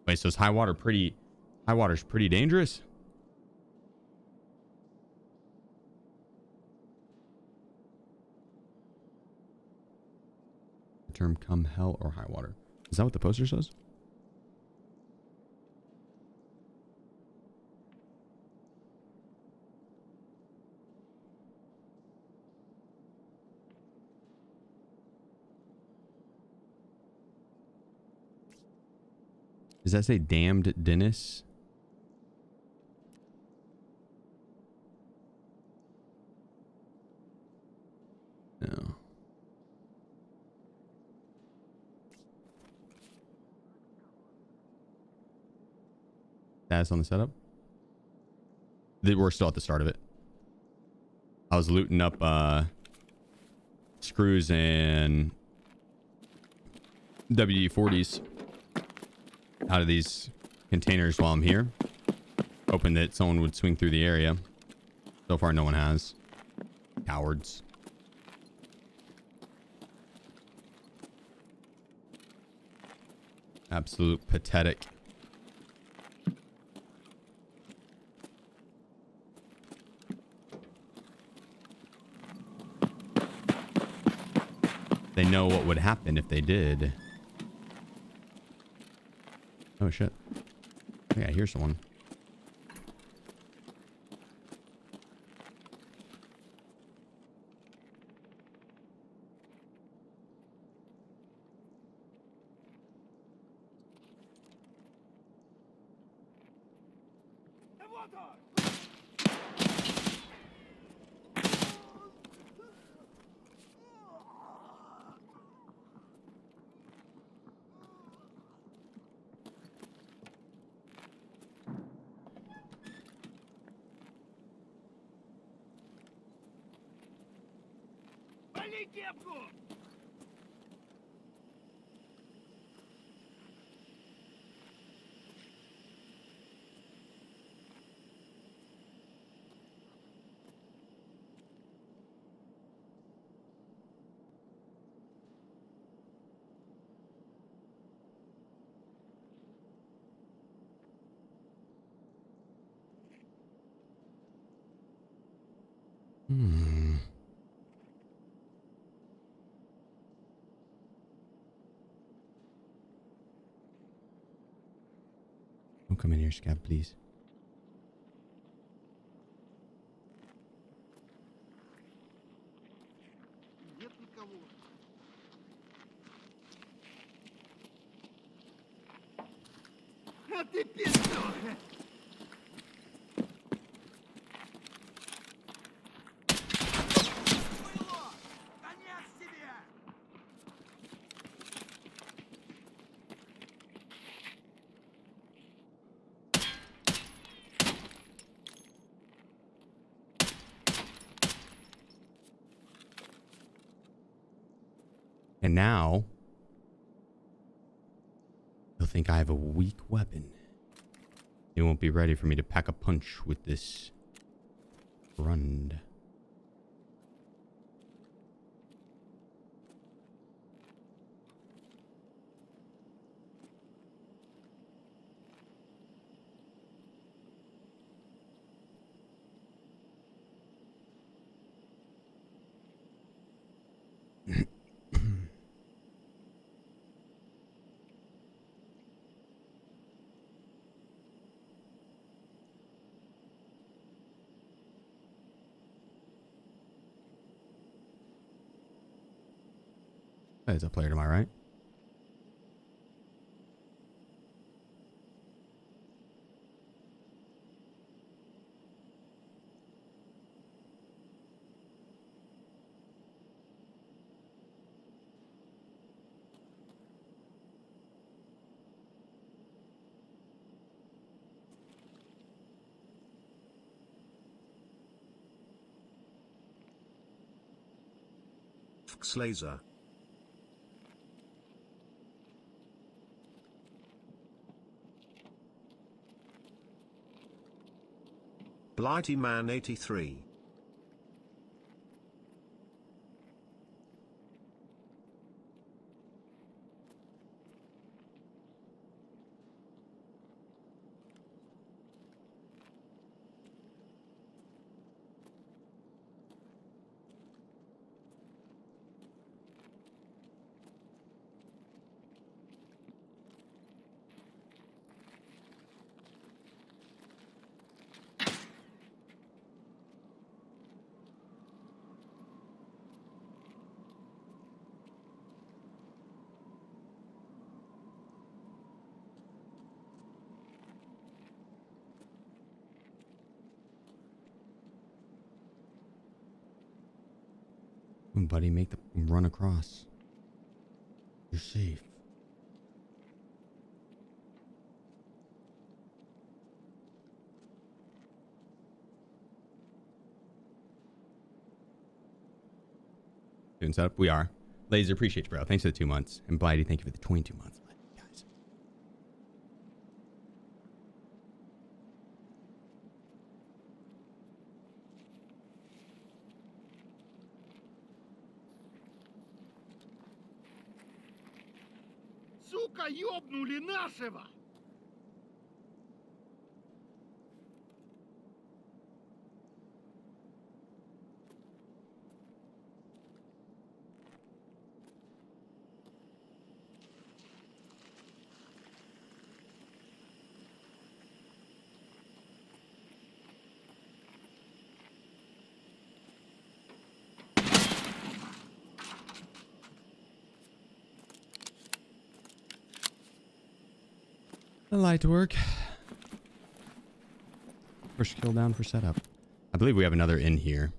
Wait, so is high water's pretty dangerous? Term come hell or high water. Is that what the poster says? Does that say damned Dennis? No. Status on the setup. We're still at the start of it. I was looting up screws and WD-40s out of these containers while I'm here, hoping that someone would swing through the area. So far no one has. Cowards. Absolute pathetic. They know what would happen if they did. Oh shit. Yeah, here's someone. Вали кепку! Hmm. Don't come in here, Scab, please. Нет никого. А ты пиздуха! Было! Конец тебе! And now, he'll think I have a weak weapon. He won't be ready for me to pack a punch with this rund. There's a player to my right. Laser. Blighty Man 83. Buddy, make the run across. You're safe. Doing setup? We are. Laser, appreciate you, bro. Thanks for the 2 months. And Blighty, thank you for the 22 months. Guys. Сука, ёбнули нашего! light work. First kill down for setup. I believe we have another in here.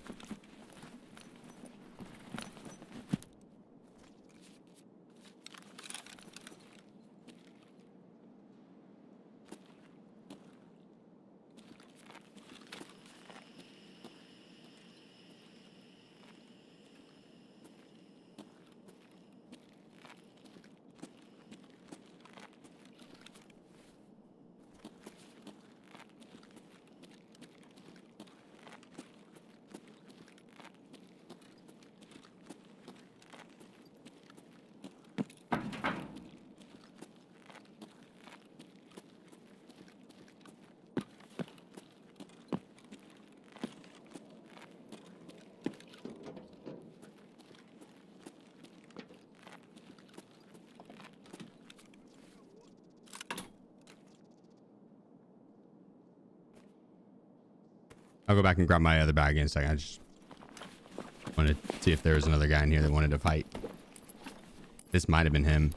I'll go back and grab my other bag in a second. I just wanted to see if there was another guy in here that wanted to fight. This might have been him.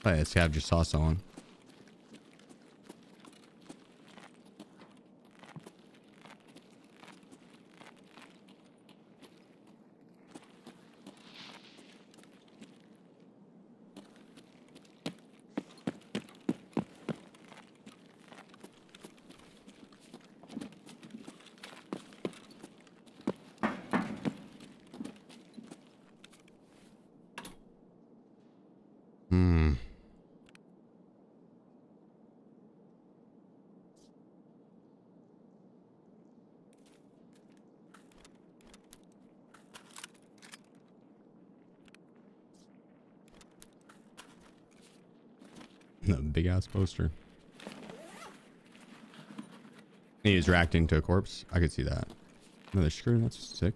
Oh, yeah, Scav just saw someone. Hmm. Big ass poster. He is reacting to a corpse. I could see that. Another screw. That's sick.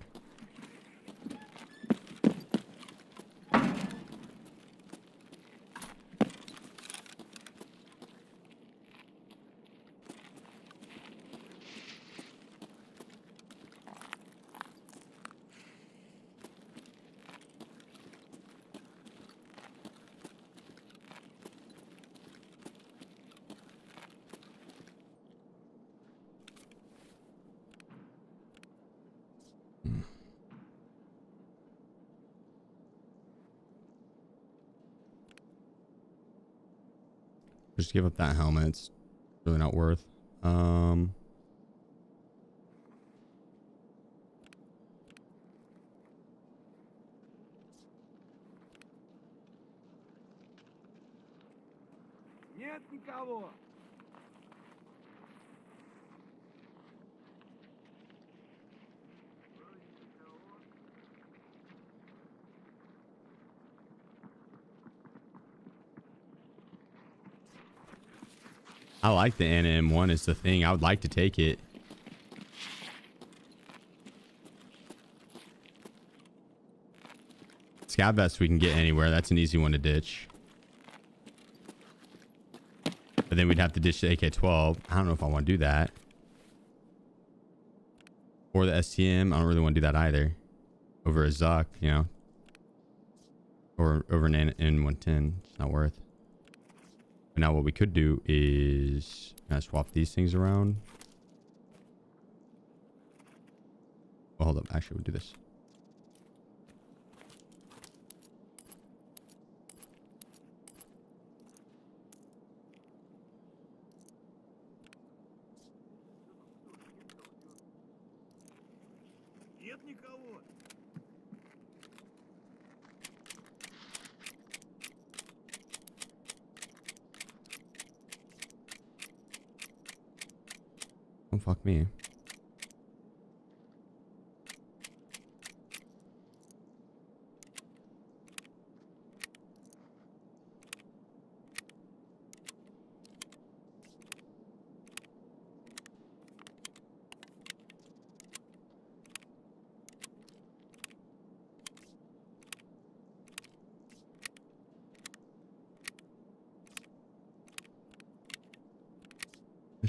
Just give up that helmet. It's really not worth. Нет никого. I like the NM1 is the thing. I would like to take it. Scav vest we can get anywhere. That's an easy one to ditch. But then we'd have to ditch the AK-12. I don't know if I want to do that. Or the STM. I don't really want to do that either. Over a Zuck, you know. Or over an N110. It's not worth. But now what we could do is swap these things around. Well, hold up. Actually, we'll do this. Нет никого. Don't fuck me.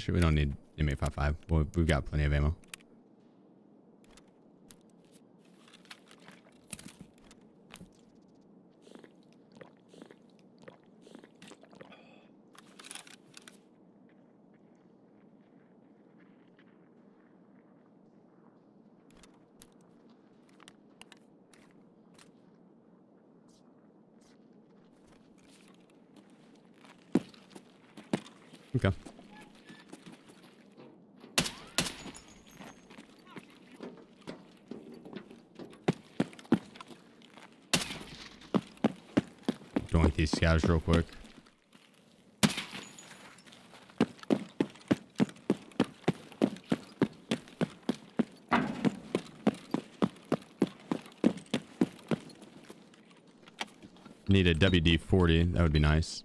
Actually, we don't need M855. We've got plenty of ammo. Okay. Doink these scavs real quick. Need a WD-40. That would be nice.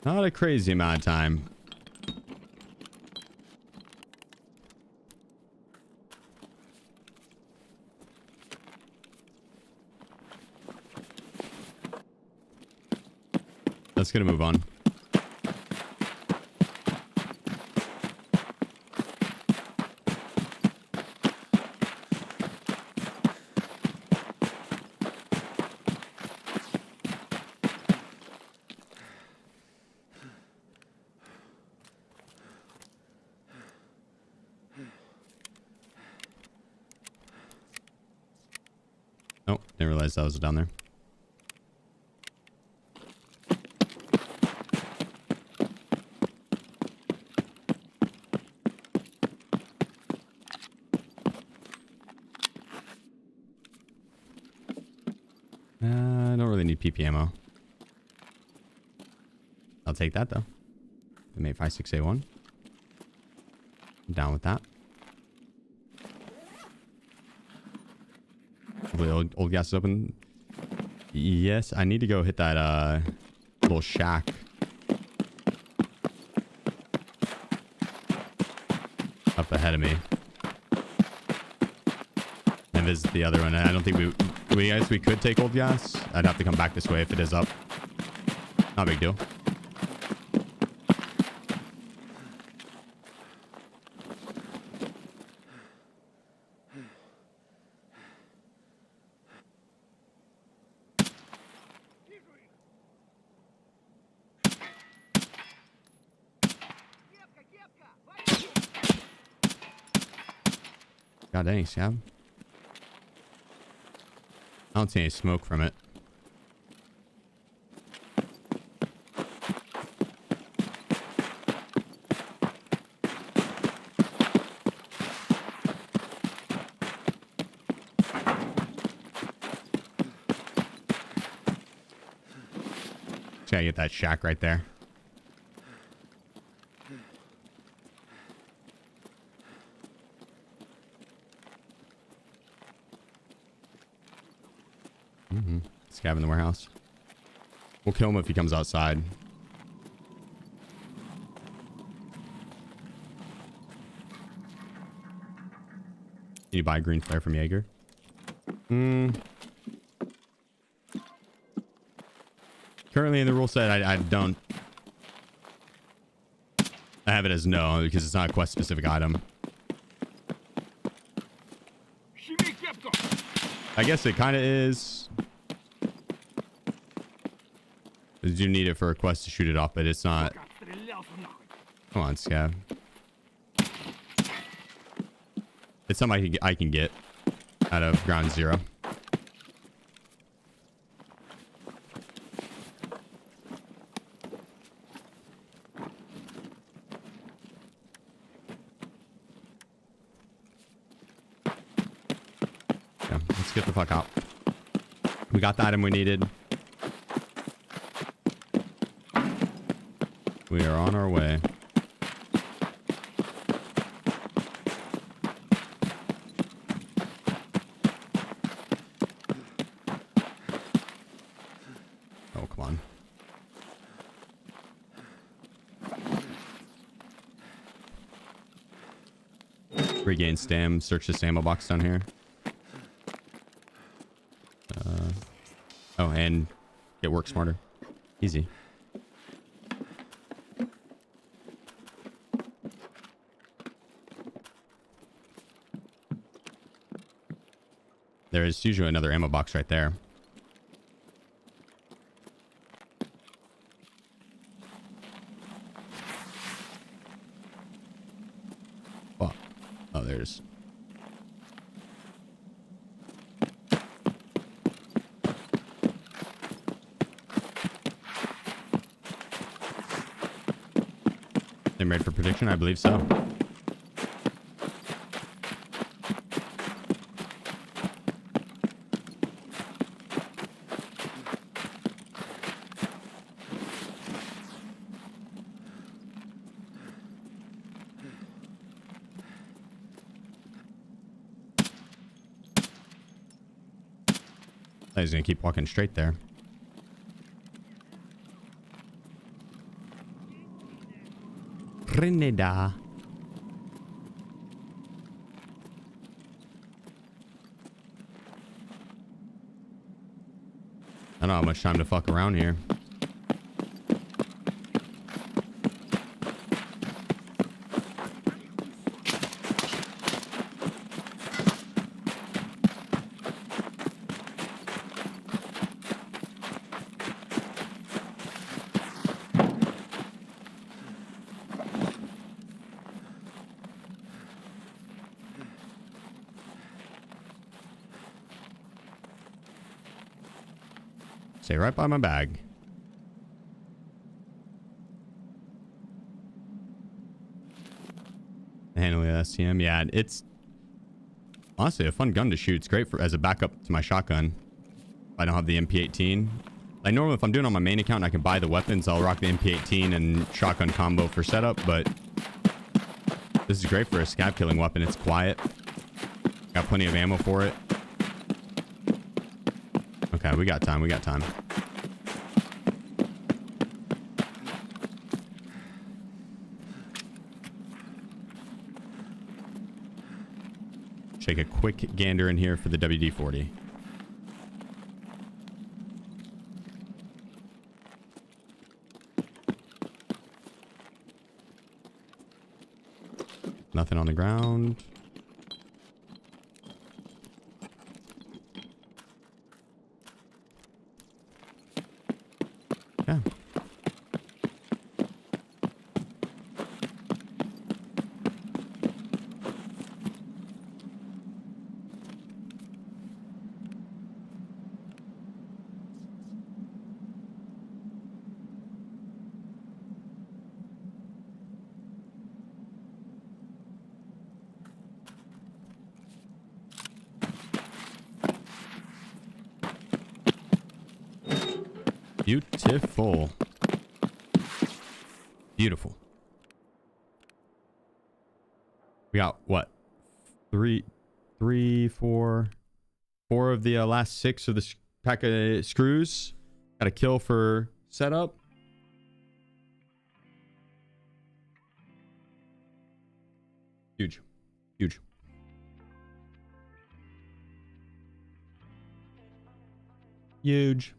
Not a crazy amount of time. Let's get a move on. Oh, didn't realize that was down there. I don't really need PP ammo. I'll take that though. The mate 56A1. I'm down with that. Hopefully old gas is open. Yes, I need to go hit that little shack. Up ahead of me. And visit the other one. I don't think we could take old gas. I'd have to come back this way if it is up. Not a big deal. God dang, Scab. I don't see any smoke from it. Just gotta get that shack right there. Scav in the warehouse. We'll kill him if he comes outside. Can you buy green flare from Jaeger? Currently in the rule set, I don't. I have it as no because it's not a quest specific item. I guess it kind of is. You do need it for a quest to shoot it off, but it's not. Come on, Scav. It's something I can get out of ground zero. Yeah, let's get the fuck out. We got the item we needed. We are on our way. Oh, come on. Regain stam. Search this ammo box down here. Oh, and get work smarter. Easy. There is usually another ammo box right there. Oh, there's. They're made for prediction, I believe so. He's gonna keep walking straight there. Grenada. I don't have much time to fuck around here. Stay right by my bag. Handling the STM. Yeah, it's honestly a fun gun to shoot. It's great for as a backup to my shotgun. I don't have the MP18. Like normally if I'm doing on my main account and I can buy the weapons, I'll rock the MP18 and shotgun combo for setup, but this is great for a scav killing weapon. It's quiet. Got plenty of ammo for it. Okay, we got time. We got time. Take a quick gander in here for the WD-40. Nothing on the ground. Yeah. Beautiful. Beautiful. We got what? Four of the last 6 of the pack of screws. Got a kill for setup. Huge. Huge. Huge.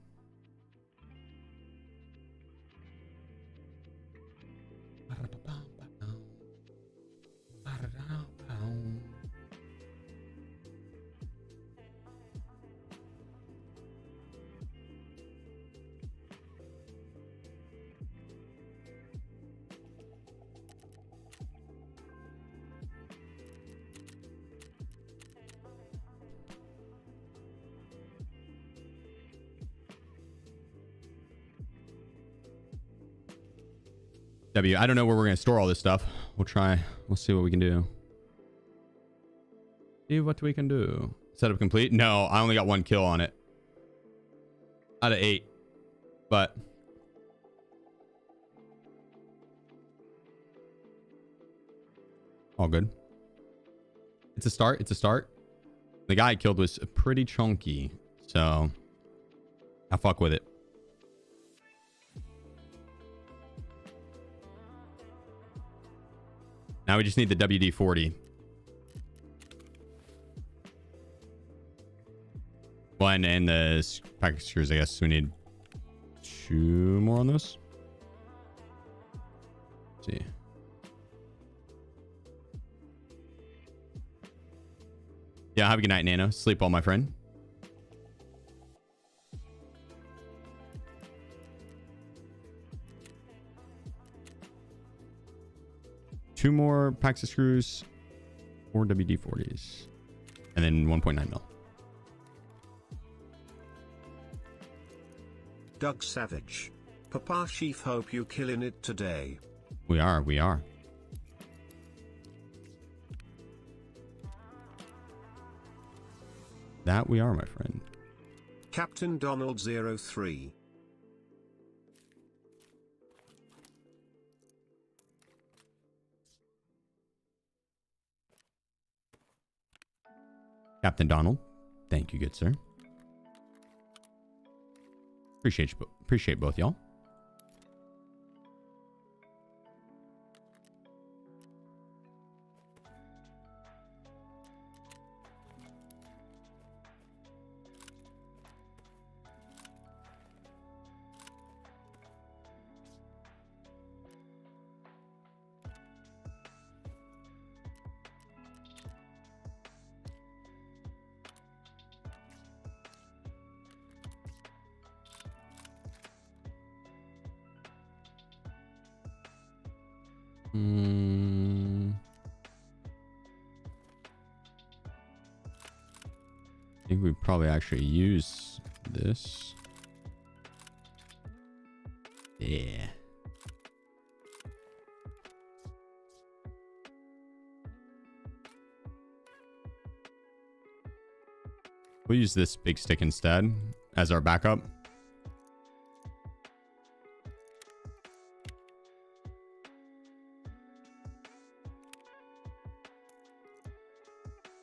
I don't know where we're going to store all this stuff. We'll try. We'll see what we can do. See what we can do. Setup complete? No, I only got 1 kill on it. Out of 8. But all good. It's a start. It's a start. The guy I killed was pretty chunky. So I fuck with it. Now we just need the WD-40. Well, and the packet screws, I guess we need 2 more on those. Let's see. Yeah, have a good night, Nano. Sleep well, my friend. Two more packs of screws, 4 WD-40s, and then 1.9 mil. Doug Savage. Papa Sheef, hope you killing it today. We are. That we are, my friend. Captain Donald 03. Captain Donald, thank you, good sir. Appreciate both y'all. I think we probably actually use this. Yeah. We'll use this big stick instead as our backup.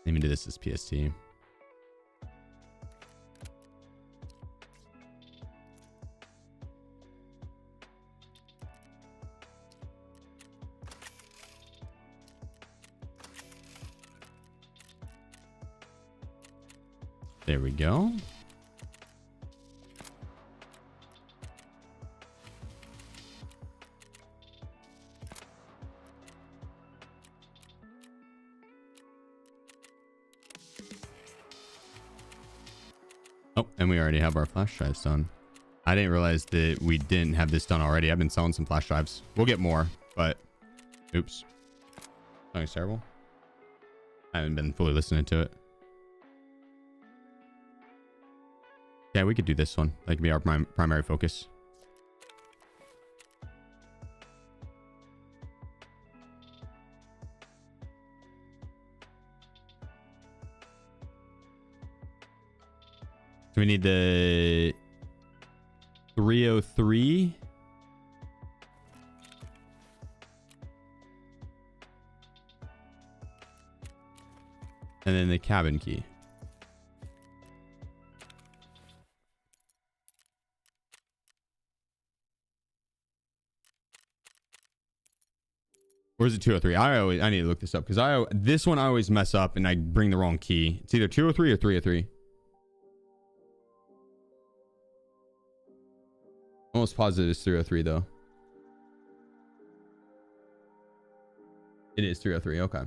Let me do this as PST. There we go. Oh, and we already have our flash drives done. I didn't realize that we didn't have this done already. I've been selling some flash drives. We'll get more, but oops. Song's terrible. I haven't been fully listening to it. Yeah, we could do this one. That could be our primary focus. So we need the 303. And then the cabin key. Or is it 203? I need to look this up because this one I always mess up and I bring the wrong key. It's either 203 or 303. Almost positive it's 303 though. It is 303. Okay.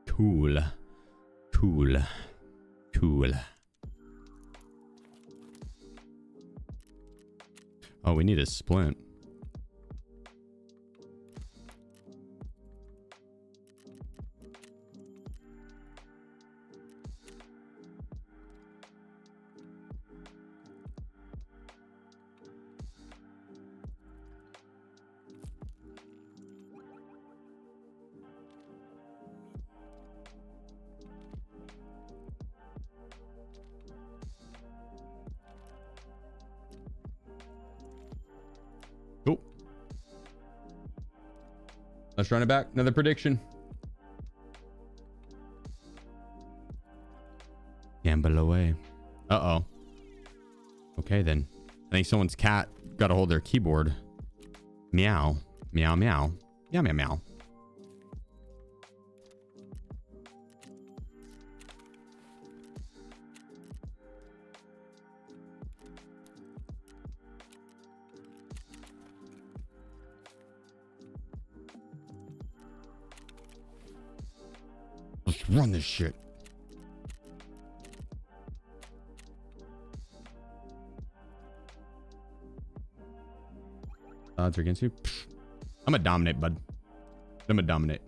Cool. Oh, we need a splint. Cool. Let's run it back. Another prediction. Gamble away. Uh-oh. Okay, then. I think someone's cat got a hold of their keyboard. Meow. Meow, meow. Meow, meow, meow. Let's run this shit. Odds are against you. Pfft. I'm gonna dominate, bud. I'm gonna dominate.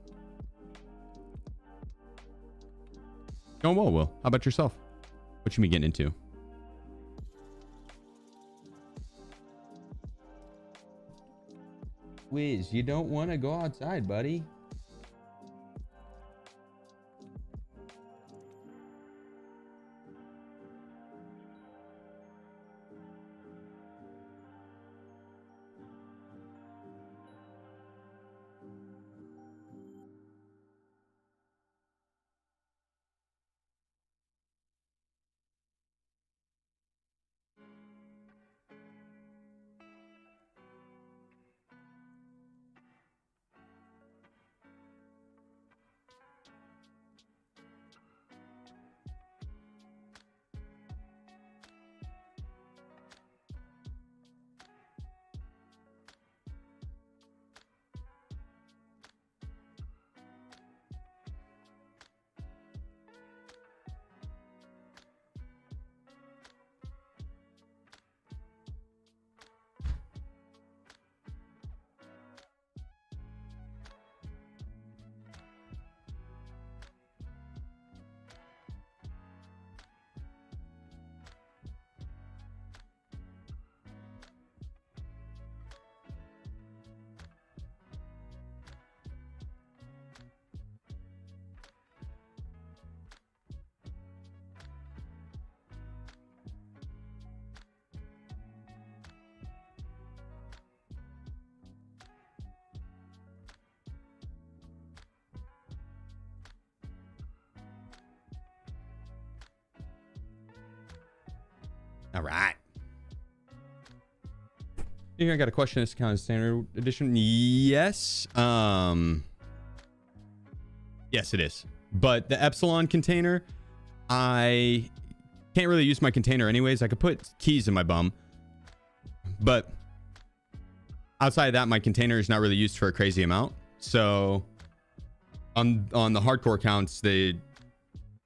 Going well, Will. How about yourself? What you been getting into? Wiz, you don't want to go outside, buddy. All right. You think I got a question? This account is standard edition? Yes. Yes, it is. But the Epsilon container, I can't really use my container anyways. I could put keys in my bum, but outside of that, my container is not really used for a crazy amount. So on the hardcore accounts, you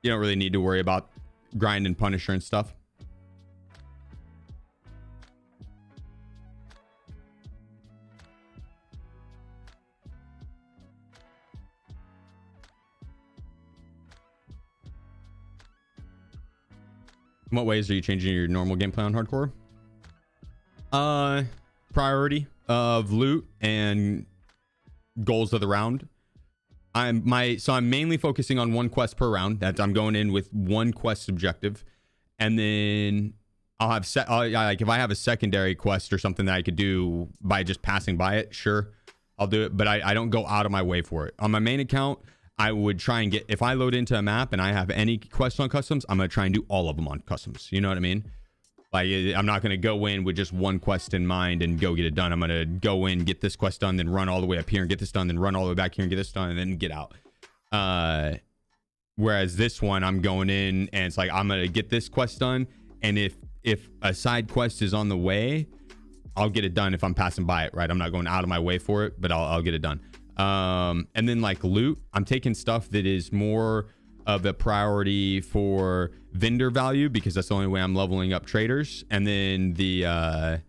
don't really need to worry about grind and Punisher and stuff. In what ways are you changing your normal gameplay on hardcore? Priority of loot and goals of the round. I'm mainly focusing on one quest per round. That I'm going in with one quest objective, and then I'll have like if I have a secondary quest or something that I could do by just passing by it, sure, I'll do it. But I don't go out of my way for it. On my main account, I would try and get, if I load into a map and I have any quests on customs, I'm going to try and do all of them on customs. You know what I mean? Like, I'm not going to go in with just one quest in mind and go get it done. I'm going to go in, get this quest done, then run all the way up here and get this done, then run all the way back here and get this done, and then get out. Whereas this one, I'm going in and it's like, I'm going to get this quest done. And if a side quest is on the way, I'll get it done if I'm passing by it, right? I'm not going out of my way for it, but I'll get it done. And then like loot, I'm taking stuff that is more of a priority for vendor value because that's the only way I'm leveling up traders. And then the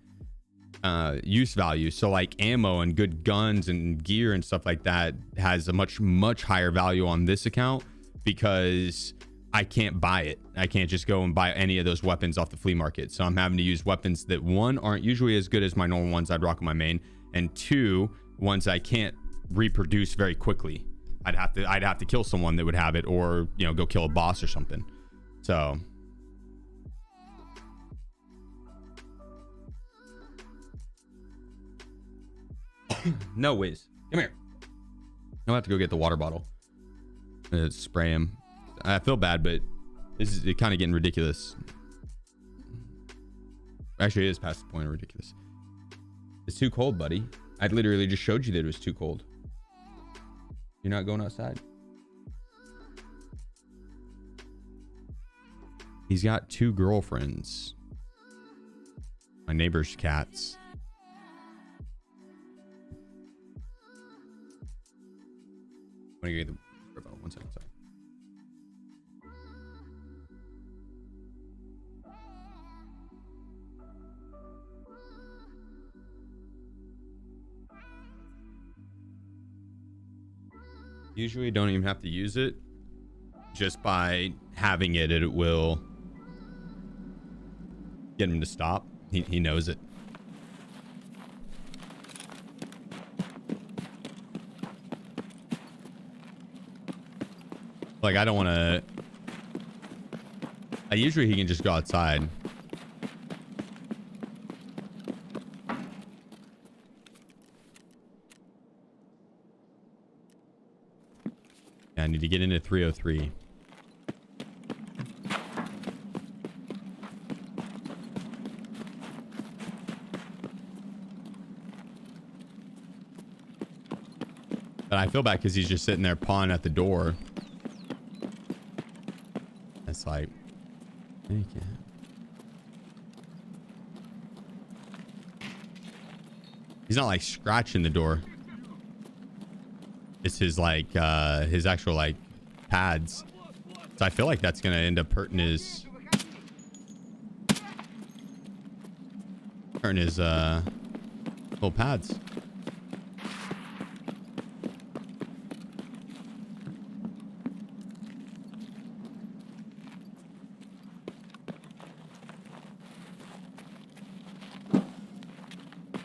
use value, so like ammo and good guns and gear and stuff like that has a much higher value on this account because I can't buy it. I can't just go and buy any of those weapons off the flea market. So I'm having to use weapons that, one, aren't usually as good as my normal ones I'd rock on my main, and two, ones I can't reproduce very quickly. I'd have to kill someone that would have it, or go kill a boss or something. So no ways. Come here. I'll have to go get the water bottle. Spray him. I feel bad, but this is kind of getting ridiculous. Actually, it is past the point of ridiculous. It's too cold, buddy. I literally just showed you that it was too cold. You're not going outside? He's got 2 girlfriends. My neighbor's cats. I'm gonna get the 1 second, sorry. Usually don't even have to use it. Just by having it, it will get him to stop. He knows it. Like, I don't want to... Usually he can just go outside. Yeah, I need to get into 303. But I feel bad because he's just sitting there pawing at the door. It's like... You can't. He's not like scratching the door. It's his like his actual like pads. So I feel like that's gonna end up hurting his little pads.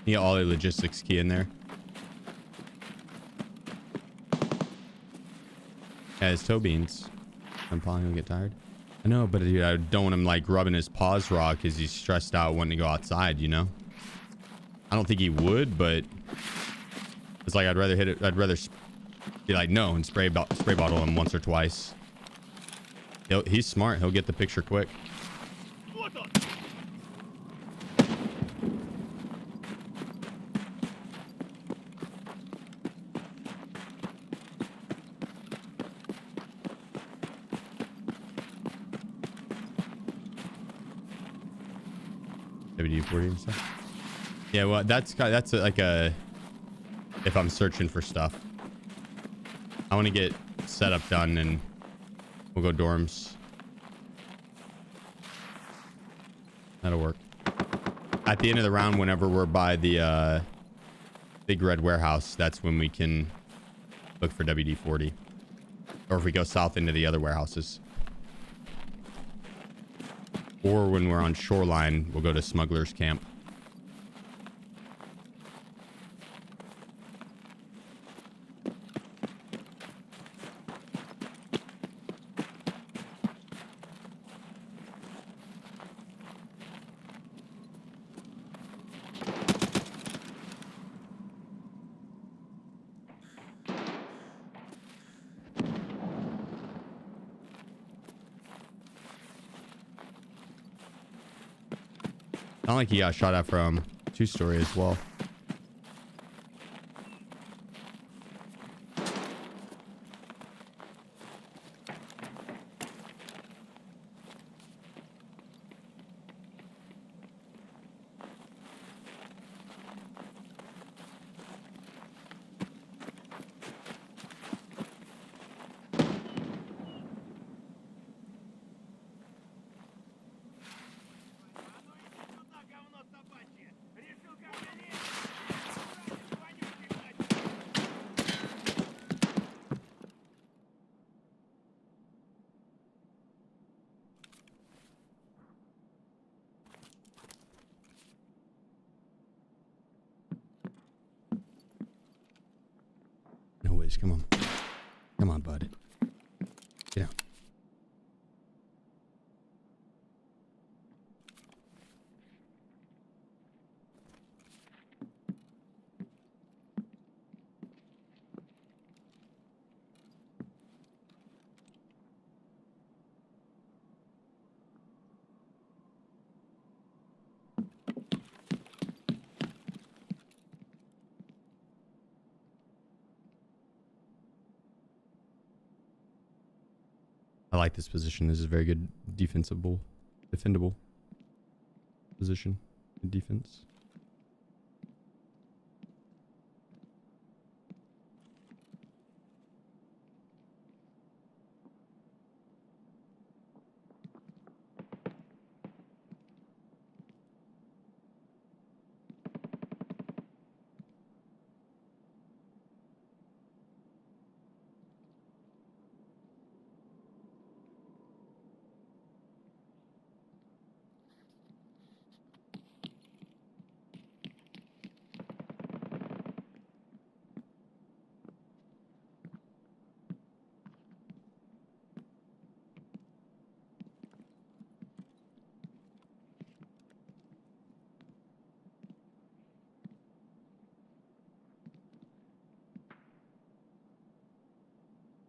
You got all the logistics key in there. Yeah, his toe beans. I'm probably gonna get tired. I know, but dude, I don't want him like rubbing his paws raw because he's stressed out wanting to go outside, you know? I don't think he would, but it's like I'd rather hit it. I'd rather be like, no, and spray bottle him once or twice. He's smart. He'll get the picture quick. WD-40 and stuff. Yeah, well, that's like a... If I'm searching for stuff. I want to get setup done and we'll go dorms. That'll work. At the end of the round, whenever we're by the big red warehouse, that's when we can look for WD-40. Or if we go south into the other warehouses. Or when we're on shoreline, we'll go to Smuggler's Camp. Not like he got shot at from two-story as well. No ways. Come on. Come on, bud. Get out. I like this position. This is a very good defensible, defendable position in defense.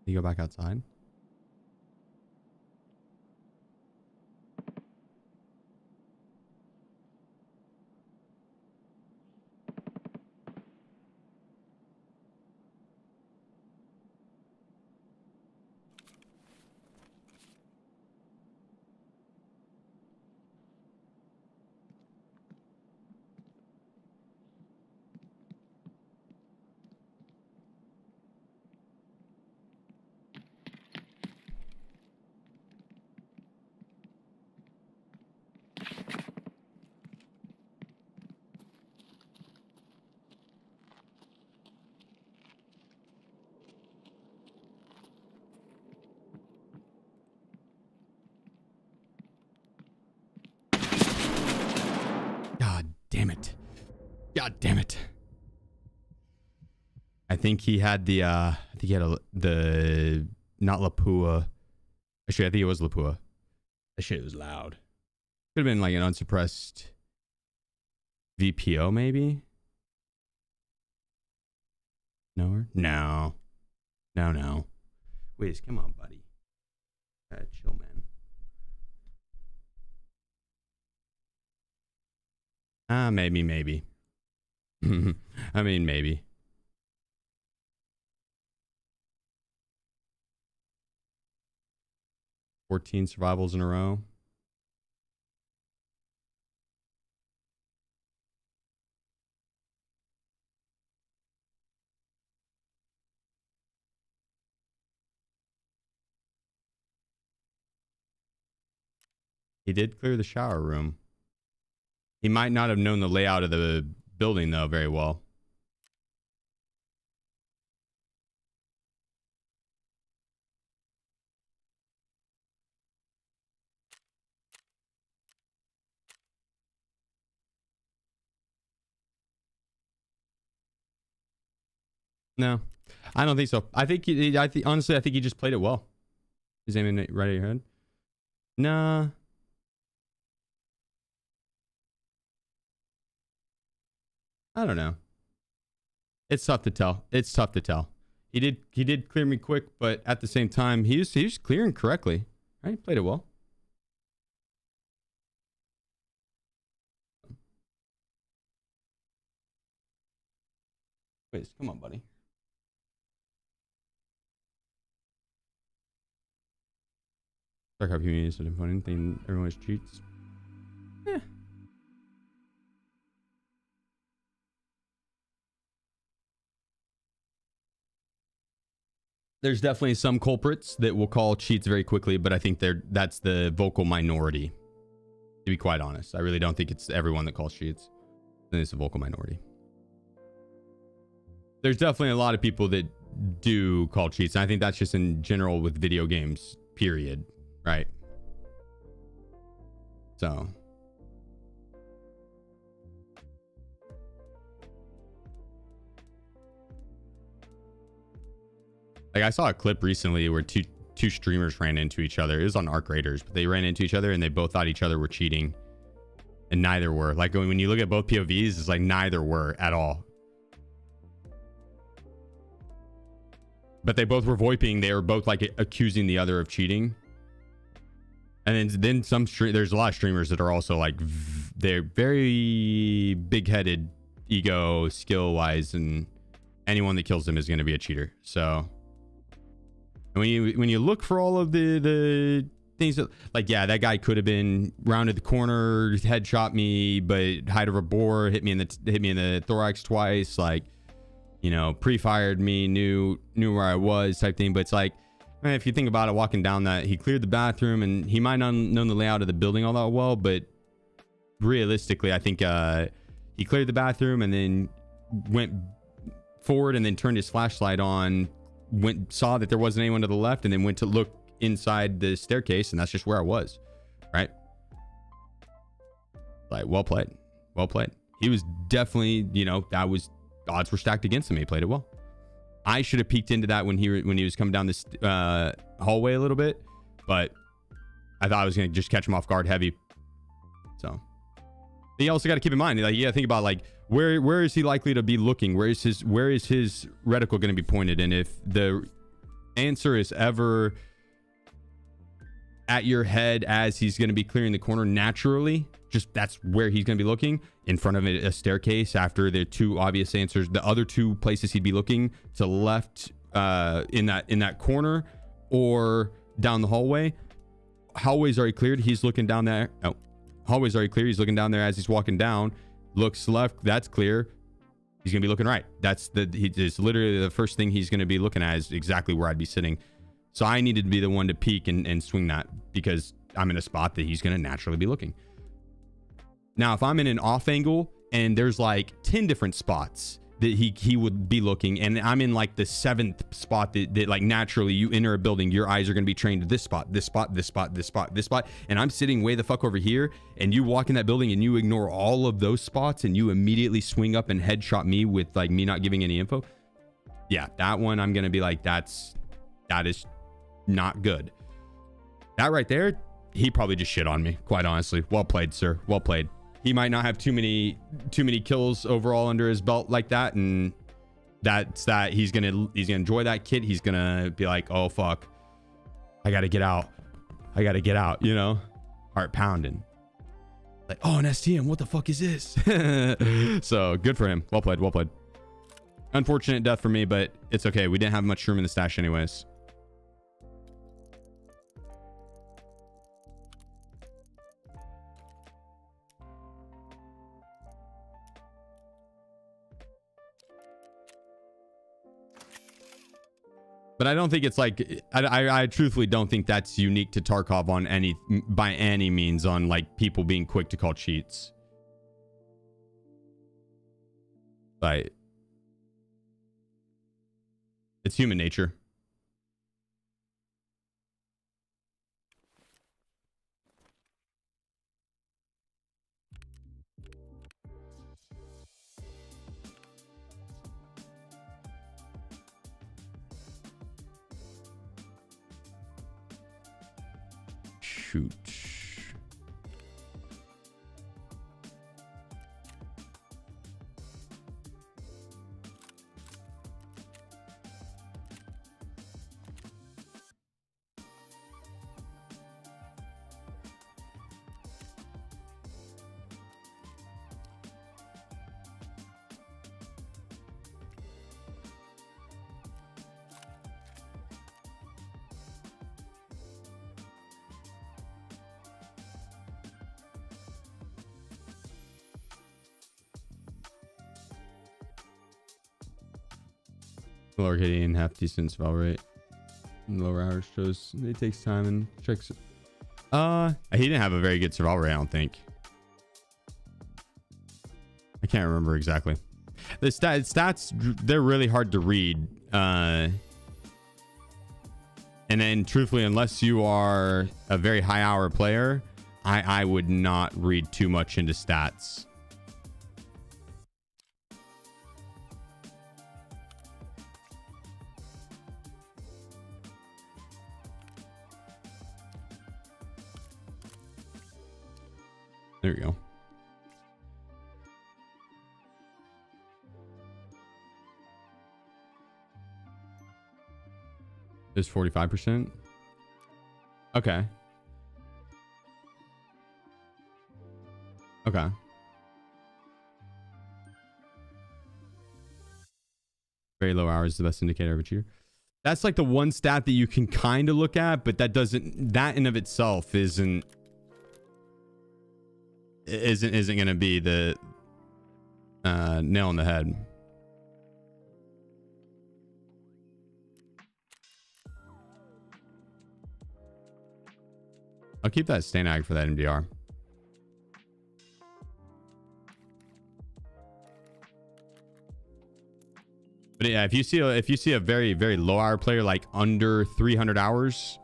You go back outside. God damn it. God damn it. I think he had the the not Lapua. Actually, I think it was Lapua. That shit was loud. Could have been like an unsuppressed VPO maybe. No. Wiz, come on, buddy. Chill, man. Maybe. I mean, maybe. $14 survivals in a row. He did clear the shower room. He might not have known the layout of the building, though, very well. No, I don't think so. I think honestly, I think he just played it well. He's aiming it right at your head. Nah. I don't know. It's tough to tell. He did clear me quick, but at the same time, he was clearing correctly. Right? He played it well. Wait, come on, buddy. Tarkov community is fun. Anything everyone has cheats. Eh. There's definitely some culprits that will call cheats very quickly, but I think that's the vocal minority. To be quite honest, I really don't think it's everyone that calls cheats. I think it's a vocal minority. There's definitely a lot of people that do call cheats, and I think that's just in general with video games, period. Right? So... like I saw a clip recently where two streamers ran into each other. It was on Arc Raiders, but they ran into each other and they both thought each other were cheating, and neither were. Like when you look at both POVs, it's like neither were at all. But they both were VoIPing. They were both like accusing the other of cheating. And then there's a lot of streamers that are also like they're very big-headed, ego, skill-wise, and anyone that kills them is going to be a cheater. So when you look for all of the things that, like, yeah, that guy could have been rounded the corner, headshot me, but height of a boar, hit me in the thorax twice, like, you know, pre-fired me, knew where I was, type thing. But it's like, man, if you think about it, walking down that, he cleared the bathroom, and he might not have known the layout of the building all that well, but realistically, I think he cleared the bathroom and then went forward and then turned his flashlight on, saw that there wasn't anyone to the left, and then went to look inside the staircase, and that's just where I was. Right? Like, well played. He was definitely, you know, odds were stacked against him. He played it well. I should have peeked into that when he was coming down this hallway a little bit, but I thought I was gonna just catch him off guard heavy. So you also got to keep in mind, like, you got to think about, like, where is he likely to be looking? Where is his reticle going to be pointed? And if the answer is ever at your head as he's going to be clearing the corner naturally, just that's where he's going to be looking, in front of a staircase after the two obvious answers. The other two places he'd be looking, to left in that corner or down the hallway. Hallway's already cleared. He's looking down there. Oh, hallway's already cleared. He's looking down there as he's walking down. Looks left. That's clear. He's going to be looking right. It's literally the first thing he's going to be looking at is exactly where I'd be sitting. So I needed to be the one to peek and swing that because I'm in a spot that he's going to naturally be looking. Now, if I'm in an off angle and there's like 10 different spots that he would be looking, and I'm in like the 7th spot that like naturally you enter a building, your eyes are going to be trained to this spot, this spot, this spot, this spot, this spot. And I'm sitting way the fuck over here, and you walk in that building and you ignore all of those spots and you immediately swing up and headshot me with like me not giving any info. Yeah, that one I'm going to be like, that is not good. That right there, he probably just shit on me, quite honestly. Well played, sir. Well played. He might not have too many kills overall under his belt like that, and that's that. He's gonna enjoy that kit. He's gonna be like, oh fuck, I gotta get out, you know, heart pounding, like, oh, an STM, what the fuck is this? So good for him. Well played. Unfortunate death for me, but it's okay. We didn't have much room in the stash anyways. But I don't think it's like, I truthfully don't think that's unique to Tarkov by any means, on like people being quick to call cheats. Like, it's human nature. Shoot. Lower KD and half decent spell rate. Lower hours shows it takes time and checks. He didn't have a very good survival rate, I don't think. I can't remember exactly. The stats, they're really hard to read. And then truthfully, unless you are a very high hour player, I would not read too much into stats. There we go. Is 45%? Okay. Okay. Very low hours is the best indicator of a cheater. That's like the one stat that you can kind of look at, but that in of itself isn't going to be the nail on the head. I'll keep that stain ag for that MDR. But yeah, if you see a very, very low hour player, like under 300 hours,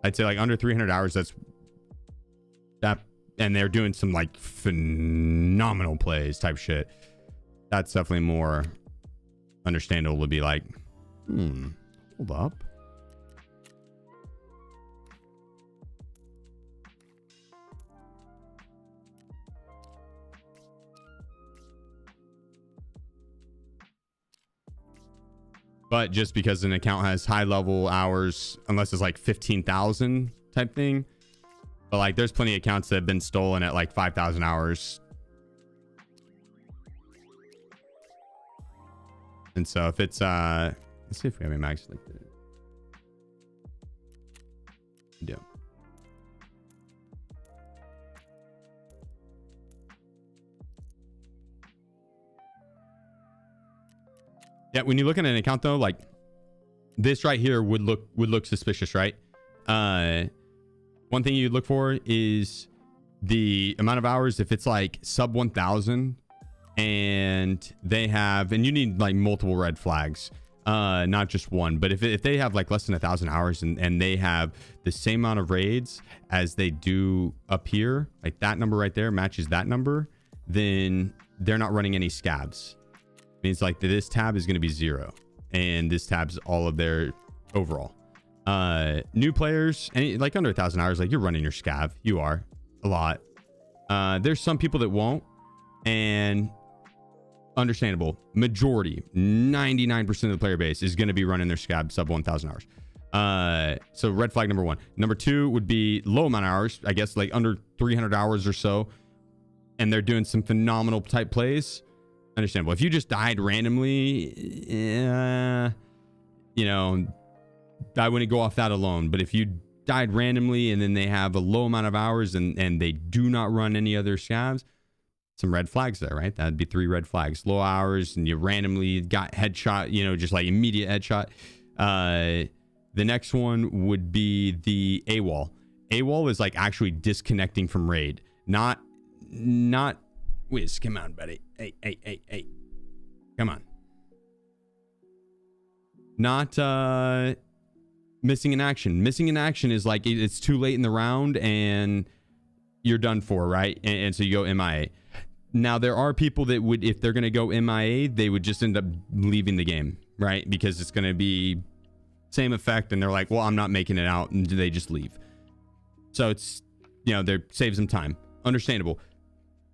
I'd say like under 300 hours, that's that, and they're doing some like phenomenal plays type shit. That's definitely more understandable to be like, hold up. But just because an account has high level hours, unless it's like 15,000 type thing. But like there's plenty of accounts that have been stolen at like 5,000 hours. And so if it's let's see if we have any max like that. Yeah. Yeah, when you look at an account though, like this right here would look suspicious, right? One thing you'd look for is the amount of hours. If it's like sub 1,000 and they have, and you need like multiple red flags, not just one, but if they have like less than 1,000 hours and they have the same amount of raids as they do up here, like that number right there matches that number, then they're not running any scabs. Means like this tab is going to be 0 and this tab's all of their overall. New players and like under 1,000 hours, like you're running your scav. You are a lot. There's some people that won't, and understandable. Majority, 99% of the player base is going to be running their scab sub 1,000 hours. So red flag number 1. Number 2 would be low amount of hours, I guess like under 300 hours or so, and they're doing some phenomenal type plays. Understandable. If you just died randomly, you know, I wouldn't go off that alone. But if you died randomly and then they have a low amount of hours and they do not run any other scabs, some red flags there, right? That'd be 3 red flags. Low hours and you randomly got headshot, you know, just like immediate headshot. The next one would be the AWOL. AWOL is like actually disconnecting from raid, not Wiz, come on, buddy. Hey. Come on. Not missing in action. Missing in action is like it's too late in the round and you're done for, right? And so you go MIA. Now, there are people that would, if they're going to go MIA, they would just end up leaving the game, right? Because it's going to be same effect and they're like, well, I'm not making it out, and they just leave. So it's, you know, there saves them time. Understandable.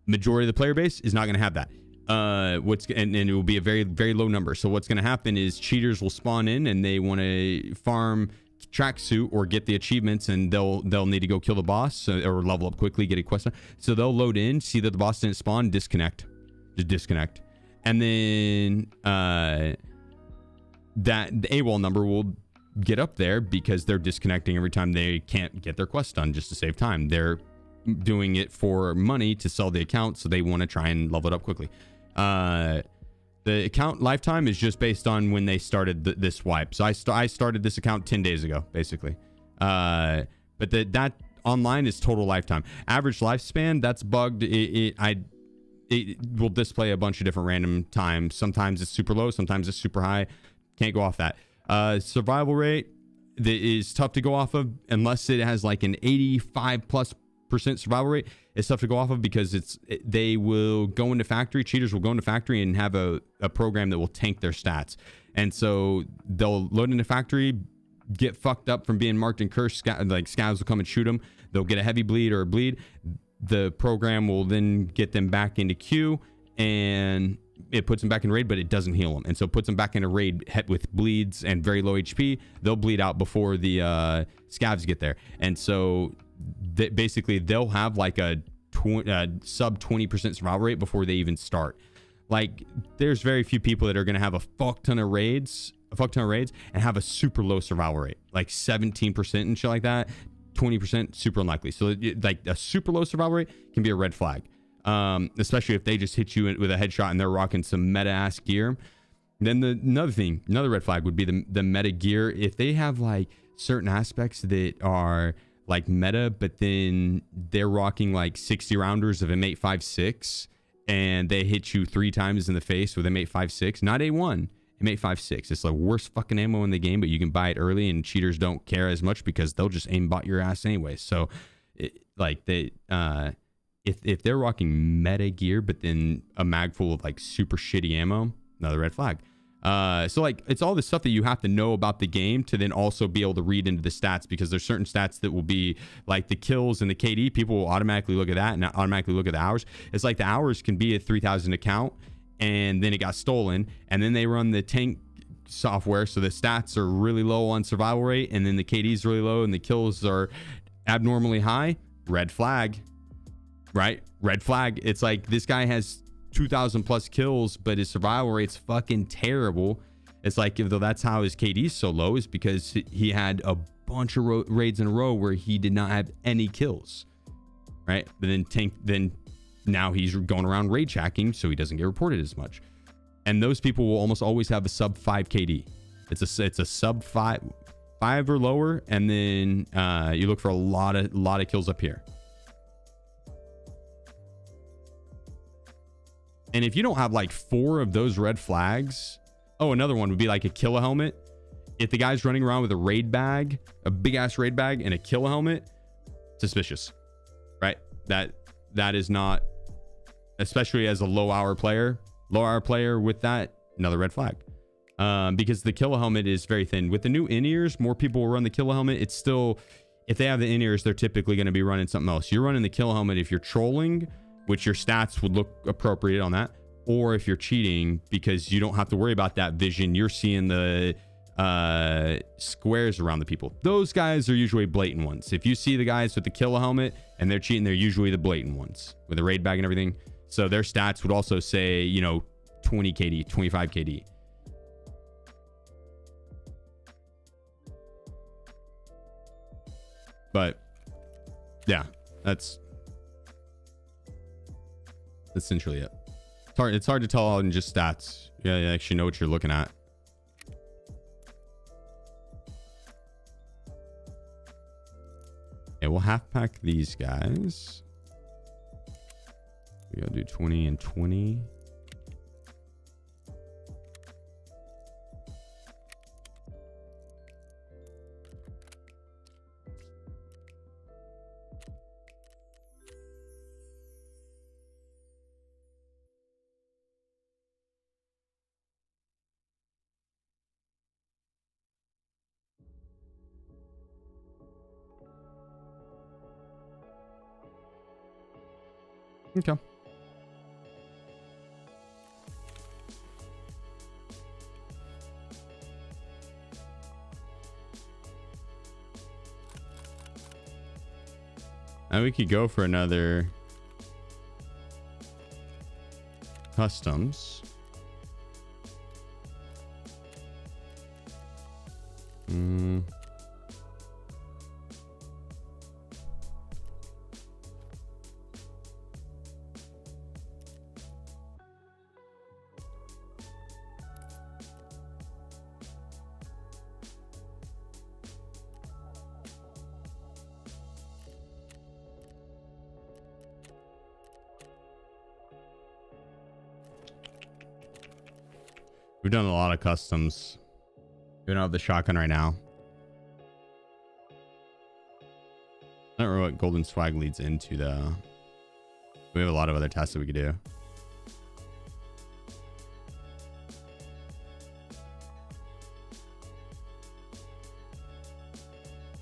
Majority of the player base is not going to have that. And it will be a very, very low number. So what's going to happen is cheaters will spawn in and they want to farm tracksuit or get the achievements, and they'll need to go kill the boss or level up quickly, get a quest. So they'll load in, see that the boss didn't spawn, disconnect, and then that the AWOL number will get up there because they're disconnecting every time they can't get their quest done just to save time. They're doing it for money to sell the account, so they want to try and level it up quickly. The account lifetime is just based on when they started this wipe. So I started this account 10 days ago, basically. But that online is total lifetime. Average lifespan, that's bugged. It will display a bunch of different random times. Sometimes it's super low, sometimes it's super high. Can't go off that. Survival rate that is tough to go off of unless it has like an 85+% survival rate. It's tough to go off of because they will go into factory. Cheaters will go into factory and have a program that will tank their stats. And so they'll load into factory, get fucked up from being marked and cursed. Like scavs will come and shoot them. They'll get a heavy bleed or a bleed. The program will then get them back into queue and it puts them back in raid, but it doesn't heal them. And so it puts them back in a raid with bleeds and very low HP. They'll bleed out before the scavs get there. And so basically they'll have like a sub 20% survival rate before they even start. Like there's very few people that are going to have a fuck ton of raids and have a super low survival rate, like 17% and shit like that. 20% super unlikely. So like a super low survival rate can be a red flag, especially if they just hit you with a headshot and they're rocking some meta ass gear. Then another red flag would be the meta gear. If they have like certain aspects that are like meta, but then they're rocking like 60 rounders of M856 and they hit you 3 times in the face with M856, not A1, M856. It's the worst fucking ammo in the game, but you can buy it early and cheaters don't care as much because they'll just aimbot your ass anyway. So if they're rocking meta gear, but then a mag full of like super shitty ammo, another red flag. So like it's all the stuff that you have to know about the game to then also be able to read into the stats, because there's certain stats that will be like the kills and the KD. People will automatically look at that and automatically look at the hours. It's like the hours can be a 3,000 account and then it got stolen, and then they run the tank software, so the stats are really low on survival rate, and then the KD is really low, and the kills are abnormally high. Red flag, right? Red flag. It's like this guy has 2,000 plus kills, but his survival rate's fucking terrible. It's like, if though that's how his KD is so low, is because he had a bunch of raids in a row where he did not have any kills, right? But then now he's going around raid checking, so he doesn't get reported as much. And those people will almost always have a sub 5 KD. It's a sub 5 or lower, and then you look for a lot of kills up here. And if you don't have like 4 of those red flags, oh, another one would be like a killer helmet. If the guy's running around with a raid bag, a big ass raid bag, and a killer helmet, suspicious, right? That is not, especially as a low hour player with that, another red flag. Because the killer helmet is very thin. With the new in-ears, more people will run the killer helmet. It's still, if they have the in-ears, they're typically going to be running something else. You're running the killer helmet if you're trolling, which your stats would look appropriate on that, or if you're cheating, because you don't have to worry about that vision. You're seeing the squares around the people. Those guys are usually blatant ones. If you see the guys with the killer helmet and they're cheating, they're usually the blatant ones with the raid bag and everything. So their stats would also say, 20 KD, 25 KD. But yeah, that's essentially it. It's hard to tell in just stats. Yeah, you actually know what you're looking at. Okay, we'll half pack these guys. We gotta do 20 and 20. Okay. Now we could go for another customs. We've done a lot of customs. We don't have the shotgun right now. I don't know what golden swag leads into though. We have a lot of other tests that we could do.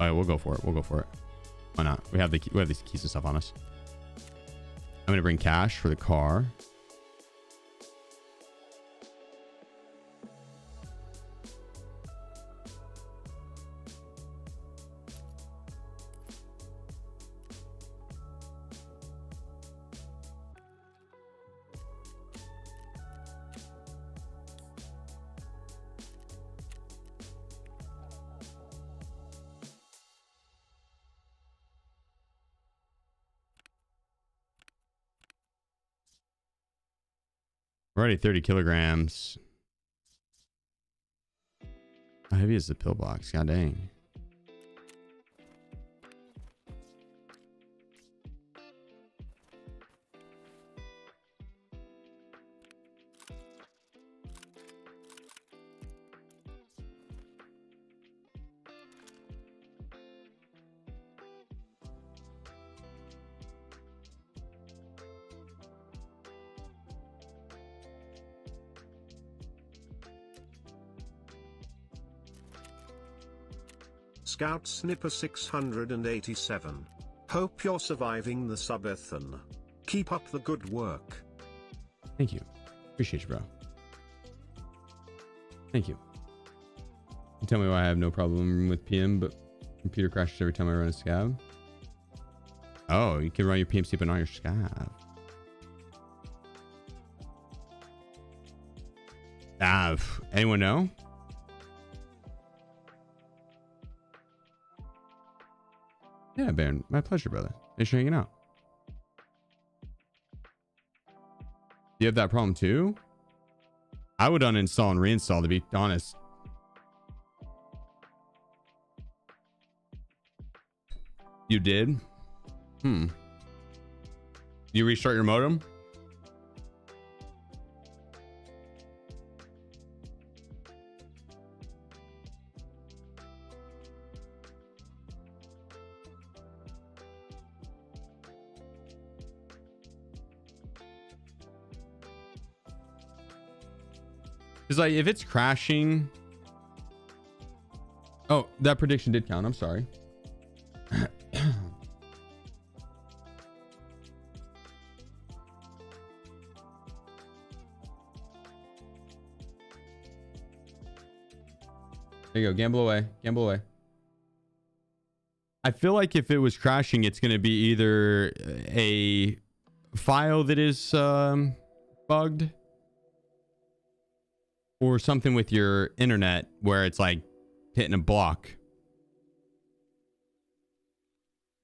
All right, we'll go for it. We'll go for it. Why not? We have these keys and stuff on us. I'm gonna bring cash for the car. We're already 30 kilograms. How heavy is the pill box? God dang. Scout Snipper 687. Hope you're surviving the subathon. Keep up the good work. Thank you. Appreciate you, bro. Thank you. You tell me why I have no problem with PM, but computer crashes every time I run a scav. Oh, you can run your PMC but not your scav. Anyone know? Yeah, Baron. My pleasure, brother. Thanks for hanging out. You have that problem too? I would uninstall and reinstall, to be honest. You did? You restart your modem? It's like if it's crashing. Oh, that prediction did count. I'm sorry. There you go. Gamble away. Gamble away. I feel like if it was crashing, it's going to be either a file that is bugged or something with your internet where it's like hitting a block.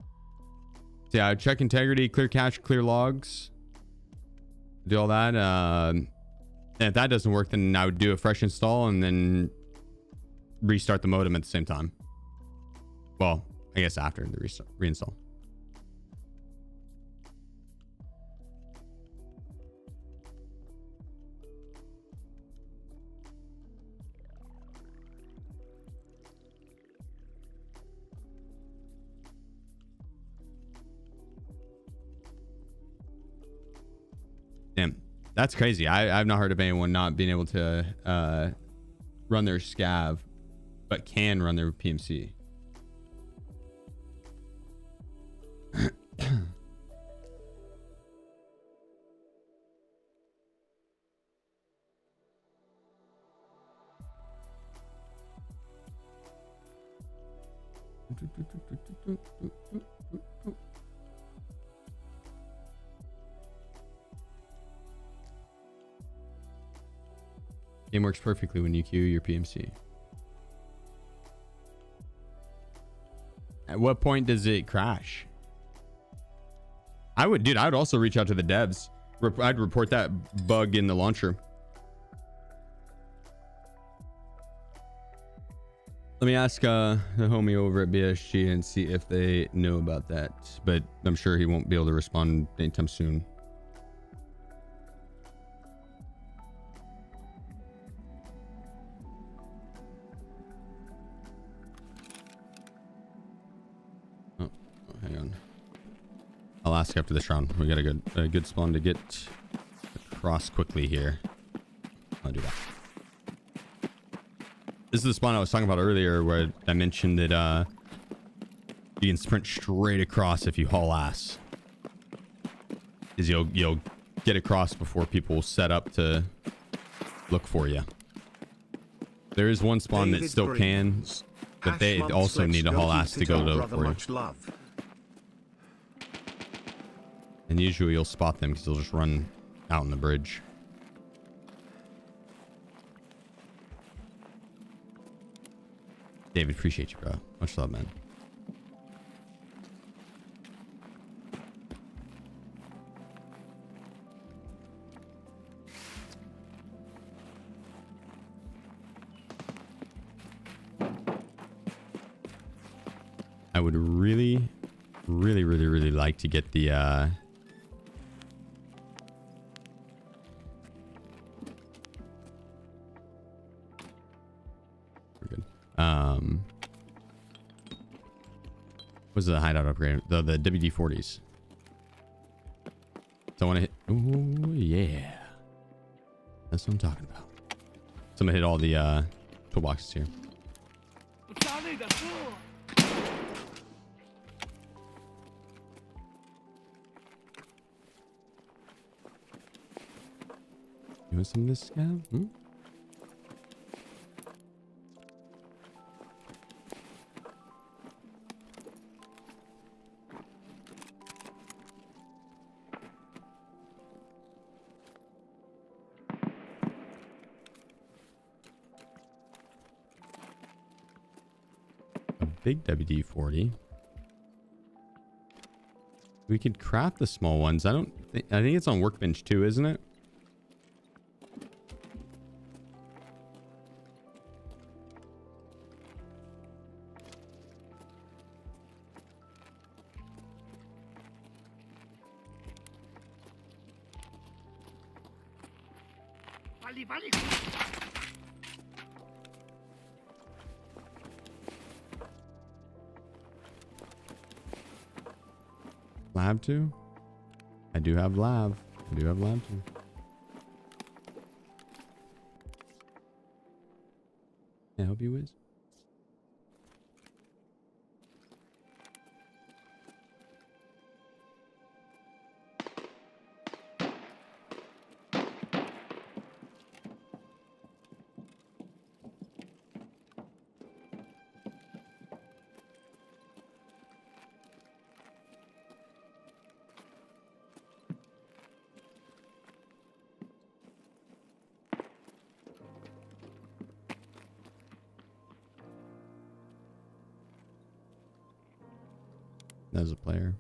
So yeah, check integrity, clear cache, clear logs. Do all that. And if that doesn't work, then I would do a fresh install and then restart the modem at the same time. Well, I guess after the reinstall. Damn, that's crazy. I've not heard of anyone not being able to run their scav, but can run their PMC. Game works perfectly when you queue your PMC. At what point does it crash? I would also reach out to the devs. I'd report that bug in the launcher. Let me ask the homie over at BSG and see if they know about that. But I'm sure he won't be able to respond anytime soon. Oh, hang on. I'll ask after this round. We got a good spawn to get across quickly here. I'll do that. This is the spawn I was talking about earlier where I mentioned that you can sprint straight across if you haul ass. Is you'll get across before people set up to look for you. There is one spawn that still can, but they also need to haul ass to go to look for you. And usually you'll spot them because they'll just run out on the bridge. David, appreciate you, bro. Much love, man. I would really like to get the we're good. What's the hideout upgrade? The WD-40s. So I want to hit. Oh yeah, that's what I'm talking about. So I'm gonna hit all the toolboxes here. You want some of this, scav? big WD-40. We could craft the small ones. I think it's on workbench too, isn't it? Вали, вали! Lab 2? I do have lab. I do have lab 2. Can I help you, Wiz? As a player.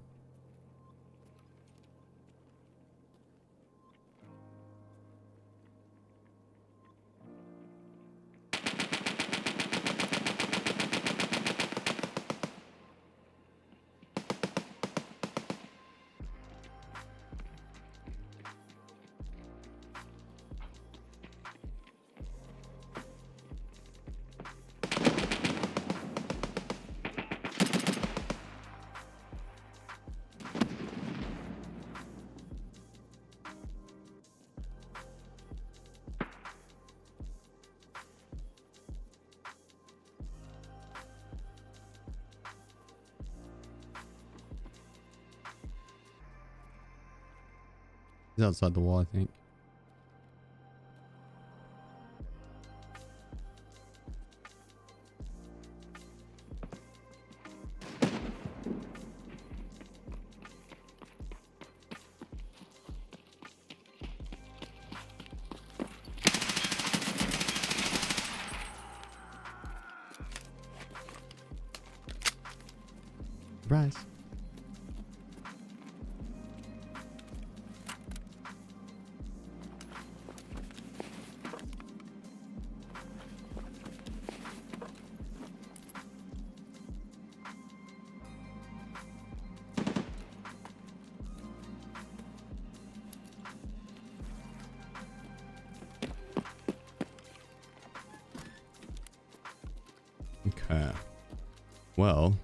He's outside the wall, I think. Surprise. Okay. Well,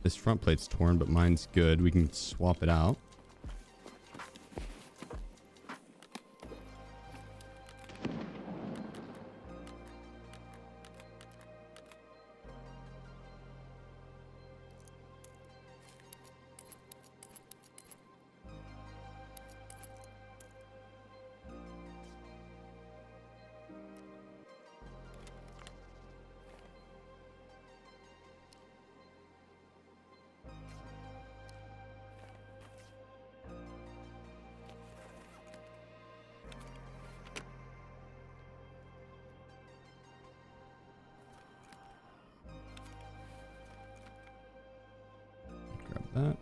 this front plate's torn, but mine's good. We can swap it out. Grab that.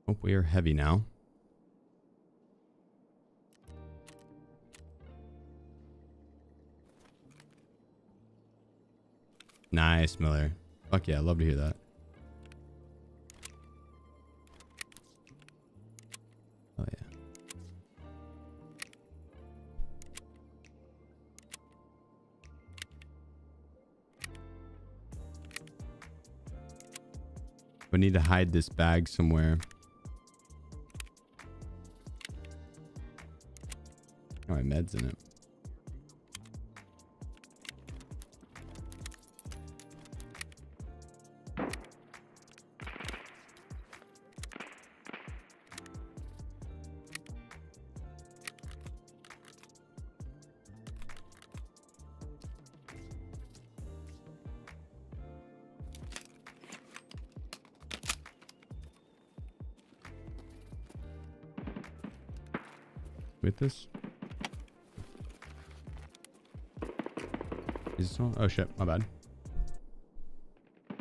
Oh, we are heavy now. Nice, Miller. Fuck yeah, I love to hear that. Oh yeah. We need to hide this bag somewhere. Oh, my med's in it. with this. Is this on? Oh shit, my bad.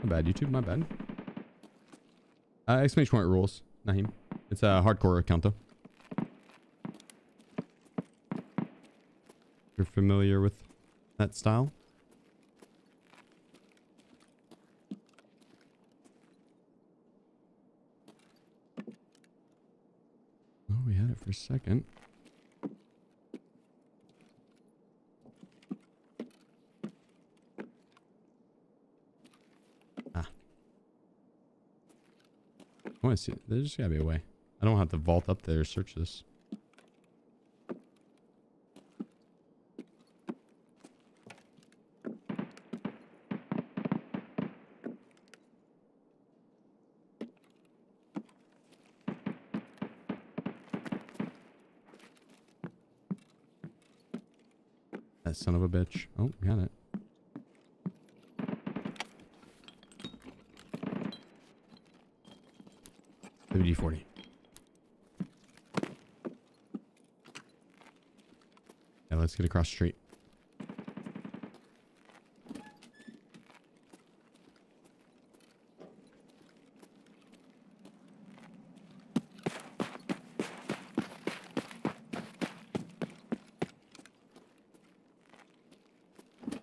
My bad, YouTube, my bad. Exclamation point rules, Naheem. It's a hardcore account though. You're familiar with that style? Oh, we had it for a second. Ah. I want to see it. There's just gotta be a way. I don't have to vault up there, search this. That son of a bitch. Oh, got it. WD-40. Yeah, let's get across the street.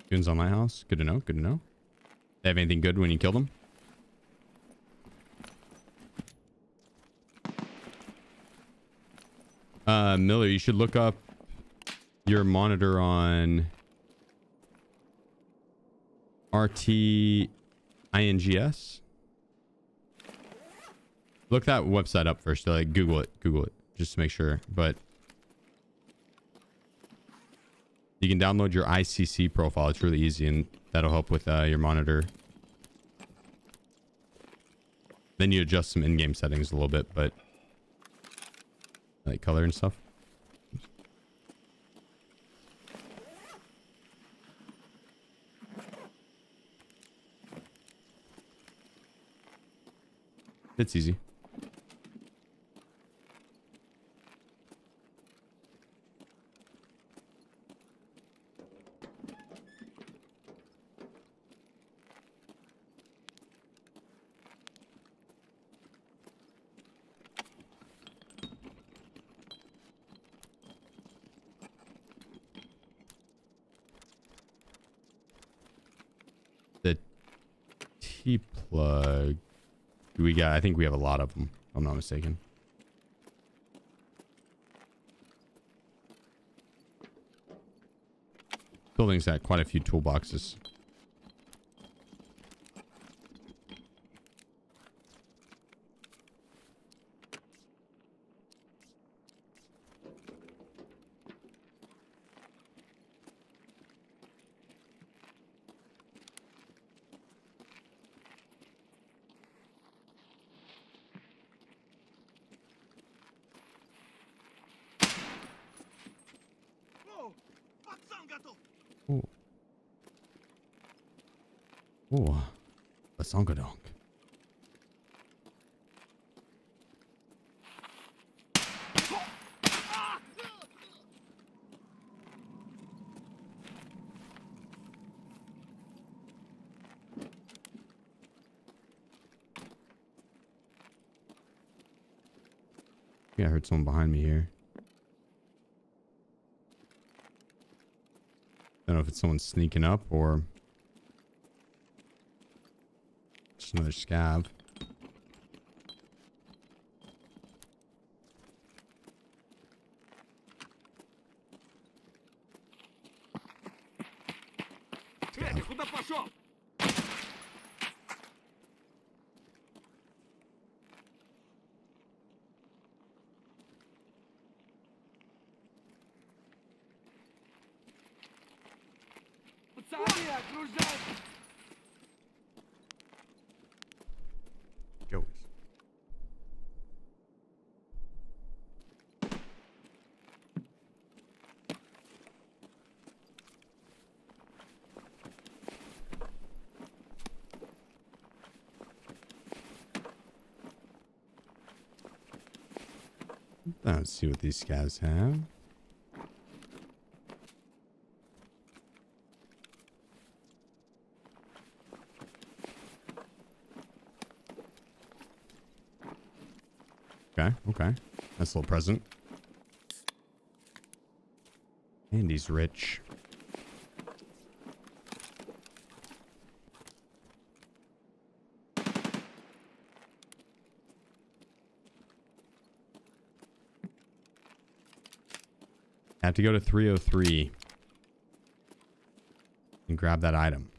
Goons on my house. Good to know. Good to know. They have anything good when you kill them? Miller, you should look up your monitor on RTINGS. Look that website up first. Like Google it, just to make sure. But you can download your ICC profile. It's really easy, and that'll help with your monitor. Then you adjust some in-game settings a little bit, but like color and stuff. It's easy. The T-plug. We got, I think we have a lot of them, if I'm not mistaken. Building's got quite a few toolboxes. О, пацан готов. Oh. Oh. A songadonk. Yeah, I heard someone behind me here. I don't know if it's someone sneaking up or just another scav. Федя, куда пошел? Пацаны, окружают. Go. Let's see what these scavs have. Okay, okay. Nice little present. And he's rich. I have to go to 303 and grab that item.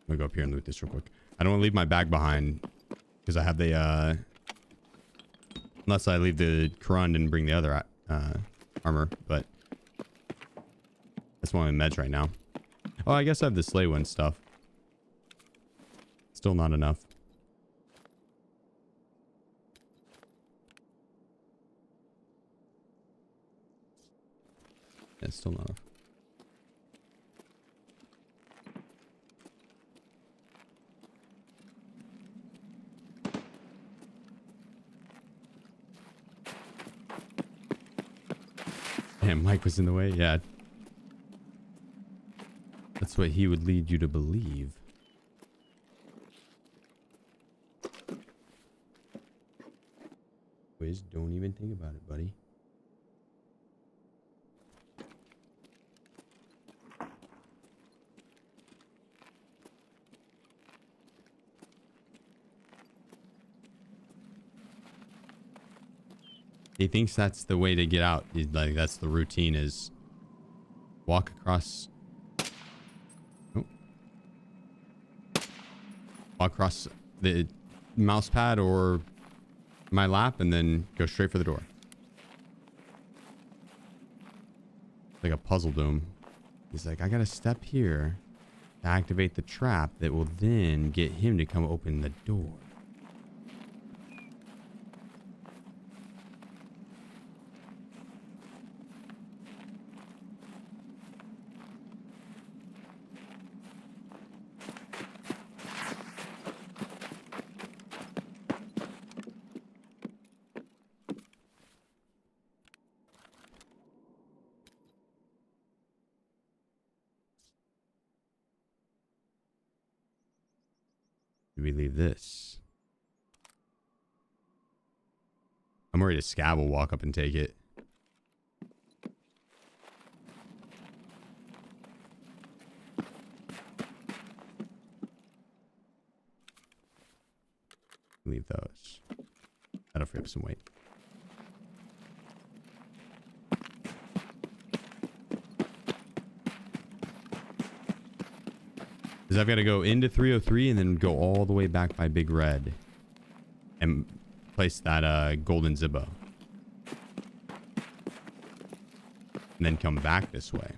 I'm gonna go up here and loot this real quick. I don't want to leave my bag behind because I have the unless I leave the Krund and bring the other armor, but that's one of my meds right now. Oh, I guess I have the Slay One stuff. Still not enough. Yeah, still not enough. Damn, Mike was in the way. Yeah. That's what he would lead you to believe. Wiz, don't even think about it, buddy. He thinks that's the way to get out. He's like, that's the routine, is walk across. Oh. Walk across the mouse pad or my lap and then go straight for the door. Like a puzzle dome. He's like, I gotta step here to activate the trap that will then get him to come open the door. We leave this. I'm worried a scab will walk up and take it. Leave those. That'll free up some weight. Because I've got to go into 303 and then go all the way back by Big Red and place that golden Zibbo. And then come back this way.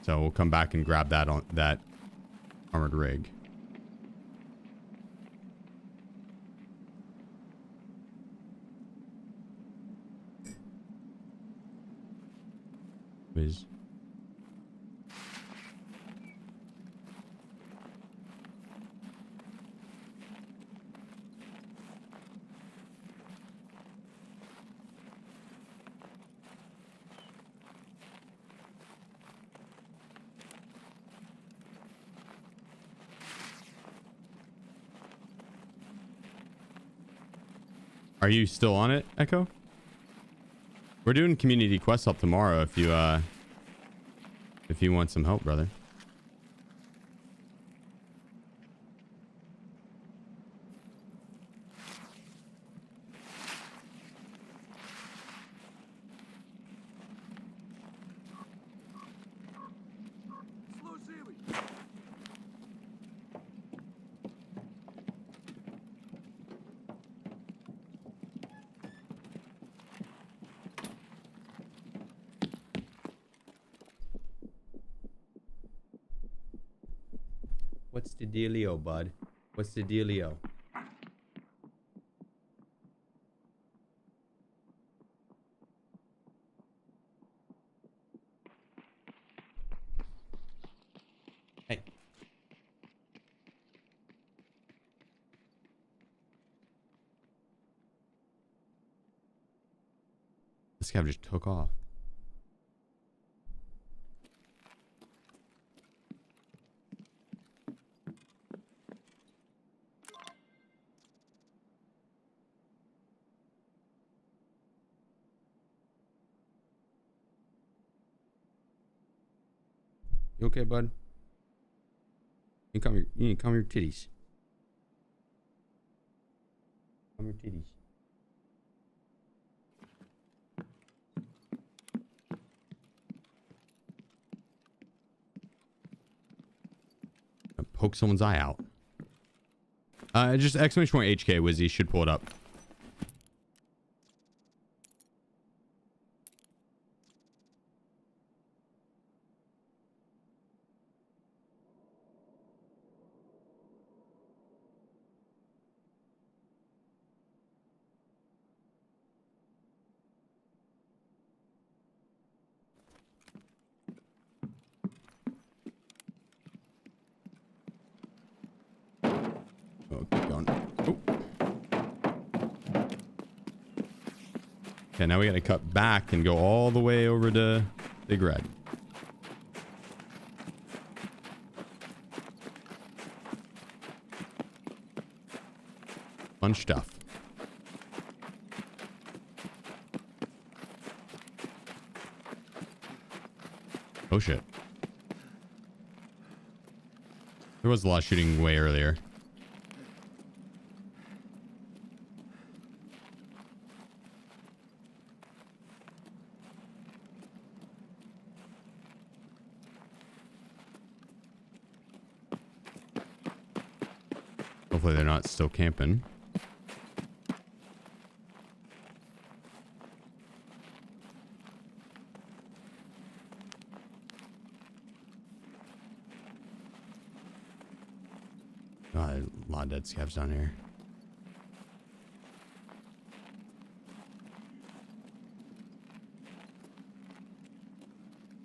So we'll come back and grab that on that armored rig. Whiz. Are you still on it, Echo? We're doing community quest help tomorrow if you want some help, brother. What's the dealio, bud? What's the dealio? Hey. This guy just took off. You okay, bud? You can calm your titties. Calm your titties. Poke someone's eye out. Just exclamation point HK Wizzy should pull it up. Oh, keep going. Oh. Okay, now we gotta cut back and go all the way over to Big Red. Fun stuff. Oh shit. There was a lot of shooting way earlier. Hopefully they're not still camping. God, a lot of dead scavs down here.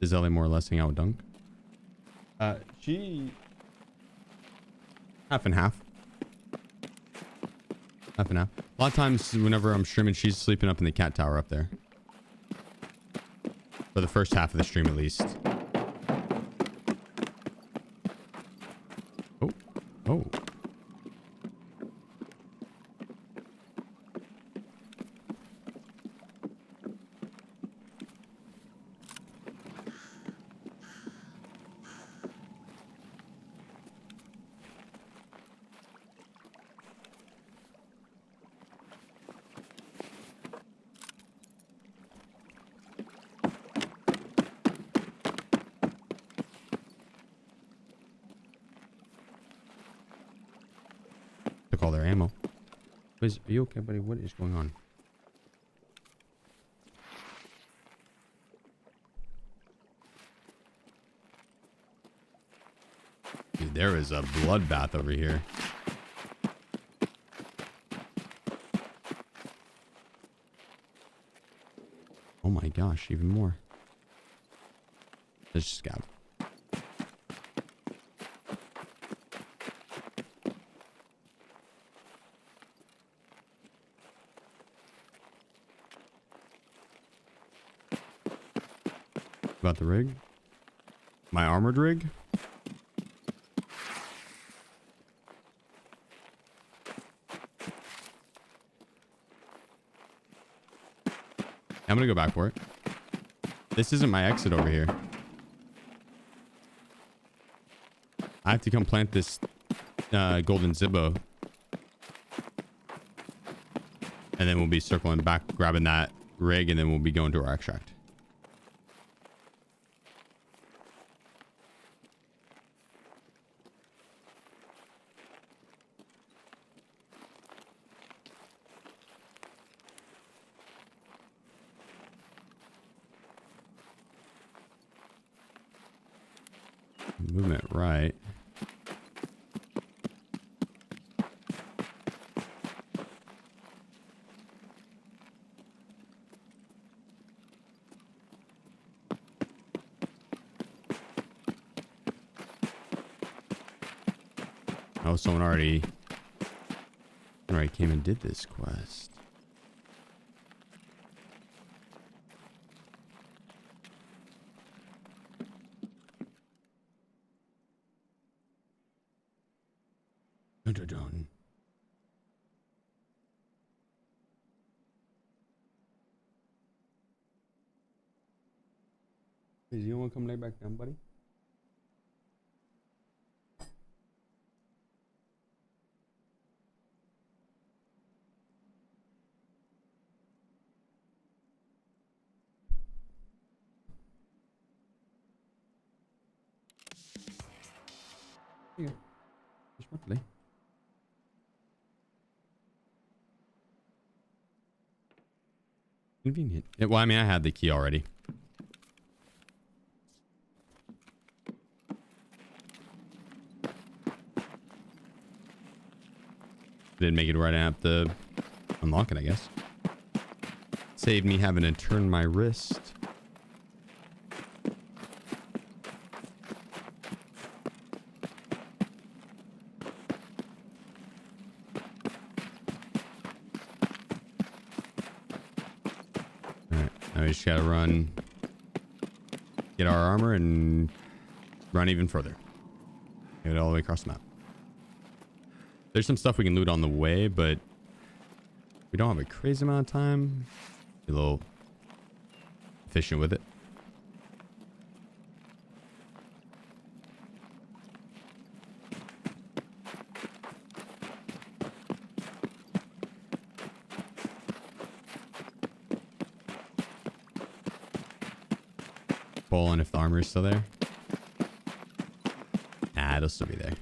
Is Ellie more or less hang out with Dunk? She half and half. Half and half. A lot of times whenever I'm streaming, she's sleeping up in the cat tower up there. For the first half of the stream at least. Oh. Oh. Took all their ammo. Are you okay, buddy? What is going on? Dude, there is a bloodbath over here. Oh my gosh, even more. Let's just scab. About the rig? My armored rig? I'm gonna go back for it. This isn't my exit over here. I have to come plant this golden Zibbo. And then we'll be circling back, grabbing that rig, and then we'll be going to our extract. Movement right. Oh, someone already came and did this quest. Dun, dun, dun. You don't want to come lay back down, buddy? Here. Just monthly. Convenient. Yeah, well, I mean, I had the key already. Didn't make it where I didn't have to unlock it, I guess. Saved me having to turn my wrist. Alright, now we just gotta run, get our armor, and run even further. Get it all the way across the map. There's some stuff we can loot on the way, but we don't have a crazy amount of time. Be a little efficient with it. Pull on if the armor is still there. Nah, it'll still be there.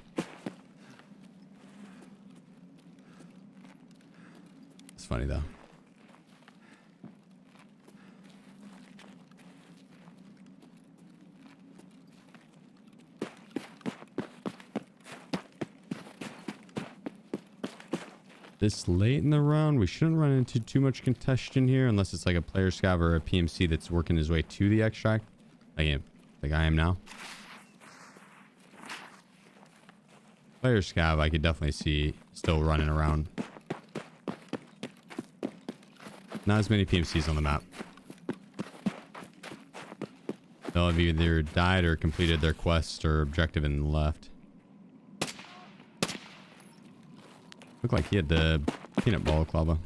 It's funny though. This late in the round, we shouldn't run into too much contention here unless it's like a player scav or a PMC that's working his way to the extract. Like I am now. Player scav, I could definitely see still running around. Not as many PMCs on the map. They'll have either died or completed their quest or objective and left. Looked like he had the peanut ball clava.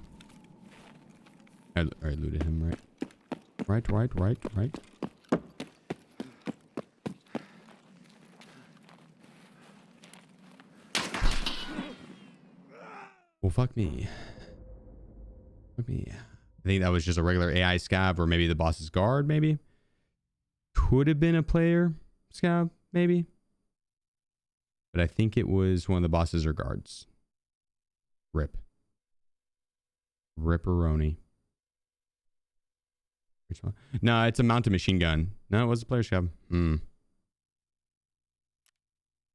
I looted him, right? Right. Well, fuck me. Fuck me. I think that was just a regular AI scav, or maybe the boss's guard, maybe. Could have been a player scav, maybe. But I think it was one of the bosses or guards. Rip. Ripperoni. Which one? No, it's a mounted machine gun. No, it was a player scav.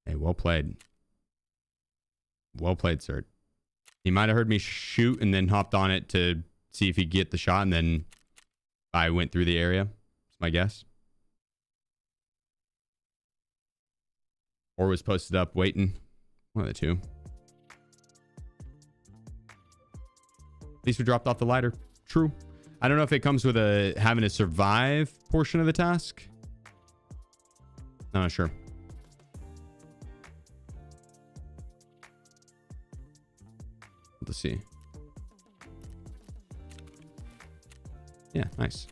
Hey, well played. Well played, sir. He might have heard me shoot and then hopped on it to see if he'd get the shot, and then I went through the area. That's my guess. Or was posted up waiting. One of the two. At least we dropped off the lighter. True. I don't know if it comes with a having to survive portion of the task. Not sure. Let's see. Yeah, nice.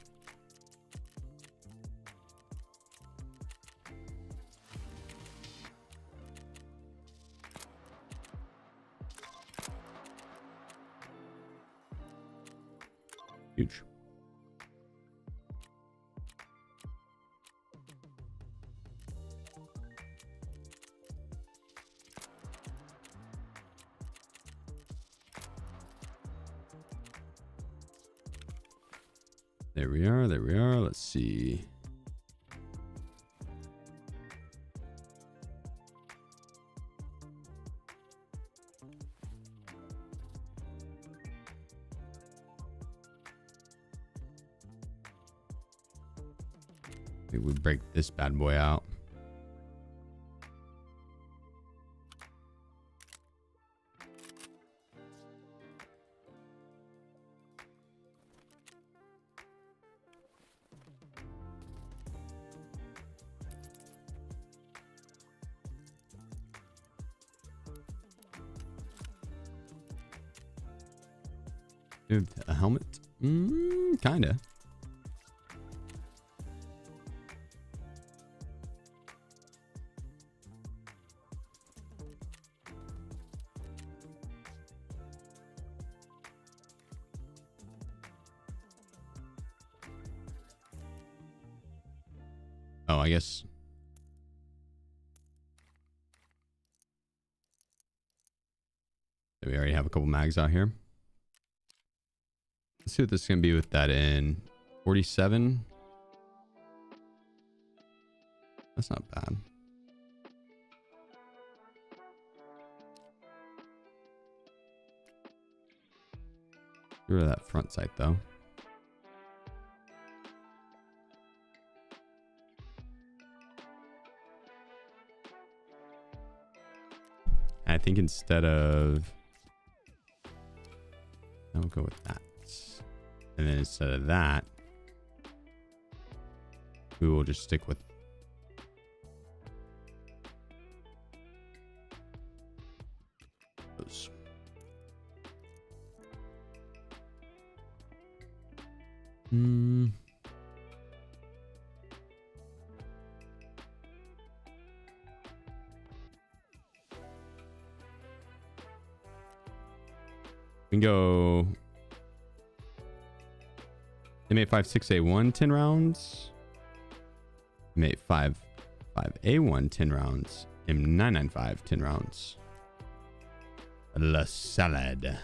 Huge. There we are. There we are. Let's see. Maybe we break this bad boy out. Dude, a helmet? Kinda. Oh, I guess. We already have a couple mags out here. Let's see what this is going to be with that in 47. That's not bad. Get rid of that front sight though. I think instead of, I'll go with that. And then instead of that, we will just stick with those. We can go M856A1 10 rounds. M855A1 10 rounds. M995 10 rounds. La salad.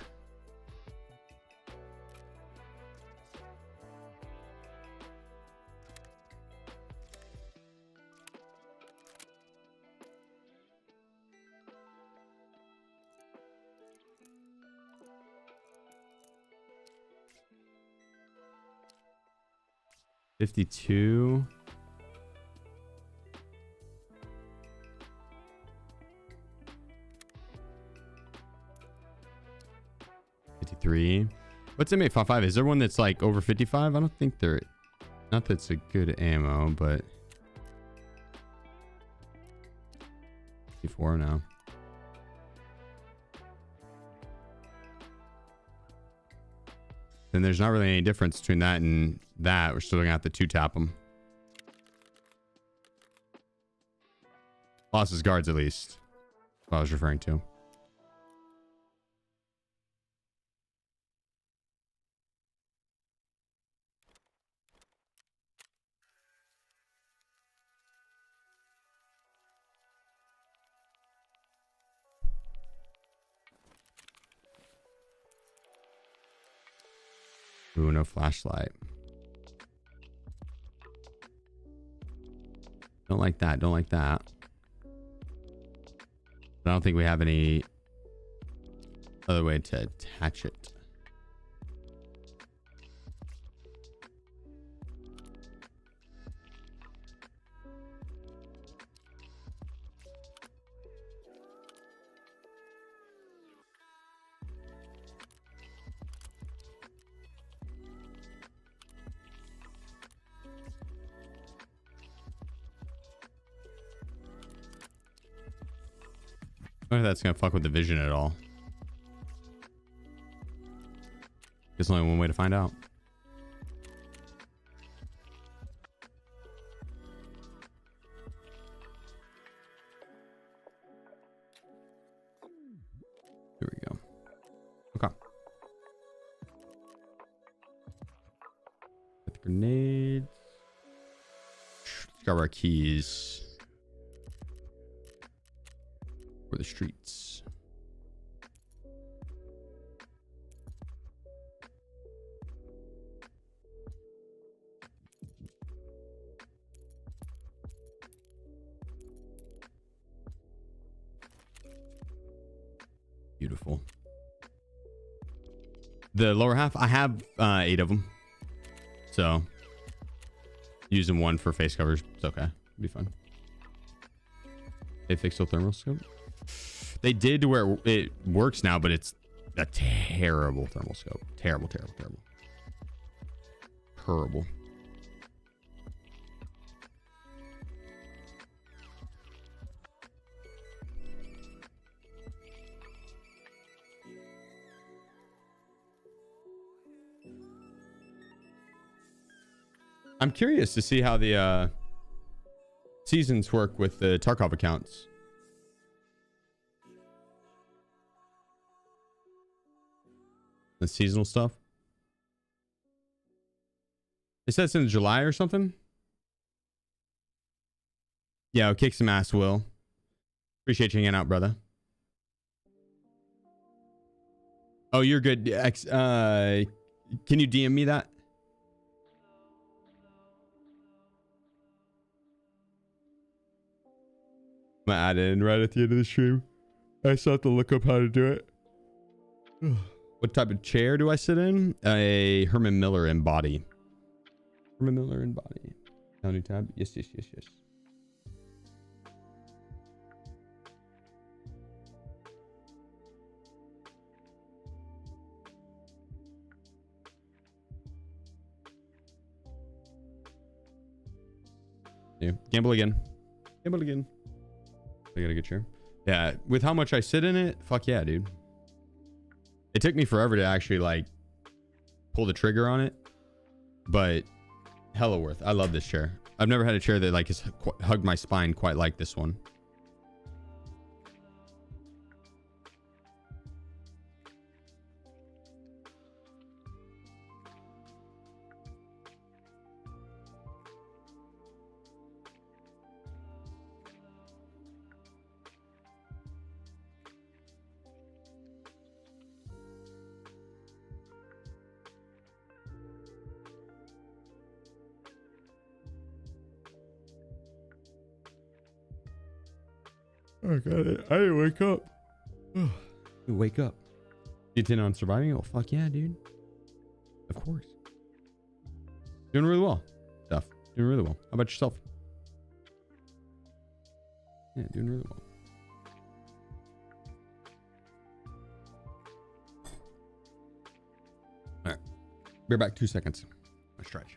$52. $53. What's M855? Is there one that's like over 55? I don't think there. Not that's a good ammo, but 54 now. Then there's not really any difference between that and that. We're still gonna have to two tap them. Losses guards at least. That's what I was referring to. Ooh, no flashlight. Don't like that. Don't like that. I don't think we have any other way to attach it. I wonder if that's gonna fuck with the vision at all. There's only one way to find out. Here we go. Okay. Got the grenades. Let's grab our keys. For the streets. Beautiful. The lower half, I have 8 of them. So using one for face covers, it's okay. It'll be fun. They fixed the thermal scope. They did where it works now, but it's a terrible thermal scope. Terrible, terrible, terrible. Terrible. I'm curious to see how the seasons work with the Tarkov accounts. The seasonal stuff. It says in July or something. Yeah, I'll kick some ass, Will. Appreciate you hanging out, brother. Oh, you're good. Can you DM me that? I'm gonna add it in right at the end of the stream. I still have to look up how to do it. What type of chair do I sit in? A Herman Miller in body. Herman Miller in body. Now new tab. Yes, yes, yes, yes. Yeah. Gamble again. Gamble again. I got a good chair. Yeah, with how much I sit in it, fuck yeah, dude. It took me forever to actually like pull the trigger on it, but hella worth. I love this chair. I've never had a chair that like has hugged my spine quite like this one. I got it. I didn't wake up. You wake up. You intend on surviving? Oh, fuck yeah, dude. Of course. Doing really well. Stuff. Doing really well. How about yourself? Yeah, doing really well. All right. Be back 2 seconds. I stretch.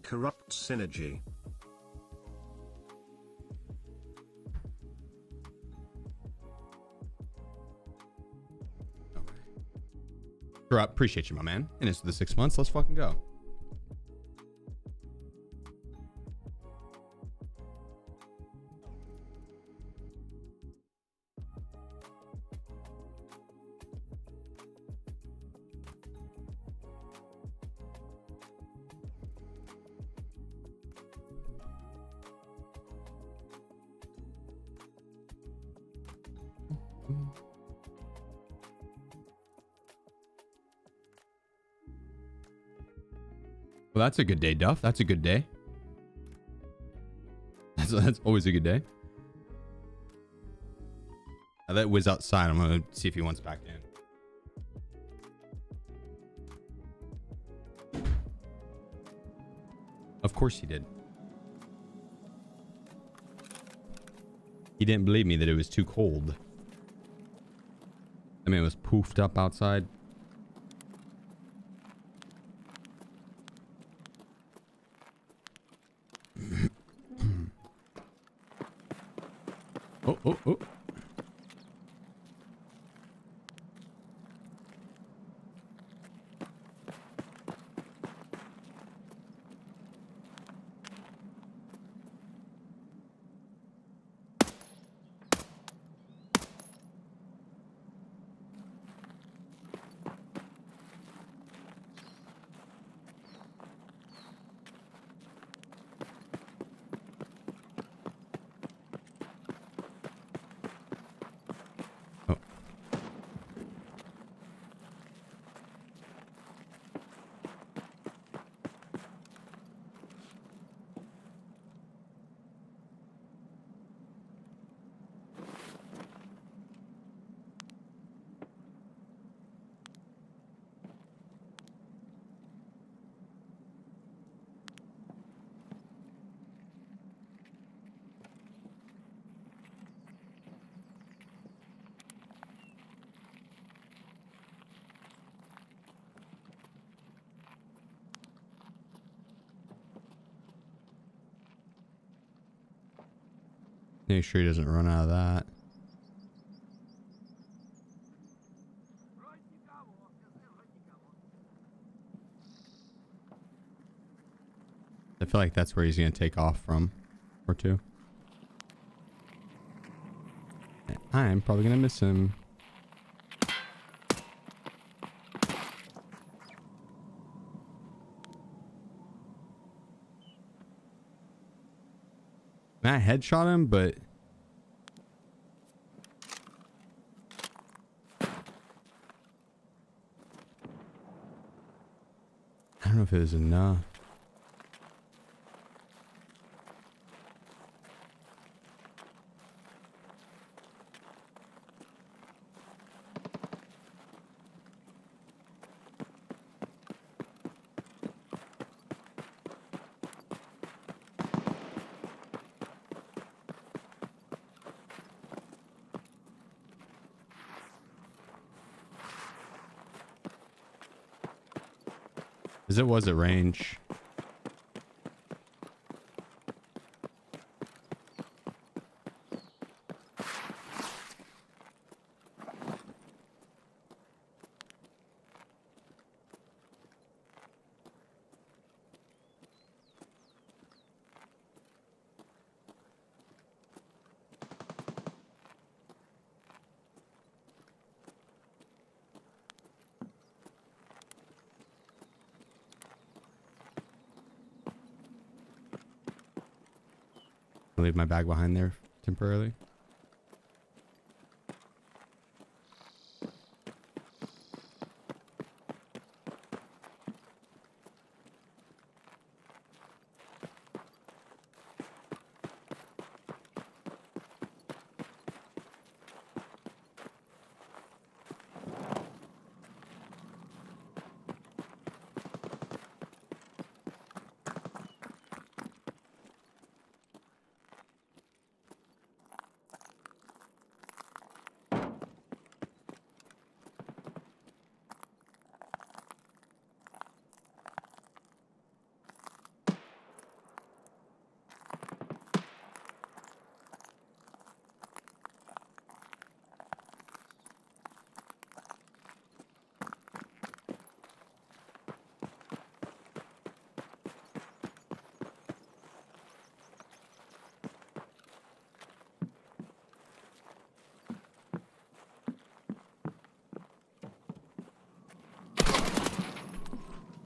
Corrupt synergy. Appreciate you, my man. And it's the 6 months. Let's fucking go. Well, that's a good day, Duff. That's a good day. That's always a good day. I let Wiz outside. I'm gonna see if he wants back in. Of course he did. He didn't believe me that it was too cold. I mean, it was poofed up outside. Oh. Make sure he doesn't run out of that. I feel like that's where he's going to take off from. Or two. I'm probably going to miss him. I headshot him, but I don't know if it was enough. As it was at range. Leave my bag behind there temporarily.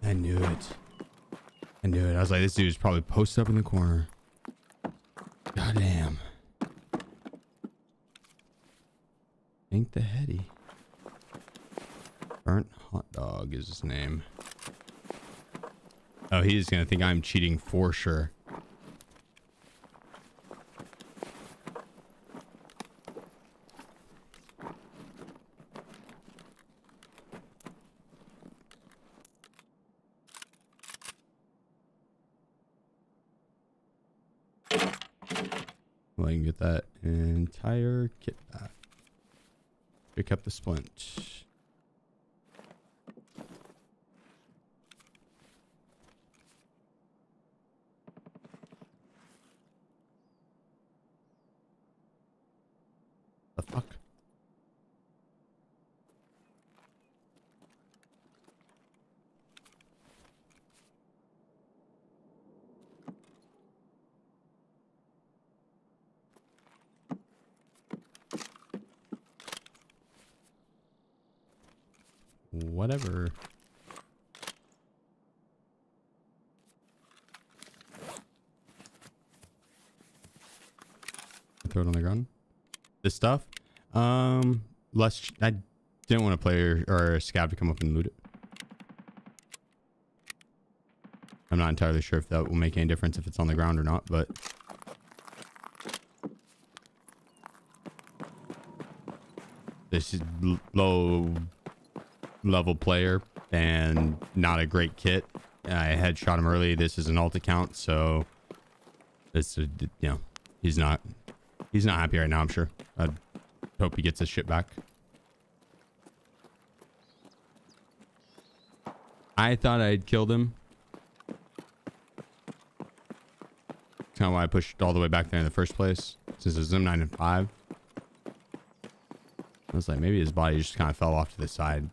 I knew it. I knew it. I was like, this dude's probably posted up in the corner. Goddamn. Ain't the heady. Burnt hot dog is his name. Oh, he's gonna think I'm cheating for sure. Well, I can get that entire kit back. Pick up the splint. The fuck? Whatever. Throw it on the ground. This stuff. Less. I didn't want a player or a scav to come up and loot it. I'm not entirely sure if that will make any difference if it's on the ground or not, but this is low level player and not a great kit. I headshot him early. This is an alt account, so this is, you know, he's not happy right now. I'm sure. I hope he gets his shit back. I thought I'd killed him. That's kind of why I pushed all the way back there in the first place. Since it's M9 and 5. I was like, maybe his body just kind of fell off to the side.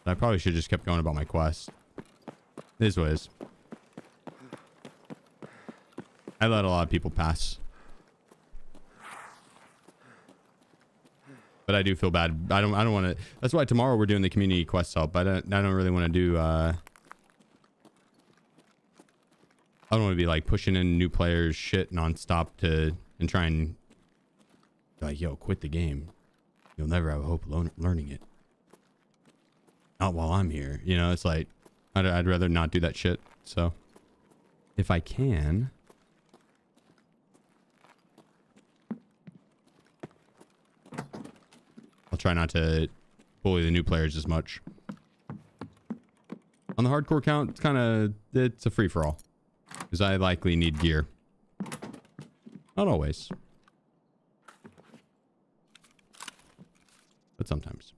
I probably should have just kept going about my quest. It is what it is. I let a lot of people pass. But I do feel bad. I don't want to. That's why tomorrow we're doing the community quest help. I don't really want to do I don't want to be like pushing in new players shit nonstop and try and like, yo, quit the game. You'll never have a hope of learning it. Not while I'm here. You know, it's like, I'd rather not do that shit. So, if I can. I'll try not to bully the new players as much. On the hardcore count, it's a free-for-all. Because I likely need gear. Not always. But sometimes.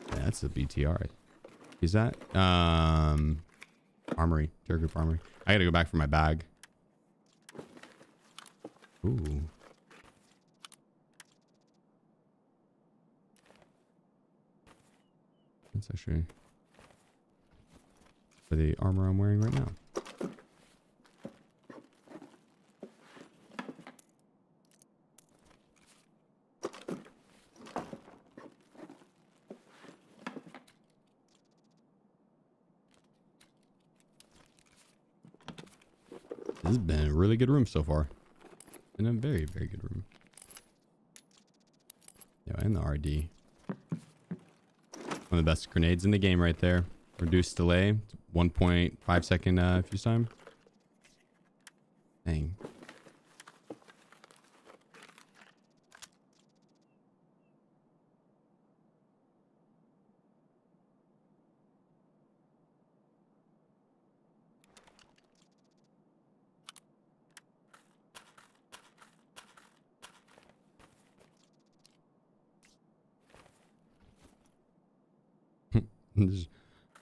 Yeah, that's the BTR. Is that? Armory. Tarkov Armory. I gotta go back for my bag. Ooh. That's actually for the armor I'm wearing right now. This has been a really good room so far. In a very, very good room. Yeah, and the RD. One of the best grenades in the game right there. Reduced delay. 1.5 second fuse time. Dang.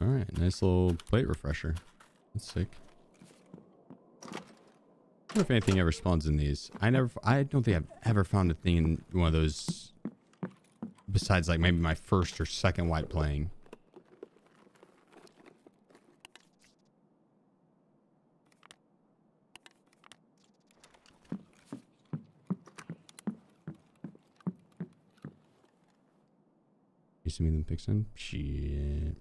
All right, nice little plate refresher. That's sick. I wonder if anything ever spawns in these. I don't think I've ever found a thing in one of those besides like maybe my first or second wipe playing. You see me them picks in? Shit.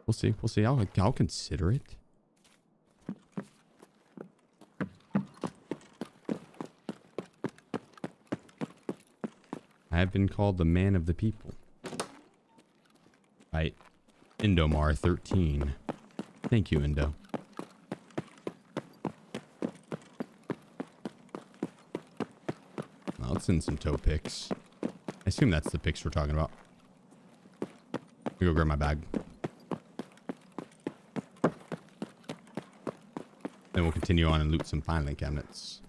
We'll see. We'll see. I'll consider it. I have been called the man of the people. By Indomar13. Thank you, Indo. Well, let's send some toe picks. I assume that's the picks we're talking about. Let me go grab my bag. Then we'll continue on and loot some filing cabinets.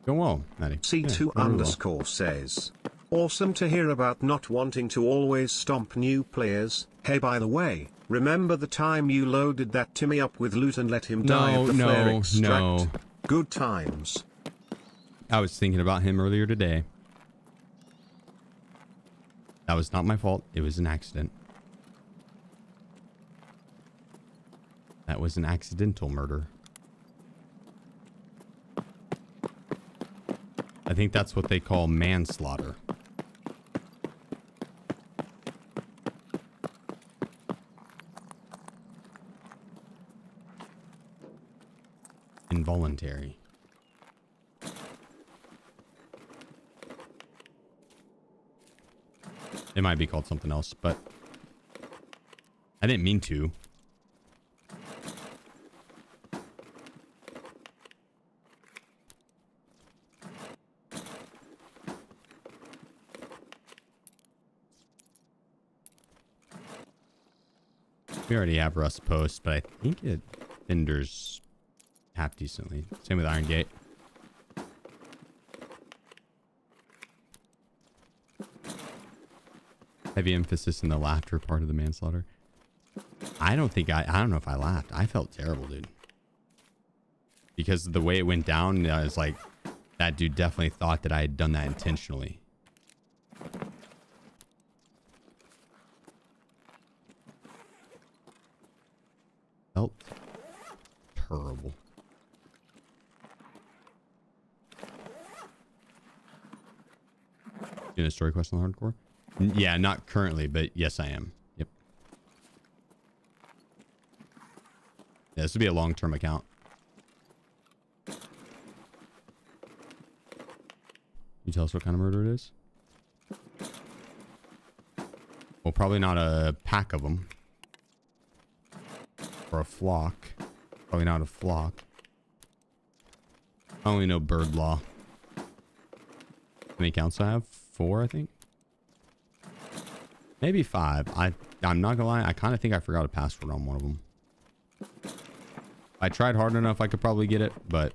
Going well, Maddie. C2 underscore says, awesome to hear about not wanting to always stomp new players. Hey, by the way, remember the time you loaded that Timmy up with loot and let him die of the flare extract? Good times. I was thinking about him earlier today. That was not my fault. It was an accident. That was an accidental murder. I think that's what they call manslaughter. Involuntary. It might be called something else, but I didn't mean to. We already have Rust Post, but I think it hinders half decently. Same with Iron Gate. Heavy emphasis in the laughter part of the manslaughter. I don't know if I laughed. I felt terrible, dude. Because the way it went down, it's like that dude definitely thought that I had done that intentionally. Felt terrible. Doing a story quest on hardcore? Yeah, not currently, but yes, I am. Yep. Yeah, this would be a long-term account. You tell us what kind of murder it is? Well, probably not a pack of them. Or a flock. Probably not a flock. I only know bird law. How many counts do I have? 4, I think. Maybe 5. I'm not gonna lie. I kind of think I forgot a password on one of them. If I tried hard enough, I could probably get it, but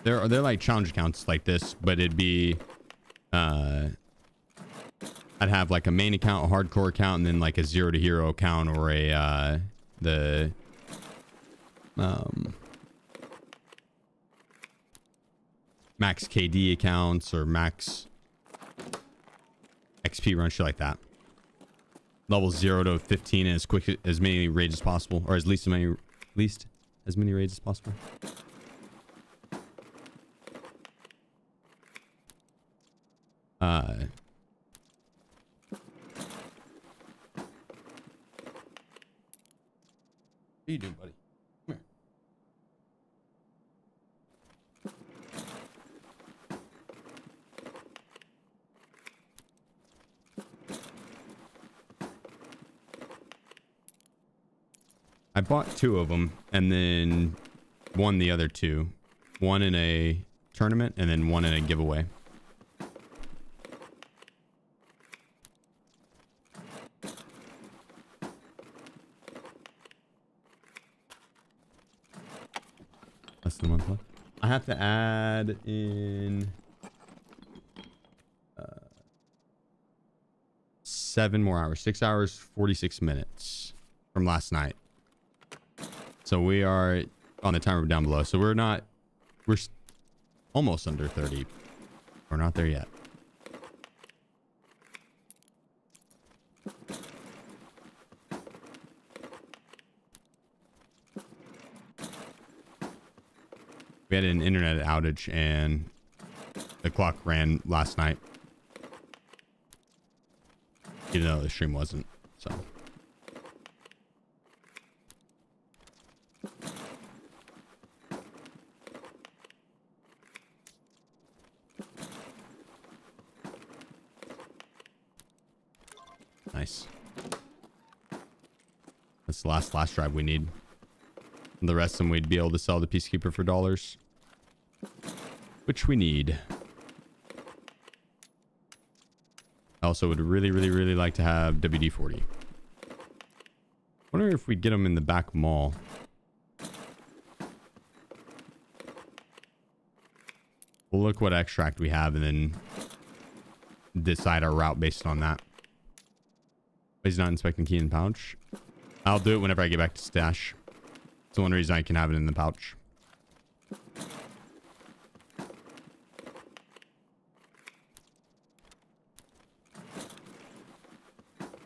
they're like challenge accounts like this, but it'd be I'd have like a main account, a hardcore account, and then like a 0 to hero account, or a the max KD accounts or max XP run, shit like that. Level 0 to 15 and as quick as many raids as possible, or as least as many raids as possible. What are you doing, buddy? Come here. I bought 2 of them and then won the other 2. One in a tournament and then one in a giveaway. Less than a month left. I have to add in 7 more hours. 6 hours, 46 minutes from last night. So we are on the timer down below. So we're almost under 30. We're not there yet. We had an internet outage and the clock ran last night. Even though the stream wasn't, so. Nice. That's the last flash drive we need. And the rest of them we'd be able to sell the Peacekeeper for dollars. Which we need. I also would really, really, really like to have WD-40. Wonder if we'd get them in the back mall. We'll look what extract we have and then decide our route based on that. He's not inspecting key and pouch. I'll do it whenever I get back to stash. It's the one reason I can have it in the pouch.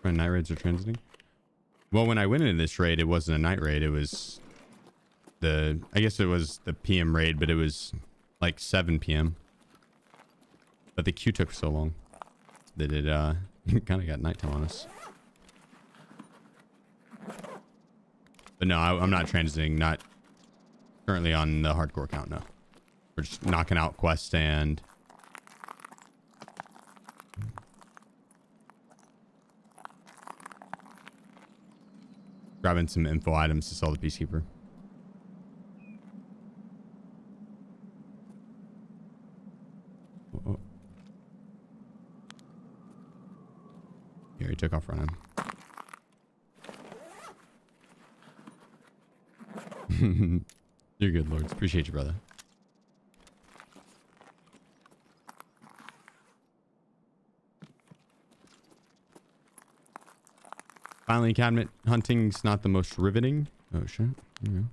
When night raids are transiting? Well, when I went into this raid, it wasn't a night raid. It was I guess it was the PM raid, but it was like 7 p.m. But the queue took so long that it kind of got nighttime on us. But no, I'm not transiting. Not currently on the hardcore count. No, we're just knocking out quests and grabbing some info items to sell the Peacekeeper. Oh. Here, he took off running. You're good, Lords. Appreciate you, brother. Finally, cabinet hunting's not the most riveting. Oh, shit. There you go.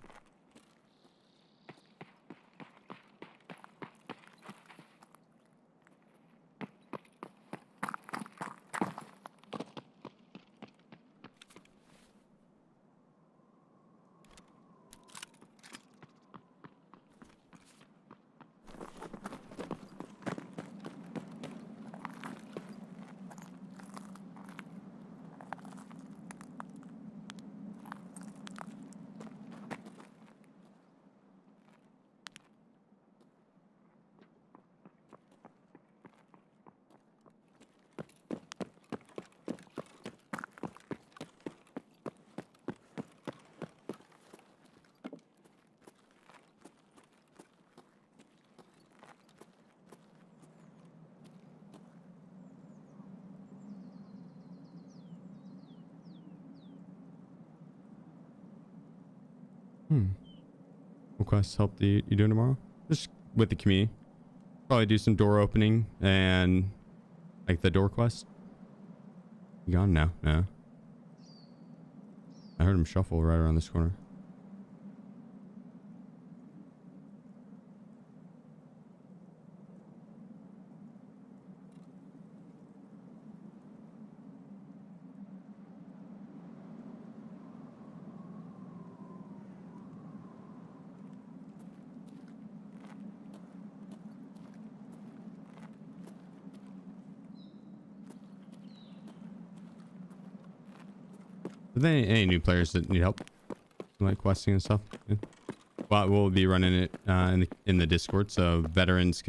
What quests help you doing tomorrow? Just with the community. Probably do some door opening and like the door quest. You gone now? No. I heard him shuffle right around this corner. Are there any new players that need help, like questing and stuff? Yeah. Well, we'll be running it in the Discord, so veterans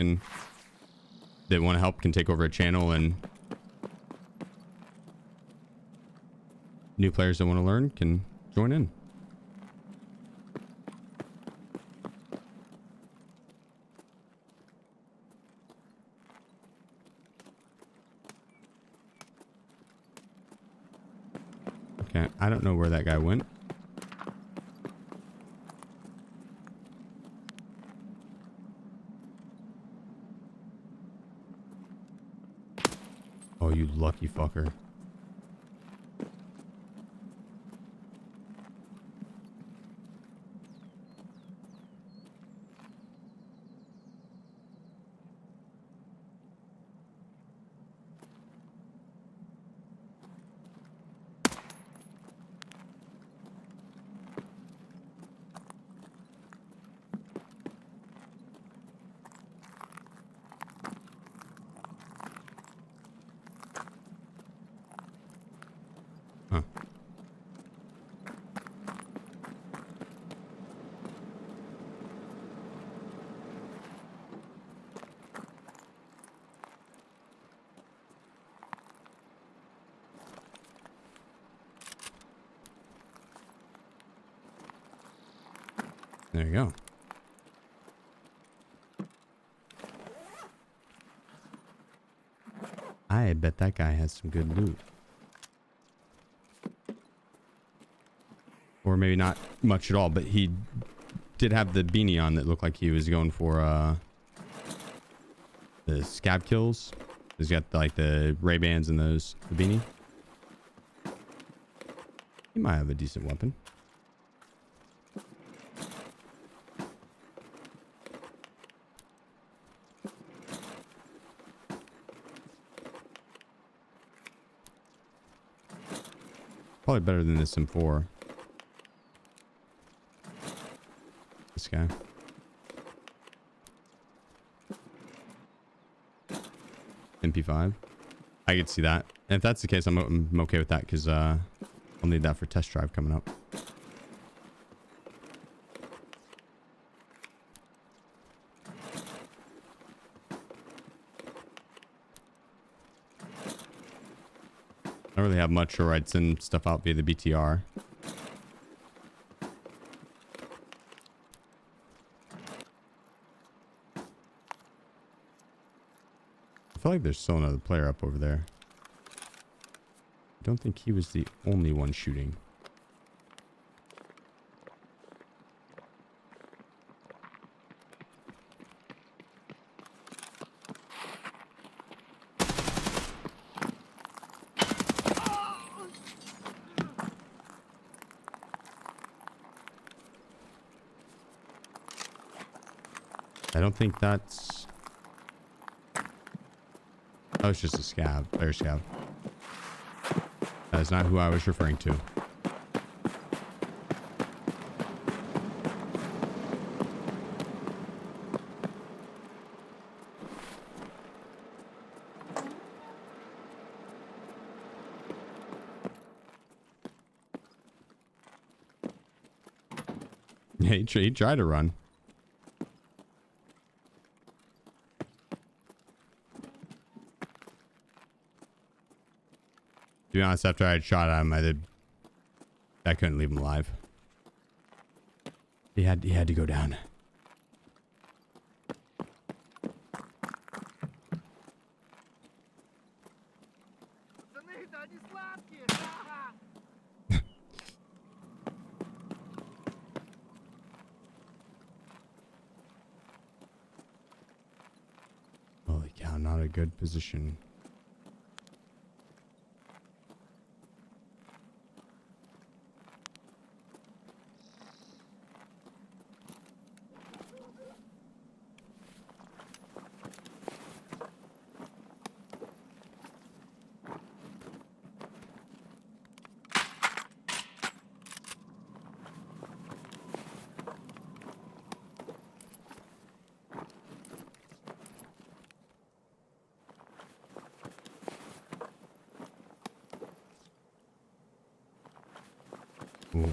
that want to help can take over a channel, and new players that want to learn can join in. Okay, I don't know where that guy went. Oh, you lucky fucker. Huh. There you go. I bet that guy has some good loot. Or maybe not much at all, but he did have the beanie on that looked like he was going for the scab kills. He's got like the Ray-Bans and the beanie. He might have a decent weapon. Probably better than this M4. This guy. MP5. I could see that. And if that's the case, I'm okay with that because I'll need that for test drive coming up. I don't really have much, or I'd send stuff out via the BTR. I feel like there's still another player up over there. I don't think he was the only one shooting. I don't think that's... Oh, it's just a scab. Player scab. That is not who I was referring to. Yeah, he tried to run. To be honest, after I had shot at him, I couldn't leave him alive. He had to go down. Holy cow, not a good position. Ooh.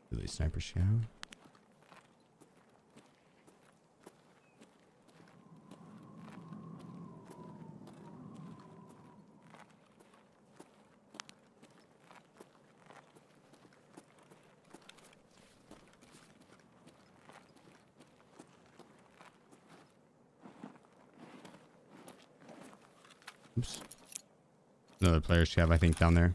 Really sniper scout. Oops. Another player scav, I think, down there.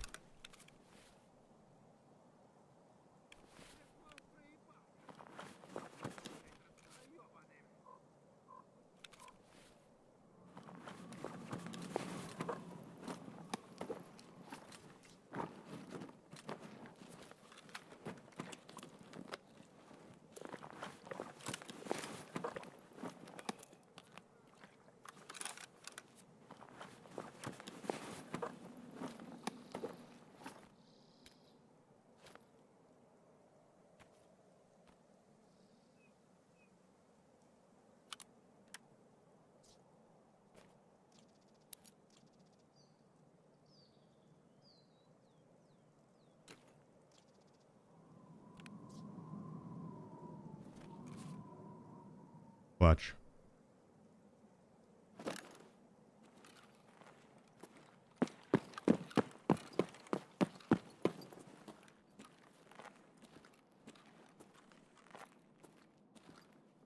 Watch.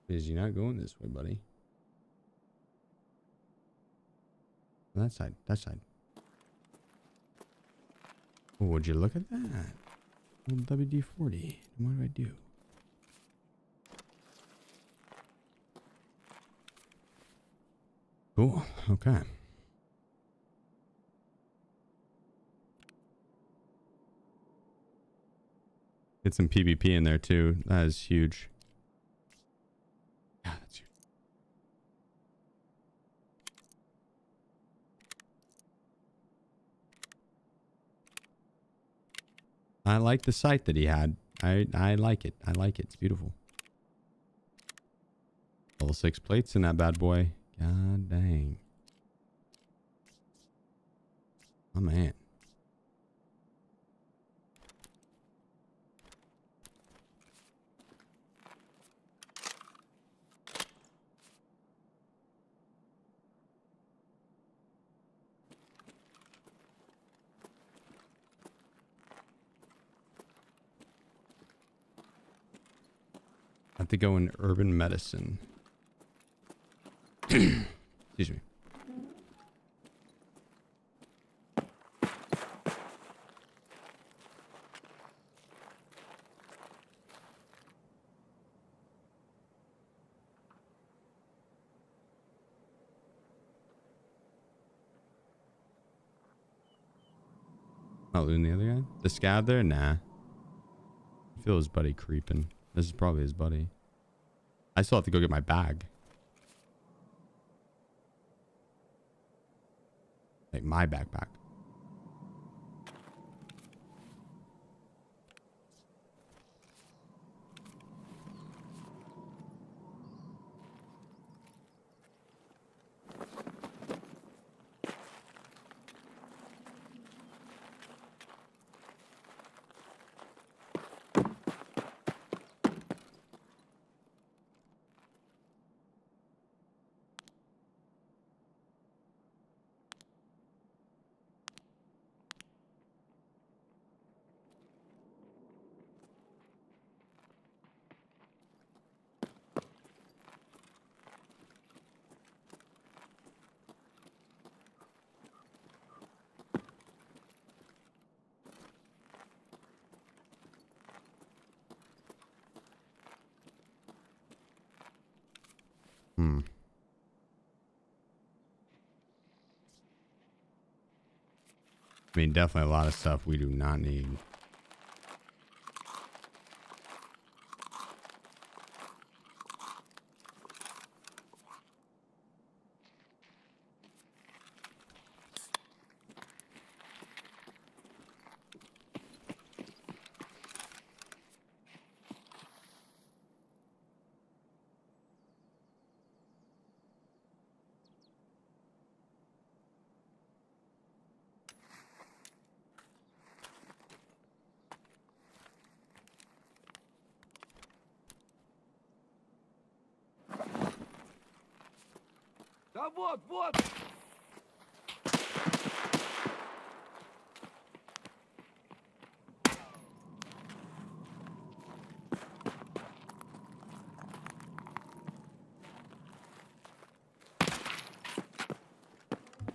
Is he not going this way, buddy? That side, that side. Oh, would you look at that? Old WD-40. What do I do? Cool. Okay. Get some PvP in there too. That is huge. Yeah, that's huge. I like the site that he had. I like it. I like it. It's beautiful. Level 6 plates in that bad boy. God dang. Oh man. I have to go in urban medicine. Excuse me. Not losing the other guy? The scav there? Nah. I feel his buddy creeping. This is probably his buddy. I still have to go get my bag. Like my backpack. Hmm. I mean, definitely a lot of stuff we do not need. Да вот, вот!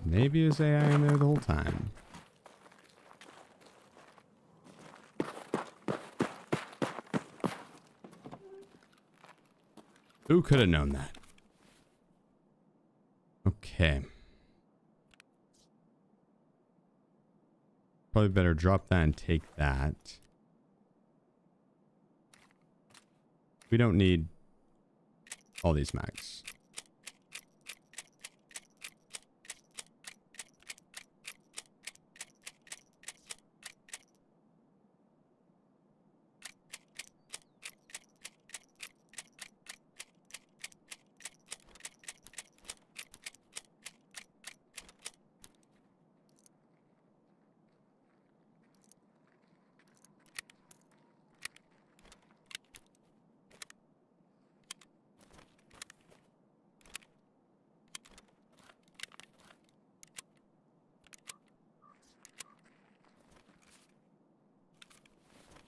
Maybe it was AI in there the whole time. Who could have known that? Okay. Probably better drop that and take that. We don't need all these mags.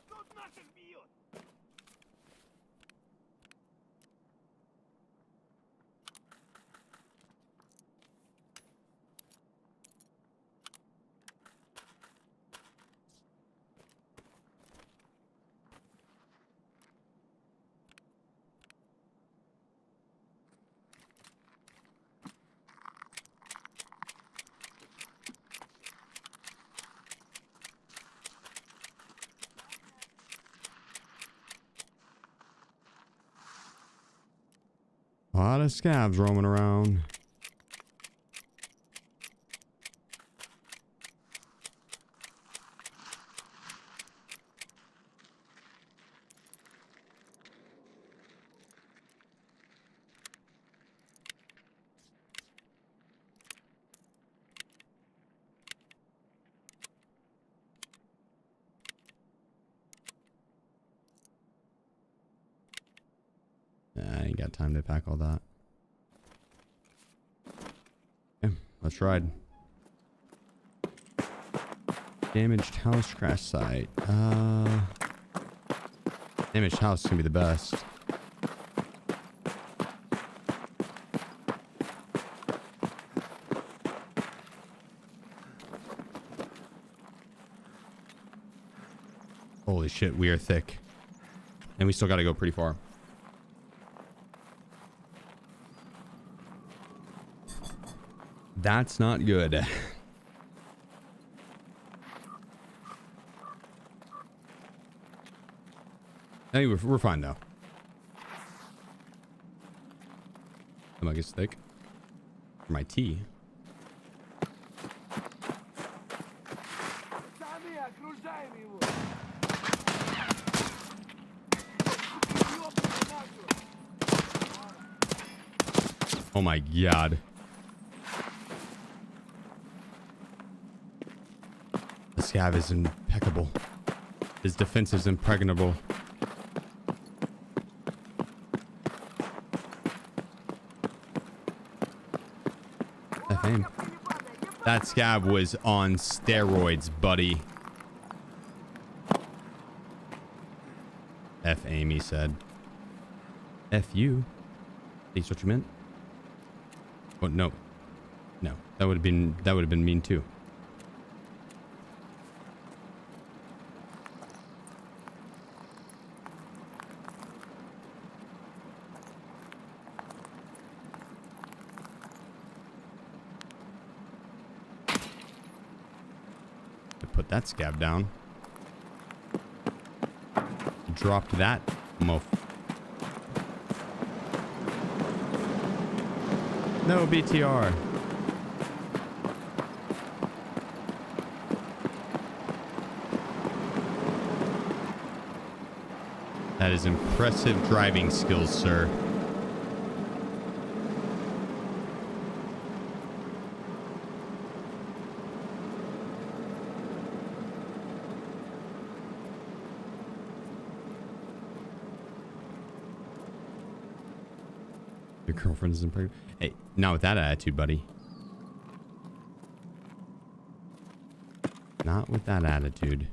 Тут наших бьют! A lot of scabs roaming around. I ain't got time to pack all that. Okay, let's ride. Damaged house crash site. Damaged house can be the best. Holy shit, we are thick. And we still got to go pretty far. That's not good. Hey, we're fine though. The mug is thick. For my tea. Сами окружаем его. Oh my god. This scav is impeccable. His defense is impregnable. Aim. That scav was on steroids, buddy. F aim, he said. F you. That's what you meant? Oh no. No. That would have been mean too. Put that scab down. Dropped that mof. No BTR. That is impressive driving skills, sir. Your girlfriend isn't pregnant. Hey, not with that attitude, buddy. Not with that attitude.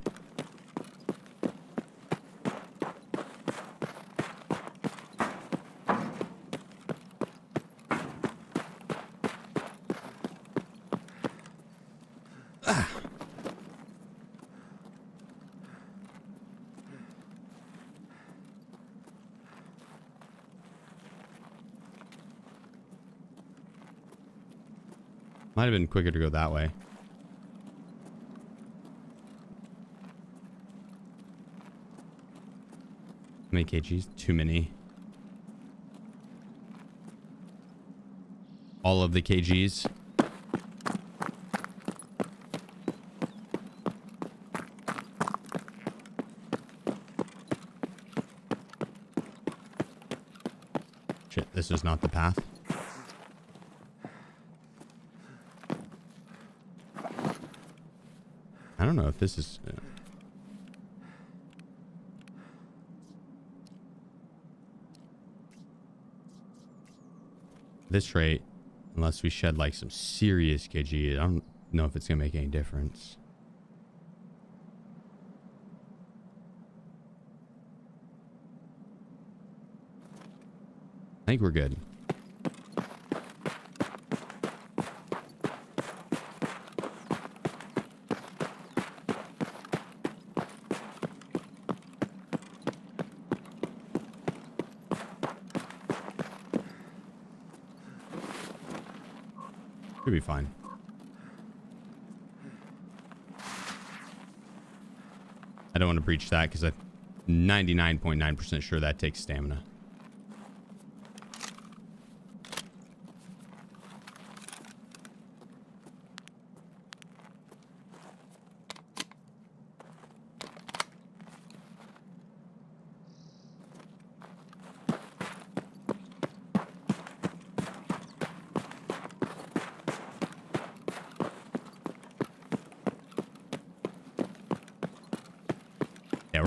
Might have been quicker to go that way. How many kgs? Too many. All of the kgs. Shit, this is not the path. I don't know if this is... this rate, unless we shed like some serious kg, I don't know if it's gonna make any difference. I think we're good. Should be fine. I don't want to breach that because I'm 99.9% sure that takes stamina.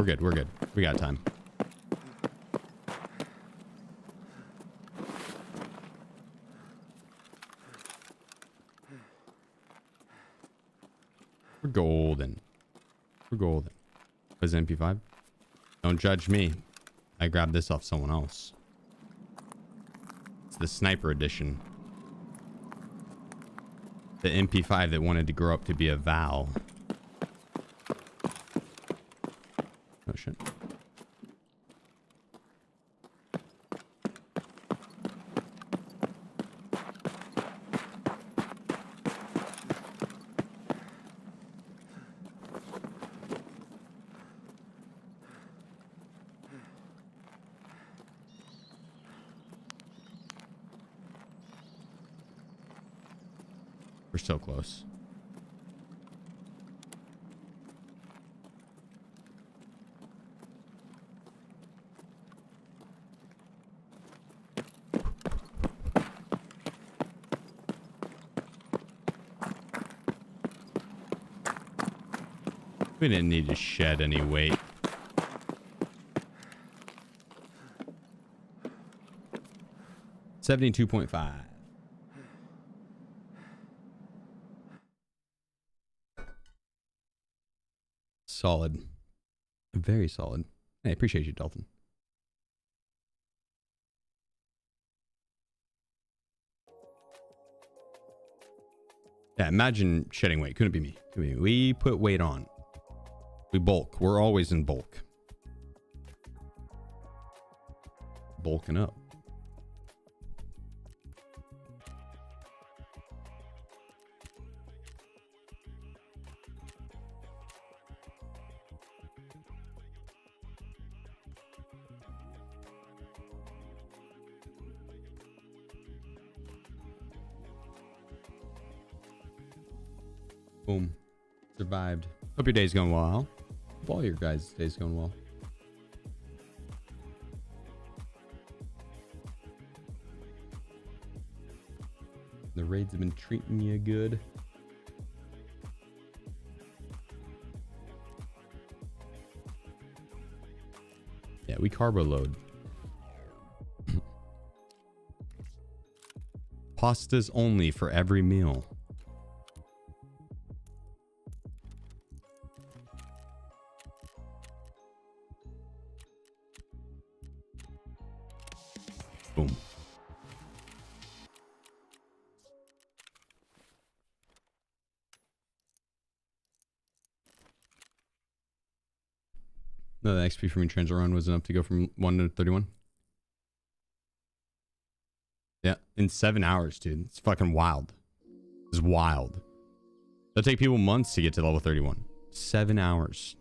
we're good. We're good. We got time. We're golden. We're golden. Was it MP5? Don't judge me. I grabbed this off someone else. It's the sniper edition. The MP5 that wanted to grow up to be a Val. Oh shit. We're so close. We didn't need to shed any weight. $72.5. Solid. Very solid. Hey, appreciate you, Dalton. Yeah, imagine shedding weight. Couldn't be me. Couldn't be me. We put weight on. We bulk. We're always in bulk. Bulking up. Boom. Survived. Hope your day's going well. Hope all your guys' day's going well. The raids have been treating you good. Yeah, we carbo load. Pastas only for every meal. Boom. No, the XP from your transit run was enough to go from 1 to 31. Yeah, in 7 hours, dude. It's fucking wild. It's wild. It'll take people months to get to level 31. 7 hours.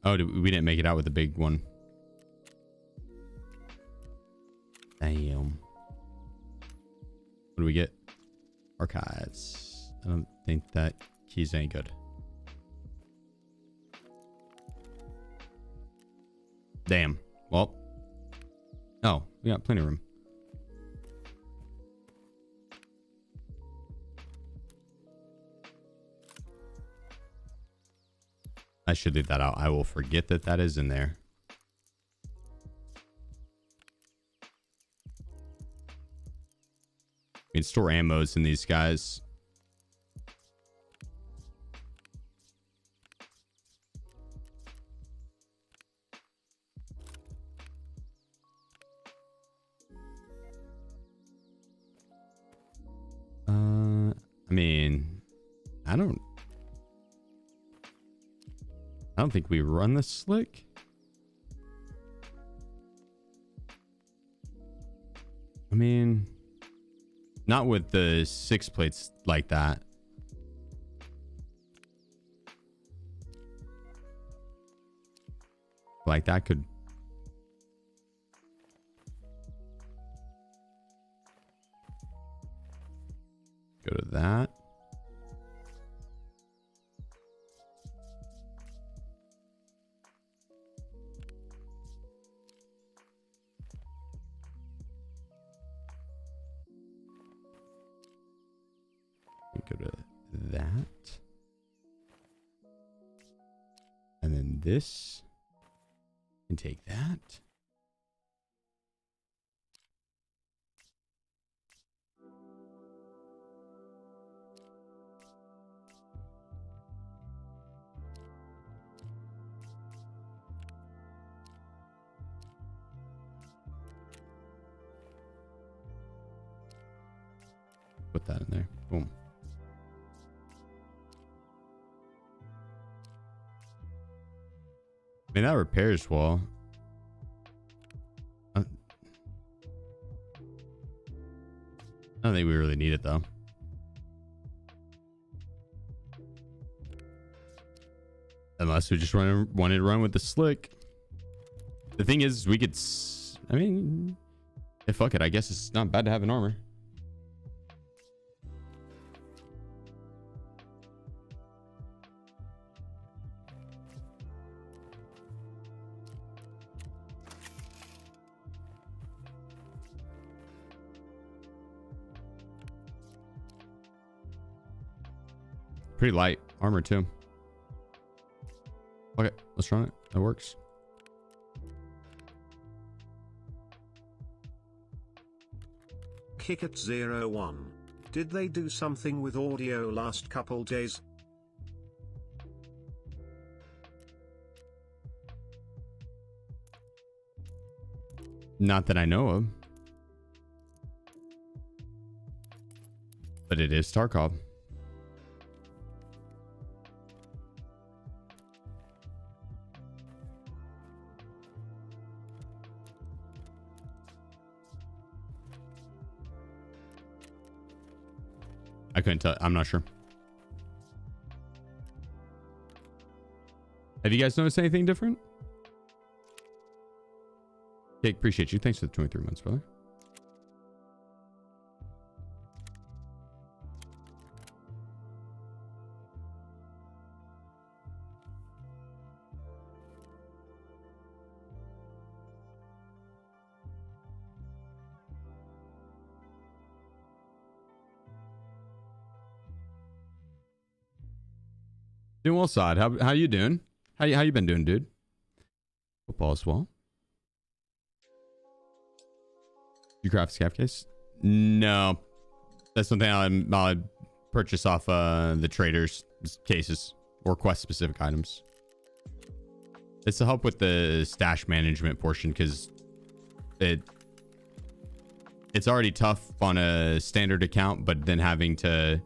We didn't make it out with the big one. Damn. What do we get? Archives. I don't think that key's any good. Damn. Well. Oh, we got plenty of room. I should leave that out. I will forget that that is in there. I mean, store ammos in these guys. I mean, I don't think we run this slick. I mean, not with the 6 plates like that. Like that could. Go to that. Go to that. And then this. And take that. Put that in there. Boom. I mean, that repairs well. I don't think we really need it though. Unless we just wanted to run with the slick. The thing is, we could. I mean, yeah, fuck it. I guess it's not bad to have an armor. Pretty light armor too. Okay, let's run it. That works. Kick at 01. Did they do something with audio last couple days? Not that I know of. But it is Tarkov. I couldn't tell. I'm not sure. Have you guys noticed anything different? Jake, appreciate you. Thanks for the 23 months, brother. Doing well, Sod. How you doing? How you been doing, dude? Football as well. You craft scav case? No, that's something I'll purchase off the traders cases or quest specific items. It's to help with the stash management portion because it's already tough on a standard account, but then having to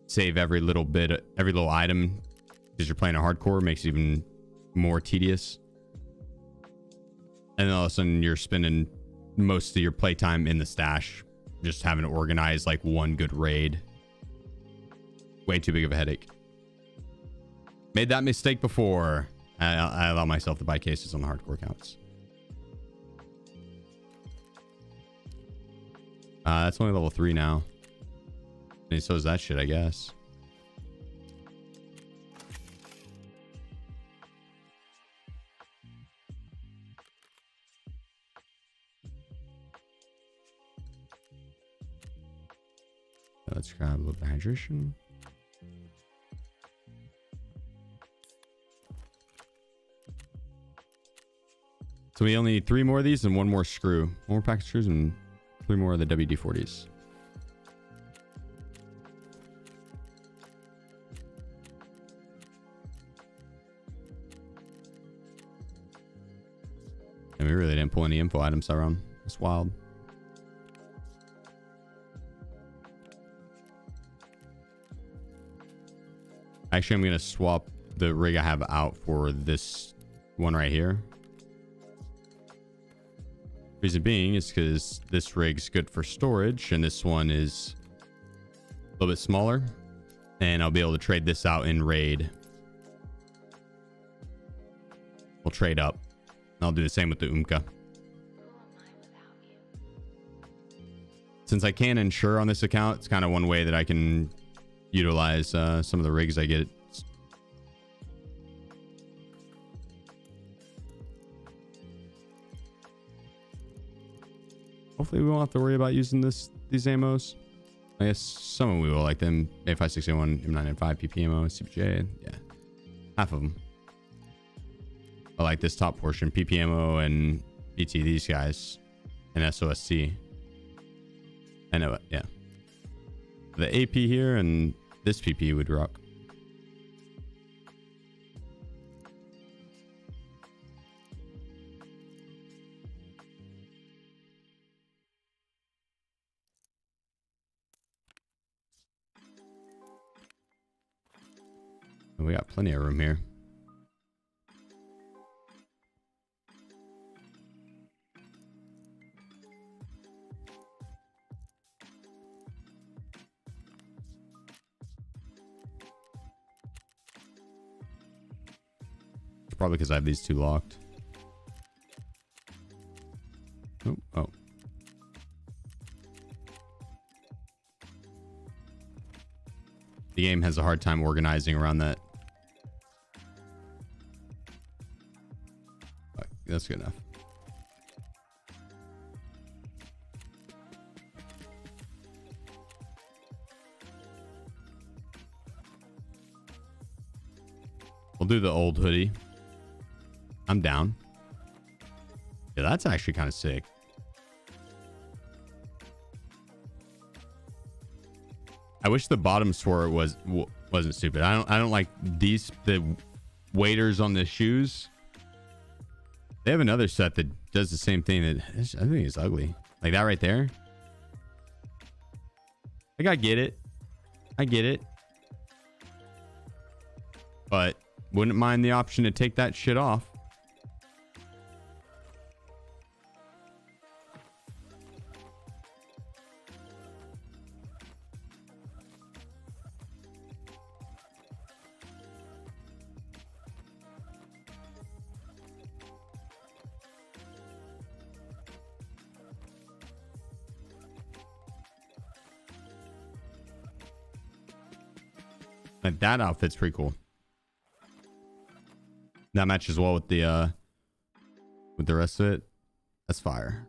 save every little item because you're playing a hardcore makes it even more tedious. And then all of a sudden you're spending most of your playtime in the stash, just having to organize like one good raid. Way too big of a headache. Made that mistake before. I allow myself to buy cases on the hardcore accounts. That's only level 3 now. And so is that shit, I guess. Let's grab a little bit of hydration. So we only need 3 more of these and 1 more screw. 1 more pack of screws and 3 more of the WD-40s. And we really didn't pull any info items around. That's wild. Actually, I'm going to swap the rig I have out for this one right here. Reason being is because this rig's good for storage and this one is a little bit smaller. And I'll be able to trade this out in raid. We'll trade up. I'll do the same with the Umka. Since I can insure on this account, it's kind of one way that I can utilize some of the rigs I get. Hopefully we won't have to worry about using these ammos. I guess some of we will like them. A5681, M995, PPMO, CPJ. Yeah. Half of them. I like this top portion. PPMO and BT, these guys. And SOSC. I know it. Yeah. The AP here and this PP would rock. We got plenty of room here. It's probably because I have these two locked. Oh, oh. The game has a hard time organizing around that. That's good enough. We'll do the old hoodie. I'm down. Yeah, that's actually kind of sick. I wish the bottom sword wasn't stupid. I don't like the waders on the shoes. They have another set that does the same thing that I think is ugly. Like that right there. Like I get it. I get it. But wouldn't mind the option to take that shit off. Like that outfit's pretty cool. That matches well with the rest of it. That's fire.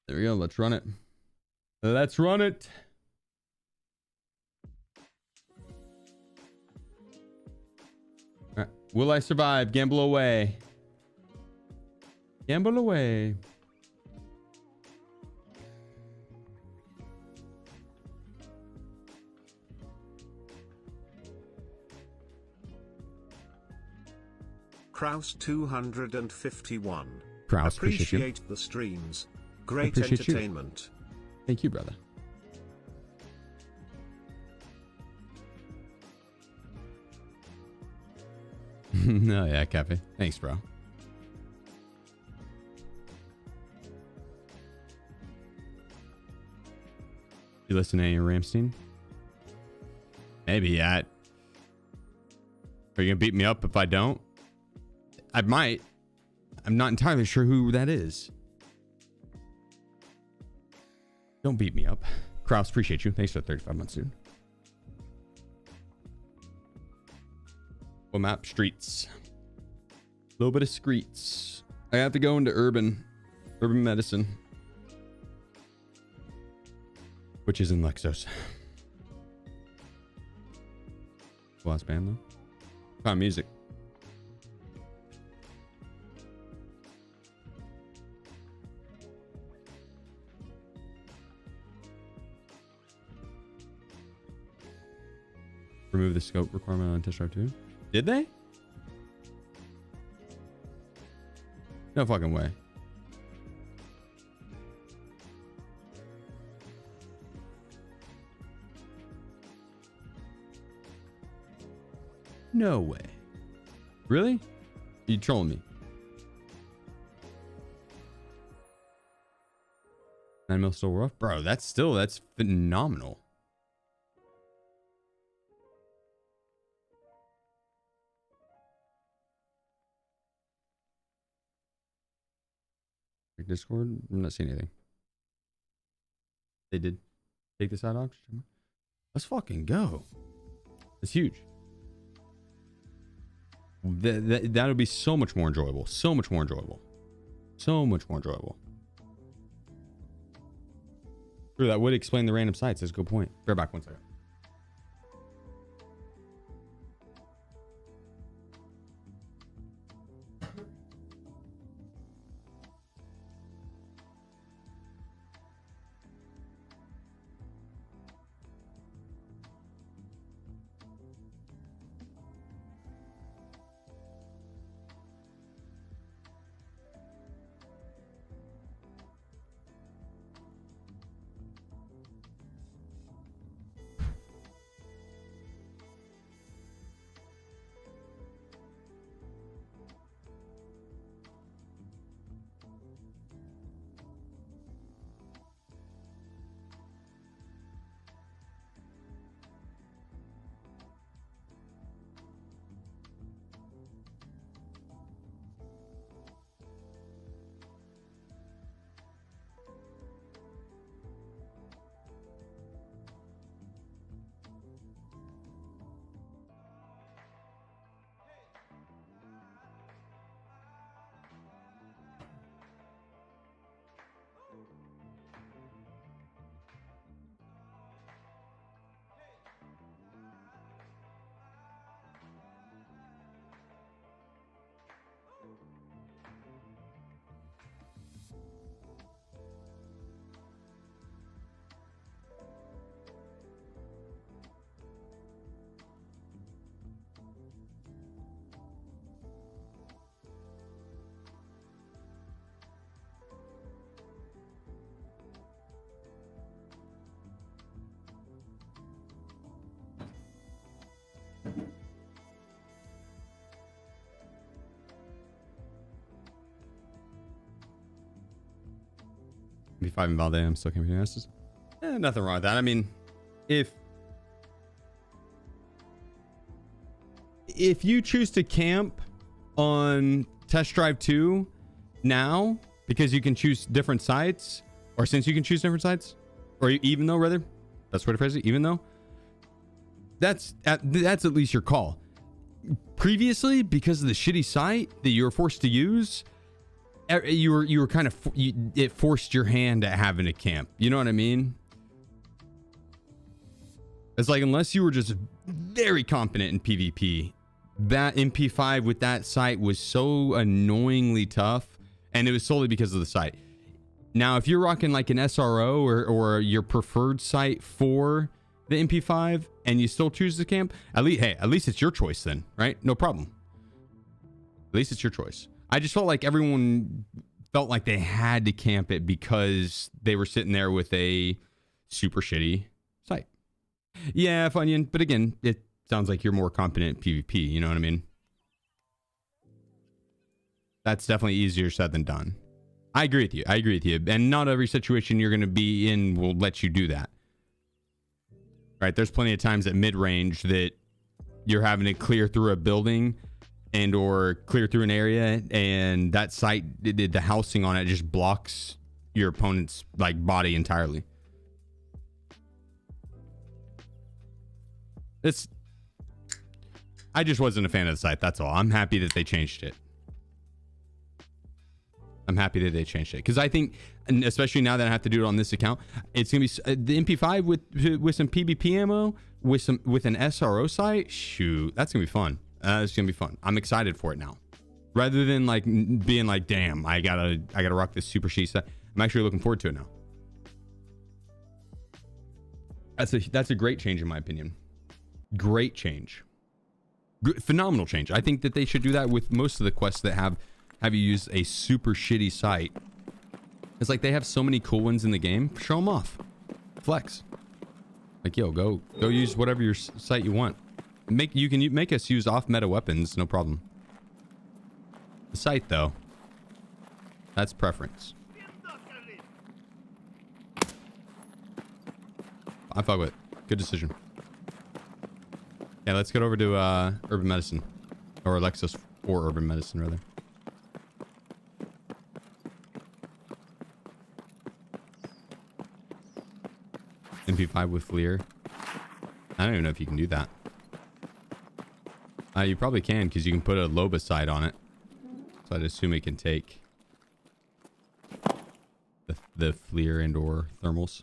There we go. Let's run it. Let's run it. All right. Will I survive? Gamble away. Gamble away. Kraus 251. Kraus, appreciate the streams. Great Appreciate entertainment. You. Thank you, brother. No, yeah, Cafe. Thanks, bro. You listen to any Ramstein? Maybe, yeah. Are you gonna beat me up if I don't? I might. I'm not entirely sure who that is. Don't beat me up. Kraus, appreciate you. Thanks for 35 months, dude. What map? Streets. A little bit of streets. I have to go into urban medicine, which is in Lexos. Last band though. Found music. Remove the scope requirement on test drive 2. Did they? No fucking way. No way. Really? You trolling me? 9 mil still rough? Bro, that's phenomenal. Discord? I'm not seeing anything. They did take this out option. Let's fucking go. It's huge. That would be so much more enjoyable. So much more enjoyable. So much more enjoyable. True, that would explain the random sites. That's a good point. Bear back 1 second. B5 and Valde, I'm still camping. Nothing wrong with that. I mean, if you choose to camp on Test Drive 2 now, because you can choose different sites, or since you can choose different sites, or even though, rather, that's what it phrase it, even though, that's at least your call. Previously, because of the shitty site that you were forced to use, you were kind of, it forced your hand at having to camp. You know what I mean? It's like, unless you were just very confident in PvP, that MP5 with that site was so annoyingly tough, and it was solely because of the site. Now, if you're rocking like an SRO or your preferred site for the MP5 and you still choose to camp, at least it's your choice then, right? No problem. At least it's your choice. I just felt like everyone felt like they had to camp it because they were sitting there with a super shitty site. Yeah, Funyun, but again, it sounds like you're more competent in PvP, you know what I mean? That's definitely easier said than done. I agree with you. And not every situation you're going to be in will let you do that. Right? There's plenty of times at mid-range that you're having to clear through a building and or clear through an area, and that site, the housing on it just blocks your opponent's like body entirely. I just wasn't a fan of the site, that's all. I'm happy that they changed it. Because I think, and especially now that I have to do it on this account, it's gonna be the MP5 with some PvP ammo, with an SRO site. Shoot, that's gonna be fun. It's gonna be fun. I'm excited for it now, rather than like being like, damn, I gotta rock this super shitty site. I'm actually looking forward to it now. That's a great change in my opinion. Great change. Phenomenal change. I think that they should do that with most of the quests that have you use a super shitty site. It's like they have so many cool ones in the game. Show them off. Flex. Like, yo, go use whatever your site you want. You can make us use off-meta weapons, no problem. The site, though, that's preference. I fuck with it. Good decision. Yeah, let's get over to Urban Medicine. Or Lexus for Urban Medicine, rather. MP5 with Lear. I don't even know if you can do that. You probably can because you can put a Lobicide on it. So I'd assume it can take the FLIR and or thermals.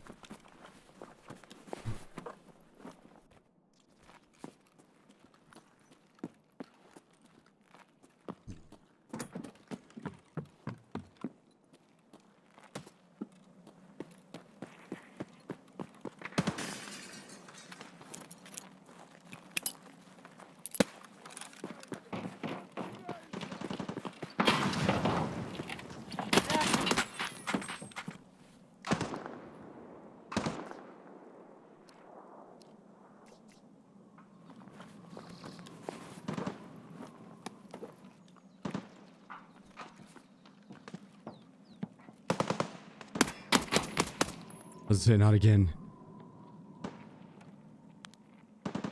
Let's say not again.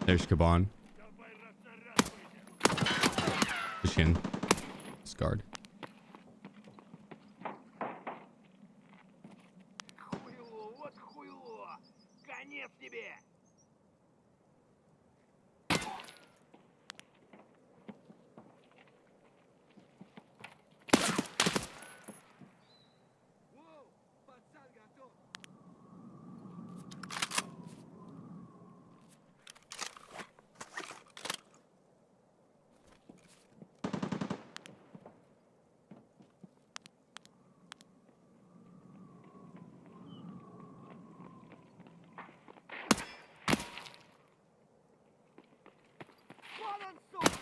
There's Kaban. Shin. Scarred. Хуйло, вот хуйло. Конец тебе. Воу, пацан готов. Вон он, сука!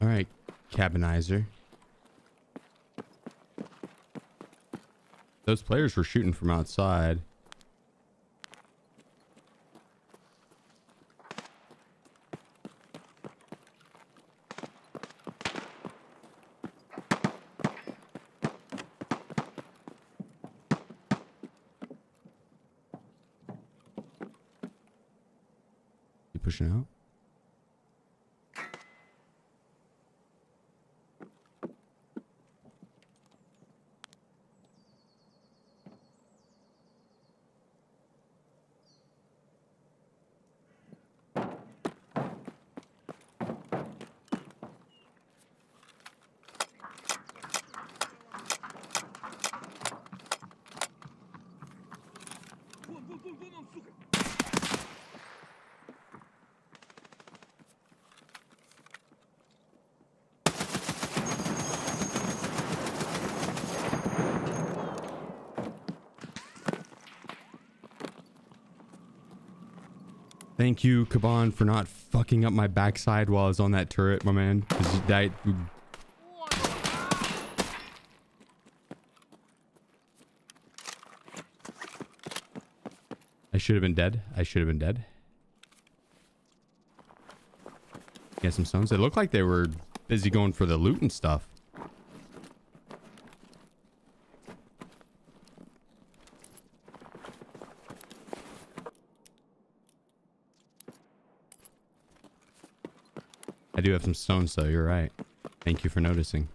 All right, cabinizer. Those players were shooting from outside. You pushing out? Вон он, сука! Thank you, Kaban, for not fucking up my backside while I was on that turret, my man. 'Cause you died. I should have been dead. I should have been dead. Get some stones. It looked like they were busy going for the loot and stuff. I do have some stones though, you're right. Thank you for noticing.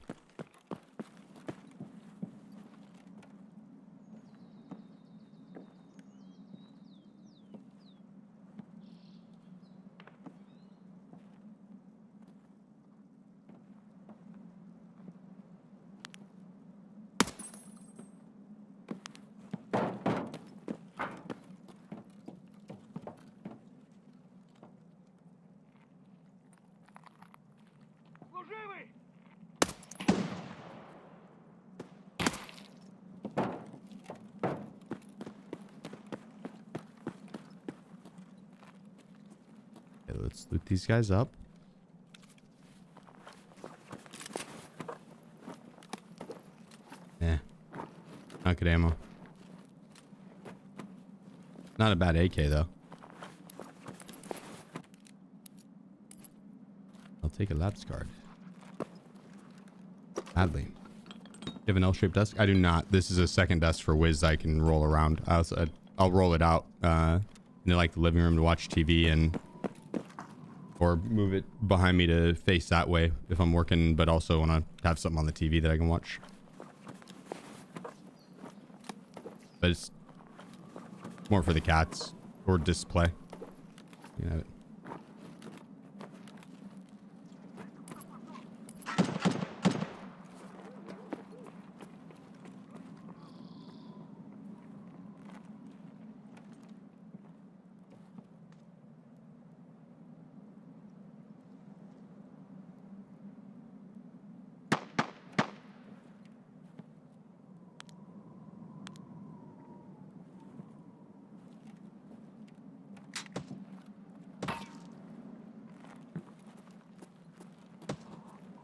Служивый! Okay, let's loot these guys up. Yeah. Not good ammo. Not a bad AK though. I'll take a lapse card. Badly. You have an L-shaped desk? I do not. This is a second desk for Wiz I can roll around. I'll roll it out in like the living room to watch TV and or move it behind me to face that way if I'm working, but also want to have something on the TV that I can watch. But it's more for the cats or display. You can have it.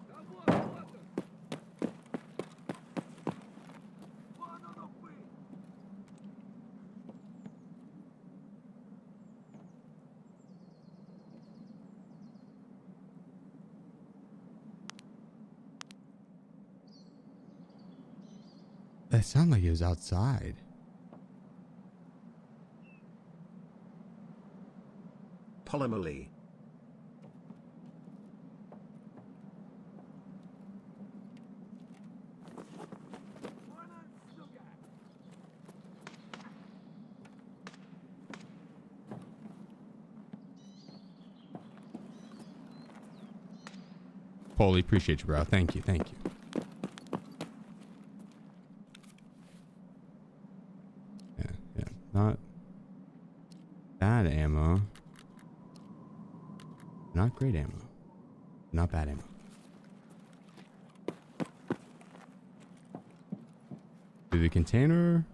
Да вот он! Вон оно вы! That sounded like it was outside. Polymerly. Вон он, сука! Holy, appreciate you, bro. Thank you. Thank you. Yeah. Not bad ammo. Not great ammo. Not bad ammo. Do the container.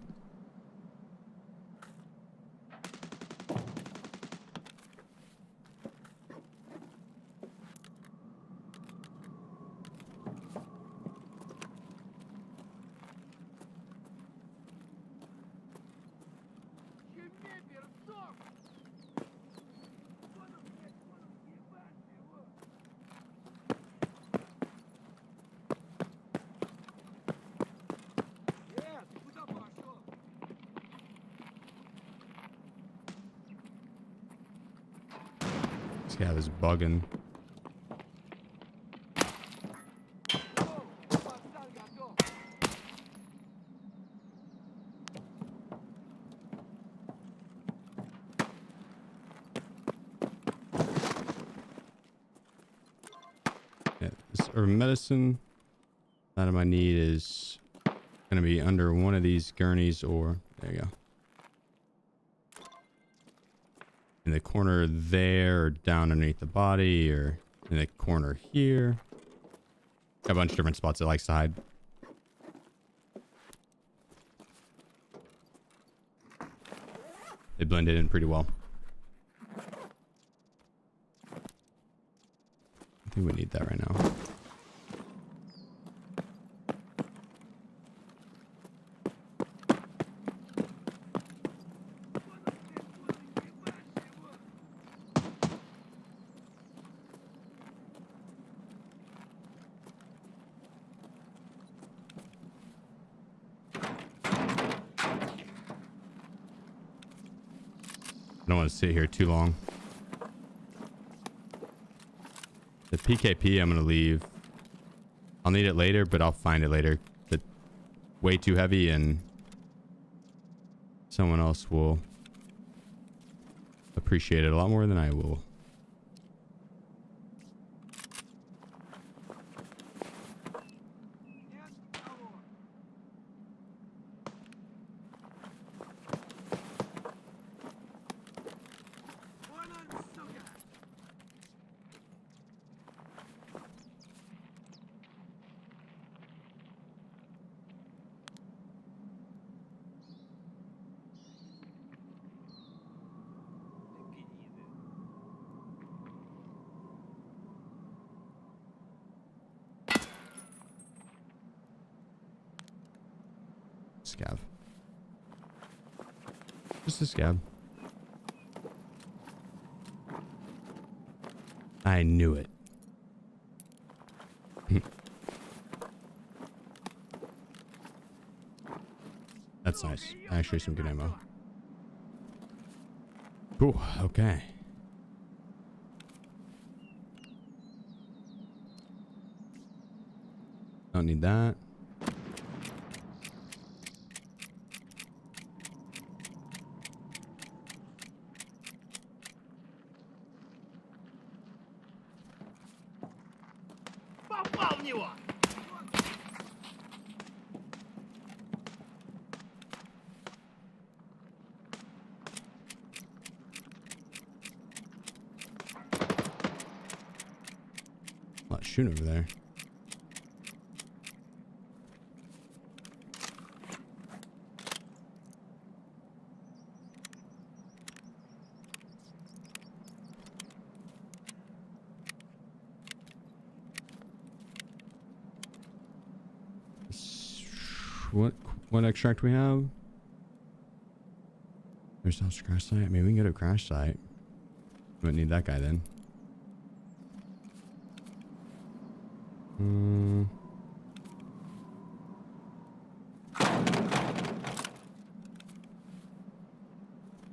Ебей, перцов! Вон он, блядь, вон он, ебать его! Ты куда пошел? This guy was bugging. О, пацан готов! Yeah, this herb medicine. That I might need is gonna be under one of these gurneys, or there you go. In the corner there, or down underneath the body, or in the corner here. Got a bunch of different spots it likes to hide. They blended in pretty well. I think we need that right now. I don't want to sit here too long. The PKP I'm going to leave. I'll need it later, but I'll find it later. It's way too heavy and someone else will appreciate it a lot more than I will. Нет никого! Вон он, сука! Гниды! Scav. Just a scab. I knew it. That's nice. Actually, some good ammo. Ooh, okay. Don't need that. A lot shooting over there. What extract we have? There's no crash site. I mean, we can go to a crash site. We don't need that guy then.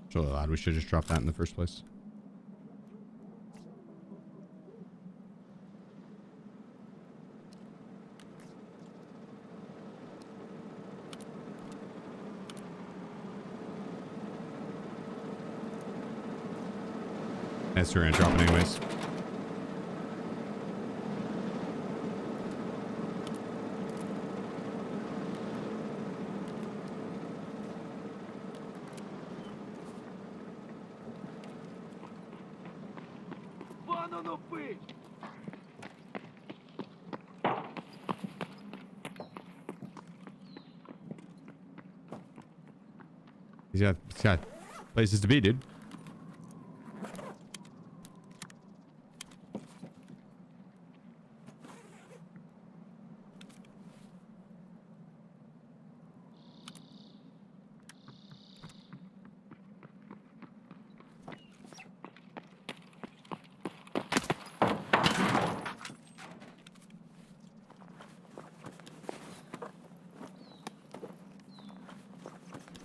It's really loud. We should just drop that in the first place. Yes, we're gonna drop it anyways. Вон оно быть! He's got places to be, dude.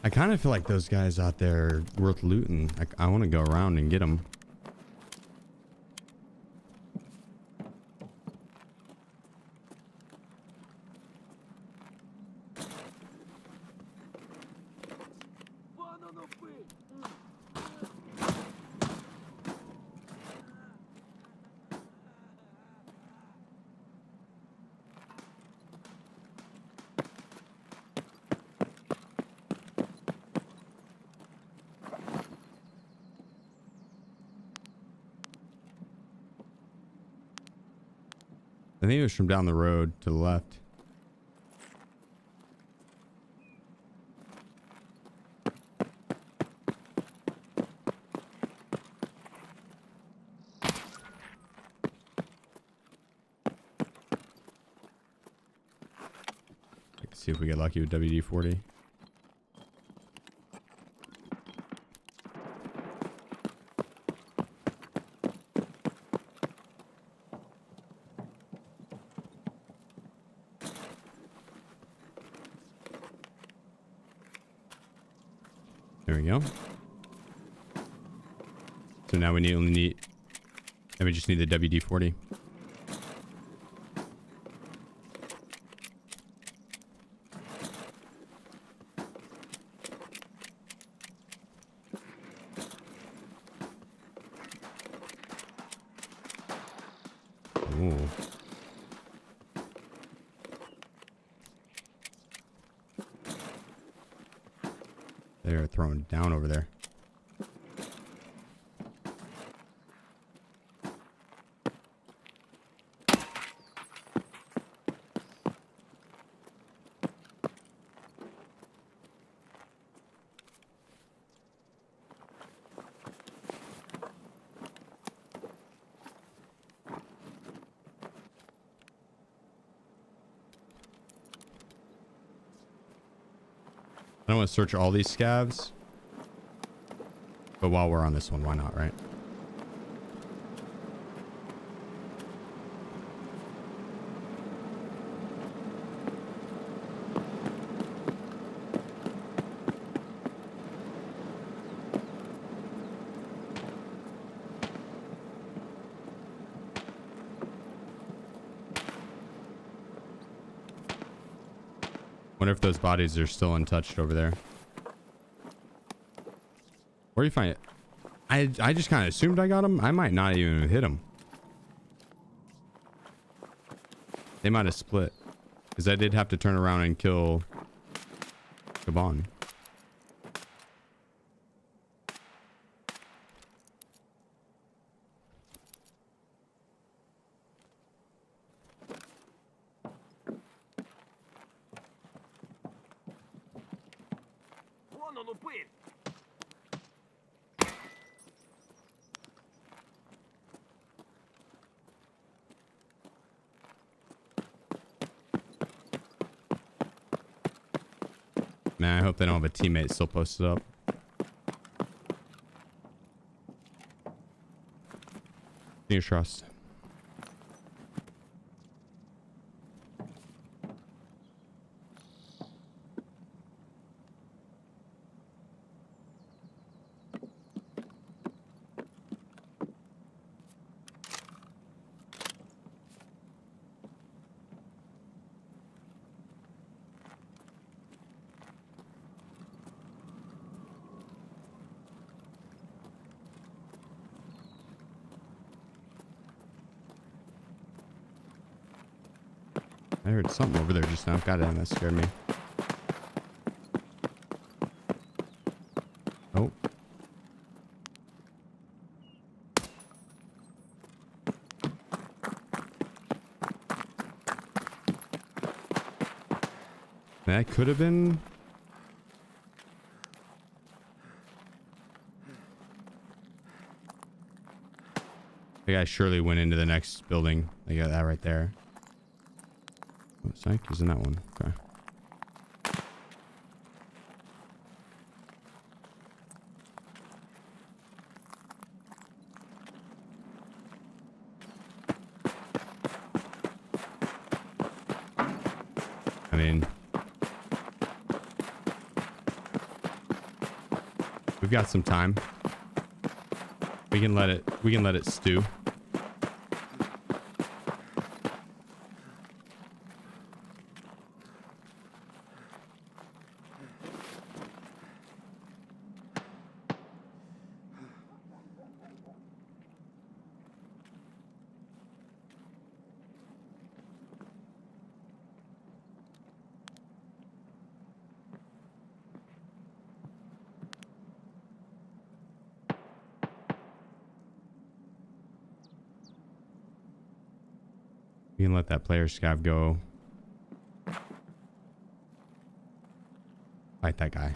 I kind of feel like those guys out there are worth looting. I want to go around and get them. Вон оно быть! I think it was from down the road to the left. Let's see if we get lucky with WD-40. There we go. So now we and we just need the WD-40. Ooh. They're throwing down over there. I don't want to search all these scavs. But while we're on this one, why not, right? Wonder if those bodies are still untouched over there. Where do you find it? I just kind of assumed I got him. I might not even hit him. They might have split. Because I did have to turn around and kill Gabon. Вон он упырь! Man, I hope they don't have a teammate still posted up. Fingers crossed. I heard something over there just now. God damn, that scared me. Oh. That could have been... The guy surely went into the next building. They got that right there. Oh, psych, he's in that one. Okay. I mean, we've got some time. We can let it stew. We can let that player scav go. Fight that guy.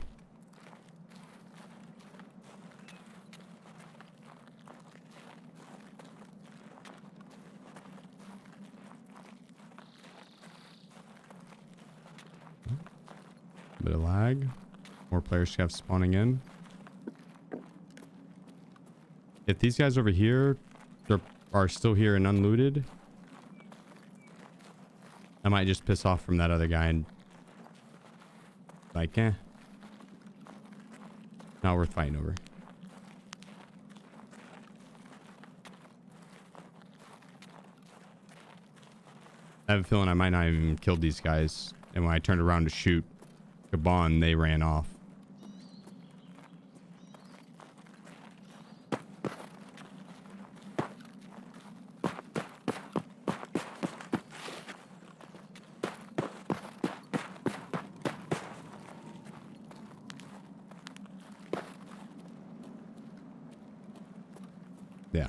Bit of lag. More player scav spawning in. If these guys over here are still here and unlooted, I might just piss off from that other guy and like, not worth fighting over. I have a feeling I might not even killed these guys. And when I turned around to shoot Gabon, they ran off. Yeah.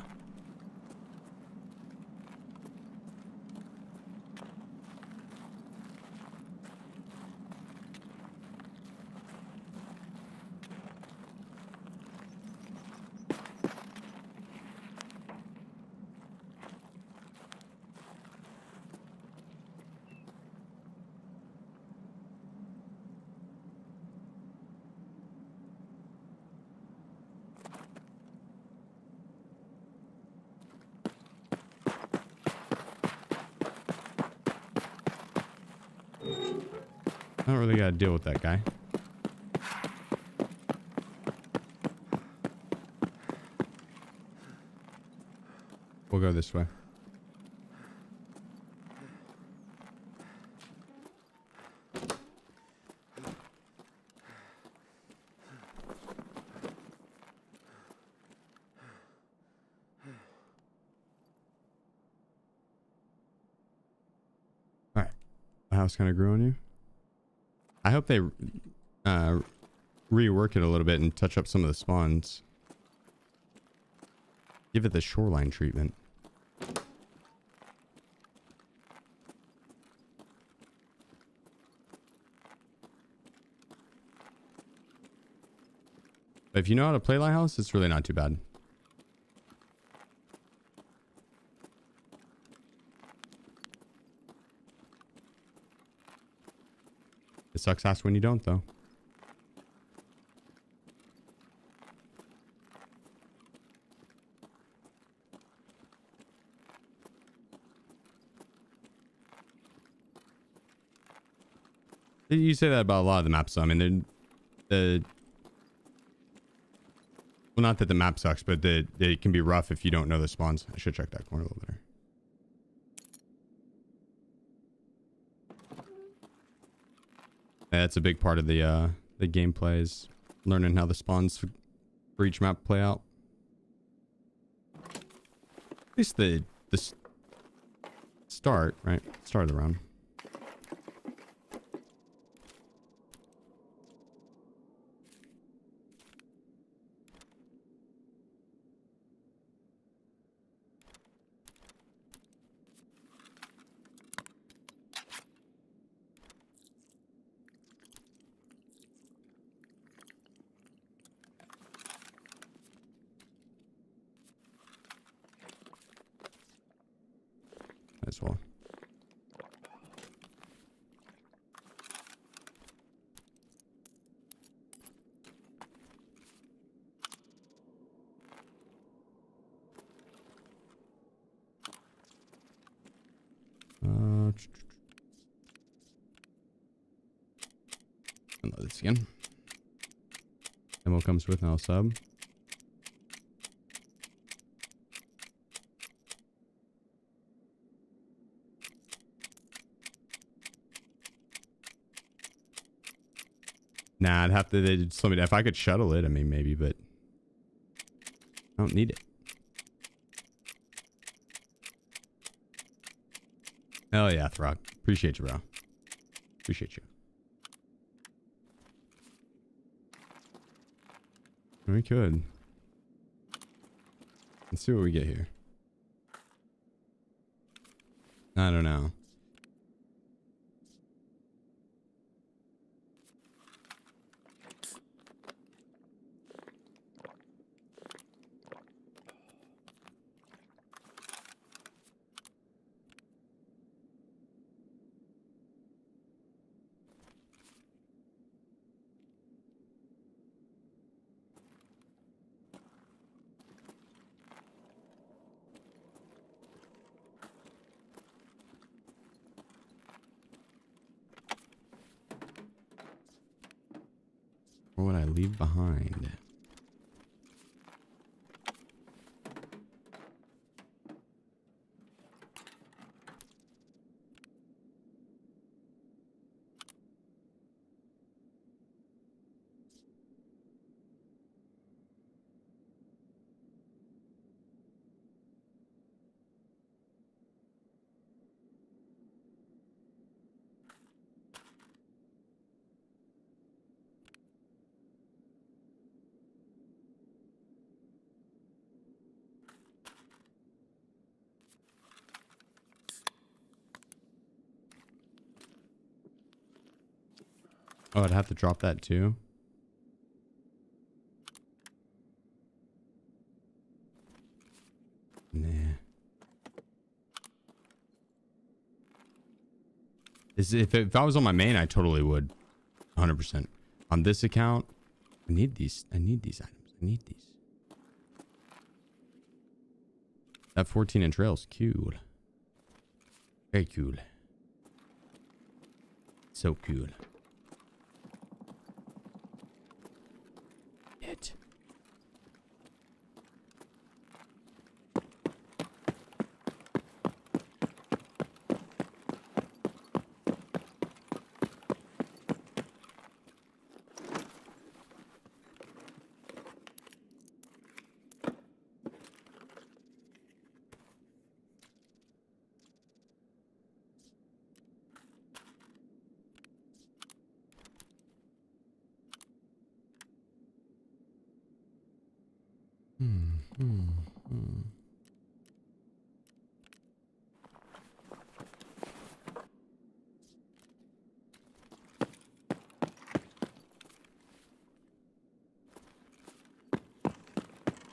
I don't really gotta deal with that guy. We'll go this way. house kind of grew on you. I hope they rework it a little bit and touch up some of the spawns. Give it the shoreline treatment. But if you know how to play Lighthouse, it's really not too bad. It sucks ass when you don't, though. You say that about a lot of the maps. I mean, well, not that the map sucks, but they can be rough if you don't know the spawns. I should check that corner a little better. Yeah, that's a big part of the gameplay is learning how the spawns for each map play out. At least the start, right? Start of the round. As well. Unload this again. Ammo comes with now sub. Nah, I'd have to. They just let me. If I could shuttle it, I mean, maybe, but I don't need it. Hell yeah, Throg. Appreciate you, bro. Appreciate you. We could. Let's see what we get here. I don't know. What would I leave behind? Oh, I'd have to drop that too. Nah. If I was on my main, I totally would. 100%. On this account, I need these. I need these items. I need these. That 14-inch rail's cool. Very cool. So cool. It.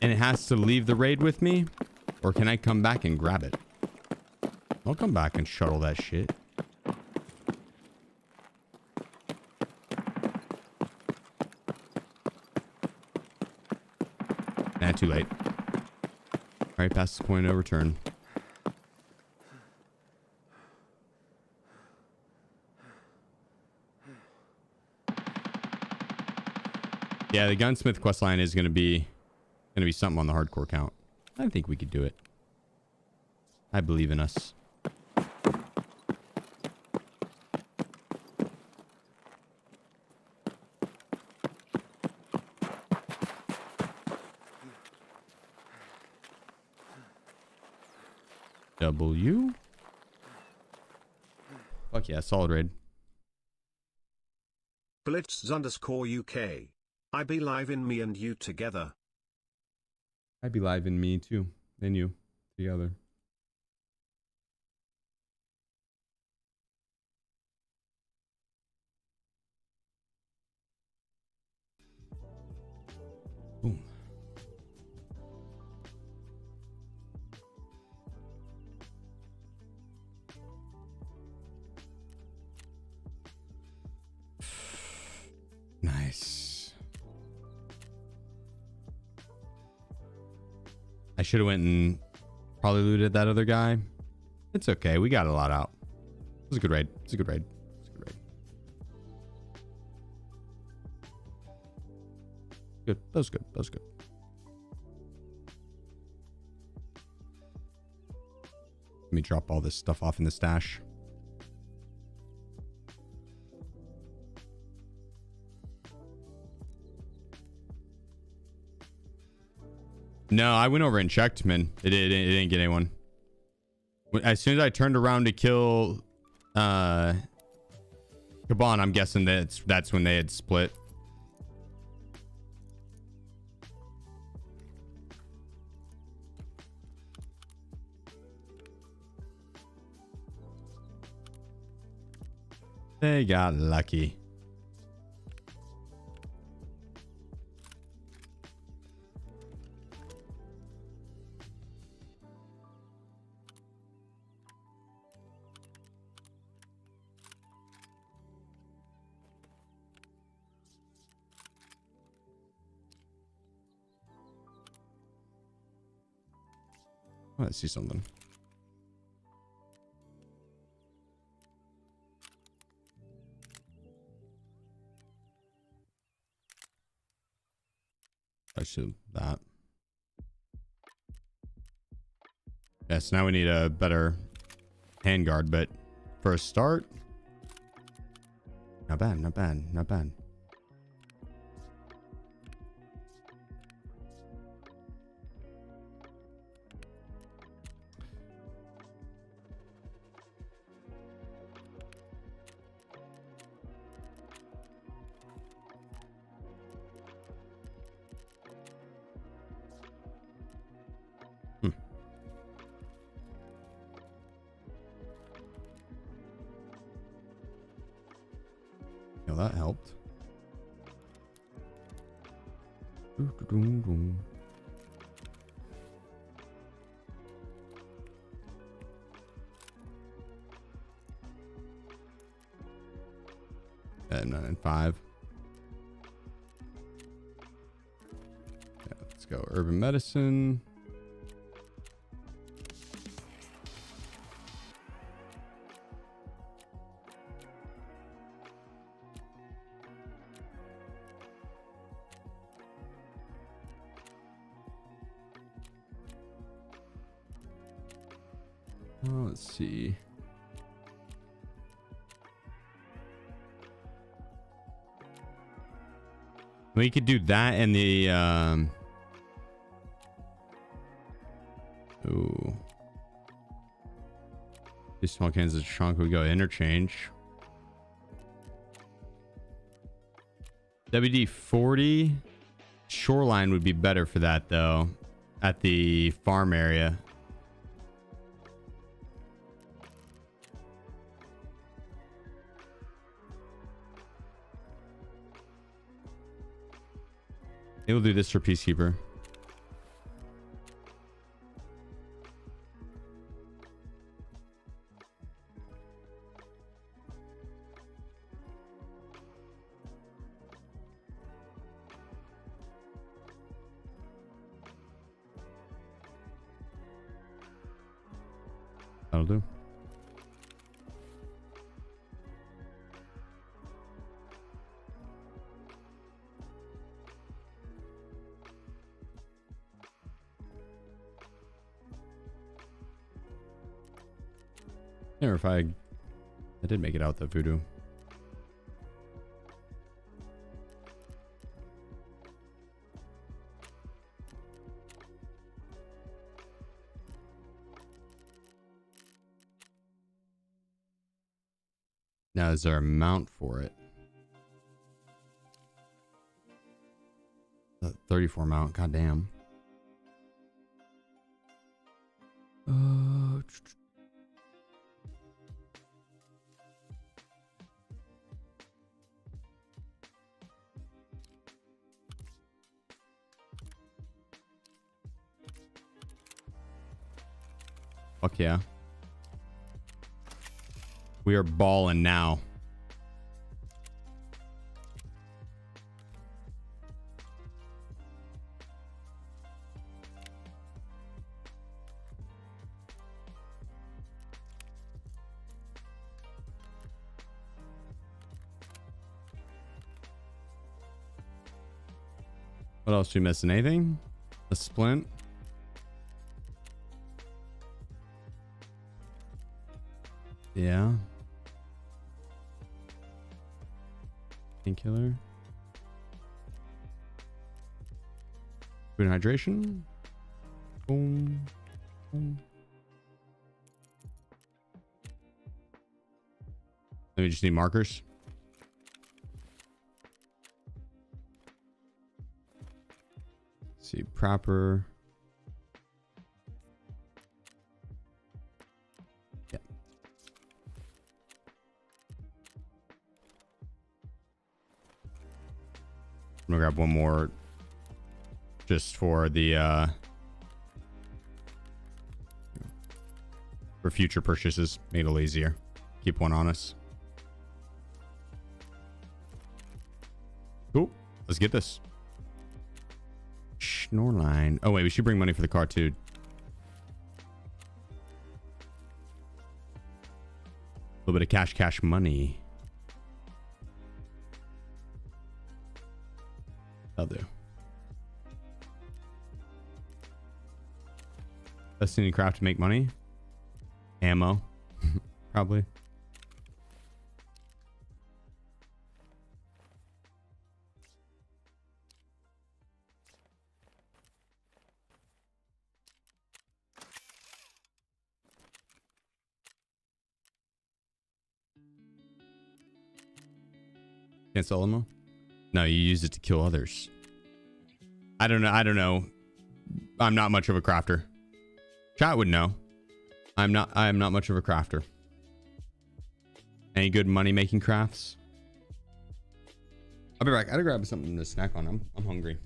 and it has to leave the raid with me, or can I come back and grab it? I'll come back and shuttle that shit. Nah, too late. All right, past the point of no return. Yeah, the gunsmith questline is gonna be something on the hardcore count. I think we could do it. I believe in us. W. Fuck yeah, solid raid. Blitz_UK. I be live in me and you together. I'd be live in me too, and you together. Boom. Nice. I should have went and probably looted that other guy. It's okay. We got a lot out. It was a good raid. It's a good raid. It's a good raid. Good. That was good. That was good. Let me drop all this stuff off in the stash. No, I went over and checked, man. It didn't get anyone. As soon as I turned around to kill Kaban, I'm guessing that's when they had split. They got lucky. Let's see something. I should that. Yes, now we need a better handguard, but for a start, not bad, not bad, not bad. That helped. And 9 and 5. Yeah, let's go urban medicine. Let's see. We could do that and the ooh. These small cans of trunk, we go interchange. WD 40 shoreline would be better for that though, at the farm area. Maybe we'll do this for Peacekeeper. That'll do. Or if I did make it out the voodoo. Now, is there a mount for it? 34 mount, goddamn. Fuck yeah. We are balling now. What else we missing? Anything? A splint? Yeah. Painkiller. Food and hydration. Boom. Boom. Then we just need markers. Let's see, proper. Yeah. I'm gonna grab one more just for the for future purchases. Made it a little easier. Keep one on us. Cool. Let's get this. Schnorline. Oh wait, we should bring money for the car too. A little bit of cash money. That'll do. Best any craft to make money? Ammo. Probably. Can't sell ammo? No, you use it to kill others. I don't know. I'm not much of a crafter. Chat would know. I am not much of a crafter. Any good money making crafts? I'll be back. I gotta grab something to snack on. I'm hungry.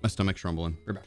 My stomach's rumbling. We're back.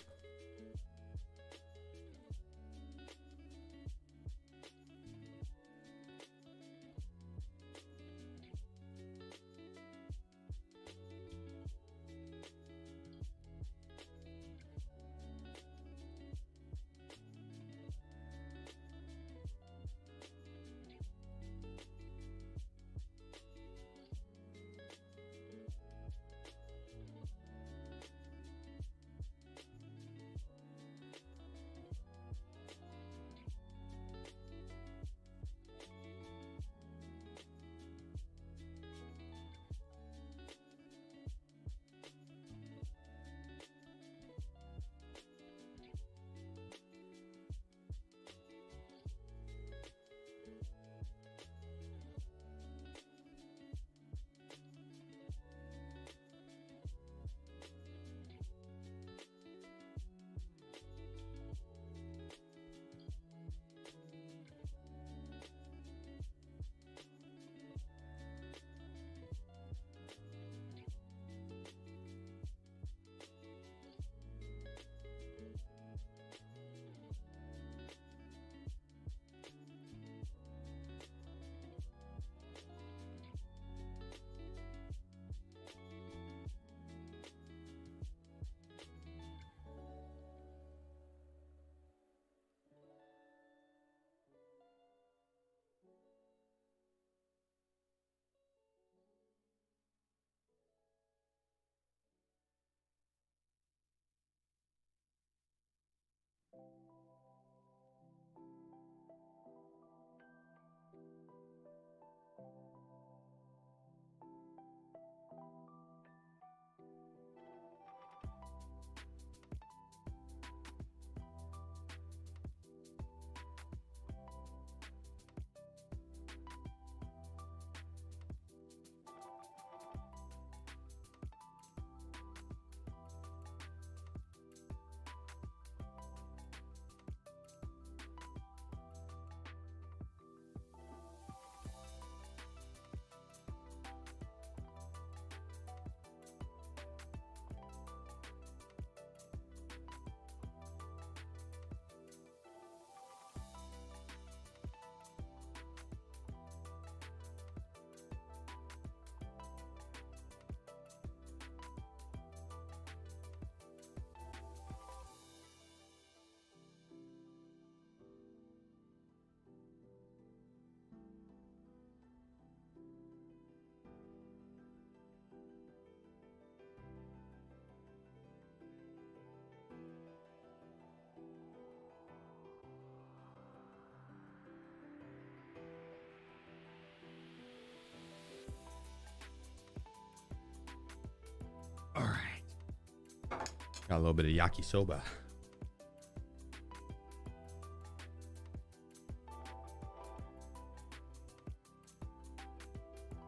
Got a little bit of yakisoba.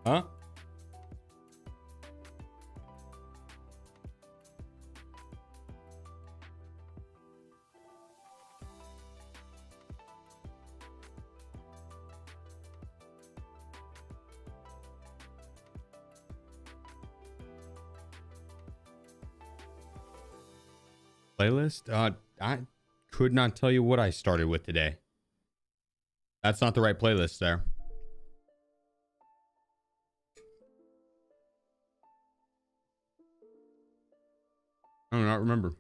Huh? Playlist? I could not tell you what I started with today. That's not the right playlist there. I do not remember.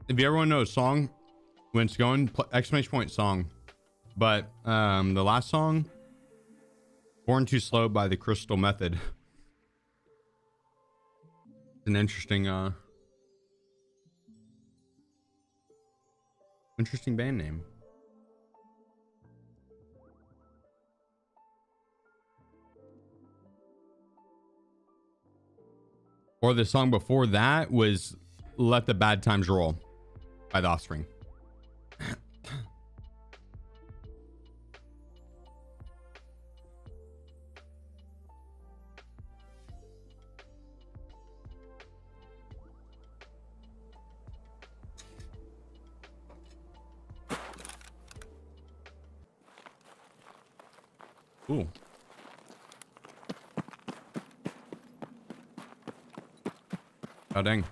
If you ever want to know a song when it's going, exclamation point song. But the last song, Born Too Slow by the Crystal Method. It's an interesting band name. Or the song before that was Let the Bad Times Roll by The Offspring. Ooh. Oh, dang.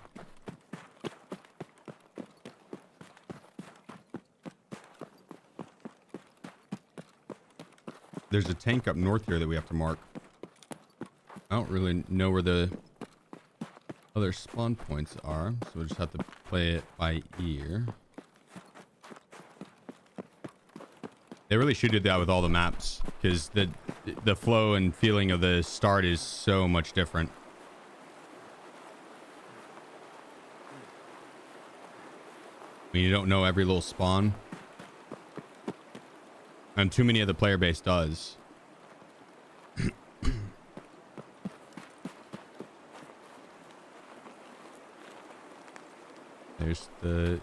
There's a tank up north here that we have to mark. I don't really know where the other spawn points are, so we'll just have to play it by ear. They really should do that with all the maps, because the flow and feeling of the start is so much different. I mean, you don't know every little spawn. And too many of the player base does. There's the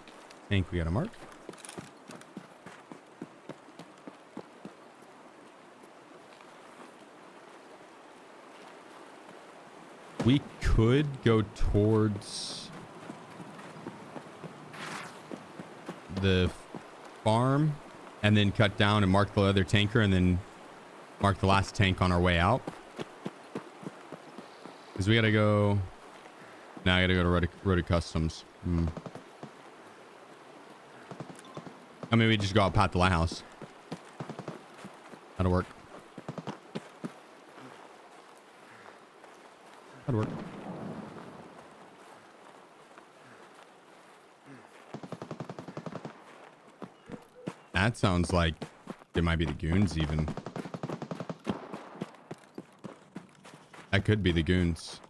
tank we gotta mark. We could go towards the farm and then cut down and mark the other tanker and then mark the last tank on our way out. Because we gotta go... Now I gotta go to Road to Customs. I mean, we just go out past the lighthouse. That'll work. That'll work. That sounds like it might be the goons even. That could be the goons.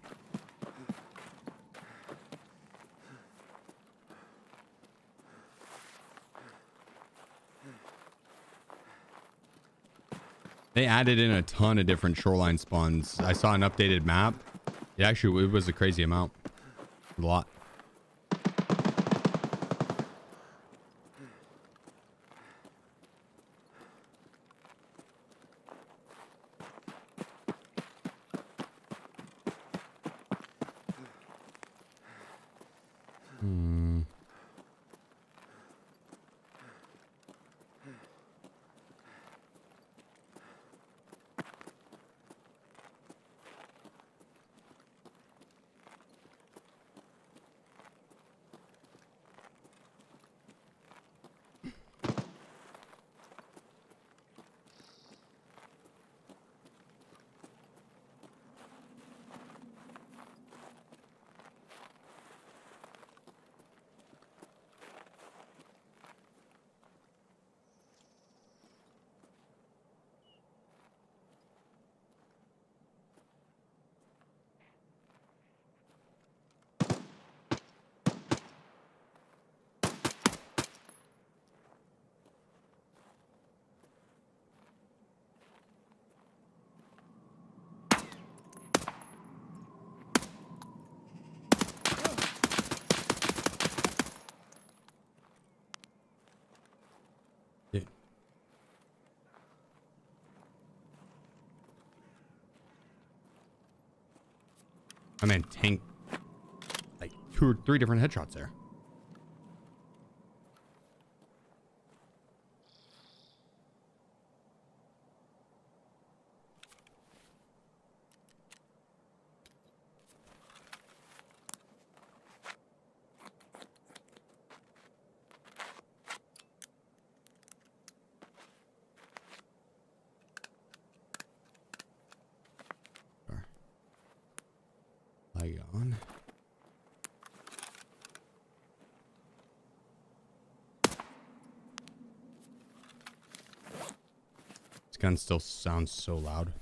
They added in a ton of different shoreline spawns. I saw an updated map. Yeah, actually, it was a crazy amount. A lot. I mean, tank like 2 or 3 different headshots there. Lag on. This gun still sounds so loud.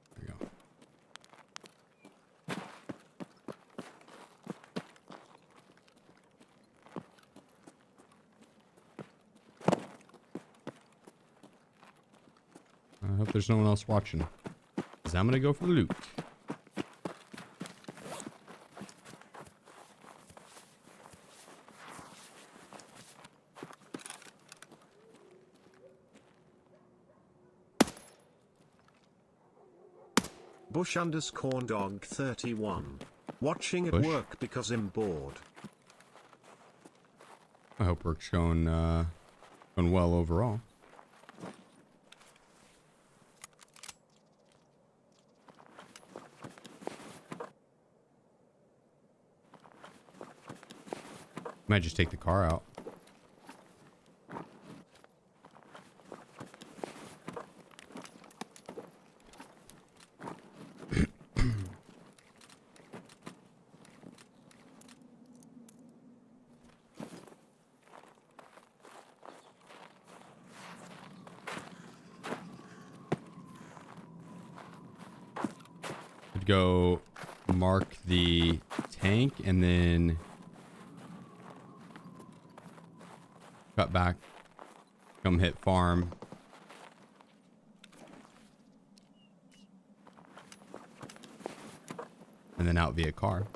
There we go. I hope there's no one else watching, because I'm going to go for the loot. Bush_dog31. Watching at Bush? work because I'm bored. I hope work's going well overall. Might just take the car out. Could go mark the tank and then cut back, come hit farm. And then out via car.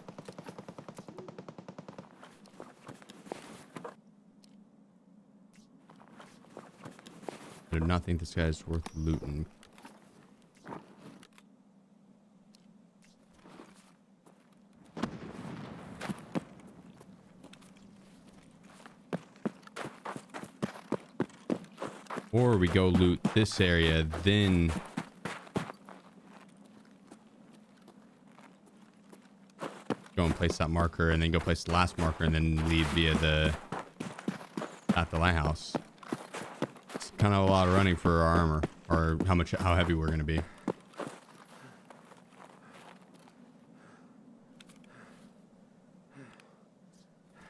I do not think this guy's worth looting. Or we go loot this area, then go and place that marker, and then go place the last marker, and then leave via at the lighthouse. It's kind of a lot of running for our armor, or how heavy we're gonna be.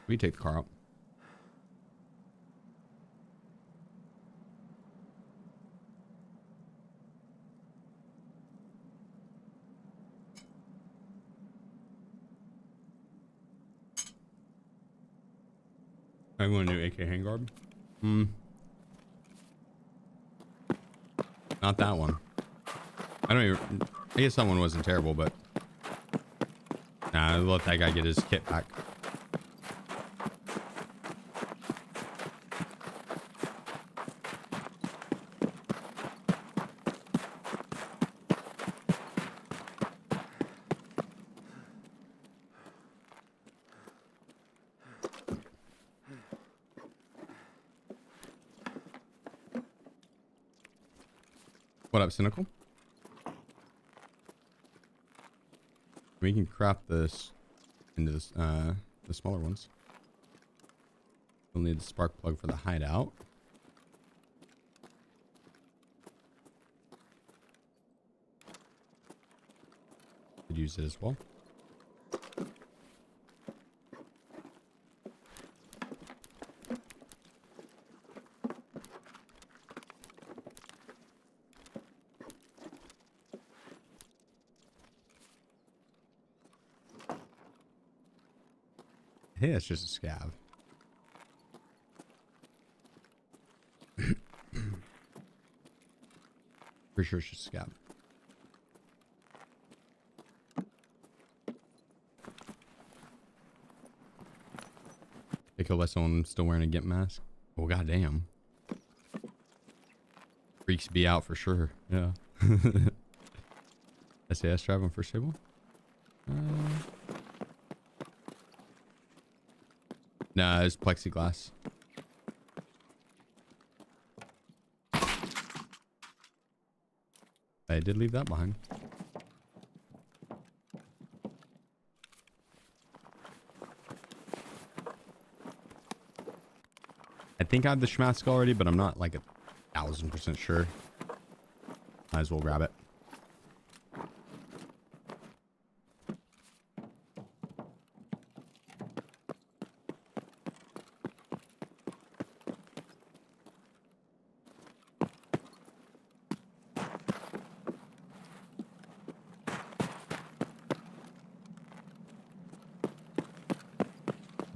We take the car out. I want a new AK handguard. Not that one. I guess that one wasn't terrible, but nah, I'll let that guy get his kit back. What up, Cynical? We can craft this into this, the smaller ones. We'll need the spark plug for the hideout. Could use it as well. Hey, that's just a scab. Pretty sure it's just a scab. Get killed by someone still wearing a GIMP mask. Oh, goddamn. Freaks be out for sure. Yeah. SAS driving for stable. Nah, it's plexiglass. I did leave that behind. I think I have the Schmask already, but I'm not like 1000% sure. Might as well grab it.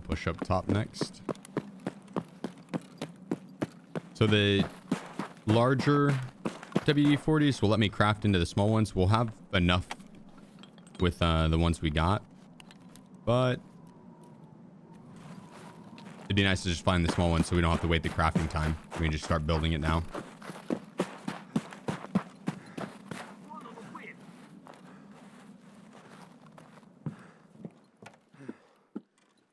Push up top next. So the larger WD-40s will let me craft into the small ones. We'll have enough with the ones we got, but it'd be nice to just find the small ones so we don't have to wait the crafting time. We can just start building it now.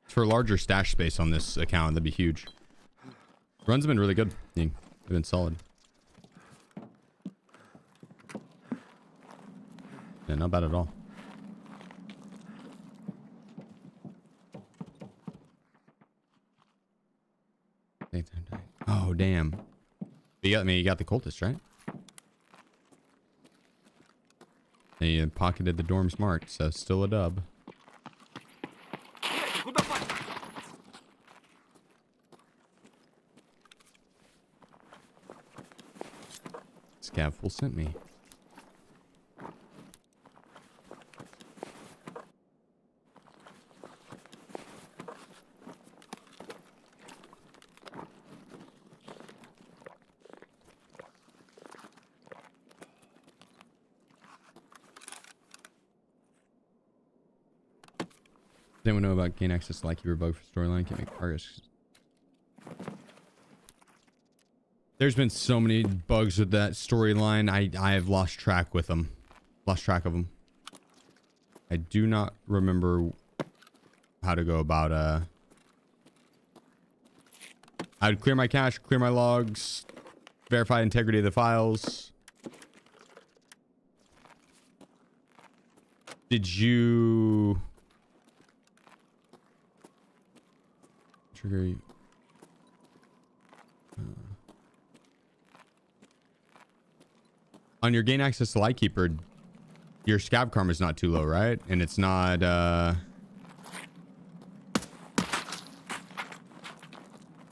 For larger stash space on this account, that'd be huge. Runs have been really good. They've been solid. Yeah, not bad at all. Oh, damn. You got the cultist, right? And you pocketed the dorm's mark, so still a dub. Scavful sent me. Does anyone know about gain access to Lightkeeper bug for storyline? Can't make progress. There's been so many bugs with that storyline. I have lost track with them. Lost track of them. I do not remember how to go about I would clear my cache, clear my logs, verify integrity of the files. Did you trigger? On your gain access to Lightkeeper, your scav karma is not too low, right? And it's not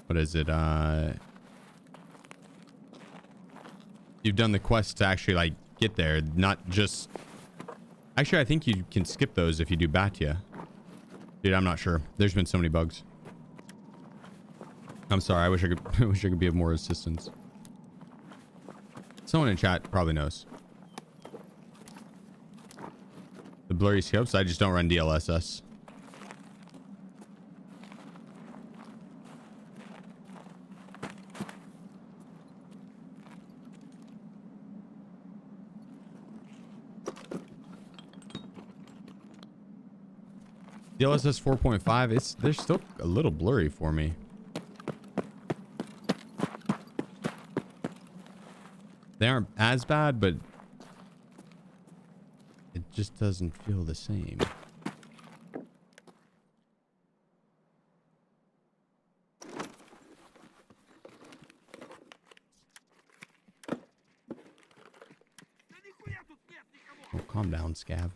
what is it? You've done the quest to actually like get there, not just. Actually, I think you can skip those if you do Batya. Dude, I'm not sure. There's been so many bugs. I'm sorry. I wish I could. I wish I could be of more assistance. Someone in chat probably knows. The blurry scopes. I just don't run DLSS. DLSS 4.5. They're still a little blurry for me. They aren't as bad, but it just doesn't feel the same. Oh, calm down, Scav.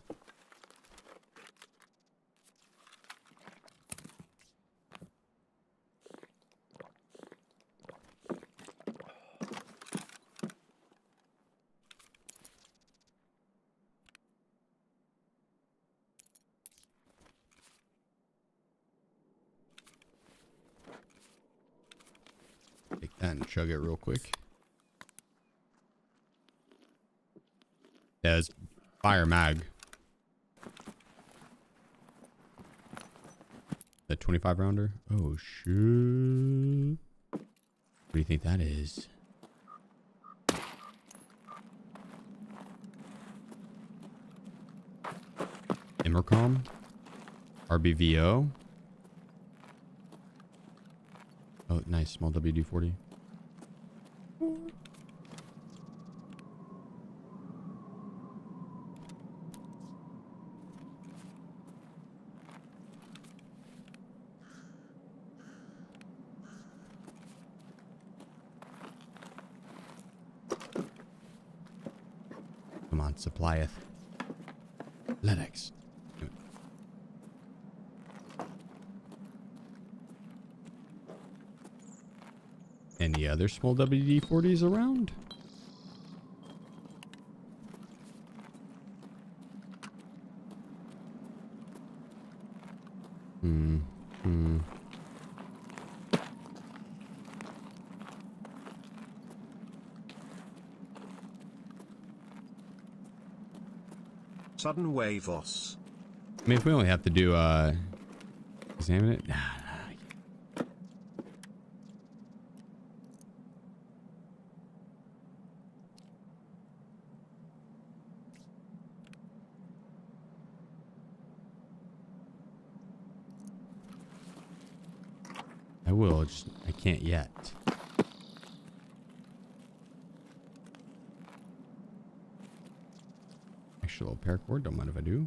Take that and chug it real quick. Yeah, it's fire mag. The 25 rounder. Oh, shit. What do you think that is? Immercom? RBVO? Oh, nice. Small WD-40. Come on, supplieth. Lennox. Any other small WD-40s around? Sudden wave os. I mean, if we only have to do, examine it. Nah. I will, just I can't yet. Extra little paracord, don't mind if I do.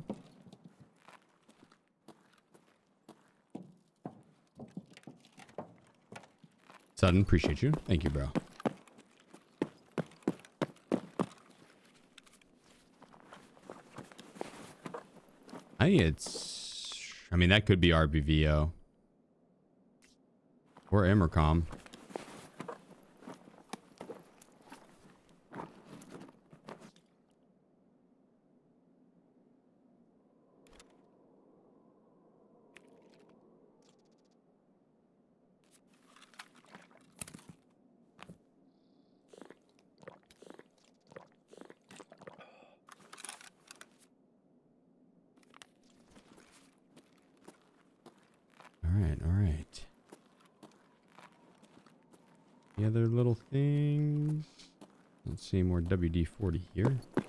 Sudden, appreciate you. Thank you, bro. I think it's, I mean, that could be RBVO. Or Immercom. All right. The other little things. Let's see, more WD-40 here. I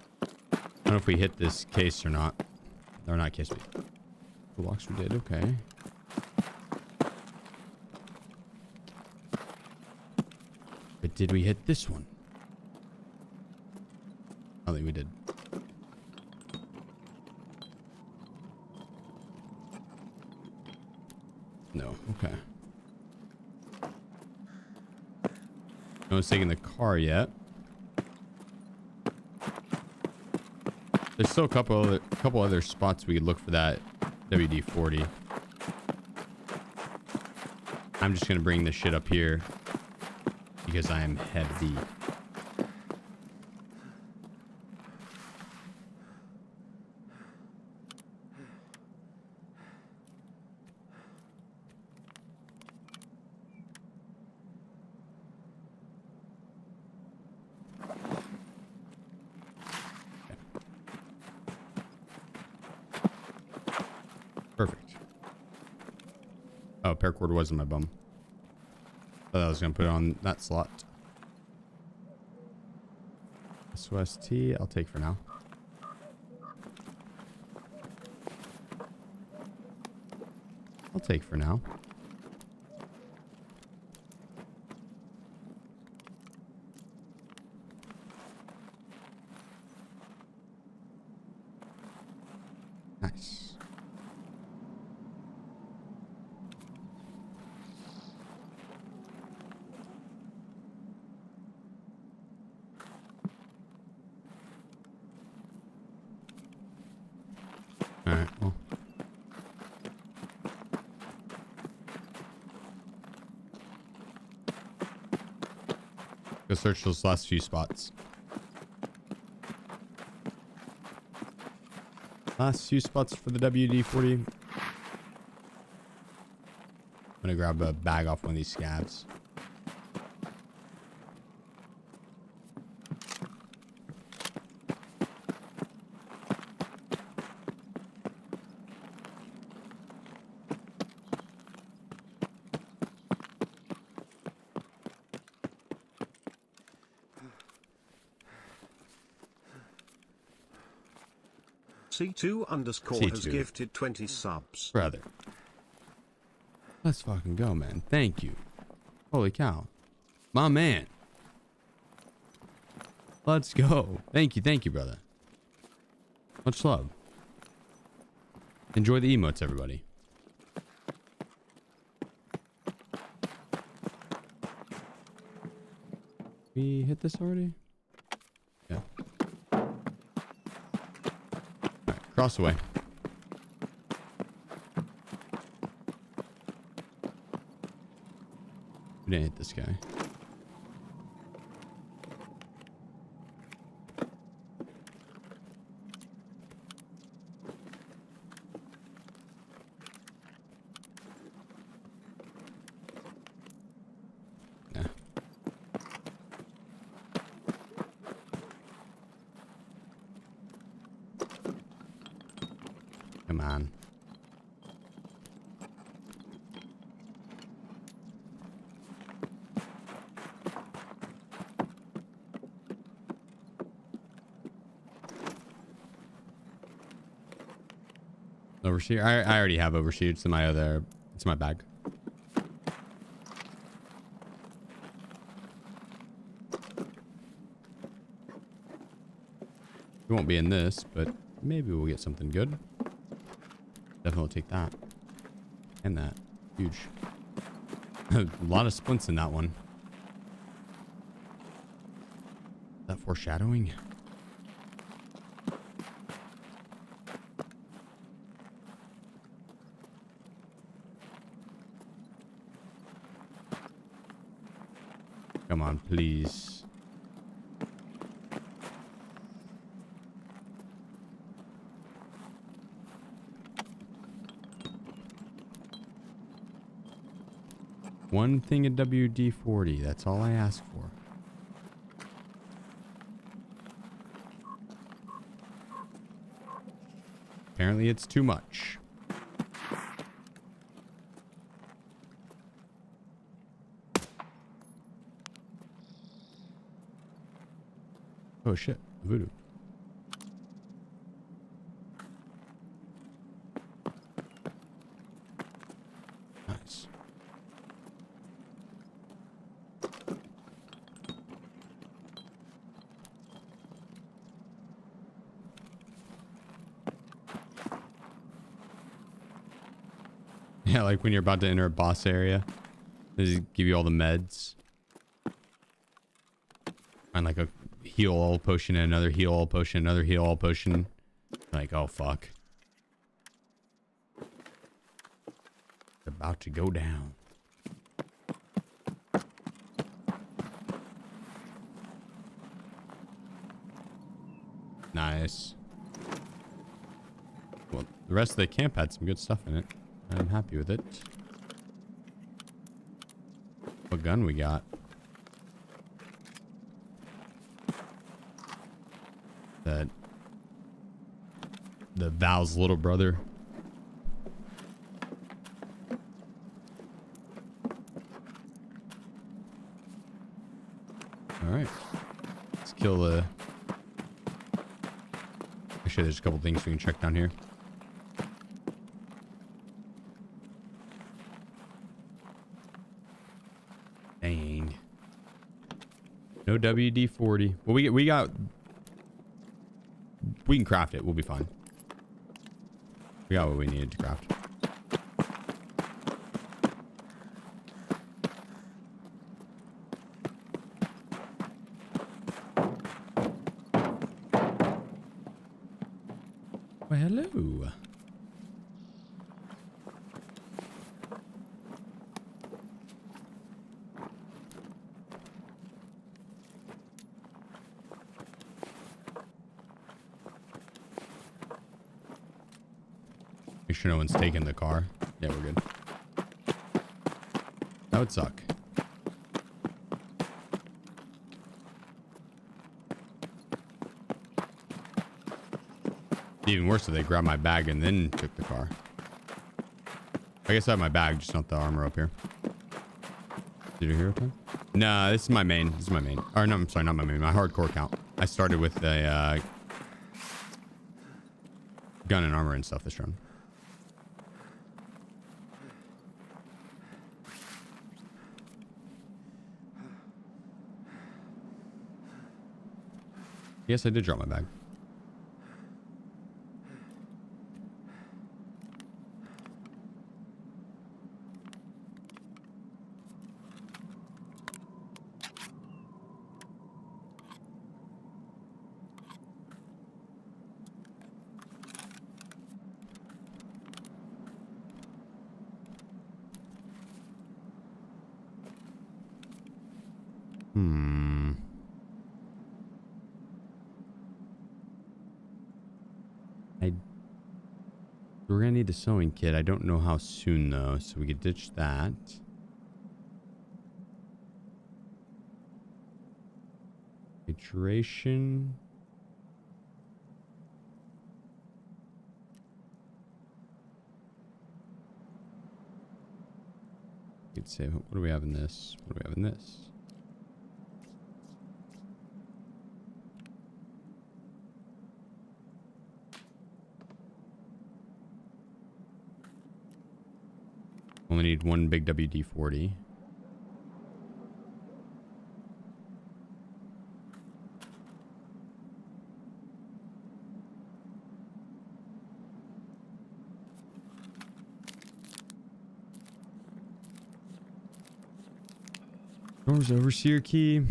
don't know if we hit this case or not. Or not case. Toolbox we did, okay. But did we hit this one? I don't think we did. No, okay. No one's taking the car yet. There's still a couple other spots we could look for that WD-40. I'm just gonna bring this shit up here because I am heavy. Perfect. Oh, paracord was in my bum. Thought I was gonna put it on that slot. SOST, I'll take for now. I'll take for now. Nice. All right, well. Go search those last few spots. Last few spots for the WD-40. I'm gonna grab a bag off one of these scabs. C2 underscore has C2. gifted 20 subs. Brother. Let's fucking go, man. Thank you. Holy cow. My man. Let's go. Thank you, brother. Much love. Enjoy the emotes, everybody. We hit this already? Yeah. Alright, cross away. We didn't hit this guy. Nah. Come on. Overshoot. I already have overshoots in my other. It's my bag. We won't be in this, but maybe we'll get something good. Definitely take that. And that. Huge. A lot of splints in that one. Is that foreshadowing? Come on, please. One thing in WD-40. That's all I ask for. Apparently it's too much. Oh shit, voodoo. Nice. Yeah, like when you're about to enter a boss area, they just give you all the meds. Find like a heal all potion and another heal all potion, another heal all potion. Like, oh fuck. It's about to go down. Nice. Well, the rest of the camp had some good stuff in it. I'm happy with it. What gun we got? That the Val's little brother. All right, let's kill the. Actually, there's a couple things we can check down here. Dang. No WD-40. Well, we got. We can craft it. We'll be fine. We got what we needed to craft. Well, hello. Make sure no one's taking the car. Yeah, we're good. That would suck. Even worse if they grabbed my bag and then took the car. I guess I have my bag, just not the armor up here. Did you hear it? Nah, this is my main. This is my main. Or no, I'm sorry, not my main. My hardcore count. I started with a gun and armor and stuff this round. Yes, I did drop my bag. We're gonna need the sewing kit. I don't know how soon though, so we could ditch that. Hydration. You could say, what do we have in this? What do we have in this? Only need one big WD-40. Doors overseer key.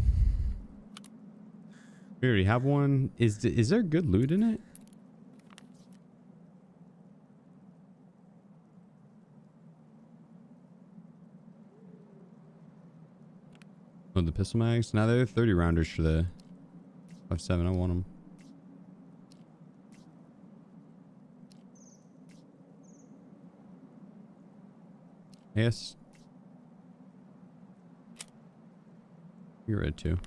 We already have one. Is there good loot in it? Oh, the pistol mags. Now they're 30 rounders for the 5.7. I want them. Yes. You're red too.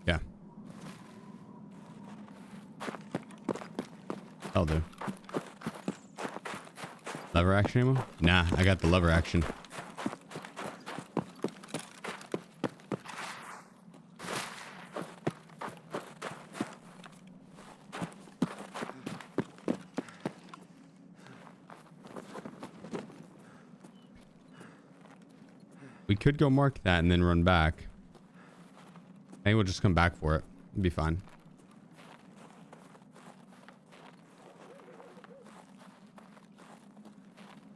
Yeah. I'll do. Lever action ammo? Nah, I got the lever action. We could go mark that and then run back. I think we'll just come back for it. It'll be fine.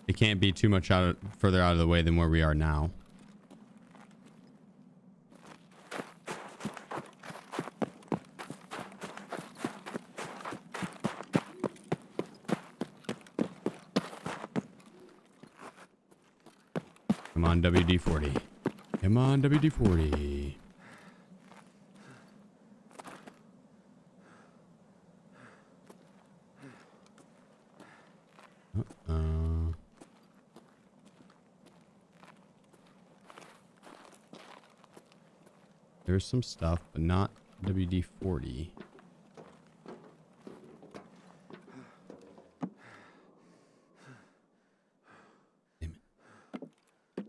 It can't be too much further out of the way than where we are now. Come on, WD-40. Come on, WD-40. There's some stuff, but not WD-40. Damn it.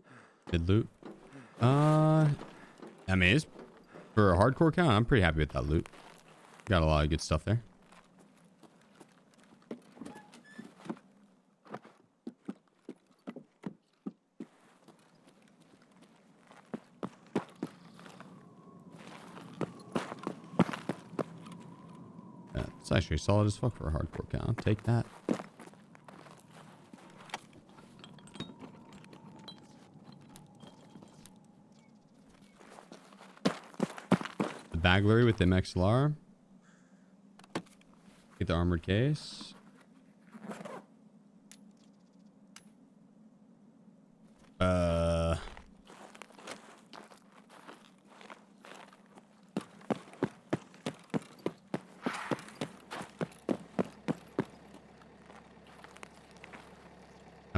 Good loot. I mean, it's for a hardcore count, I'm pretty happy with that loot. Got a lot of good stuff there. It's actually solid as fuck for a hardcore count. I'll take that. The baglery with the MXLR. Get the armored case.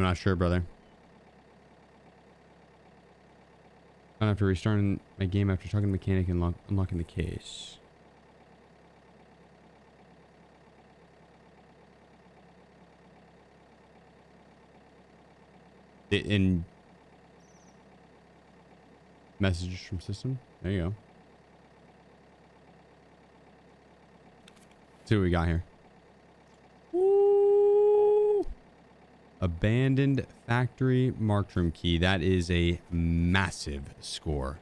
I'm not sure, brother. I have to restart my game after talking to the mechanic and unlocking the case. In messages from system. There you go. See what we got here. Woo! Abandoned factory marked room key. That is a massive score.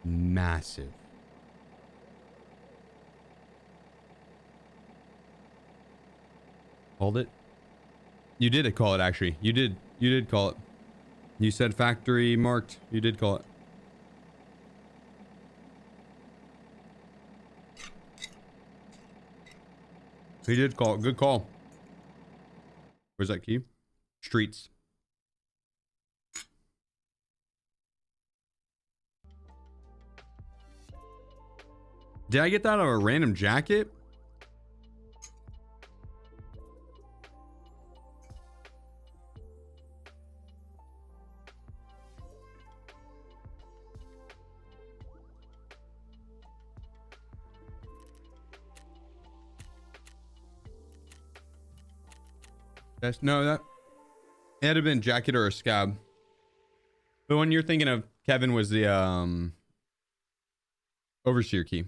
Massive. Called it. You did call it, actually. You did call it. You said factory marked. You did call it. You did call it. Good call. Where's that key? Streets. Did I get that out of a random jacket? That's no, that it had to have been jacket or a scab. The one you're thinking of, Kevin, was the overseer key.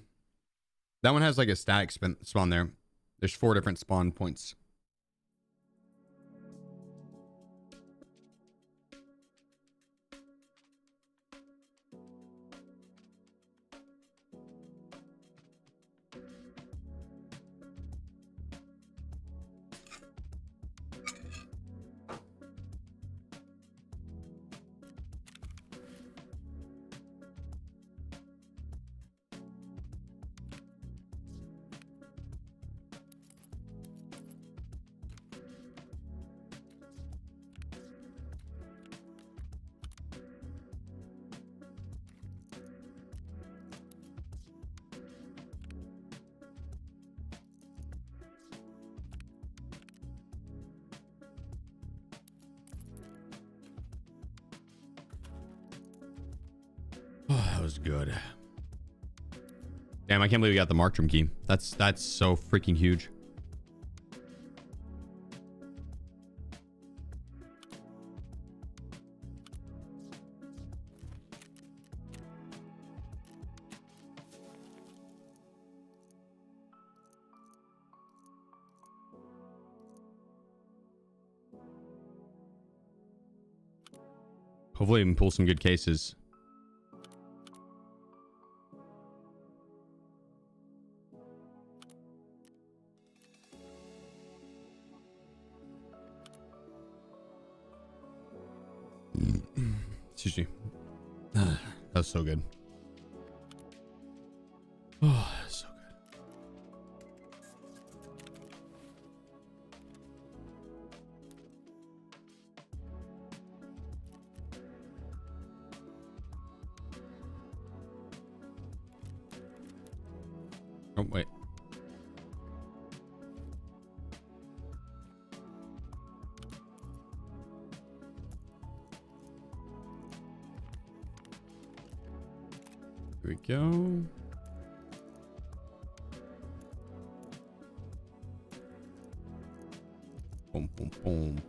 That one has like a static spawn there. There's 4 different spawn points. That was good. Damn, I can't believe we got the Markstrom key. That's so freaking huge. Hopefully we can pull some good cases. Excuse me. That was so good. Oh, so good. Oh, wait. Here we go. Boom, boom, boom.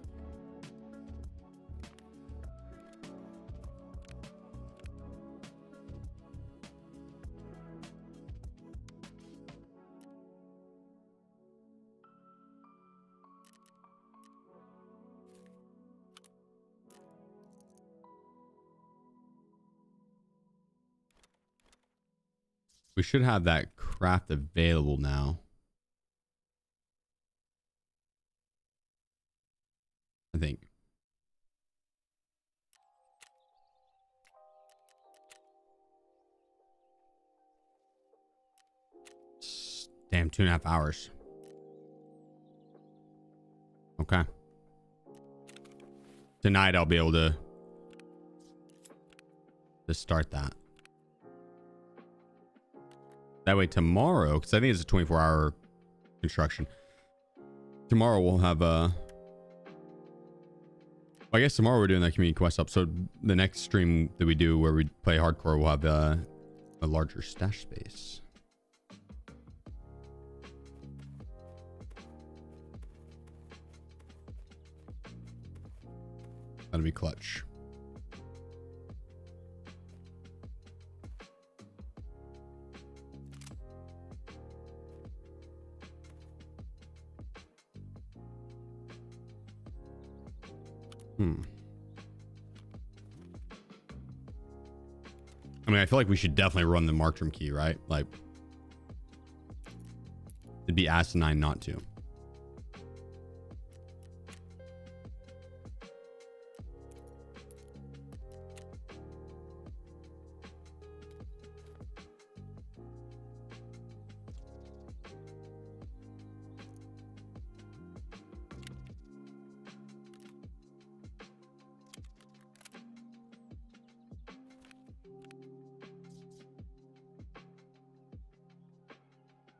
We should have that craft available now. I think. Damn, 2.5 hours. Okay. Tonight I'll be able to start that. That way tomorrow, because I think it's a 24-hour construction. Tomorrow we'll have I guess tomorrow we're doing that community quest episode. The next stream that we do where we play hardcore will have a larger stash space. That'll be clutch. I mean, I feel like we should definitely run the Markstrom key, right? Like, it'd be asinine not to.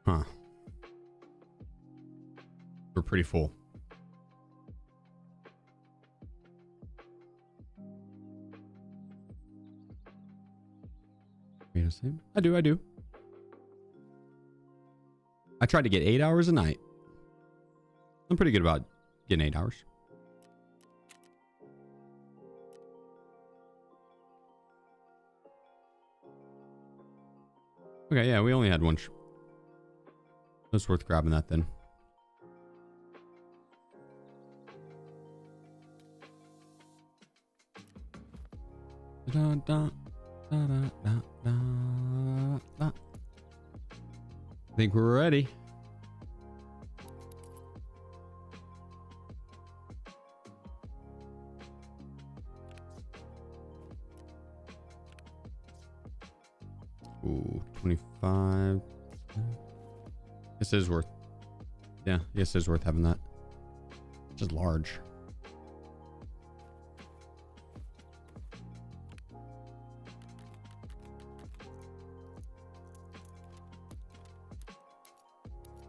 Huh. We're pretty full. Wait a second. I do. I tried to get 8 hours a night. I'm pretty good about getting 8 hours. Okay, yeah, we only had one. It's worth grabbing that then. Da, da, da, da, da, da, da. I think we're ready. Ooh, 25. This is worth. Yeah, yes, it is worth having that. Just large.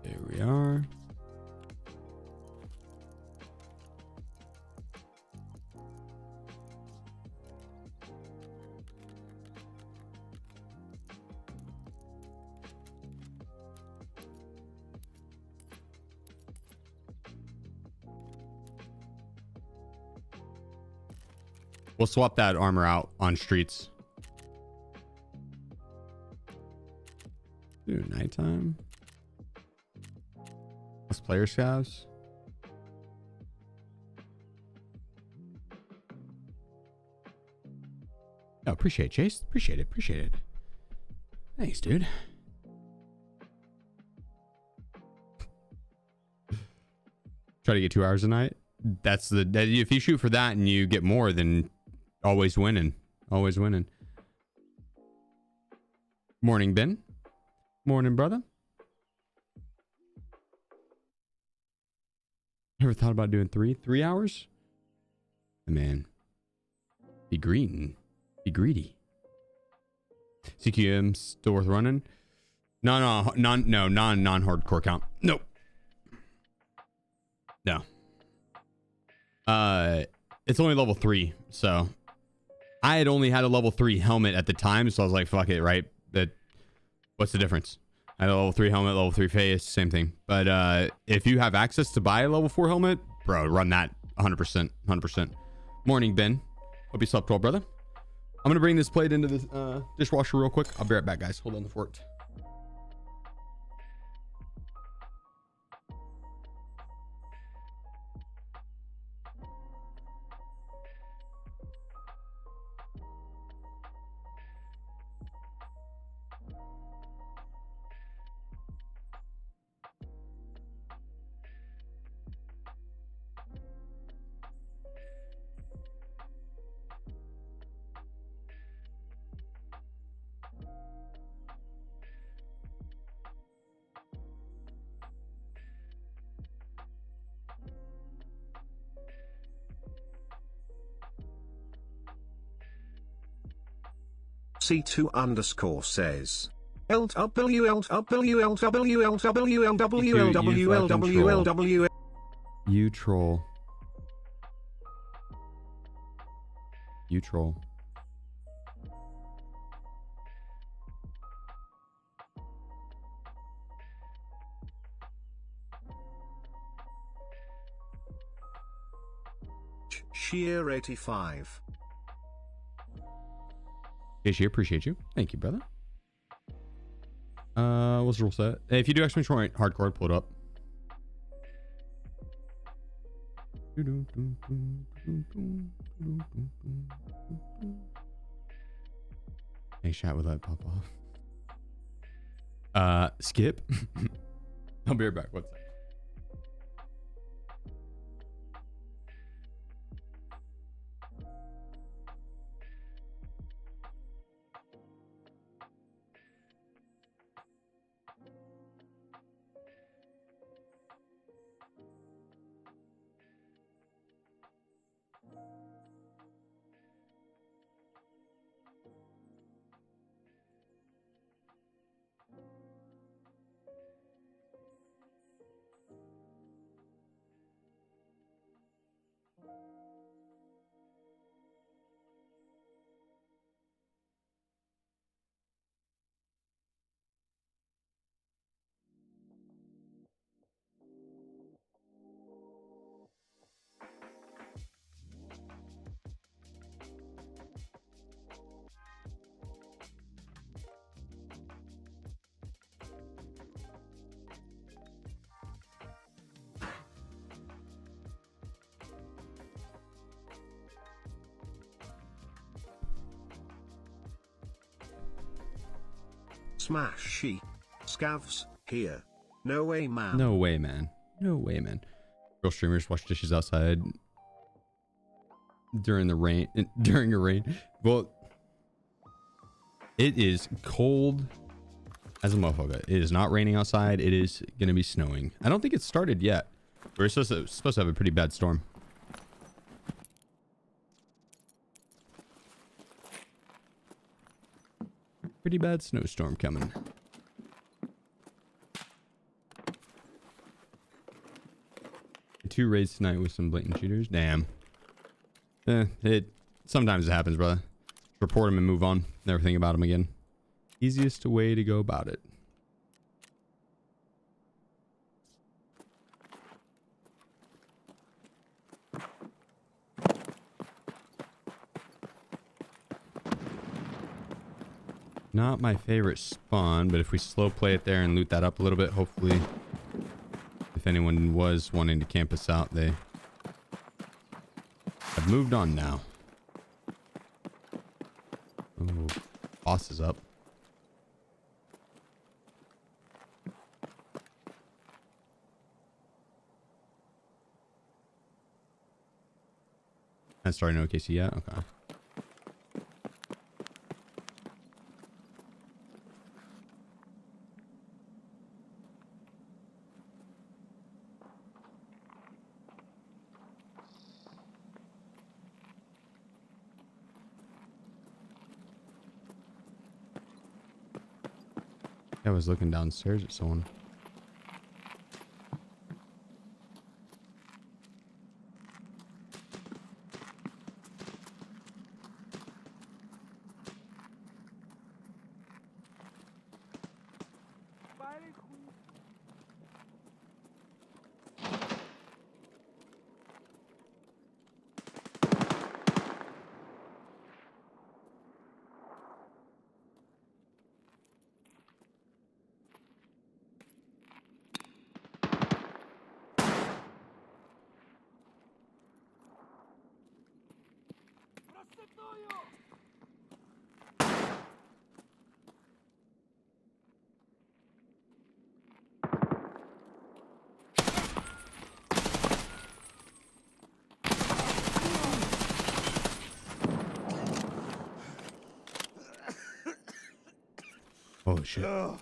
There we are. We'll swap that armor out on streets. Dude, nighttime. Plus player scavs. Oh, appreciate it, Chase. Appreciate it. Thanks, dude. Try to get 2 hours a night. That's the if you shoot for that and you get more, then always winning. Morning, Ben. Morning, brother. Ever thought about doing 3 hours? Man, be greedy. CQM still worth running? Non-hardcore count. Nope. No. It's only level 3, so I had only had a level 3 helmet at the time, so I was like, fuck it, right? What's the difference? I had a level 3 helmet, level 3 face, same thing. But if you have access to buy a level 4 helmet, bro, run that 100%. Morning, Ben. Hope you slept well, brother. I'm gonna bring this plate into the dishwasher real quick. I'll be right back, guys. Hold on the fort. C2_ says LWLWLWLWLWLWLWLWLW. You troll. You troll. Sheer 85. Hey, she appreciate you. Thank you, brother. What's the rule set? Hey, if you do exclamation point hardcore, pull it up. Hey, chat would let pop off. Skip. I'll be right back. What's that? Smash she. Scavs, here. No way, man. No way, man. No way, man. Girl streamers wash dishes outside during the rain. During a rain. Well, it is cold as a motherfucker. It is not raining outside. It is going to be snowing. I don't think it's started yet. We're supposed to have a pretty bad storm. Pretty bad snowstorm coming. Two raids tonight with some blatant cheaters. Damn. Sometimes it happens, brother. Report them and move on. Never think about them again. Easiest way to go about it. Not my favorite spawn, but if we slow play it there and loot that up a little bit, hopefully, if anyone was wanting to camp us out, they have moved on now. Oh, boss is up. That's starting OKC yet? Okay. I was looking downstairs at someone. Holy shit. No.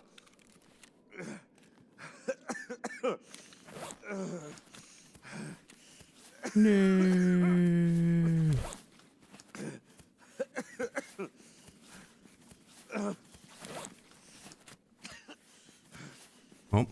Oh.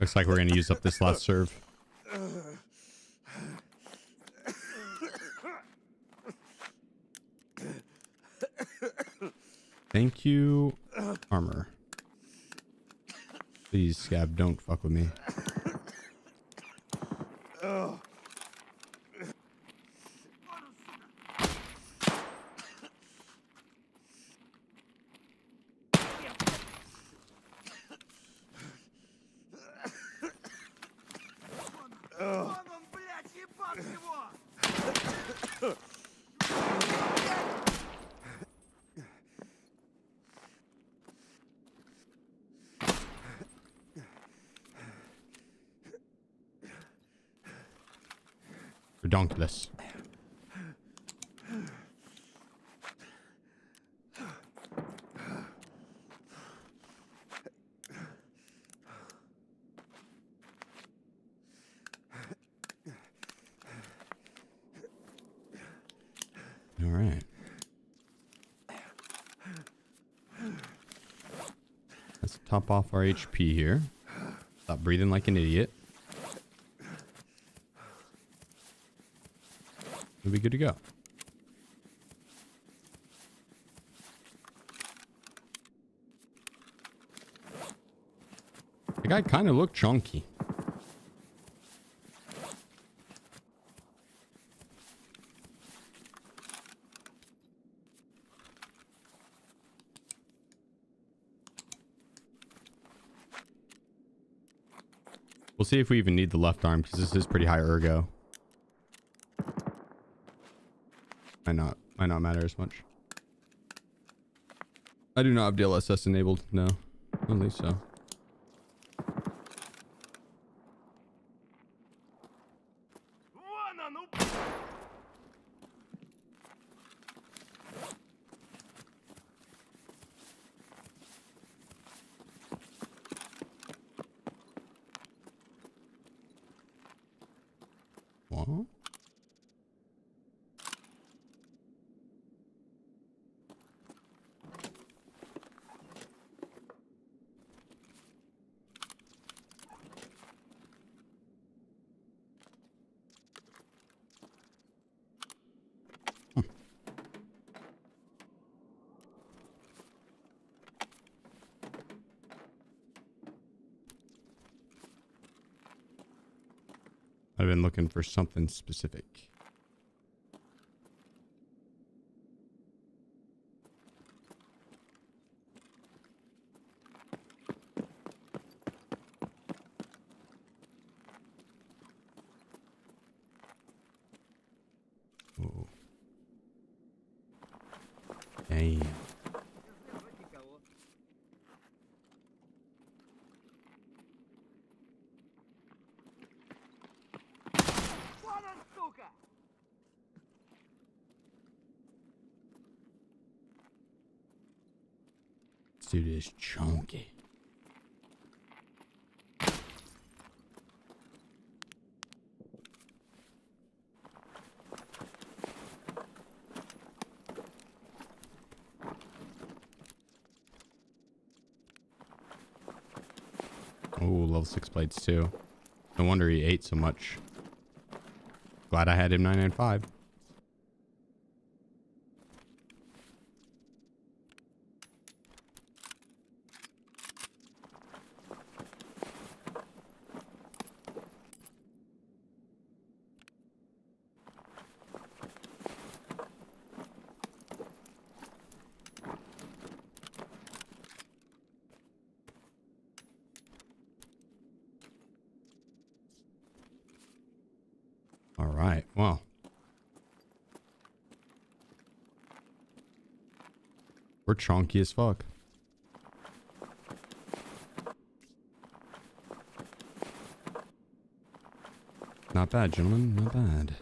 Looks like we're gonna use up this last serve. Thank you, armor. Please, Scab, don't fuck with me. Вон он, блядь, ебать его! Redonkulous. All right. Let's top off our HP here. Stop breathing like an idiot. We'll be good to go. The guy kind of looked chunky. We'll see if we even need the left arm because this is pretty high ergo. Might not matter as much. I do not have DLSS enabled. No, I don't think so. Вон он, What? I've been looking for something specific. Oh. Damn. никого. Вон он, сука! This dude is chunky. Oh, level 6 plates too. No wonder he ate so much. Glad I had him 995. All right. Well, we're chunky as fuck. Not bad, gentlemen. Not bad.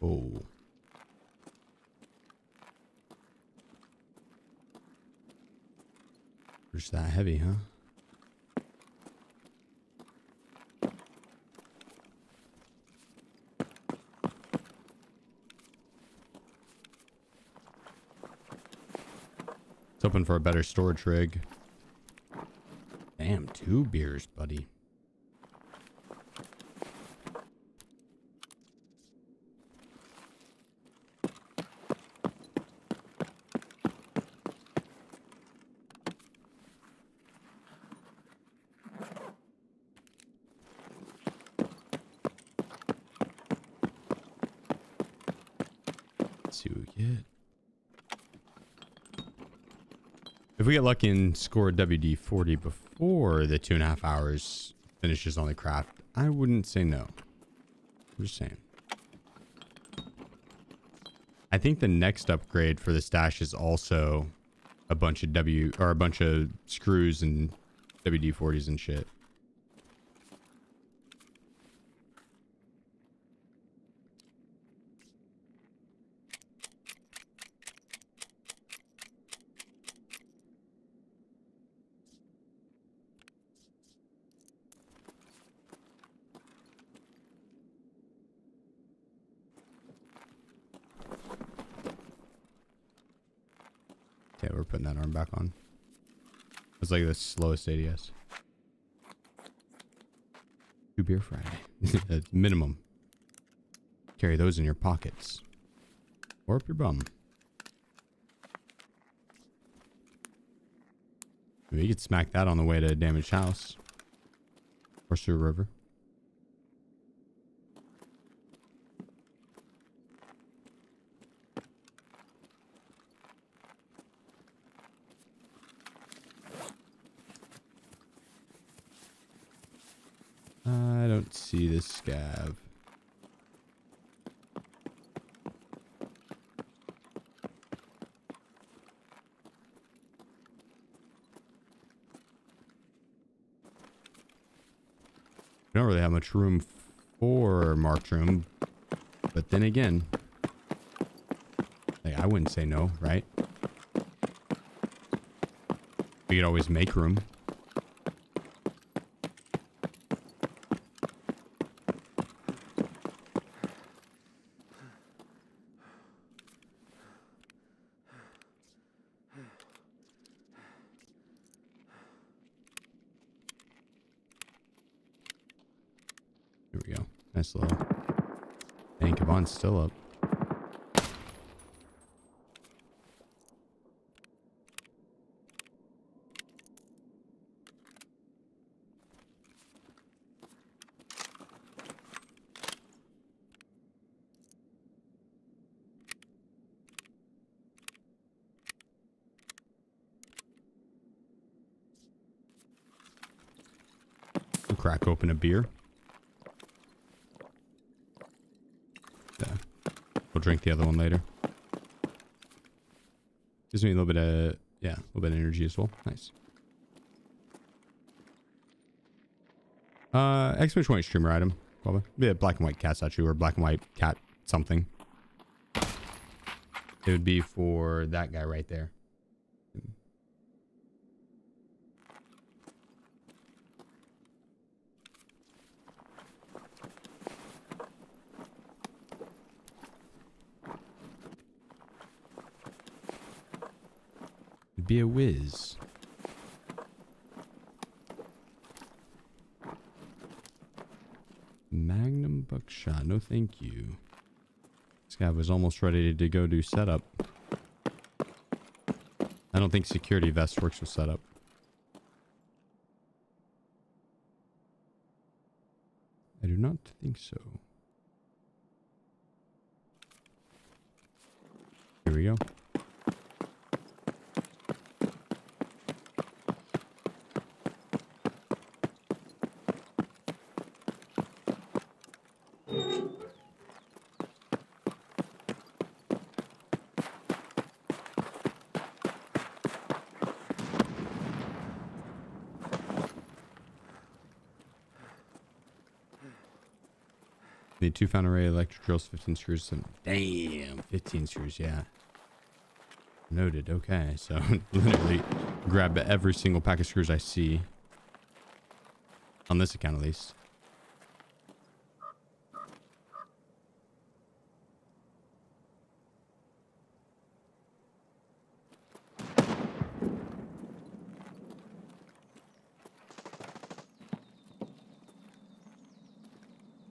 Oh. Just that heavy, huh? It's open for a better storage rig. Damn, 2 beers, buddy. Let's see what we get. If we get lucky and score a WD-40 before the 2.5 hours finishes on the craft, I wouldn't say no. I'm just saying. I think the next upgrade for the stash is also a bunch of screws and WD-40s and shit. Okay, we're putting that arm back on. It's like the slowest ADS. 2 beer Friday. At minimum. Carry those in your pockets. Or up your bum. We could smack that on the way to a damaged house. Or through a river. I don't see this scav. We don't really have much room for marked room, but then again, like, I wouldn't say no, right? We could always make room. Here we go. Nice little bank of on still up. We'll crack open a beer. We'll drink the other one later. Gives me a little bit of, yeah, a little bit of energy as well. Nice. Exclamation point streamer item. Probably. Be a black and white cat statue or black and white cat something. It would be for that guy right there. Be a whiz. Magnum buckshot. No, thank you. This guy was almost ready to go do setup. I don't think security vest works with setup. I do not think so. Here we go. Need 2 found array electric drills, 15 screws. Damn, 15 screws, yeah. Noted. Okay, so literally grab every single pack of screws I see. On this account, at least.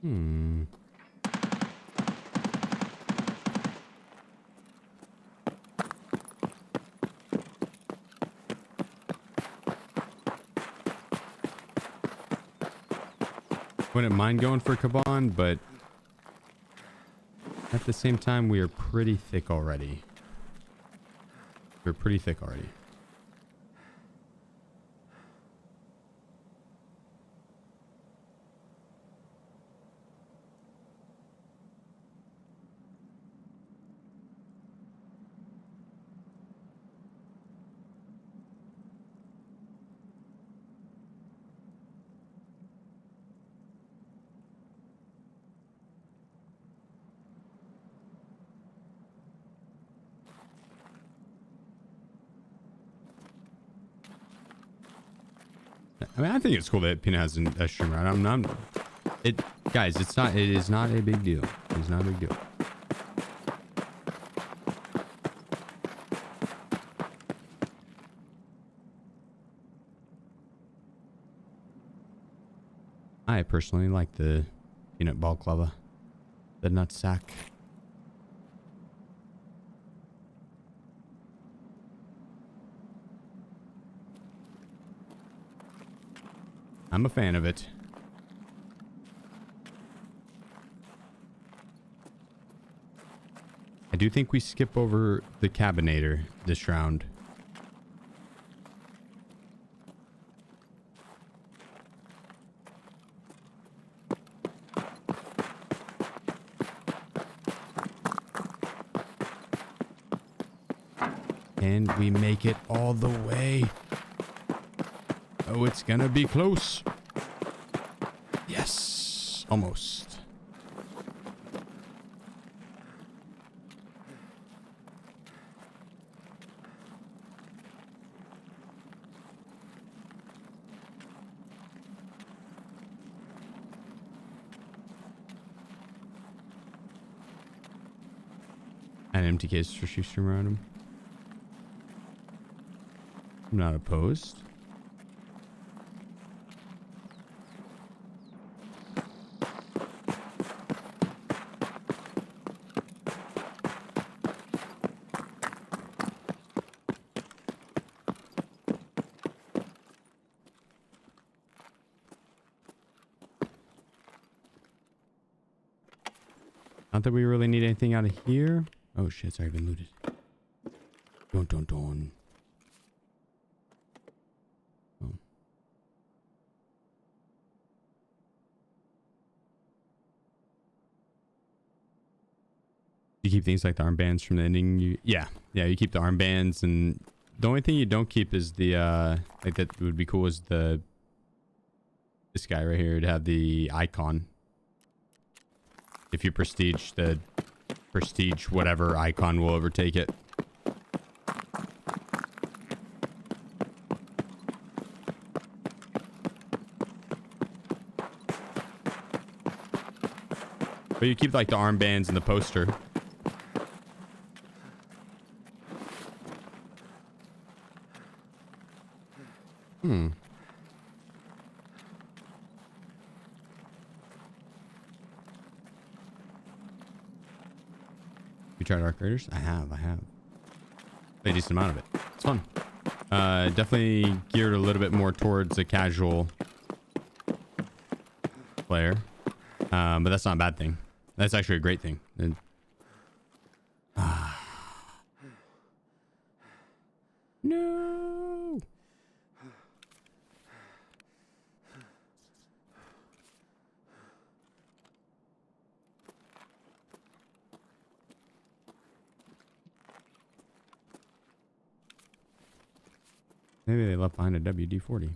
Hmm. Wouldn't mind going for Kaban, but at the same time, we are pretty thick already. We're pretty thick already. I mean, I think it's cool that Pina has a stream route. Guys, it is not a big deal. It's not a big deal. I personally like the peanut balaclava, the nut sack. I'm a fan of it. I do think we skip over the cabinator this round. And we make it all the way. Oh, it's gonna be close. Yes, almost. An empty case for shoe stream around him. I'm not opposed. Not that we really need anything out of here. Oh shit, it's already been looted. Don't. Oh. You keep things like the armbands from the ending. Yeah, you keep the armbands, and the only thing you don't keep is the like that would be cool is this guy right here to have the icon. If you prestige, the prestige whatever icon will overtake it. But you keep like the armbands and the poster. You tried Arc Raiders? I have. Played a decent amount of it. It's fun. Definitely geared a little bit more towards a casual player. But that's not a bad thing. That's actually a great thing. No. Maybe they left behind a WD-40.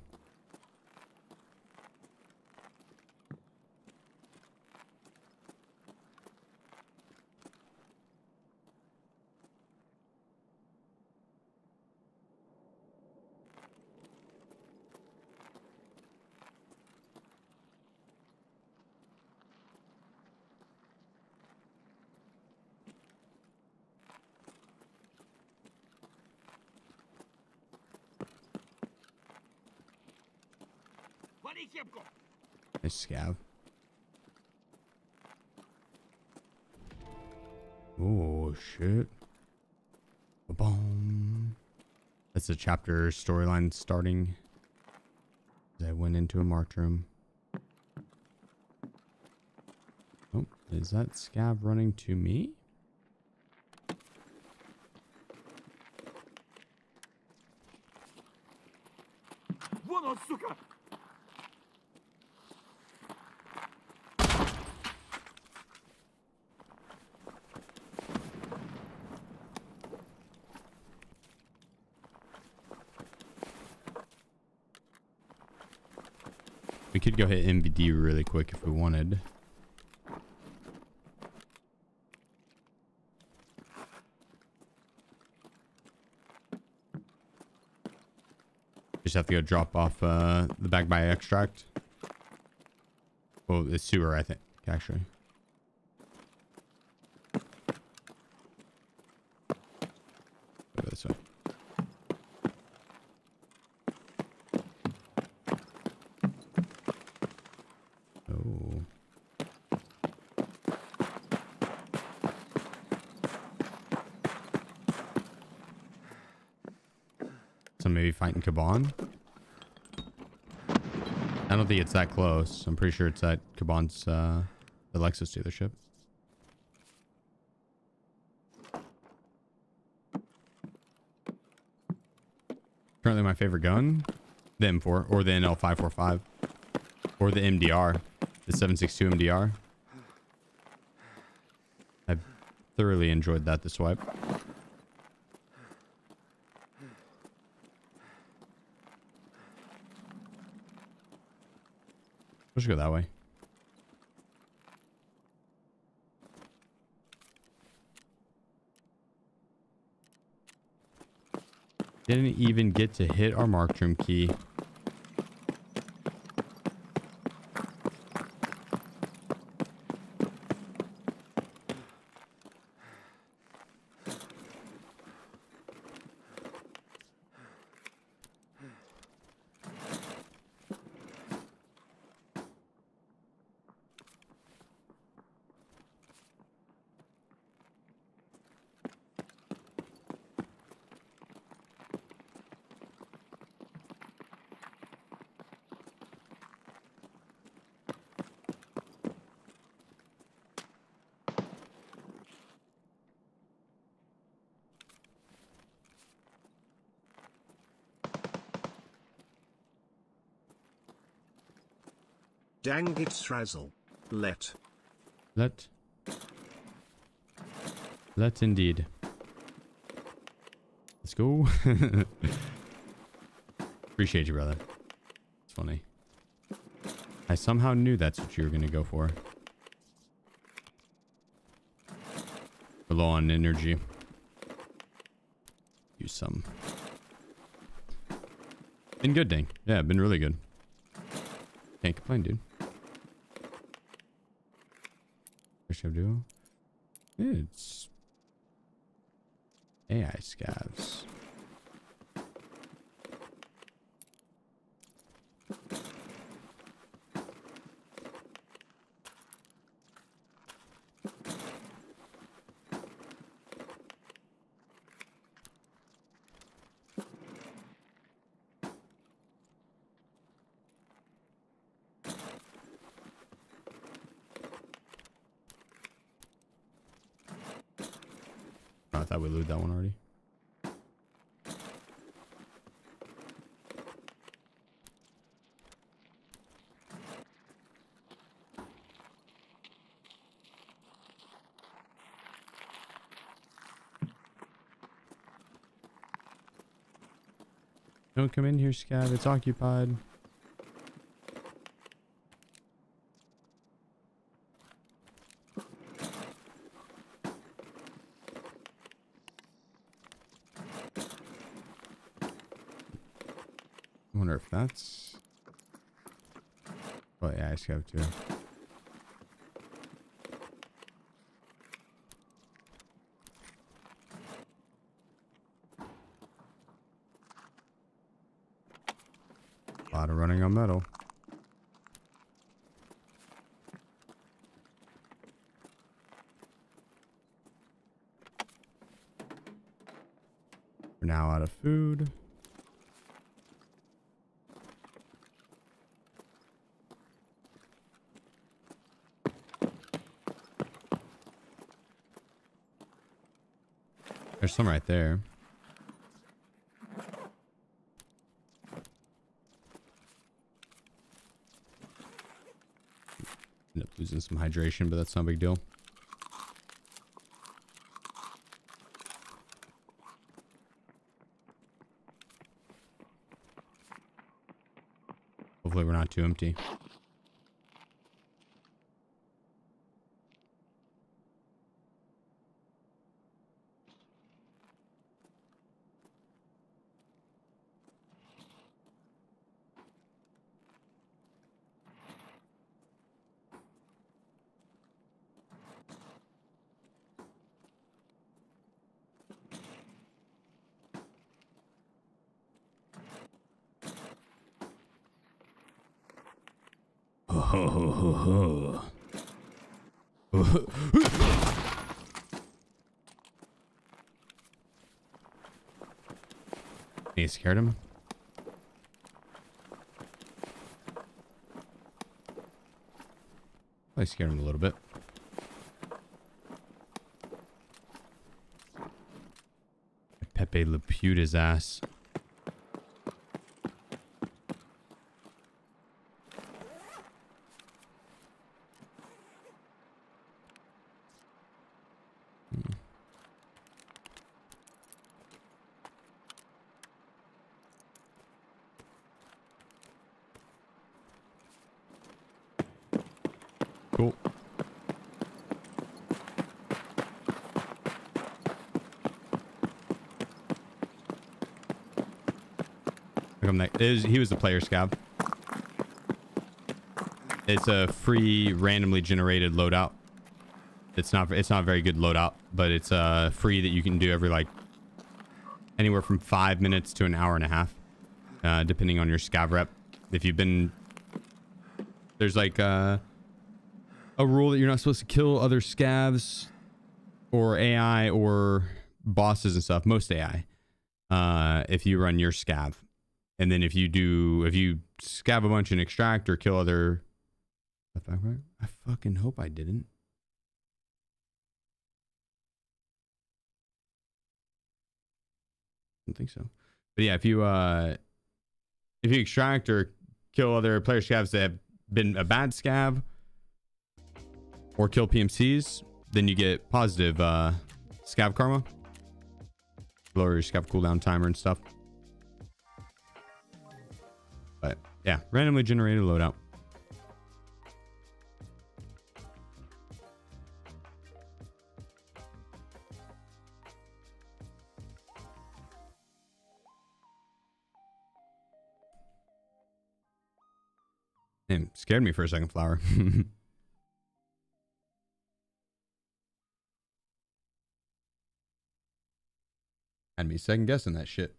Nice scav. Oh shit. Boom. That's a chapter storyline starting. I went into a marked room. Oh, is that scav running to me? Вон он, сука! We could go hit MVD really quick if we wanted. Just have to go drop off the back by extract. Well, it's sewer, I think, actually. Go this way. Oh. So maybe fighting Kaban? I don't think it's that close. I'm pretty sure it's at Kaban's the Lexus dealership. Currently my favorite gun, the M4 or the NL545 or the MDR, the 7.62 MDR. I've thoroughly enjoyed that, the swipe. Let's go that way. Didn't even get to hit our marked room key. Dang it's Razzle. Let indeed. Let's go. Appreciate you, brother. It's funny. I somehow knew that's what you were gonna go for. We're low on energy. Use some. Been good, dang. Yeah, been really good. Can't complain, dude. Duo. It's AI scavs. I thought we looted that one already. Don't come in here, Scav. It's occupied. I wonder if that's... Oh, yeah, I Scav too. A lot of running on metal. We're now out of food. There's some right there. End up losing some hydration, but that's not a big deal. Hopefully we're not too empty. You scared him? I scared him a little bit. Pepe Le Pewed his ass. Cool. He was the player scav. It's a free randomly generated loadout. It's not a very good loadout, but it's free that you can do every like anywhere from 5 minutes to an hour and a half, depending on your scav rep. If you've been, there's like a rule that you're not supposed to kill other scavs or AI or bosses and stuff. Most AI, if you run your scav. And then if you scav a bunch and extract or kill other... I fucking hope I didn't. I don't think so. But yeah, if you extract or kill other player scavs that have been a bad scav or kill PMCs, then you get positive scav karma. Lower your scav cooldown timer and stuff. But yeah, randomly generated loadout. Damn, scared me for a second, Flower. Had me second guessing that shit.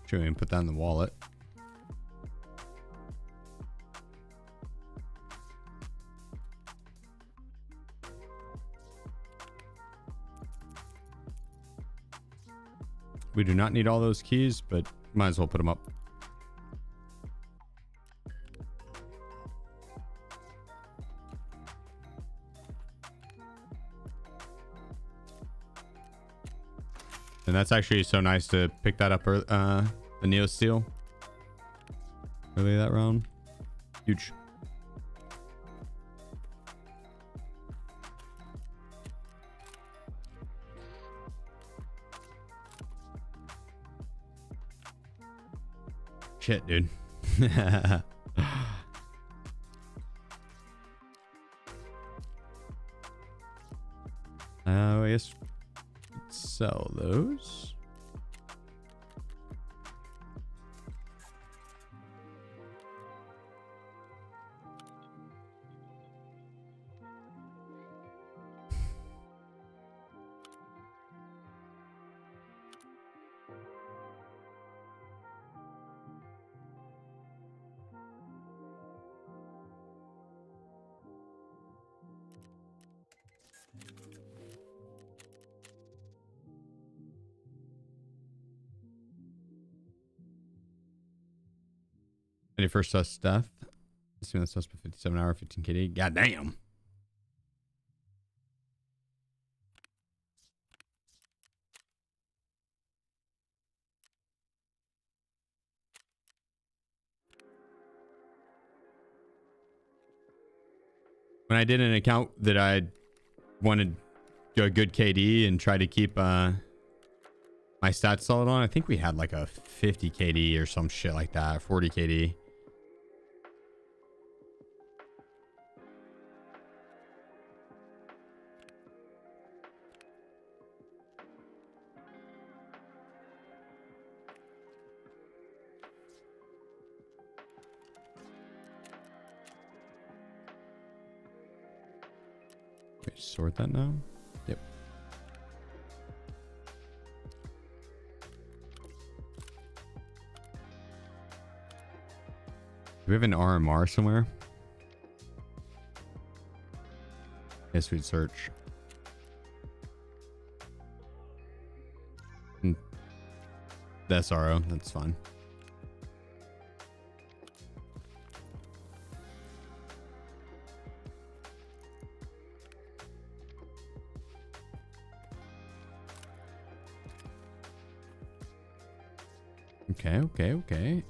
Should we even put that in the wallet? We do not need all those keys, but might as well put them up. And that's actually so nice to pick that up, the Neo Steel. Early that round. Huge. Shit, dude. I guess sell those. Any first sus death? Assuming that's suspect 57 hour, 15 KD. God damn. When I did an account that I wanted a good KD and try to keep my stats solid on, I think we had like a 50 KD or some shit like that, 40 KD. Wait, sort that now? Yep. Do we have an RMR somewhere? Yes, we'd search. The SRO, that's fine. Okay.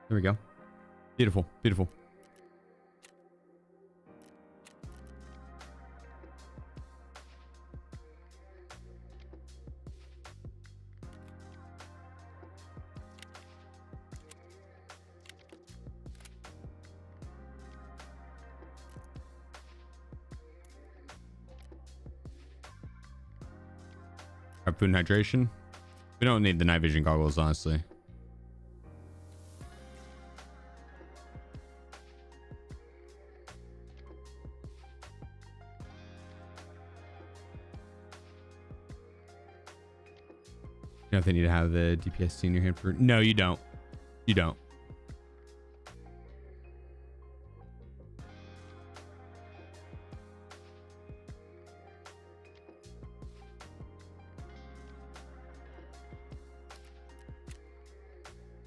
There we go. Beautiful. Our food and hydration. We don't need the night vision goggles, honestly. You know if they need to have the DPSC in your hand for... No, you don't. You don't.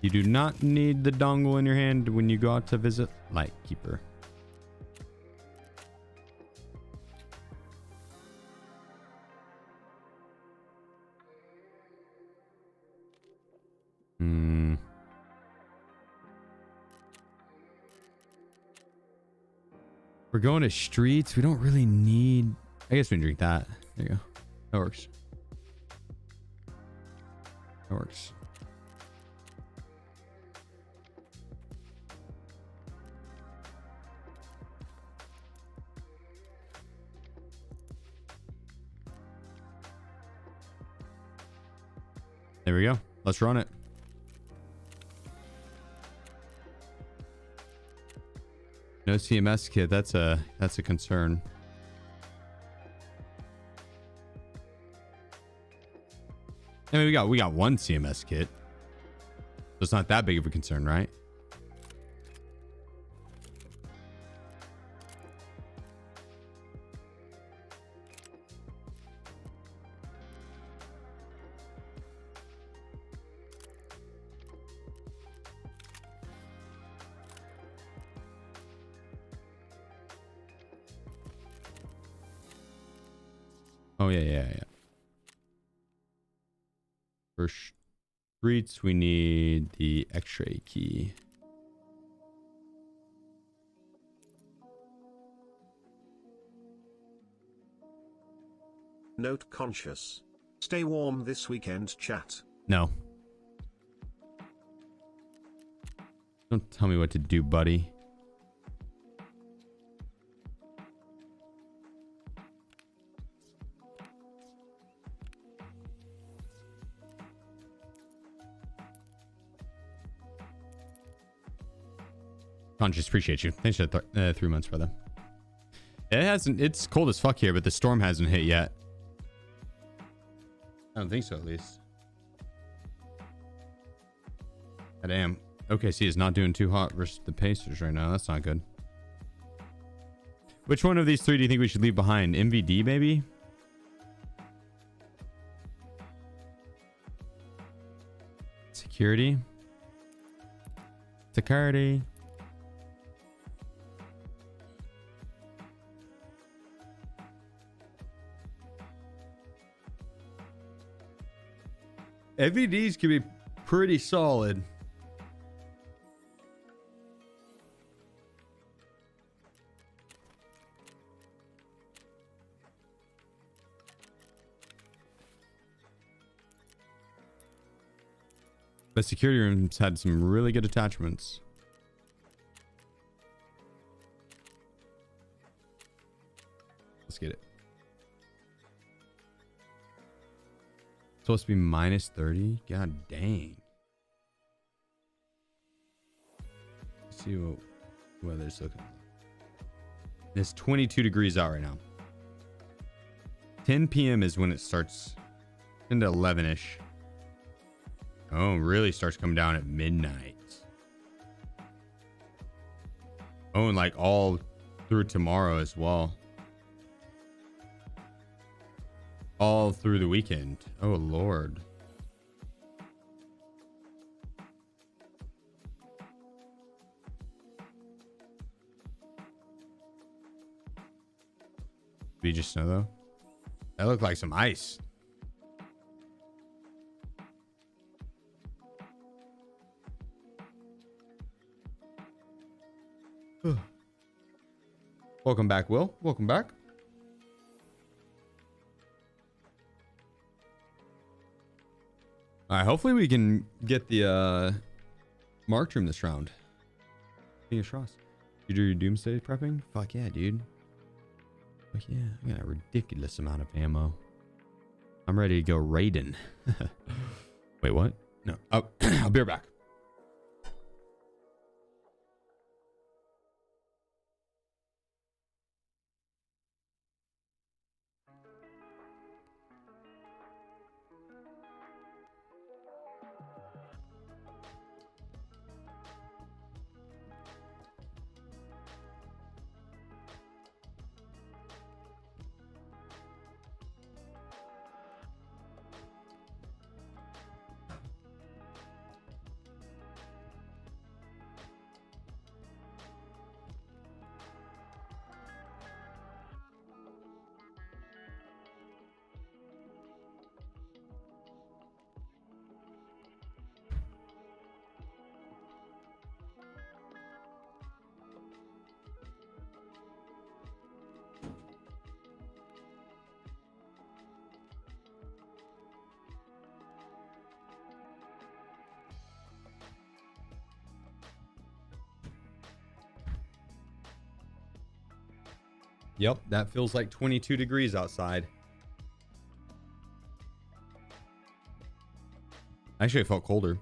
You do not need the dongle in your hand when you go out to visit Lightkeeper. We're going to streets. We don't really need... I guess we can drink that. There you go. That works. That works. There we go. Let's run it. No CMS kit. That's a concern. I mean, we got one CMS kit. So it's not that big of a concern, right? Oh, yeah. For streets, we need the X-ray key. Note conscious. Stay warm this weekend, chat. No. Don't tell me what to do, buddy. Conscious, appreciate you. Thanks for the 3 months, brother. It hasn't. It's cold as fuck here, but the storm hasn't hit yet. I don't think so, at least. Damn. OKC is not doing too hot versus the Pacers right now. That's not good. Which one of these three do you think we should leave behind? MVD, maybe? Security. Security. MVDs can be pretty solid. But security rooms had some really good attachments. Let's get it. Supposed to be minus 30? God dang. Let's see what weather's looking like. It's 22 degrees out right now. 10 p.m. is when it starts into 11-ish. Oh, really starts coming down at midnight. Oh, and like all through tomorrow as well. All through the weekend. Oh, Lord. Did you just snow, though? That looked like some ice. Welcome back, Will. Welcome back. All right, hopefully we can get the marked room this round. Fingers crossed. You do your doomsday prepping? Fuck yeah, dude. Fuck yeah, I got a ridiculous amount of ammo. I'm ready to go raiding. Wait, what? No. Oh, I'll be right back. Yep, that feels like 22 degrees outside. Actually, it felt colder.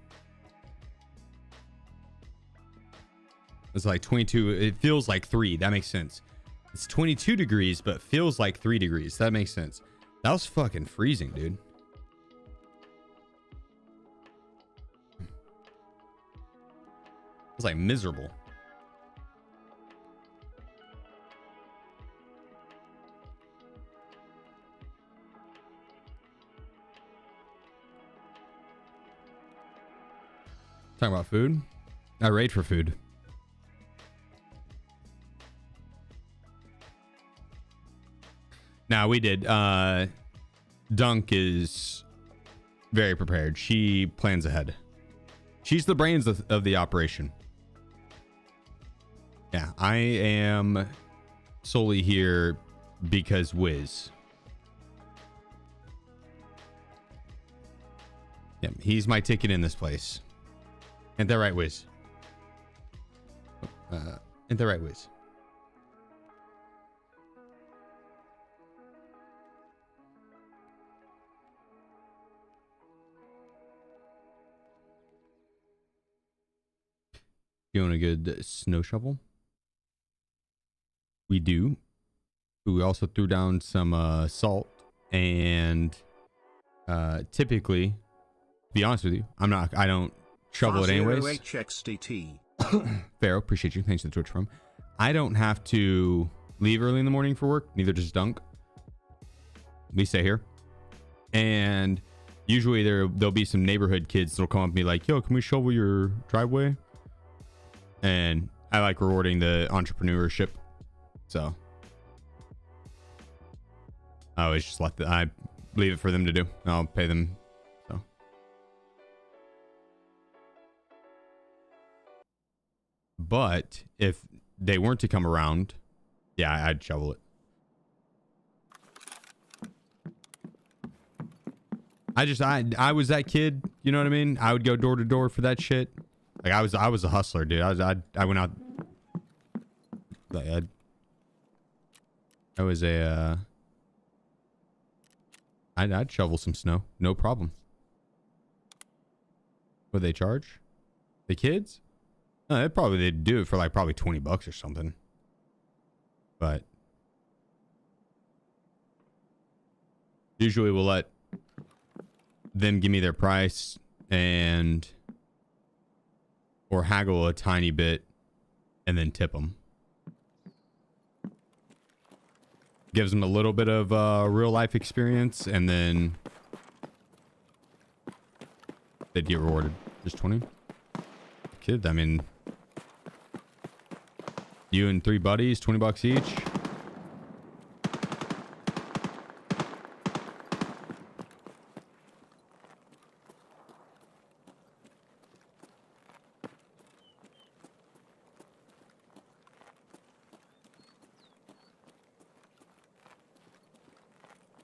It's like 22. It feels like 3. That makes sense. It's 22 degrees, but feels like 3 degrees. That makes sense. That was fucking freezing, dude. It was like miserable. Talking about food? I raid for food. Nah, we did. Dunk is very prepared. She plans ahead. She's the brains of the operation. Yeah, I am solely here because Wiz. Yeah, he's my ticket in this place. Ain't that right, Wiz? Ain't that right, Wiz? You want a good snow shovel? We do. We also threw down some salt, and typically, to be honest with you, I don't shovel it anyways. HXDT. Pharaoh, appreciate you. Thanks for the Twitch from. I don't have to leave early in the morning for work. Neither does Dunk. We stay here, and usually there'll be some neighborhood kids that'll come up and be like, "Yo, can we shovel your driveway?" And I like rewarding the entrepreneurship, so I always just I leave it for them to do. I'll pay them. So but if they weren't to come around, yeah, I'd shovel it. I was that kid, you know what I mean? I would go door to door for that shit. Like I was a hustler, dude. I went out. Like I was a. I'd shovel some snow, no problem. What they charge? The kids? No, they'd do it for like probably $20 or something. But usually we'll let them give me their price and or haggle a tiny bit and then tip them. Gives them a little bit of real life experience, and then they'd get rewarded. Just 20. Kid, I mean, you and 3 buddies, $20 each.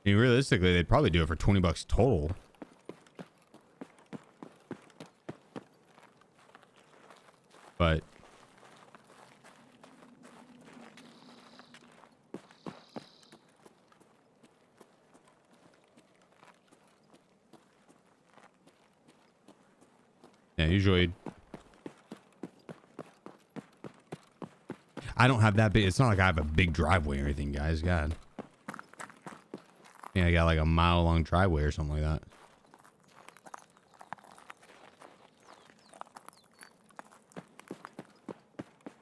I mean, realistically, they'd probably do it for $20 total. But yeah, usually I don't have that big. It's not like I have a big driveway or anything, guys. God. Yeah, I got like a mile-long driveway or something like that.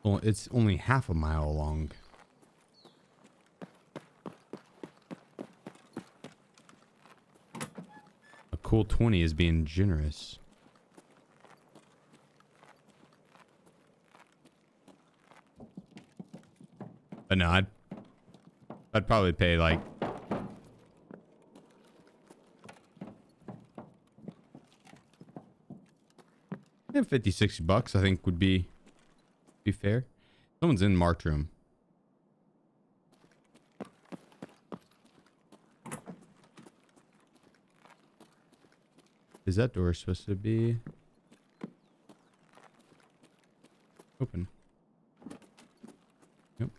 Well, it's only half a mile long. A cool 20 is being generous. But no, I'd probably pay like $50-$60 I think would be fair. Someone's in marked room. Is that door supposed to be open? Yep.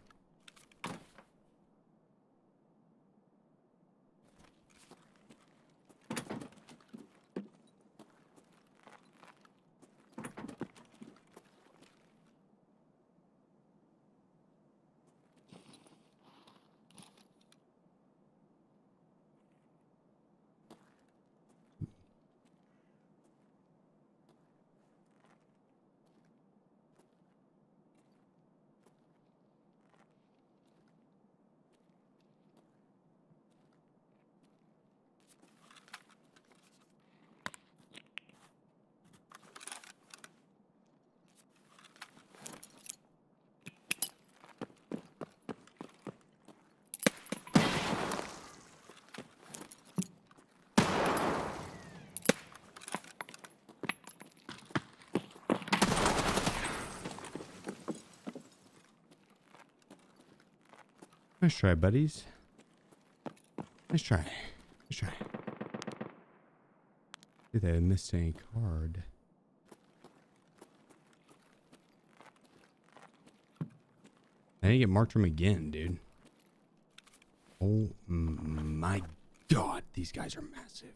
Nice try, buddies. Nice try. Nice try. Did they miss any card? I didn't get marked from again, dude. Oh my god, these guys are massive.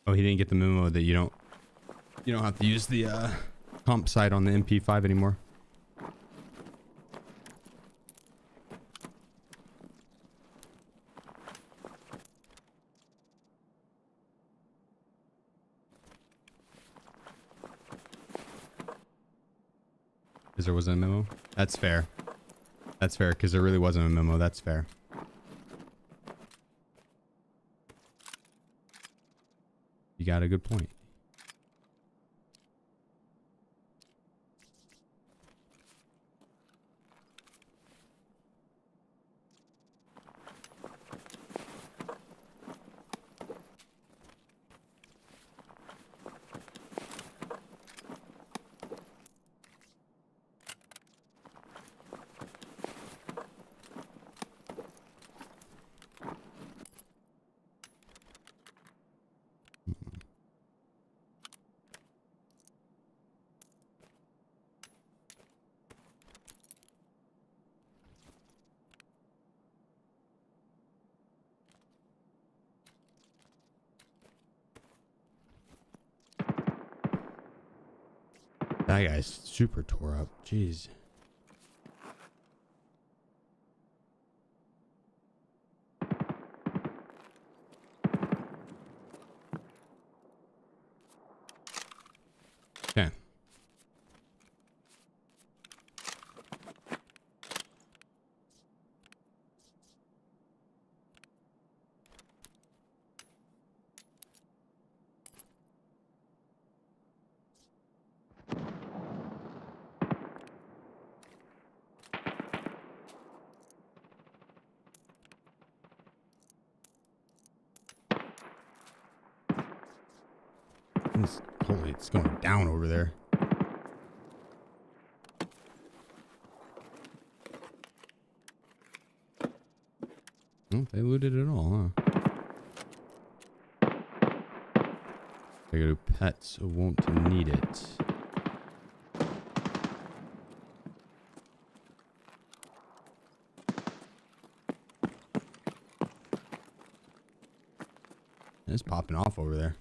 Oh, he didn't get the memo that you don't have to use the comp site on the MP5 anymore. Because there wasn't a memo? That's fair. That's fair, because there really wasn't a memo. That's fair. You got a good point. That guy's super tore up. Jeez. Okay. Holy, it's going down over there. Oh, they looted it all, huh? I go to pets, won't need it. It's popping off over there.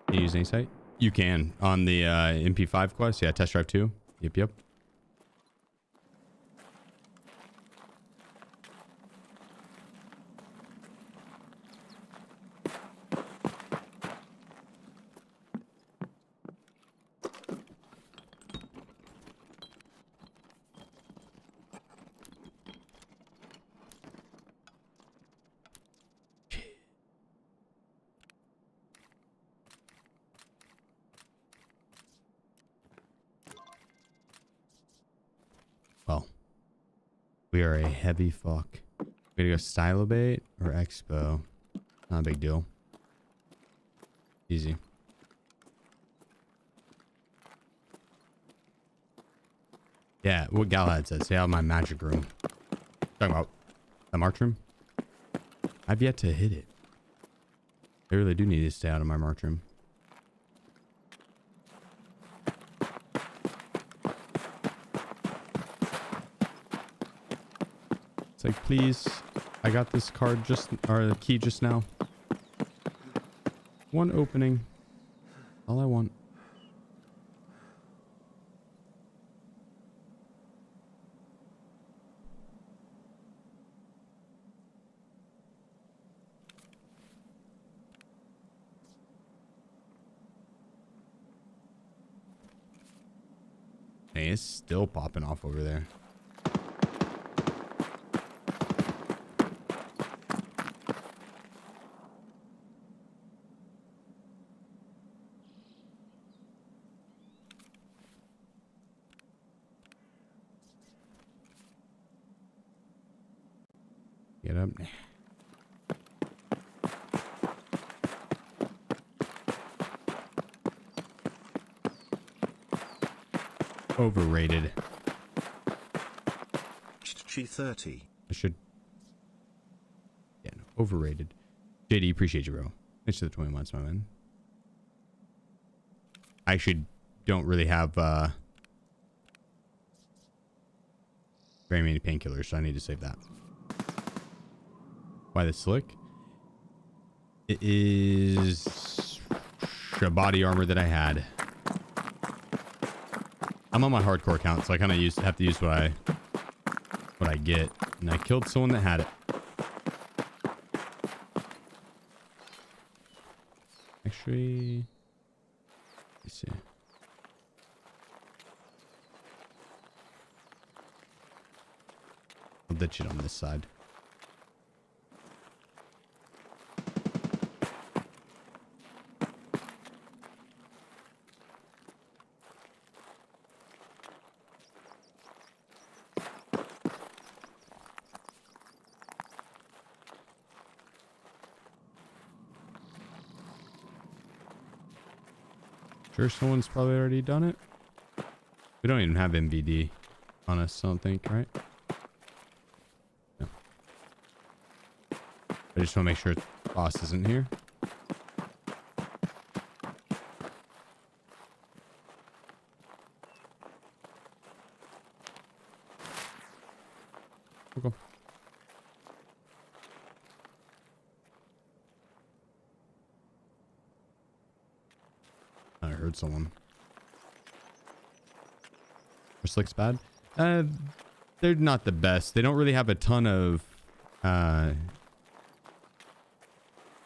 Can you use any site? You can on the MP5 quest. Yeah, test drive 2. Yep. Well, we are a heavy fuck. We gotta go Stylobate or Expo. Not a big deal. Easy. Yeah, what Galahad said. Stay out of my magic room. Talking about the march room? I've yet to hit it. I really do need to stay out of my march room. It's like, please, I got this card or key just now. One opening. All I want. Hey, it's still popping off over there. up. Overrated. Chi 30. I should. Yeah, no, overrated. JD, appreciate you, bro. Thanks for the 20 months, my man. I actually don't really have very many painkillers, so I need to save that. Why the slick? It is a body armor that I had. I'm on my hardcore account, so I kind of have to use what I get. And I killed someone that had it. Actually, let's see. I'll ditch it on this side. Sure, someone's probably already done it. We don't even have MVD on us, I don't think, right? No. I just want to make sure boss isn't here. Okay. I heard someone. Are slicks bad? They're not the best. They don't really have a ton of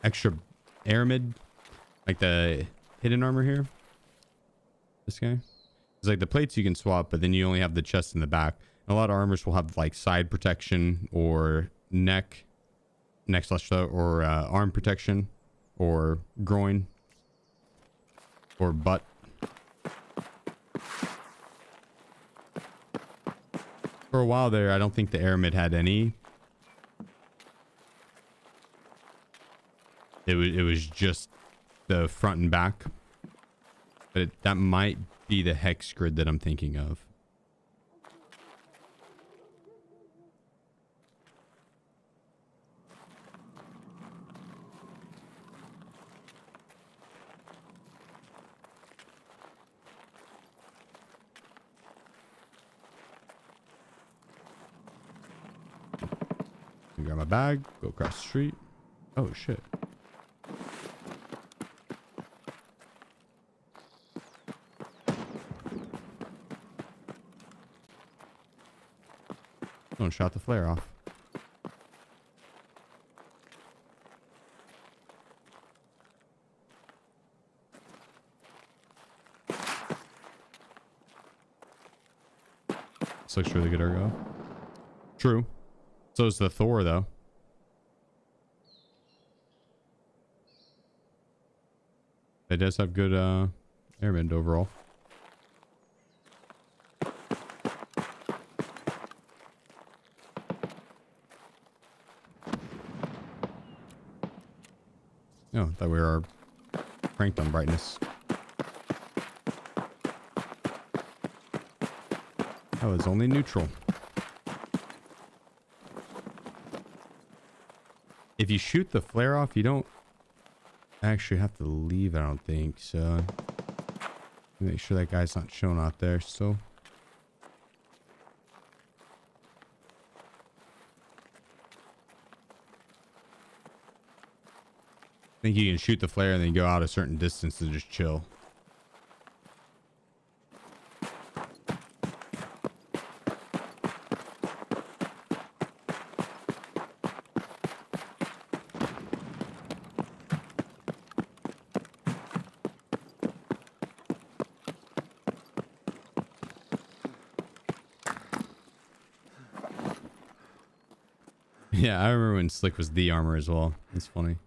extra aramid, like the hidden armor here. This guy. It's like the plates you can swap, but then you only have the chest in the back. And a lot of armors will have like side protection or neck slash or arm protection or groin. Or butt. For a while there, I don't think the aramid had any. It was just the front and back. But that might be the hex grid that I'm thinking of. Grab my bag, go across the street. Oh shit. Someone shot the flare off. This looks really good, Ergo. True. So is the Thor, though. It does have good airman overall. Oh, I thought we were cranked on brightness. That was only neutral. If you shoot the flare off, you don't actually have to leave, I don't think. So make sure that guy's not shown out there still. I think you can shoot the flare and then go out a certain distance and just chill. Yeah, I remember when Slick was the armor as well. It's funny.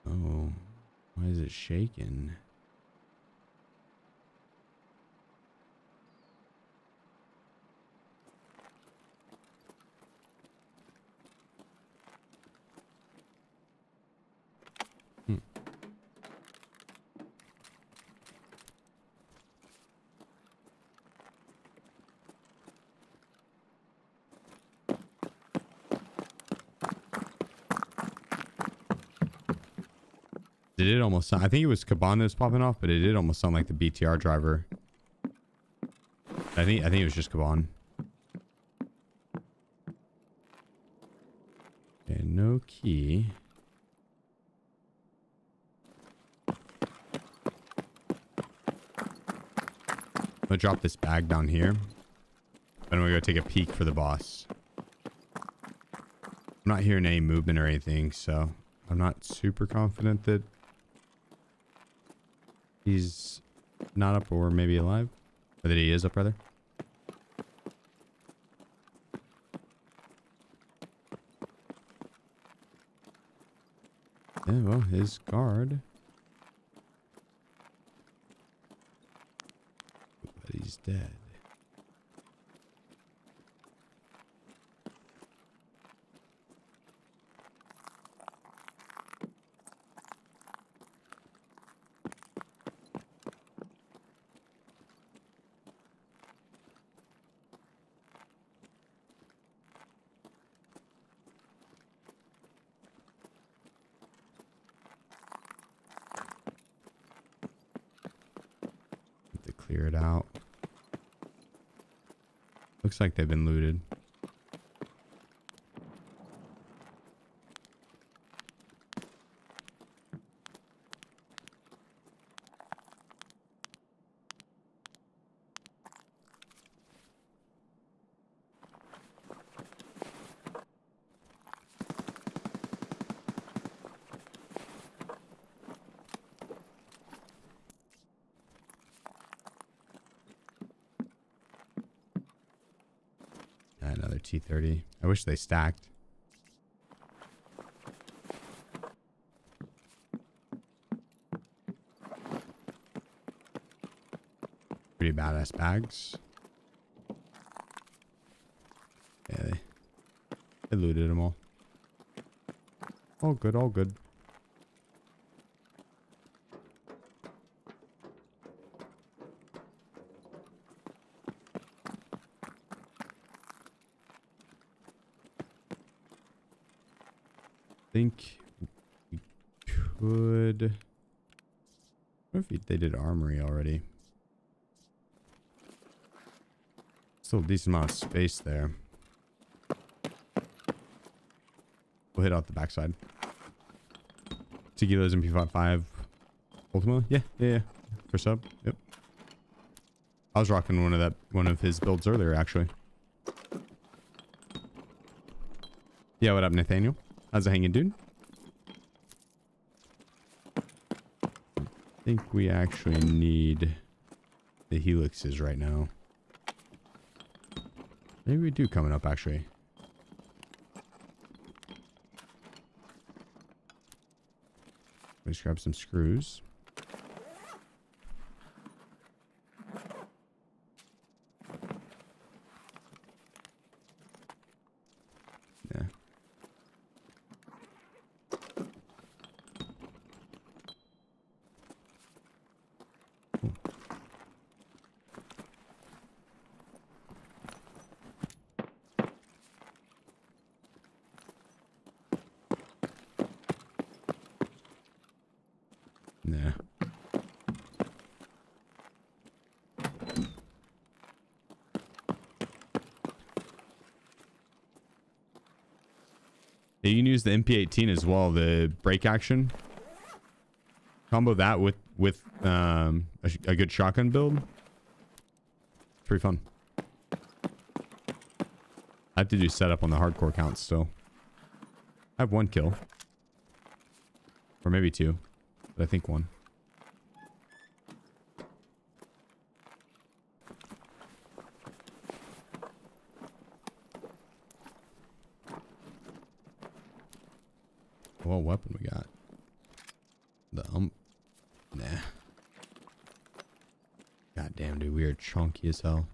Oh, why is it shaking? It did almost sound, I think it was Kaban that was popping off, but it did almost sound like the BTR driver. I think it was just Kaban. Okay, no key. I'm gonna drop this bag down here. Then we're gonna take a peek for the boss. I'm not hearing any movement or anything, so I'm not super confident that he's not up or maybe alive. Or that he is up, rather. Yeah, well, his guard. But he's dead. Clear it out. Looks like they've been looted. Another T30. I wish they stacked. Pretty badass bags. Yeah, they looted them all. All good, all good. Think we could. What if they did armory already? Still a decent amount of space there. We'll hit out the backside. 2 kilos MP55 Ultima. Yeah. For sub. Yep. I was rocking one of his builds earlier, actually. Yeah, what up, Nathaniel? How's it hanging, dude? I think we actually need the helixes right now. Maybe we do coming up, actually. Let's grab some screws. Yeah. Nah. Yeah, you can use the MP18 as well, the break action. Combo that with a good shotgun build. It's pretty fun. I have to do setup on the hardcore count still. I have 1 kill. Or maybe 2. But I think 1. What weapon we got? The nah. God damn, dude, we are chunky as hell.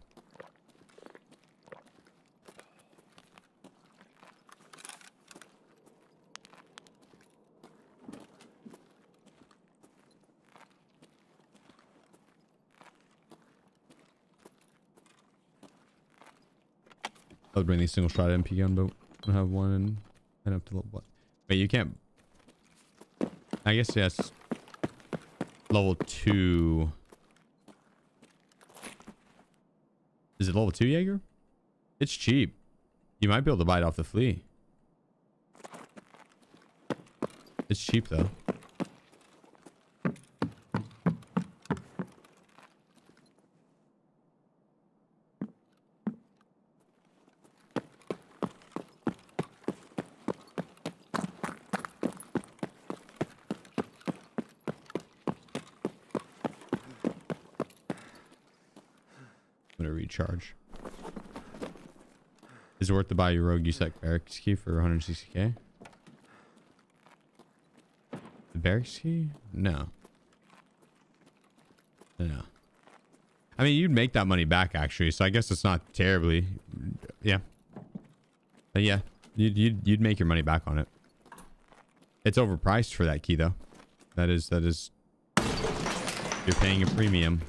I would bring the single shot MP gun, but I don't have one and head up to level. Wait, you can't. I guess yes. Level 2. Is it level 2 Jaeger? It's cheap. You might be able to buy it off the flea. It's cheap though. I'm gonna recharge. Is it worth to buy your rogue USEC barracks key for 160k? The barracks key? No. No. I mean, you'd make that money back actually, so I guess it's not terribly. Yeah. But yeah, you'd make your money back on it. It's overpriced for that key though. That is. You're paying a premium.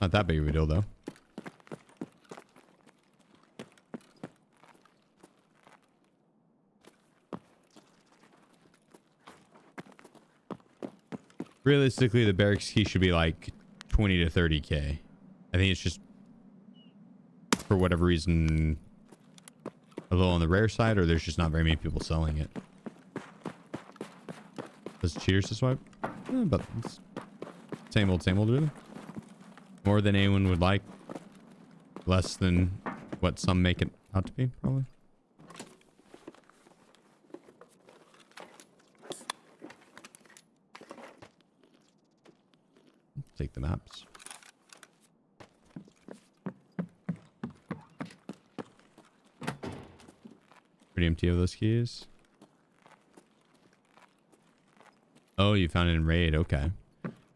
Not that big of a deal though. Realistically, the barracks key should be like 20 to 30k. I think it's just for whatever reason a little on the rare side, or there's just not very many people selling it. Does cheaters to swipe? But it's same old really. More than anyone would like. Less than what some make it out to be, probably. Take the maps. Pretty empty of those keys. Oh, you found it in raid. Okay.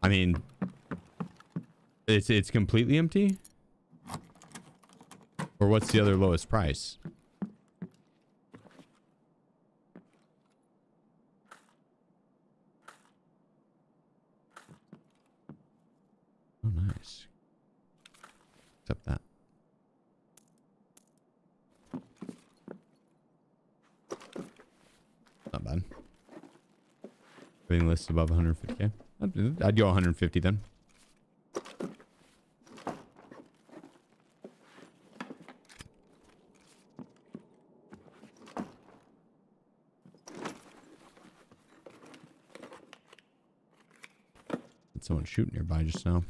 I mean, it's completely empty? Or what's the other lowest price? Oh, nice. Except that. Not bad. Everything listed above 150k. I'd go 150 then. Someone shooting nearby just now.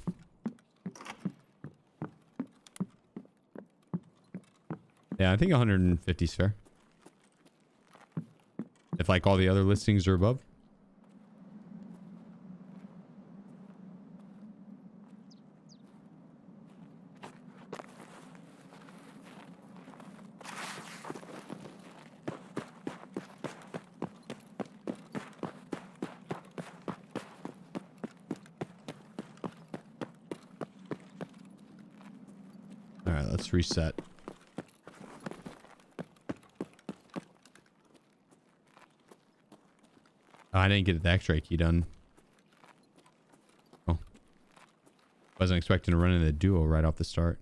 Yeah, I think 150 is fair. If like all the other listings are above. Let's reset. Oh, I didn't get the X-ray key done. Oh. Wasn't expecting to run into the duo right off the start.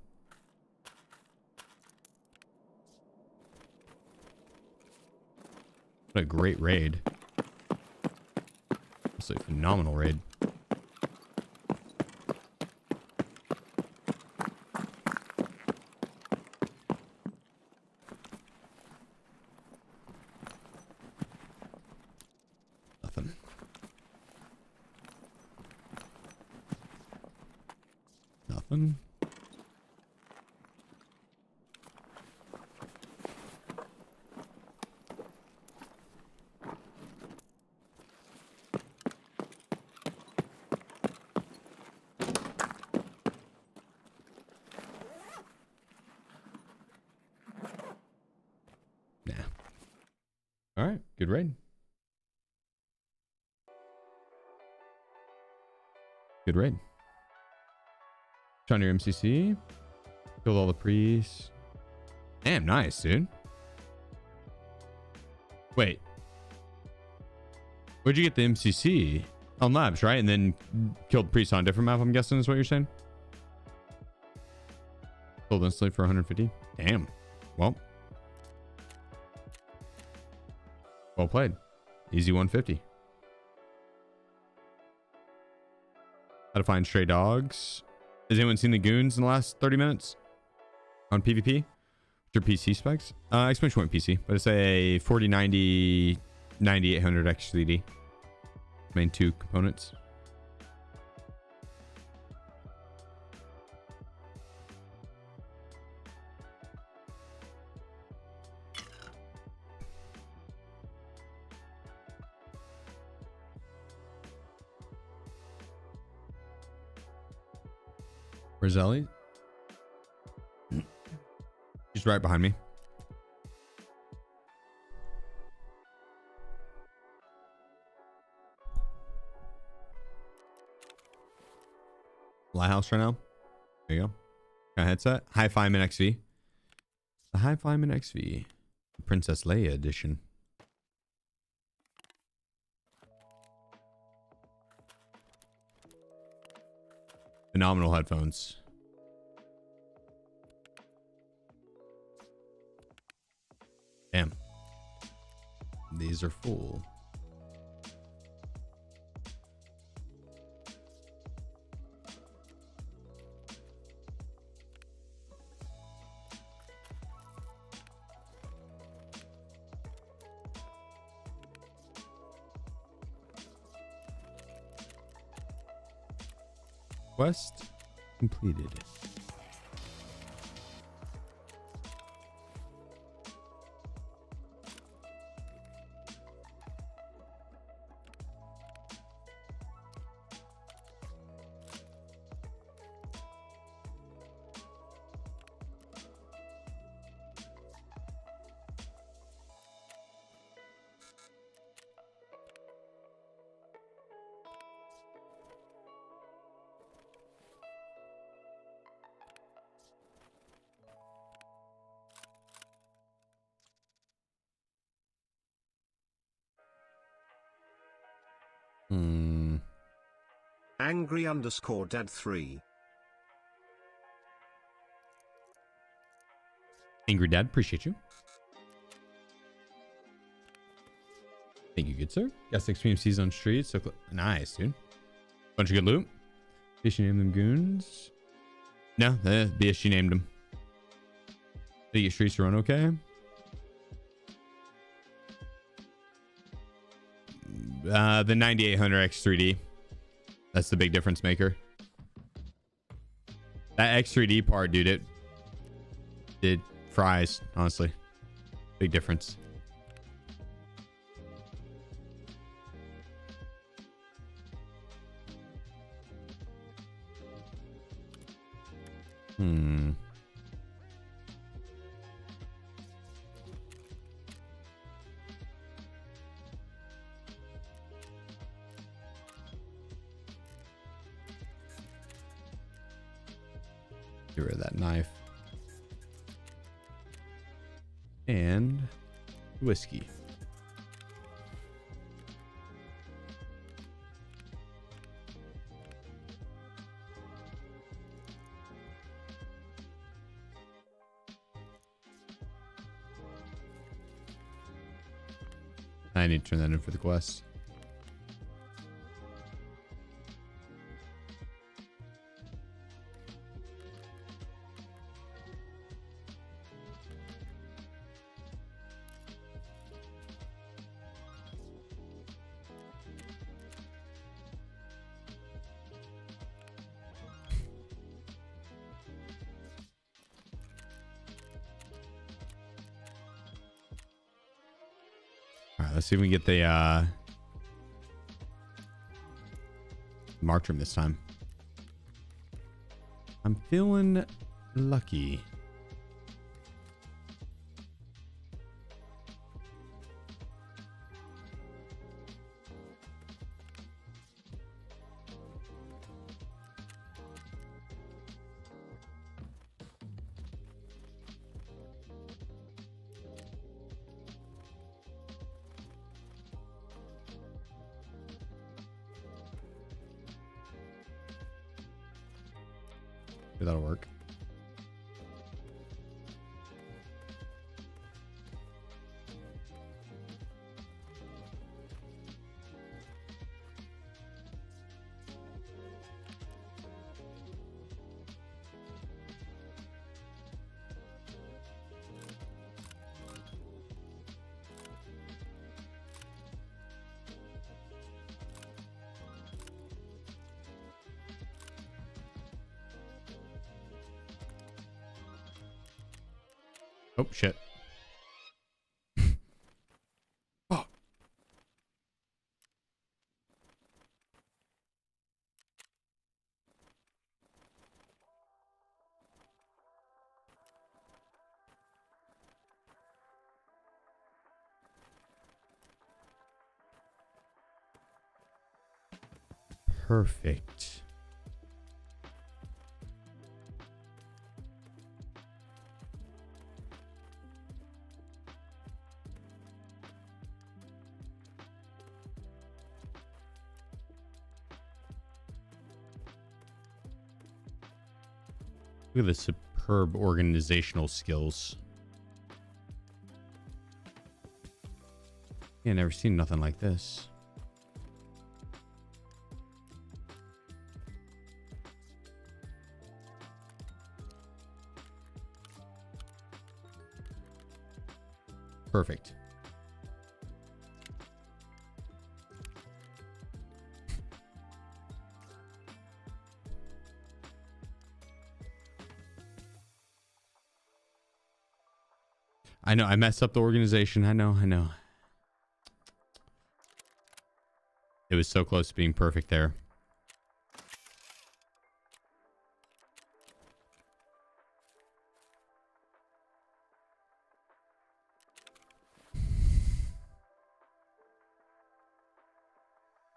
What a great raid. It's a phenomenal raid. Nothing. Nah. All right, good raid. Good raid. On your MCC. Killed all the priests. Damn, nice, dude. Wait. Where'd you get the MCC? On labs, right? And then killed priests on a different map, I'm guessing is what you're saying? Sold instantly for 150. Damn. Well played. Easy 150. How to find stray dogs. Has anyone seen the goons in the last 30 minutes on PvP? Your PC specs? Expansion went PC, but it's a 4090 9800 X3D. Main two components. Where's Ellie? She's right behind me. Lighthouse right now. There you go. Got a headset. Hi-Fi Min XV. The Hi-Fi Min XV. Princess Leia edition. Phenomenal headphones. Damn. These are full. Quest completed. Angry_dad3. Angry Dad, appreciate you. Thank you, good sir. Got 6 PMCs on streets. So nice, dude. Bunch of good loot. BSG named them goons. No, BSG named them. Did you get streets to run okay? The 9800 X3D. That's the big difference maker. That X3D part, dude, it fries, honestly. Big difference. Get rid of that knife. And whiskey. I need to turn that in for the quest. Let's see if we can get the mark room this time. I'm feeling lucky. That'll work. Oh, shit. Oh. Perfect. Look at the superb organizational skills. Yeah, never seen nothing like this. Perfect. I know I messed up the organization. I know. It was so close to being perfect there.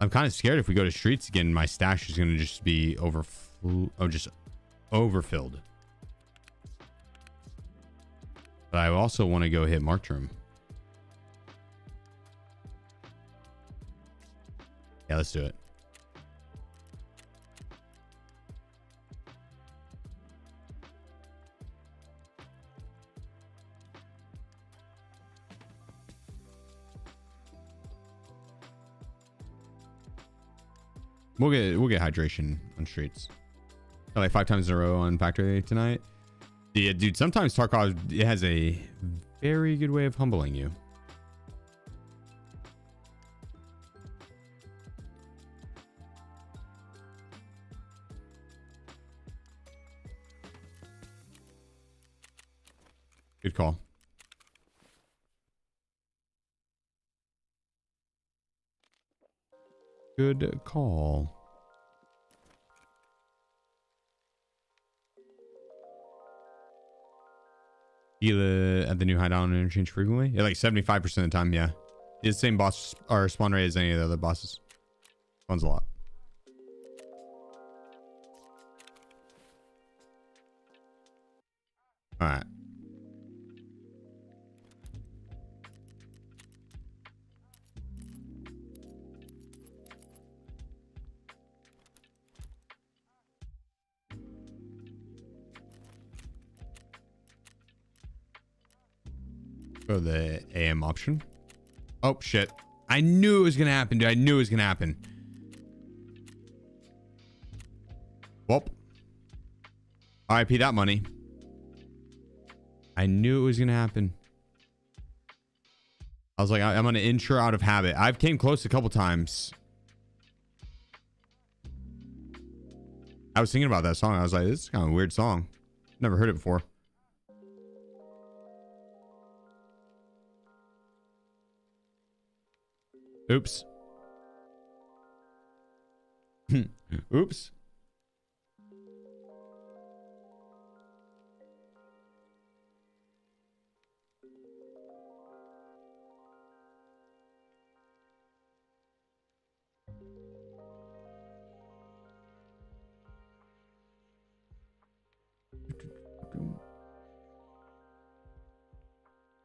I'm kind of scared if we go to streets again, my stash is going to just be just overfilled. But I also want to go hit Markroom. Yeah, let's do it. We'll get hydration on streets. Like 5 times in a row on factory tonight. Yeah, dude, sometimes Tarkov, it has a very good way of humbling you. Good call. Good call. You at the new hideout and interchange frequently? Yeah, like 75% of the time, yeah. It's the same boss or spawn rate as any of the other bosses. Spawns a lot. Alright. Go to the AM option. Oh, shit. I knew it was going to happen, dude. I knew it was going to happen. Well. RIP that money. I knew it was going to happen. I was like, I'm going to insure out of habit. I've came close a couple times. I was thinking about that song. I was like, this is kind of a weird song. Never heard it before. Oops. Oops.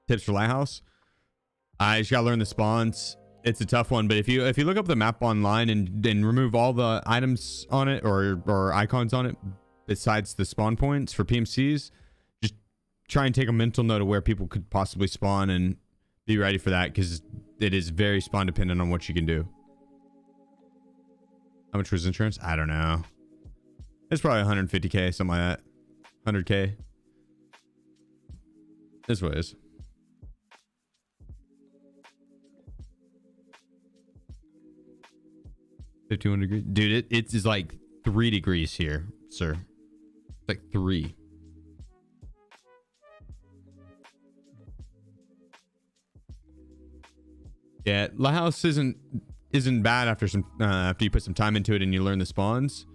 Tips for Lighthouse. I just gotta learn the spawns. It's a tough one, but if you look up the map online and remove all the items on it or icons on it besides the spawn points for PMCs, just try and take a mental note of where people could possibly spawn and be ready for that, because it is very spawn dependent on what you can do. How much was insurance? I don't know. It's probably 150k, something like that. 100k. That's what it is. 51 degrees, dude. It is like 3 degrees here, sir. It's like 3. Yeah, Lighthouse isn't bad after some after you put some time into it and you learn the spawns.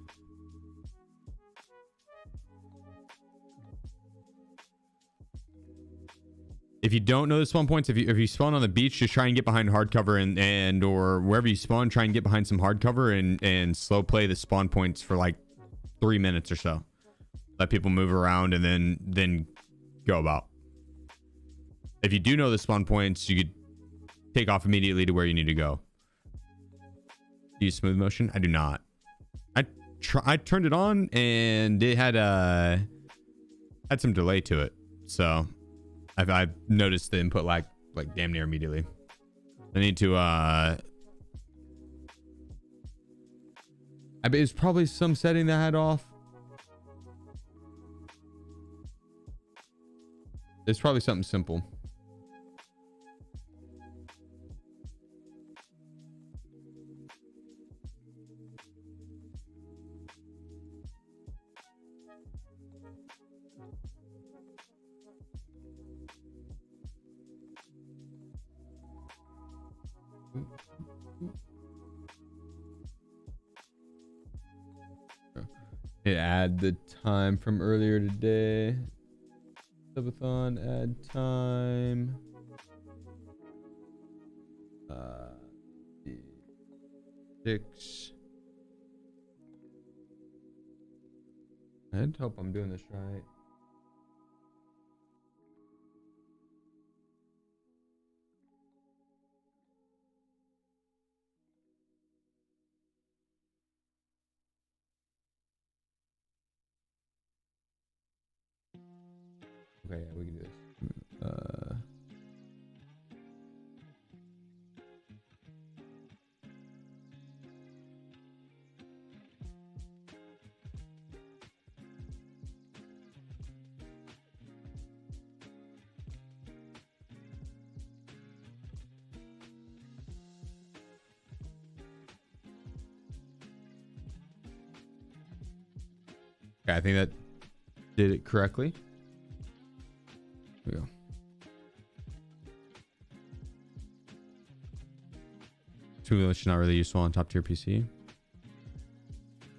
If you don't know the spawn points, if you spawn on the beach, just try and get behind hardcover and or wherever you spawn, try and get behind some hardcover and slow play the spawn points for like 3 minutes or so. Let people move around and then go about. If you do know the spawn points, you could take off immediately to where you need to go. Do you use smooth motion? I do not. I turned it on and it had some delay to it, so I've noticed the input lag like damn near immediately. I need to I bet it's probably some setting that I had off. It's probably something simple. Add the time from earlier today. Subathon, add time. 6. I hope I'm doing this right. Okay, yeah, we can do this. Okay, I think that did it correctly. There we go. Two-wheelers not really useful on top tier PC.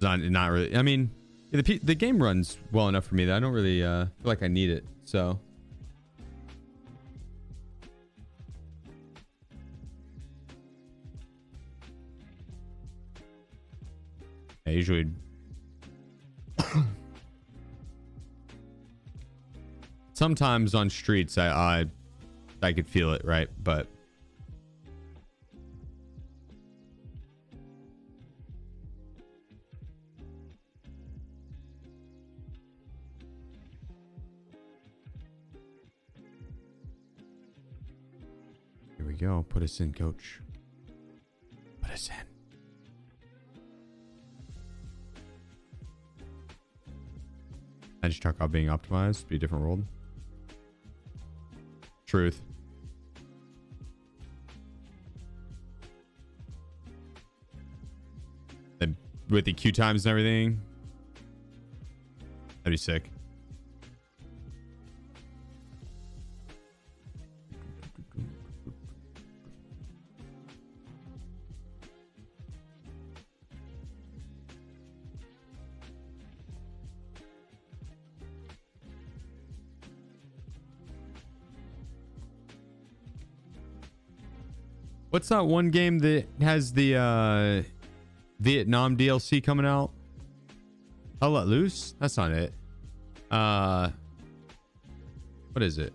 Not really. I mean, the game runs well enough for me that I don't really feel like I need it. So I usually sometimes on streets I could feel it, right? But here we go. Put us in, coach. Put us in. I just talk about being optimized, be a different world. Truth. And with the queue times and everything, that'd be sick. What's that one game that has the Vietnam DLC coming out? Hell Let Loose? That's not it. What is it?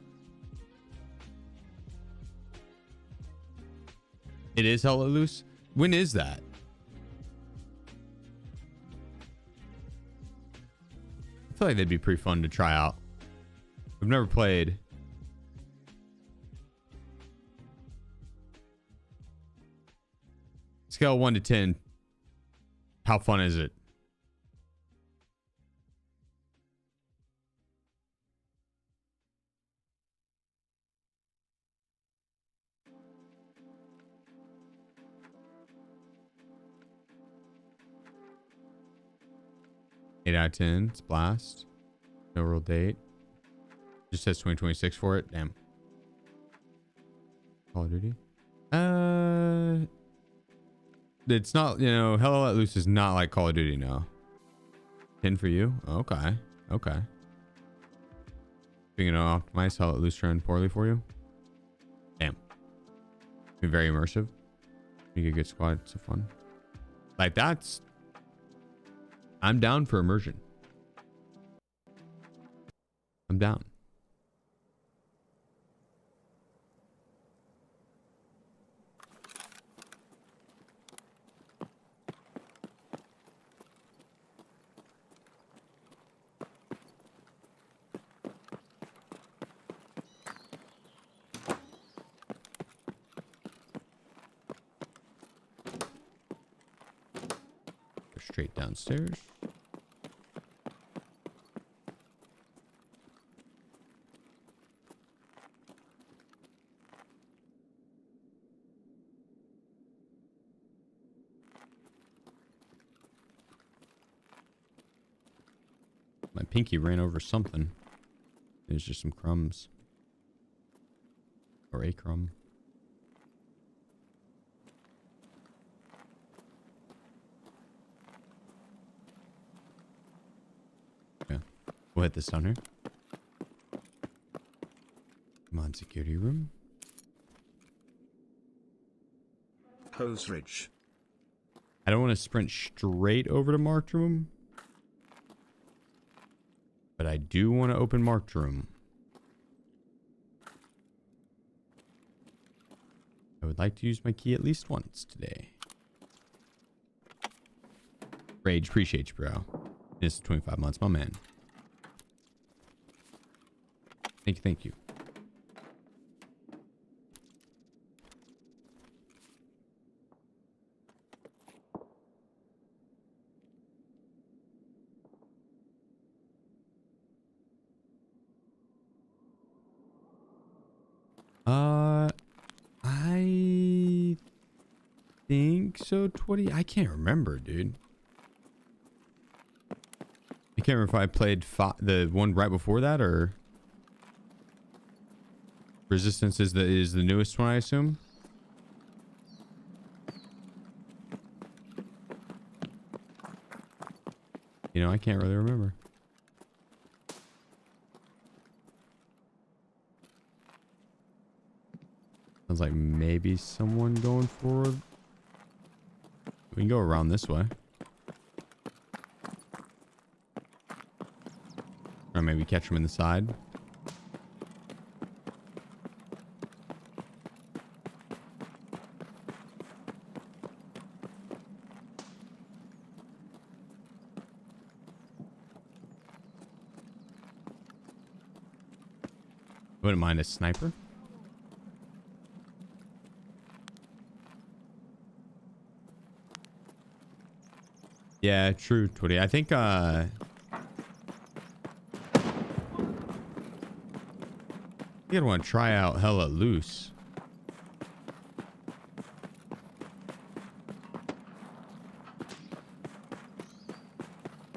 It is Hell Let Loose? When is that? I feel like they'd be pretty fun to try out. I've never played. Scale 1 to 10. How fun is it? Eight out of 10. It's blast. No real date. Just says 2026 for it. Damn. Call of Duty. It's not, you know, Hell Let Loose is not like Call of Duty, no. 10 for you? Okay. Okay. Being optimized, Hell Let Loose ran poorly for you? Damn. Be very immersive. You get a good squad, it's so fun. Like that's... I'm down for immersion. I'm down. Straight downstairs. My pinky ran over something. There's just some crumbs. Or a crumb. We'll hit this down here. Come on, security room. Hose Ridge. I don't want to sprint straight over to marked room. But I do want to open marked room. I would like to use my key at least once today. Rage, appreciate you, bro. It's 25 months, my man. Thank you, thank you. I think so, 20. I can't remember, dude. I can't remember if I played the one right before that or Resistance is the newest one, I assume. You know, I can't really remember. Sounds like maybe someone going forward. We can go around this way. Or maybe catch them in the side. Wouldn't mind a sniper. Yeah, true, Twitty. I think I want to try out Hell Let Loose.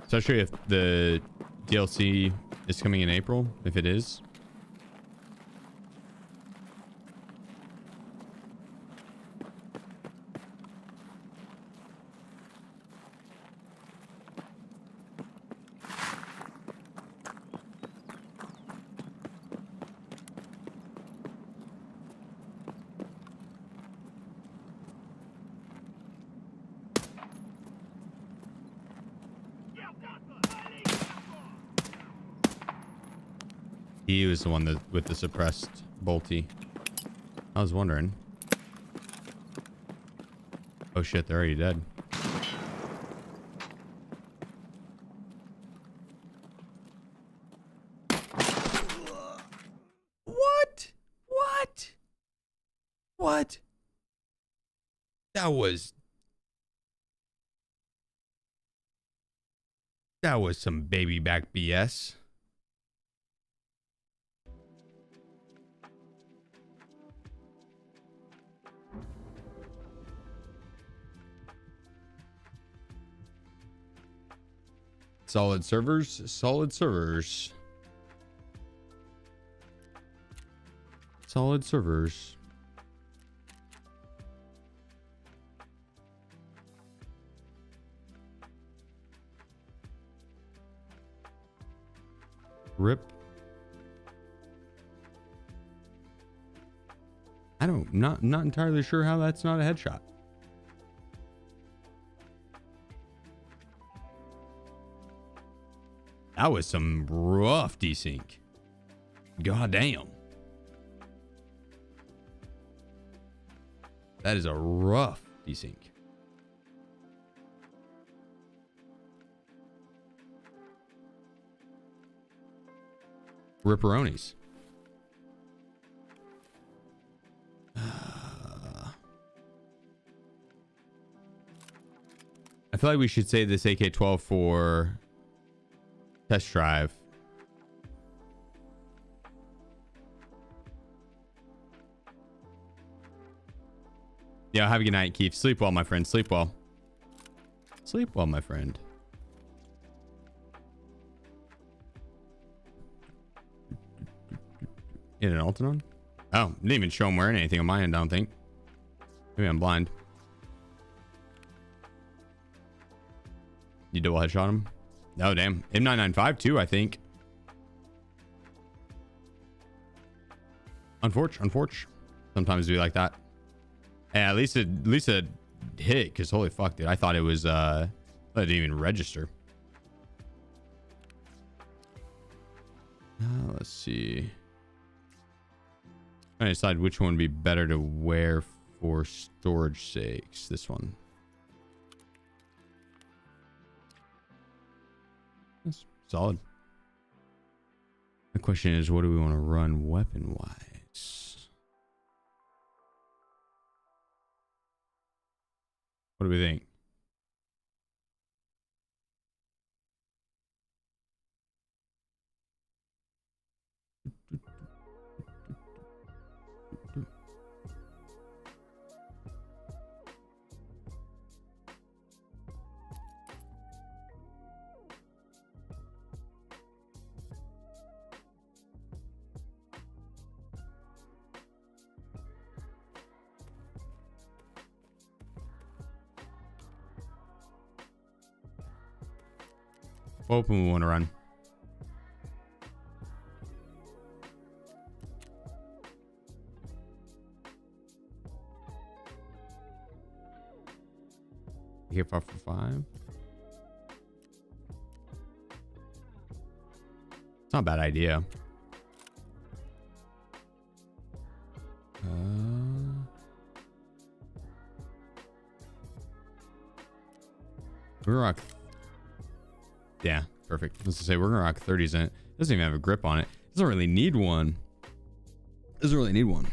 Especially if the DLC is coming in April, if it is. He was the one that with the suppressed bolty. I was wondering. Oh shit, they're already dead. What? What? What? That was some baby back BS. Solid servers, solid servers. Solid servers. Rip. Not entirely sure how that's not a headshot. That was some rough desync. God damn. That is a rough desync. Ripperonis. I feel like we should save this AK-12 for test drive. Yeah, have a good night, Keith. Sleep well, my friend. Sleep well. Sleep well, my friend. In an Altanon? Oh, didn't even show him wearing anything on my end, I don't think. Maybe I'm blind. You double headshot him? Oh, damn. M995 too, I think. Unfortunate. Sometimes we like that. Yeah, at least it hit, because holy fuck, dude. I thought it was, it didn't even register. Let's see. Trying to decide which one would be better to wear for storage sakes. This one. That's solid. The question is, what do we want to run weapon-wise? What do we think? What open we want to run? Here 5 for 5. It's not a bad idea. We're rock. Yeah, perfect. Let's just say we're gonna rock 30s in it. Doesn't even have a grip on it. Doesn't really need one. Doesn't really need one.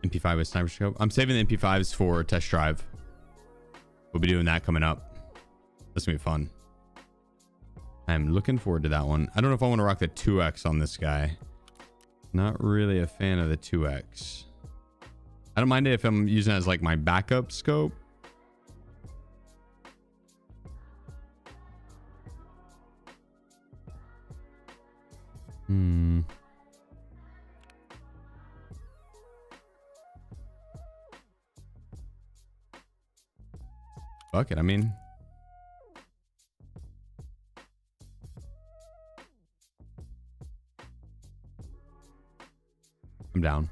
MP5 with sniper scope. I'm saving the MP5s for test drive. We'll be doing that coming up. That's gonna be fun. I'm looking forward to that one. I don't know if I want to rock the 2X on this guy. Not really a fan of the 2X. I don't mind it if I'm using it as like my backup scope. Fuck it, I mean. I'm down.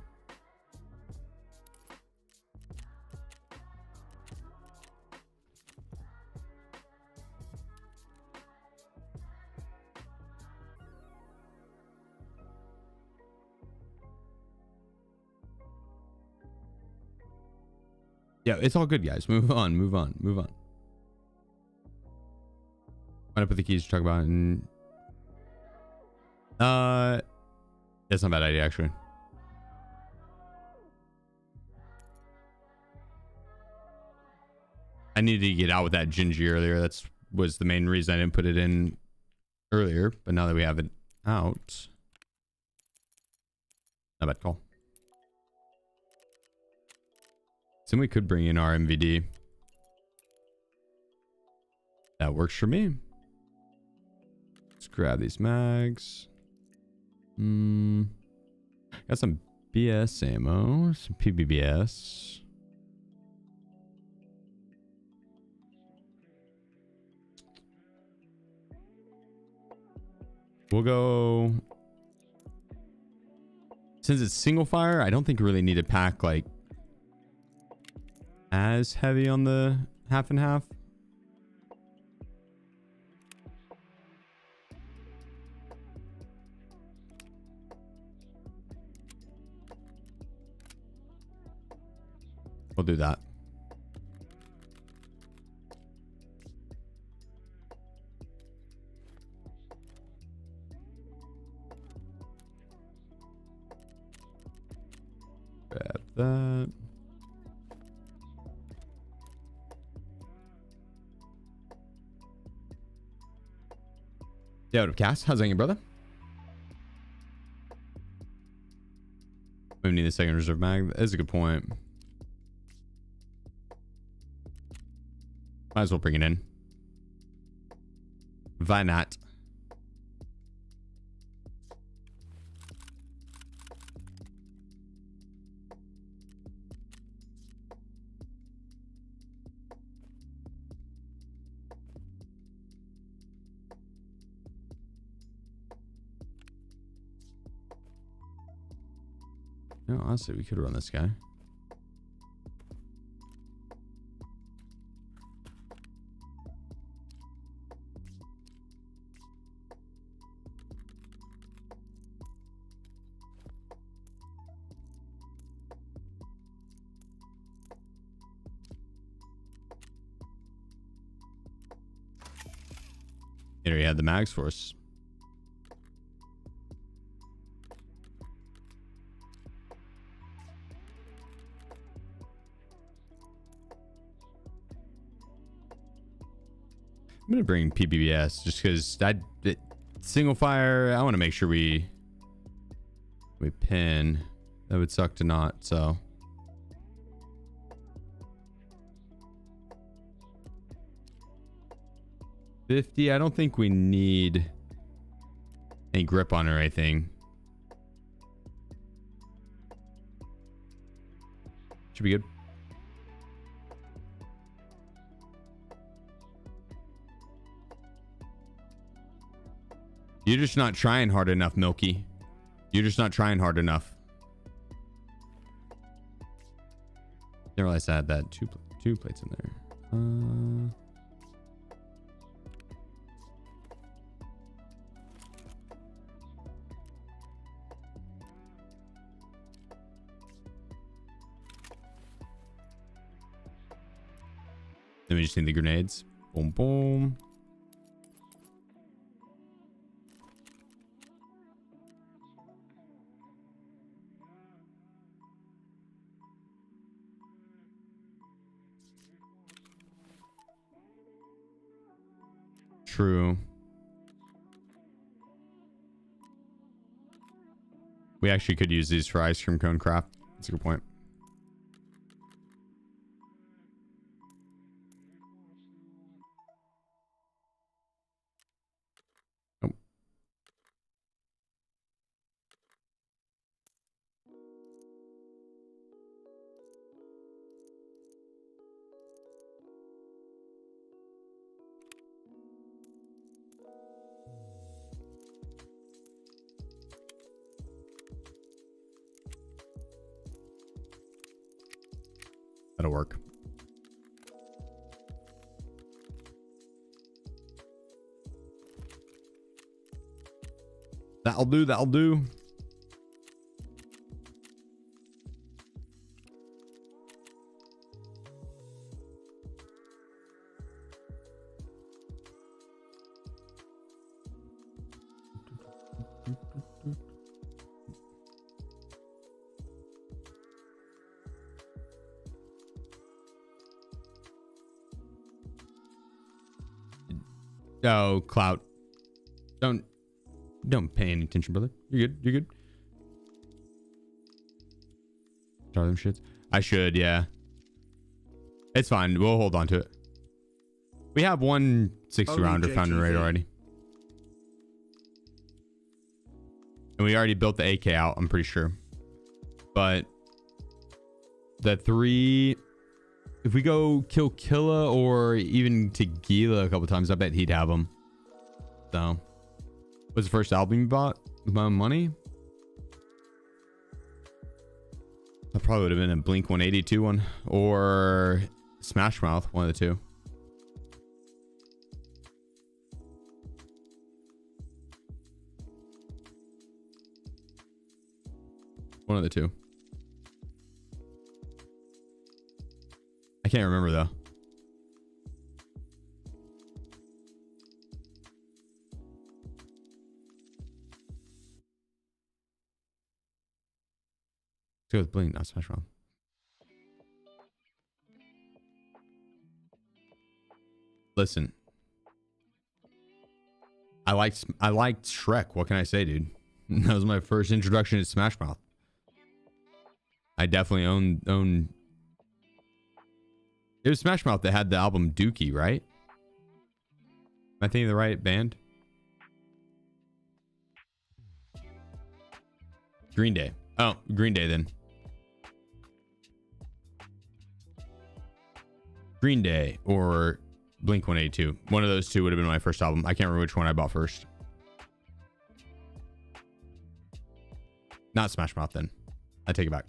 Yeah, it's all good, guys. Move on. Line up with the keys to talk about. And it's not a bad idea, actually. I needed to get out with that Gingy earlier. That's was the main reason I didn't put it in earlier. But now that we have it out, not bad call. So we could bring in our MVD. That works for me. Let's grab these mags. Got some BS ammo, some PBBS. We'll go. Since it's single fire, I don't think we really need to pack like as heavy on the half and half. We'll do that. Grab that. Yeah, Cass, how's it going, brother? We need a second reserve mag. That's a good point. Might as well bring it in. Why not? No, honestly, we could run this guy. Here he had the mags for us. I'm gonna bring PBBS just because single fire. I want to make sure we pin. That would suck to not. So. $50. I don't think we need any grip on or anything. Should be good. You're just not trying hard enough, Milky. You're just not trying hard enough. Didn't realize I had that two plates in there. Then we just need the grenades. Boom, boom. True. We actually could use these for ice cream cone craft. That's a good point. Oh. That'll work. That'll do. That'll do. Oh, Clout. Don't pay any attention, brother. You're good. You're good. Are them shits? I should, yeah. It's fine. We'll hold on to it. We have one 60 rounder found in raid already. And we already built the AK out, I'm pretty sure. But the 3, if we go kill Killa or even Tequila a couple times, I bet he'd have them. So, what's the first album you bought with my own money? That probably would have been a Blink 182 one or Smash Mouth, one of the two. One of the two. I can't remember though. Let's go with Blink, not Smash Mouth. Listen, I liked Shrek. What can I say, dude? That was my first introduction to Smash Mouth. I definitely own. It was Smash Mouth that had the album Dookie, right? Am I thinking of the right band? Green Day. Oh, Green Day then. Green Day or Blink 182. One of those two would have been my first album. I can't remember which one I bought first. Not Smash Mouth then. I take it back.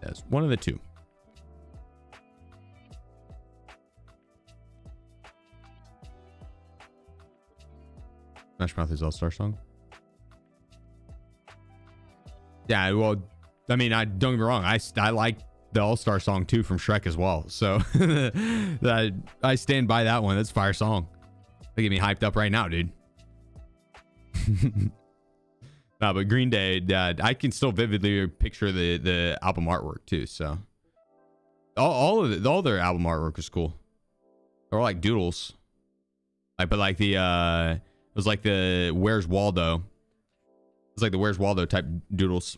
Yes, one of the two. Smash Mouth is All-Star song. Yeah, well, I mean, don't get me wrong. I like the All-Star song too from Shrek as well. So I stand by that one. That's a fire song. They get me hyped up right now, dude. No, but Green Day, I can still vividly picture the album artwork too. So all their album artwork was cool. They were like doodles, but like the it was like the Where's Waldo. It was like the Where's Waldo type doodles.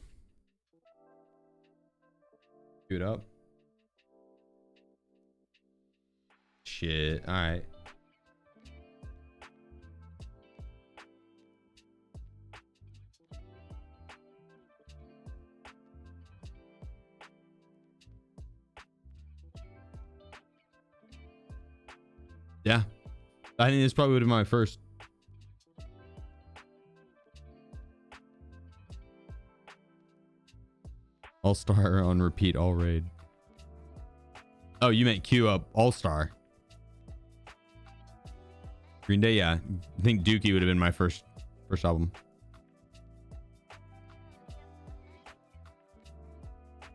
Do it up. Shit. All right. Yeah, I think this probably would have been my first. All Star on repeat, all raid. Oh, you meant queue up All Star. Green Day, yeah. I think Dookie would have been my first album.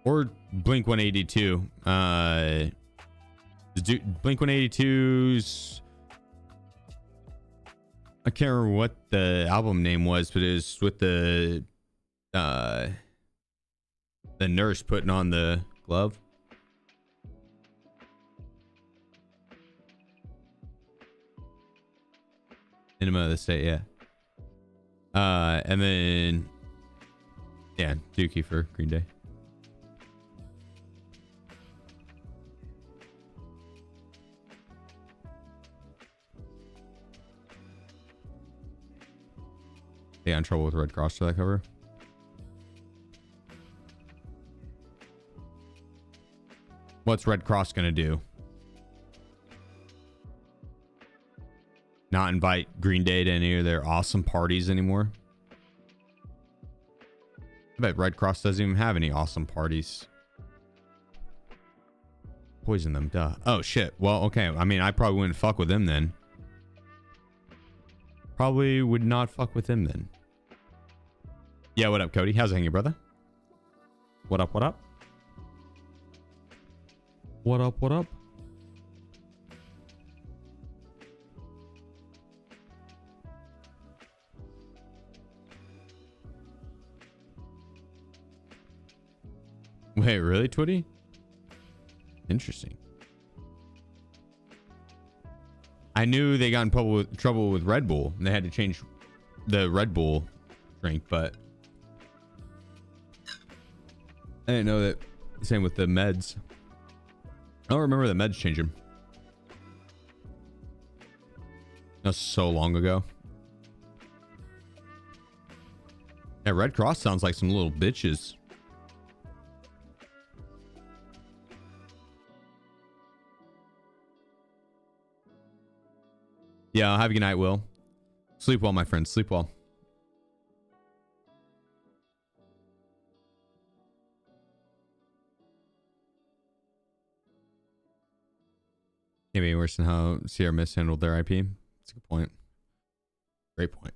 Or Blink 182. Blink 182's, I can't remember what the album name was, but it was with the nurse putting on the glove. Enema of the State, yeah. And then yeah, Dookie for Green Day. They got in trouble with Red Cross for that cover. What's Red Cross gonna do? Not invite Green Day to any of their awesome parties anymore? I bet Red Cross doesn't even have any awesome parties. Poison them, duh. Oh shit. Well, okay. I mean, I probably wouldn't fuck with them then. Probably would not fuck with him then. Yeah, what up, Cody? How's it hanging, brother? What up, what up? What up, what up? Wait, really, Twitty? Interesting. I knew they got in trouble with Red Bull and they had to change the Red Bull drink, but I didn't know that. Same with the meds. I don't remember the meds changing. That's so long ago. Yeah, Red Cross sounds like some little bitches. Yeah, have a good night, Will. Sleep well, my friend. Sleep well. Can't be worse than how Sierra mishandled their IP. That's a good point. Great point.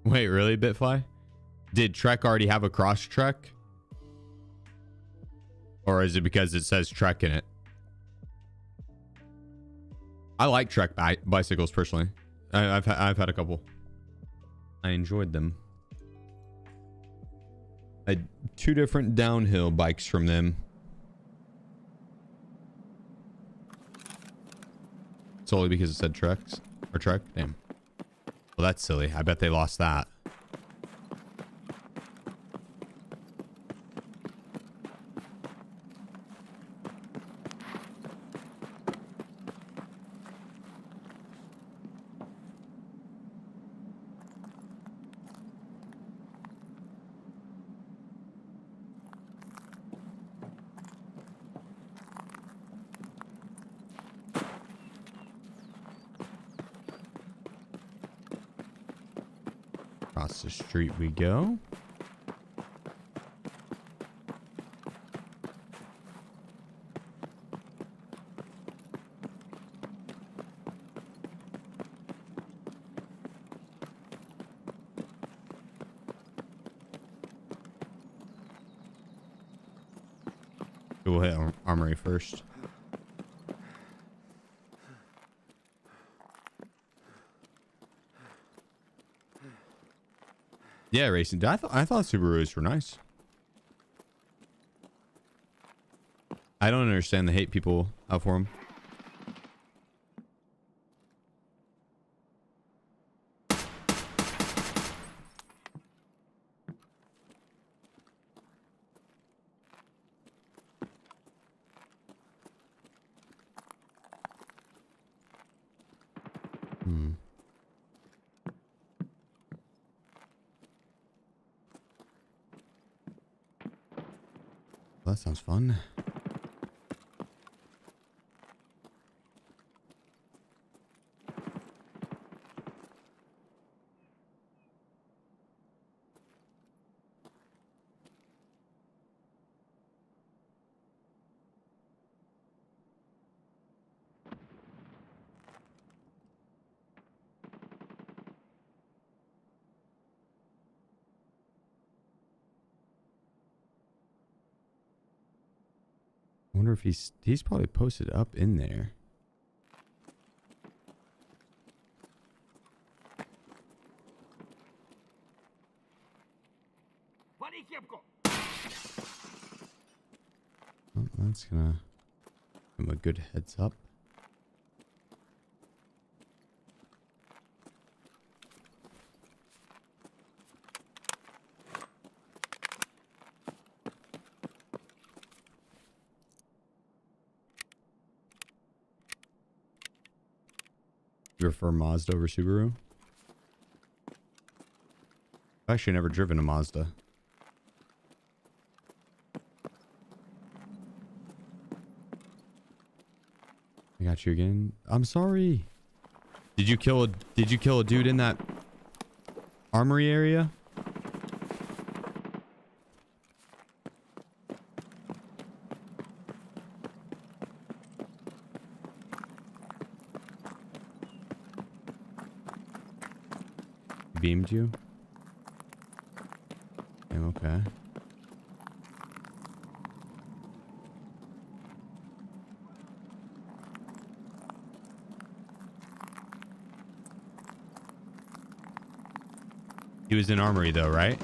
Wait, really, Bitfly? Did Trek already have a cross Trek? Or is it because it says Trek in it? I like Trek bicycles personally. I've had a couple. I enjoyed them. I had 2 different downhill bikes from them. Solely because it said Treks or Trek. Damn. Well, that's silly. I bet they lost that. Across the street we go. We'll hit armory first. Yeah, racing. I thought Subarus were nice. I don't understand the hate people out for them. Well, that sounds fun. I wonder if he's probably posted up in there. Oh, that's gonna give him a good heads up. You prefer Mazda over Subaru? I've actually never driven a Mazda. I got you again. I'm sorry. Did you kill a dude in that armory area? Beamed you? Okay. He was in armory though, right?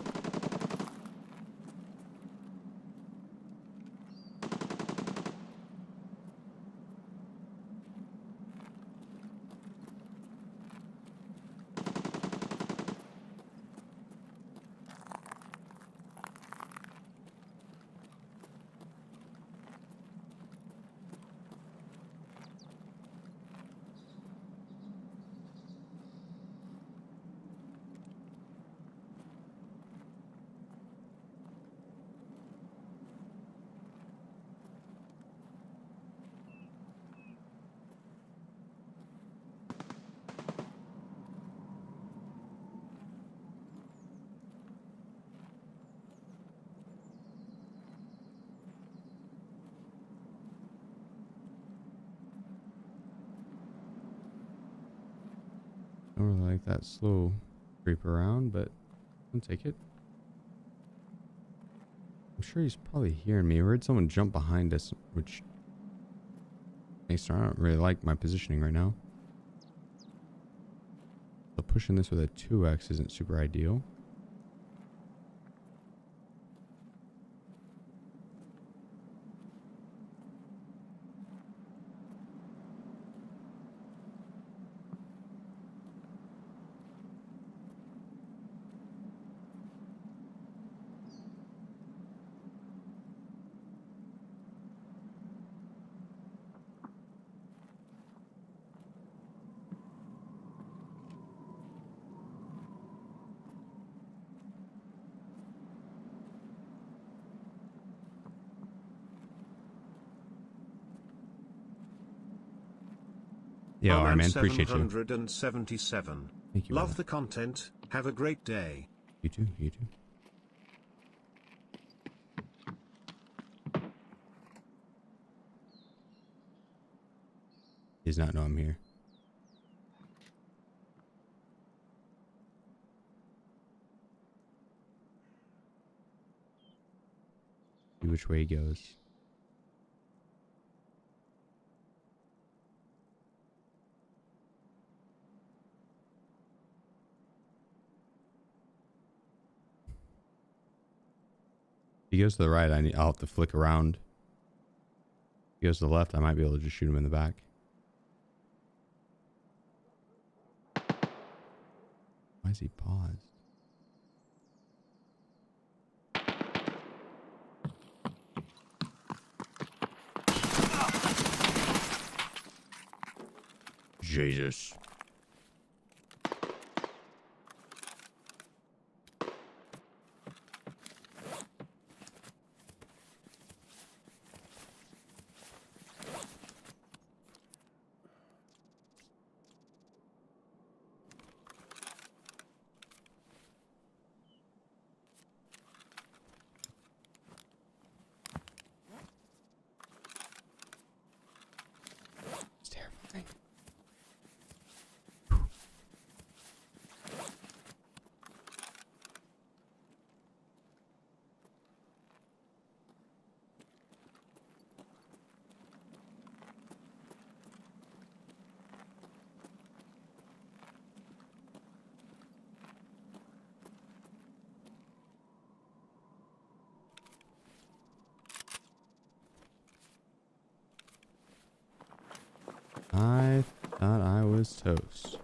Don't really like that slow creep around, but I'll take it. I'm sure he's probably hearing me. I heard someone jump behind us, which makes I don't really like my positioning right now. So pushing this with a 2x isn't super ideal. Yeah, alright, man. Appreciate you. 777. Thank you. Love Brother. the content. Have a great day. You too. You too. He does not know I'm here. See which way he goes. If he goes to the right, I'll have to flick around. If he goes to the left, I might be able to just shoot him in the back. Why is he paused? Jesus. It's terrifying. I thought I was toast.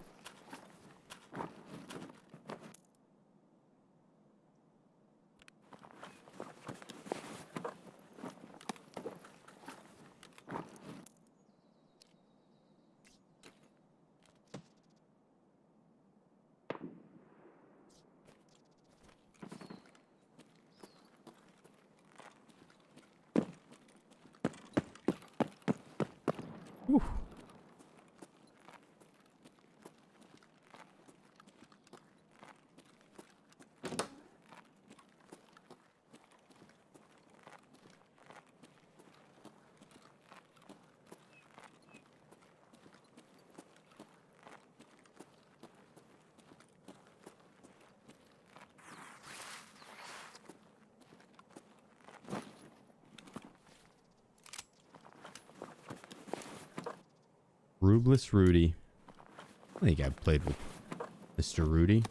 Whew. Rubeless Rudy. I think I've played with Mr. Rudy.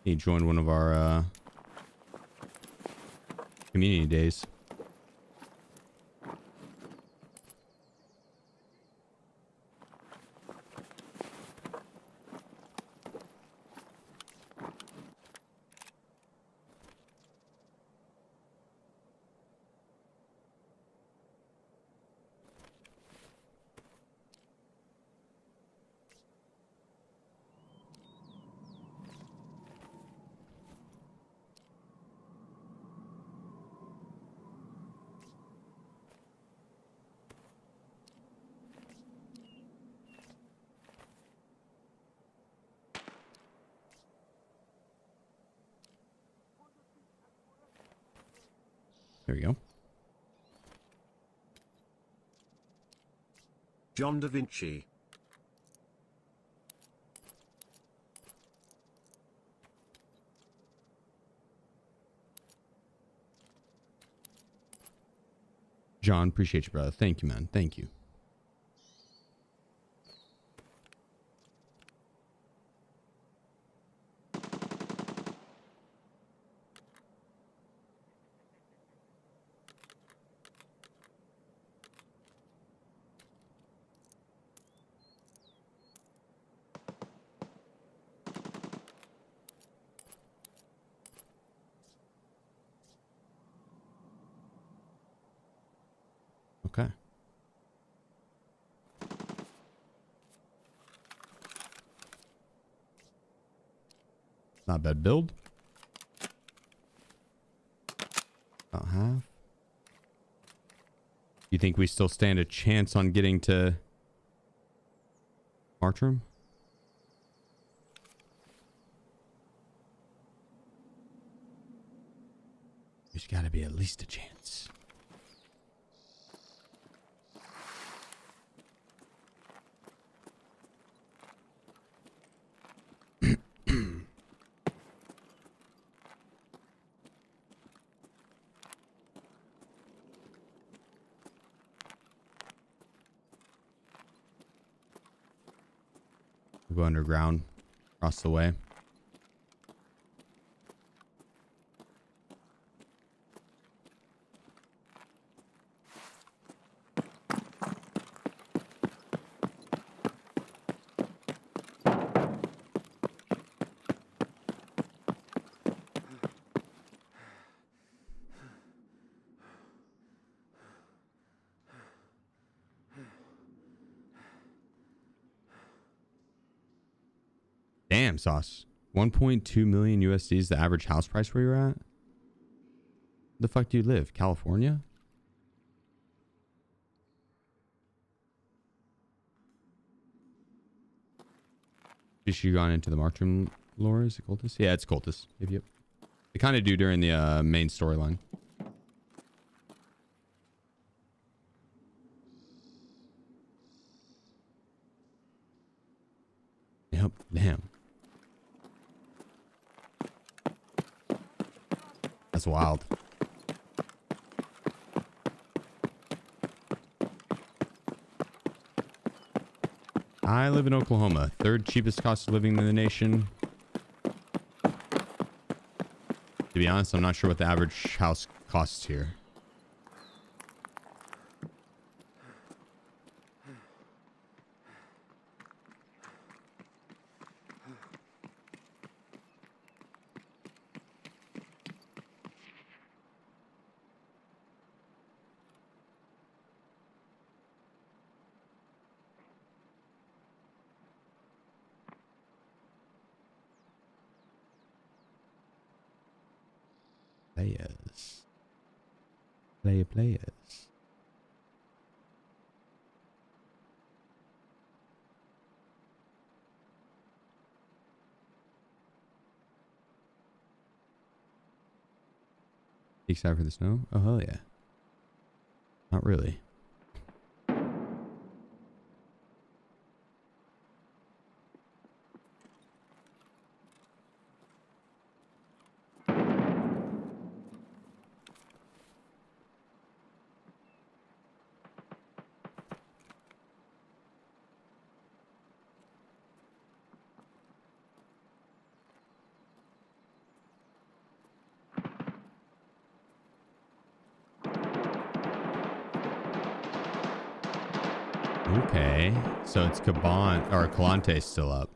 He joined one of our community days. There we go. John da Vinci. John, appreciate you, brother. Thank you, man. Thank you. Okay. Not a bad build. About half. You think we still stand a chance on getting to March Room? There's got to be at least a chance. We'll go underground across the way. Damn, Sauce. 1.2 million USD is the average house price where you're at? The fuck do you live? California? Is you gone into the March Room lore? Is it Cultist? Yeah, it's Cultist. Yep. They kind of do during the main storyline. Yep. Damn. That's wild. I live in Oklahoma. Third cheapest cost of living in the nation. To be honest, I'm not sure what the average house costs here. Players. Excited for the snow? Oh, hell yeah. Not really. Okay, so it's Caban or Calante still up.